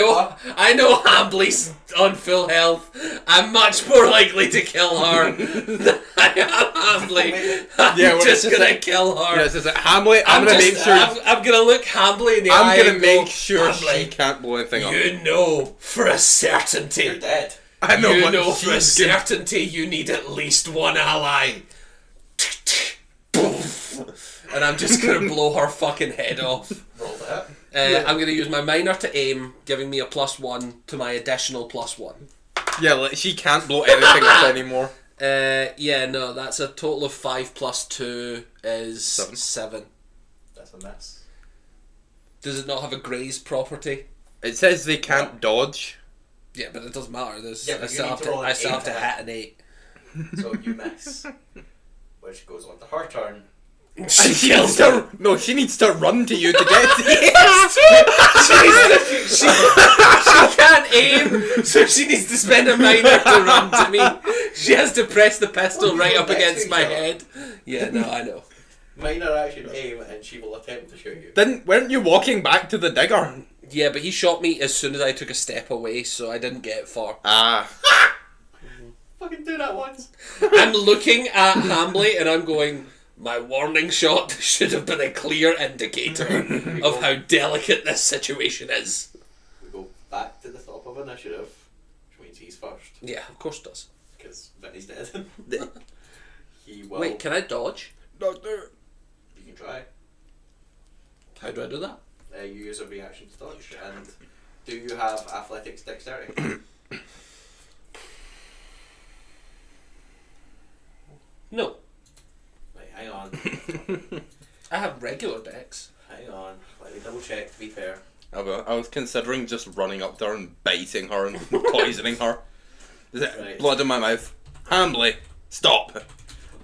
know Hambley's on full health. I'm much more likely to kill her than I am Hambley. I'm Yeah, well, just it's gonna like- kill her. Yes, is it Hamley? I'm gonna make sure. I'm gonna look Hambley in the eye. I'm gonna and make go, sure Hambley, she can't blow anything up. you know for a You're certainty. dead. I know, You but know for a she's gonna- certainty you need at least one ally. And I'm just gonna blow her fucking head off. Roll that. I'm gonna use my minor to aim, giving me a +1 to my additional +1. Yeah, like, she can't blow anything up anymore. Yeah, no, that's a total of 5 + 2 is 7. That's a miss. Does it not have a graze property? It says they can't dodge. Yeah, but it doesn't matter. There's, Yeah, I but you still need have to to, roll an I still have to 8 for hit an 8. So you miss. Which goes on to her turn. And she needs to, no, she needs to run to you to get to you. She can't aim, so she needs to spend a minor to run to me. She has to press the pistol right up against my head. Yeah, no, I know. Minor action aim, and she will attempt to shoot you. Weren't you walking back to the digger? Yeah, but he shot me as soon as I took a step away, so I didn't get far. Ah. Fucking do that once. I'm looking at Hamley and I'm going, my warning shot should have been a clear indicator of how delicate this situation is. We go back to the top of initiative, which means he's first, Yeah, of course it does. because Vinny's dead. He will. Wait, can I dodge? Doctor. You can try. How do I do that? You use a reaction to dodge, and do you have athletics dexterity? No. Right, hang on. I have regular dex. Hang on. Let me double check to be fair. I was considering just running up there and biting her and poisoning her. Is it Right. blood in my mouth? Hamley, stop.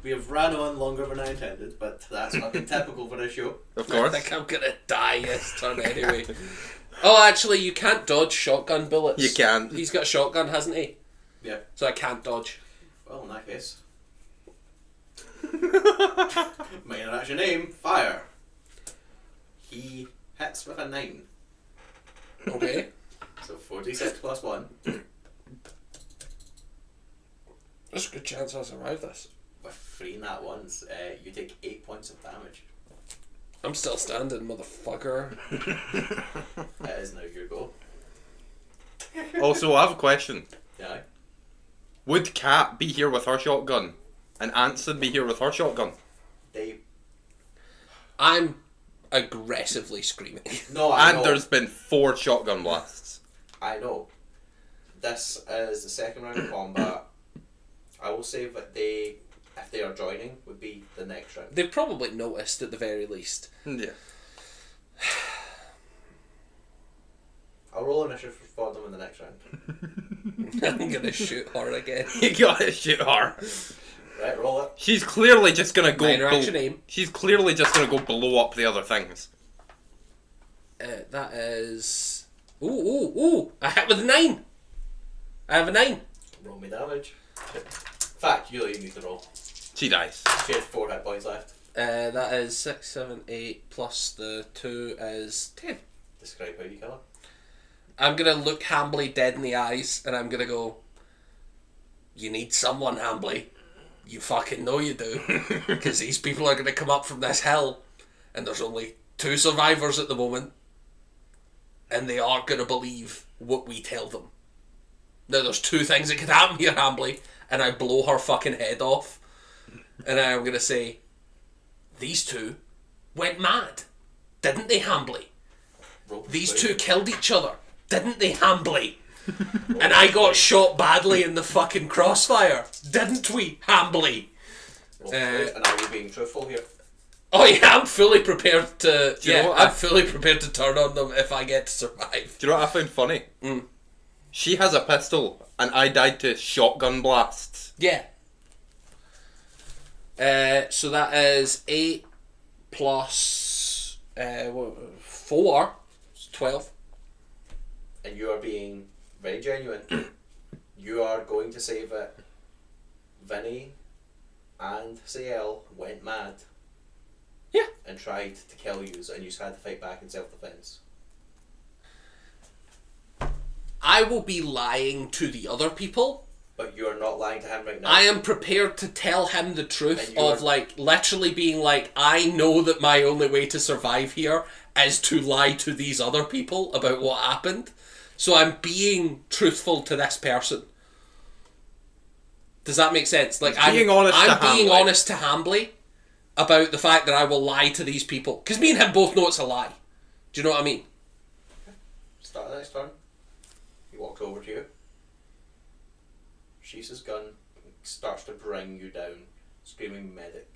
We have ran on longer than I intended, but that's fucking typical for this show. Of I course. think I'm gonna die this turn anyway. Oh, actually, you can't dodge shotgun bullets. You can. He's got a shotgun, hasn't he? Yeah. So I can't dodge. Well, in that case. Minor action aim, fire. He hits with a 9. Okay. So 46 plus 1. There's a good chance I'll survive this. With 3 nat ones, you take 8 points of damage. I'm still standing, motherfucker. It is now your go. Also, I have a question. Yeah. Would Kat be here with her shotgun? And Anson be here with her shotgun? They. I'm aggressively screaming. No, I And know. there's been 4 shotgun blasts. I know. This is the second round of combat. I will say that they, if they are joining, would be the next round. They've probably noticed at the very least. Yeah. I'll roll initiative for them in the next round. I'm gonna shoot her again. You gotta shoot her. Right, roll it. She's clearly just gonna go. Minor action aim. She's clearly just gonna go blow up the other things. That is. Ooh! I hit with a 9. I have a 9. Roll me damage. In fact, you need to roll. She dies. She has 4 hit points left. That is 6, 7, 8 plus the 2 is 10. Describe how you kill her. I'm gonna look Hambly dead in the eyes, and I'm gonna go, you need someone, Hambly. You fucking know you do. Because these people are gonna come up from this hill, and there's only 2 survivors at the moment, and they are gonna believe what we tell them. Now, there's 2 things that could happen here, Hambly, and I blow her fucking head off, and I'm gonna say, these 2 went mad, didn't they, Hambly? These 2 killed each other, didn't they, Hambly? And I got shot badly in the fucking crossfire, didn't we, Hambly? And are you being truthful here? Oh yeah, I'm fully prepared to. Do you know Yeah, what I'm fully prepared to turn on them if I get to survive. Do you know what I found funny? She has a pistol, and I died to shotgun blasts. Yeah. So that is 8 plus 4. It's 12. And you are being very genuine. You are going to say that Vinny and CL went mad. Yeah. And tried to kill you, and you had to fight back in self-defense. I will be lying to the other people. But you are not lying to him right now. I am prepared to tell him the truth And you of, are- like, literally being like, I know that my only way to survive here is to lie to these other people about what happened. So I'm being truthful to this person. Does that make sense? Like, I'm being honest to Hambly about the fact that I will lie to these people. Because me and him both know it's a lie. Do you know what I mean? Start the next turn. He walks over to you. Sheathes his gun, starts to bring you down, screaming medic.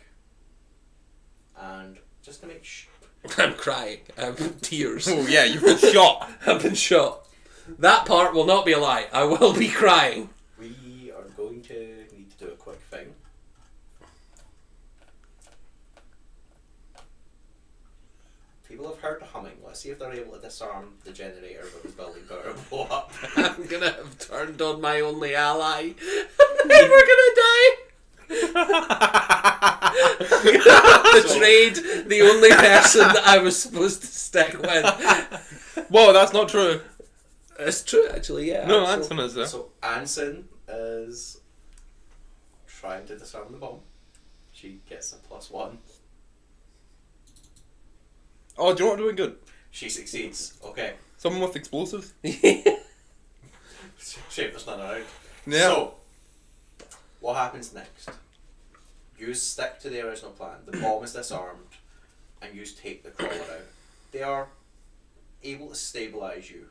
And just to make I'm crying. I'm in tears. Oh yeah, you've been shot. I've been shot. That part will not be a lie. I will be crying. we are going to need to do a quick thing. People have heard the humming. Let's see if they're able to disarm the generator that was building power and blow up. I'm gonna have turned on my only ally. And we're gonna die. I'm gonna have betrayed the only person that I was supposed to stick with. Whoa, that's not true. It's true, actually, yeah. No, So- Anson is there. So Anson is trying to disarm the bomb. She gets a +1. Oh, do you know what we're doing good? She succeeds. Okay. Someone with explosives? Shame there's none around. Yeah. So, what happens next? You stick to the original plan. The bomb is disarmed, and you take the crawler out. They are able to stabilise you.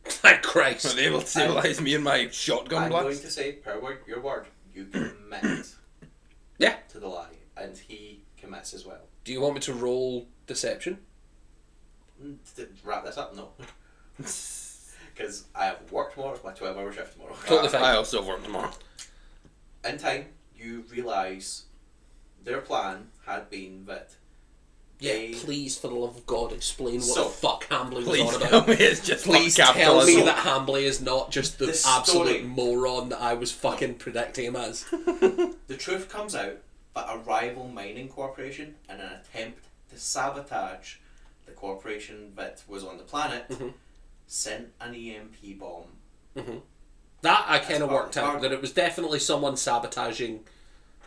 Thank Christ. Are they able to stabilise me and my shotgun I'm blast? going to say, per word, your word, you commit Yeah. to the lie, and he commits as well. Do you want me to roll deception? To wrap this up, no. Because I have work tomorrow, it's my 12-hour shift tomorrow. Totally fine. I also work tomorrow. In time, you realise their plan had been that Yeah, they... please, for the love of God, explain what So, the fuck Hambly was Please on tell about. me it's just Please fuck tell me capitalism. that Hambly is not just the The story- absolute moron that I was fucking predicting him as. The truth comes out that a rival mining corporation, in an attempt to sabotage the corporation that was on the planet, sent an EMP bomb. That I kind of part worked of the out, that it was definitely someone sabotaging.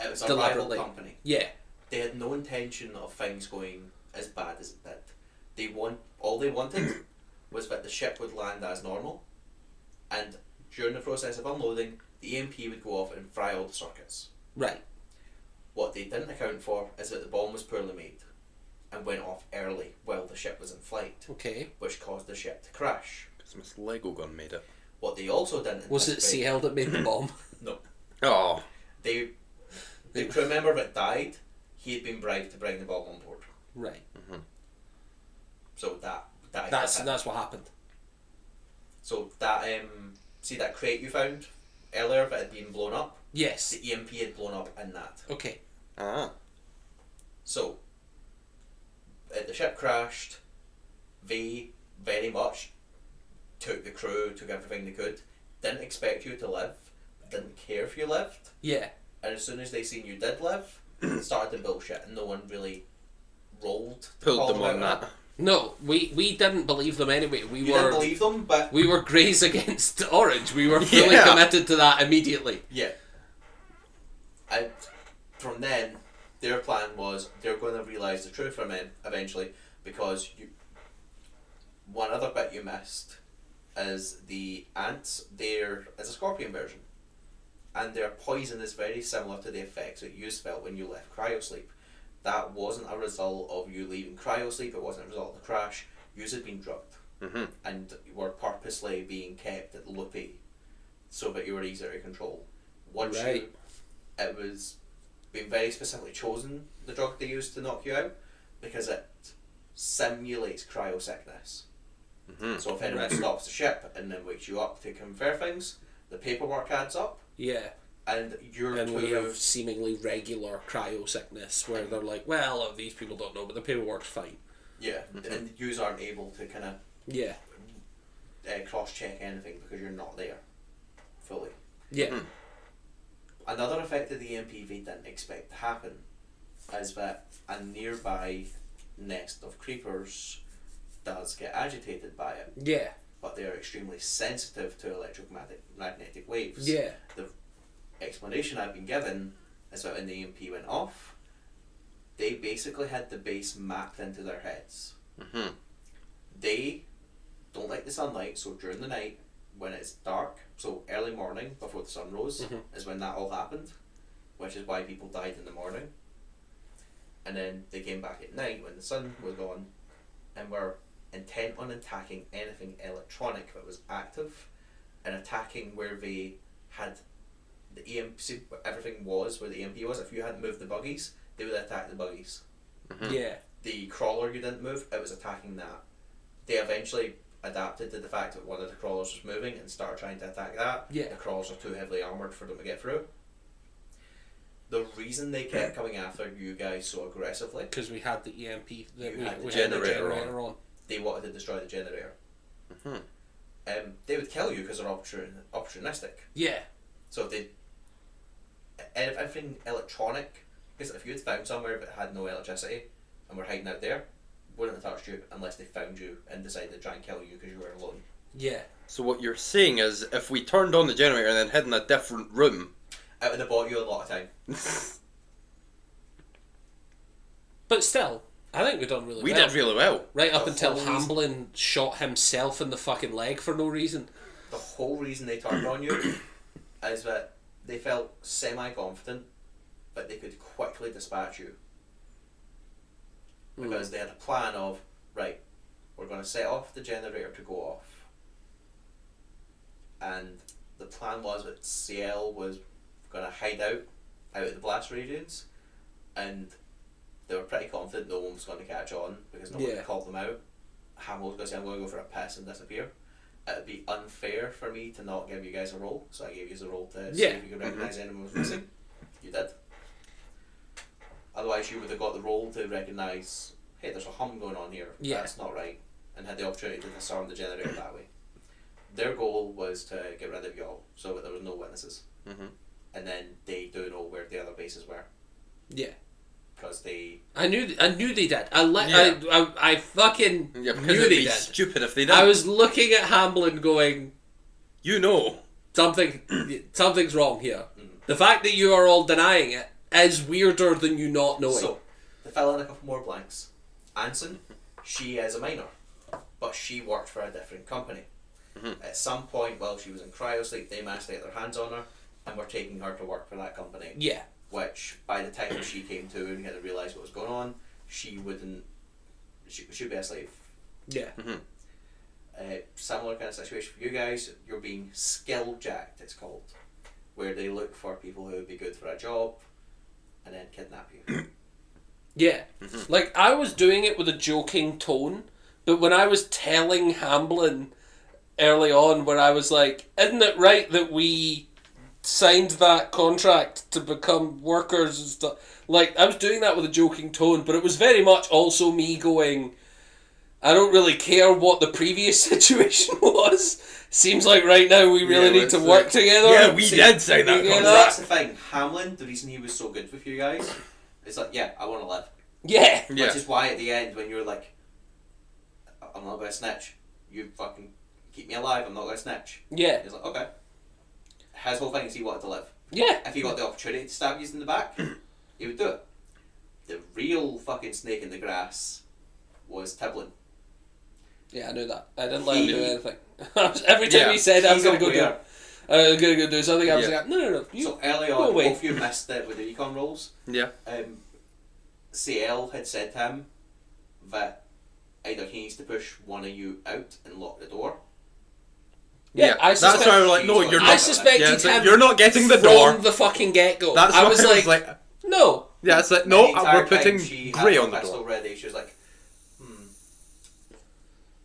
It was a rival Deliberately. company. Yeah. They had no intention of things going as bad as it did. All they wanted was that the ship would land as normal, and during the process of unloading, the EMP would go off and fry all the circuits. Right. What they didn't account for is that the bomb was poorly made and went off early while the ship was in flight, Okay. which caused the ship to crash. Christmas Lego gun made it. What they also didn't Was it anticipate- CL that made the bomb? No. Oh. The crew member that died, he had been bribed to bring the bomb on board. Right. So that That's what happened. So that see that crate you found earlier that had been blown up? Yes. The EMP had blown up in that. Okay. Ah. So the ship crashed. They very much took the crew, took everything they could. Didn't expect you to live. Didn't care if you lived. Yeah. And as soon as they seen you did live, started to bullshit, and no one really rolled. To Pulled call them on out that. No, we didn't believe them anyway. We You were didn't believe them, but we were Greys against Orange. We were fully Yeah. committed to that immediately. yeah. And from then, their plan was they're going to realise the truth from it eventually, because one other bit you missed is the ants. It's a scorpion version, and their poison is very similar to the effects that you felt when you left cryosleep. That wasn't a result of you leaving cryosleep. It wasn't a result of the crash. You had been drugged, and were purposely being kept at loopy, so that you were easier to control. Once Right. it was being very specifically chosen, the drug they used to knock you out, because it simulates cryosickness. So if anyone Right. stops the ship and then wakes you up to confer things, the paperwork adds up, Yeah. and you're And we to have seemingly regular cryo sickness where they're like, well, these people don't know, but the paperwork's fine. yeah, and yous aren't able to kind of Yeah. cross check anything because you're not there fully. Yeah. Another effect of the EMP they didn't expect to happen is that a nearby nest of creepers does get agitated by it, Yeah. but they're extremely sensitive to electromagnetic waves. Yeah. The explanation I've been given is that when the EMP went off, they basically had the base mapped into their heads. They don't like the sunlight, so during the night, when it's dark, so early morning before the sun rose, is when that all happened, which is why people died in the morning. And then they came back at night when the sun was gone, and were intent on attacking anything electronic that was active, and attacking where they had the EMP, everything was where the EMP was. If you hadn't moved the buggies, they would attack the buggies. Yeah. The crawler you didn't move, it was attacking that. They eventually adapted to the fact that one of the crawlers was moving and started trying to attack that. Yeah. The crawlers are too heavily armoured for them to get through. The reason they kept coming after you guys so aggressively, Because we had the EMP, that You we had the had generator on. they wanted to destroy the generator. They would kill you because they're opportunistic. Yeah. So if everything electronic, because if you had found somewhere that had no electricity and were hiding out there, wouldn't have touched you unless they found you and decided to try and kill you because you were alone. Yeah. So what you're saying is, if we turned on the generator and then hid in a different room, It would have bought you a lot of time. But still, I think we've done really we well. did really well. Right up The until whole reason- Hamblin shot himself in the fucking leg for no reason. The whole reason they turned on you is that they felt semi-confident that they could quickly dispatch you. Because they had a plan of, right, we're going to set off the generator to go off. And the plan was that CL was going to hide out of the blast radius, and they were pretty confident no one was going to catch on because no one Yeah. had called them out. Hamill was going to say, I'm going to go for a piss and disappear. It would be unfair for me to not give you guys a roll, so I gave you a roll to see Yeah. if you could recognise anyone was missing. You did. Otherwise, you would have got the roll to recognise, hey, there's a hum going on here. Yeah. That's not right, and had the opportunity to disarm the generator that way. Their goal was to get rid of y'all, so that there was no witnesses, and then they do know where the other bases were Yeah. because they. I knew they did. Yeah. I fucking Yeah, because knew it'd they be did. stupid if they didn't. I was looking at Hamblin going, You know. something's wrong here. The fact that you are all denying it is weirder than you not knowing. So, to fill in a couple more blanks, Anson, she is a minor, but she worked for a different company. At some point while she was in cryosleep, they managed to get their hands on her and were taking her to work for that company. Yeah. Which, by the time she came to and had to realise what was going on, she wouldn't. She'd be a slave. Yeah. Similar kind of situation for you guys. You're being skill jacked, it's called, where they look for people who would be good for a job and then kidnap you. Yeah. Like, I was doing it with a joking tone, but when I was telling Hamblin early on, where I was like, isn't it right that we signed that contract to become workers and stuff? Like, I was doing that with a joking tone, but it was very much also me going, I don't really care what the previous situation was. Seems like right now we really need to work together. Yeah, we did sign that Yeah, contract. That's the thing. Hamlin, the reason he was so good with you guys, is like, yeah, I want to live. Yeah. Yeah. Which is why at the end, when you're like, I'm not going to snitch. You fucking keep me alive, I'm not going to snitch. Yeah. He's like, okay. His whole thing is he wanted to live. Yeah. If he got the opportunity to stab you in the back, he would do it. The real fucking snake in the grass was Tiblin. Yeah, I knew that. I didn't let him do anything. Every time he said I was He's going to go do aware. I was going to go do something, I was like, no. You, So early go on, away. both of you missed it with the recon rolls. Yeah. CL had said to him that either he needs to push one of you out and lock the door. Yeah, I that's why suspect- I was like, no, you're not. I suspected Yeah, it's like, him you're not getting the from door. the fucking get-go. That's I why was like, no. And Yeah, it's like, no, the entire we're putting time she Grey had on the pistol door. ready. She was like,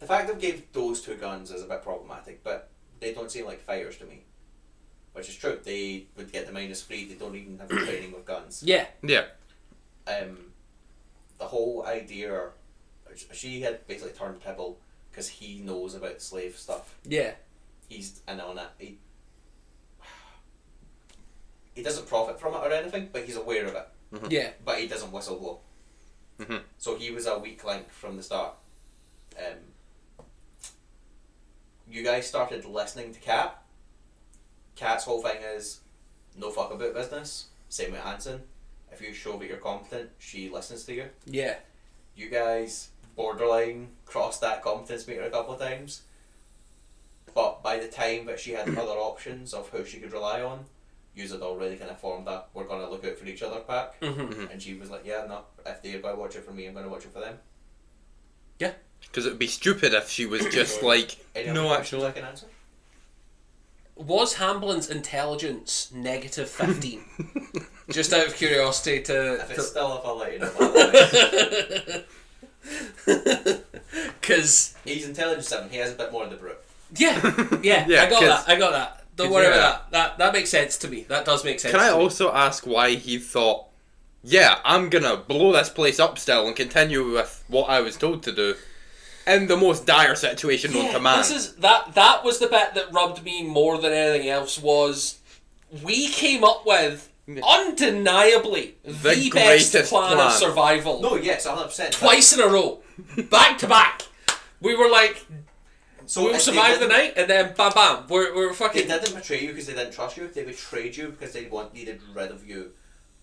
The fact that they gave those two guns is a bit problematic, but they don't seem like fighters to me. Which is true. They would get the -3. They don't even have training with guns. Yeah. Yeah. The whole idea, she had basically turned Pibble because he knows about slave stuff. Yeah. He's in on it. He doesn't profit from it or anything, but he's aware of it. Mm-hmm. Yeah. But he doesn't whistle blow. Mm-hmm. So he was a weak link from the start. You guys started listening to Kat. Kat's whole thing is no fuck about business. Same with Hansen. If you show that you're competent, she listens to you. Yeah. You guys borderline crossed that competence meter a couple of times. But by the time that she had other options of who she could rely on, you had already kind of formed that we're going to look out for each other pack. Mm-hmm. And she was like, yeah, no, if they're going to watch it for me, I'm going to watch it for them. Yeah. Because it would be stupid if she was just like, Any no, other questions actually. I can answer? Was Hamblin's intelligence -15? Just out of curiosity If it's still up, I'll let you know. Because He's intelligence 7, he has a bit more of the brute. yeah, Yeah, I got that. Don't 'cause worry yeah. about that. That makes sense to me. That does make sense. Can I to me. also ask why he thought, yeah, I'm gonna blow this place up still and continue with what I was told to do in the most dire situation known to man? This is that was the bit that rubbed me more than anything else. Was we came up with undeniably the best greatest plan of plan. survival No, yes, 100%. twice in a row, back to back. We were like, we'll if survive they the night, and then bam, bam, we're They fucking. didn't betray you because they didn't trust you. They betrayed you because they needed rid of you,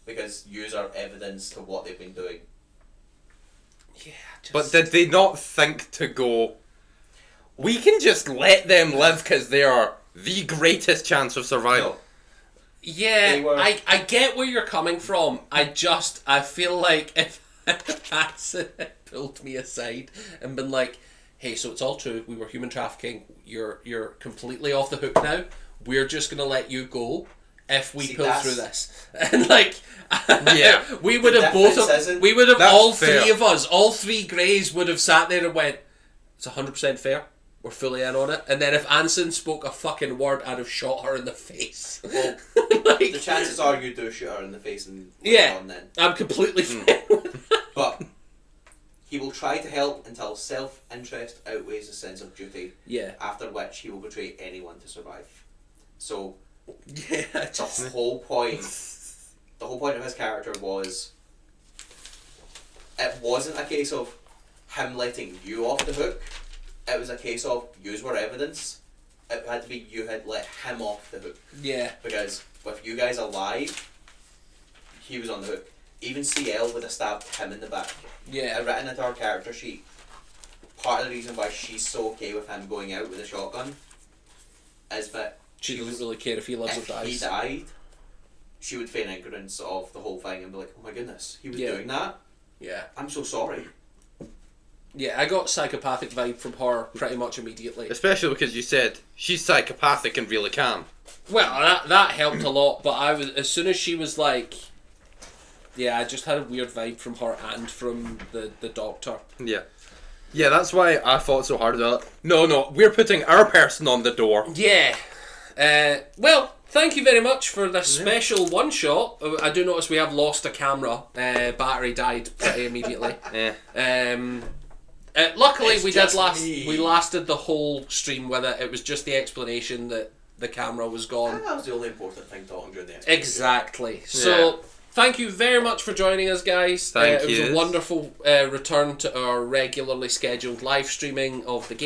because yous are evidence to what they've been doing. Yeah, just, But did they not think to go, we can just let them live because they are the greatest chance of survival? No. yeah, they were- I get where you're coming from. I feel like if Hanson had pulled me aside and been like, hey, so it's all true, we were human trafficking, you're completely off the hook now, we're just gonna let you go if we See, pull that's- through this. And like, Yeah. we would The have both difference isn't- we would have That's all fair. three of us, all three Greys would have sat there and went, it's 100% fair, we're fully in on it. And then if Anson spoke a fucking word, I'd have shot her in the face. Well, Like, the chances are you do shoot her in the face and Yeah. on then. I'm completely fine with that. But he will try to help until self-interest outweighs the sense of duty, Yeah. after which he will betray anyone to survive. So Yeah, the whole point of his character was, it wasn't a case of him letting you off the hook, it was a case of yous were evidence. It had to be you had let him off the hook, yeah. because with you guys alive, he was on the hook. Even CL would have stabbed him in the back. Yeah. Written into her character sheet, part of the reason why she's so okay with him going out with a shotgun is that She doesn't really care if he lives or if he dies. died, she would feign ignorance of the whole thing and be like, oh my goodness, he was Yeah. doing that? Yeah. I'm so sorry. Yeah, I got psychopathic vibe from her pretty much immediately. Especially because you said she's psychopathic and really calm. Well, that helped a lot, but I was, as soon as she was like, yeah, I just had a weird vibe from her and from the doctor. Yeah. Yeah, that's why I fought so hard about it. No, we're putting our person on the door. Yeah. Well, thank you very much for this special one shot. I do notice we have lost a camera. Battery died pretty immediately. Yeah. Luckily, It's we did just last. me. We lasted the whole stream with it. It was just the explanation that the camera was gone. That was the only important thing talking during the expedition. Exactly. So, thank you very much for joining us, guys. Thank It was you. a wonderful return to our regularly scheduled live streaming of the game.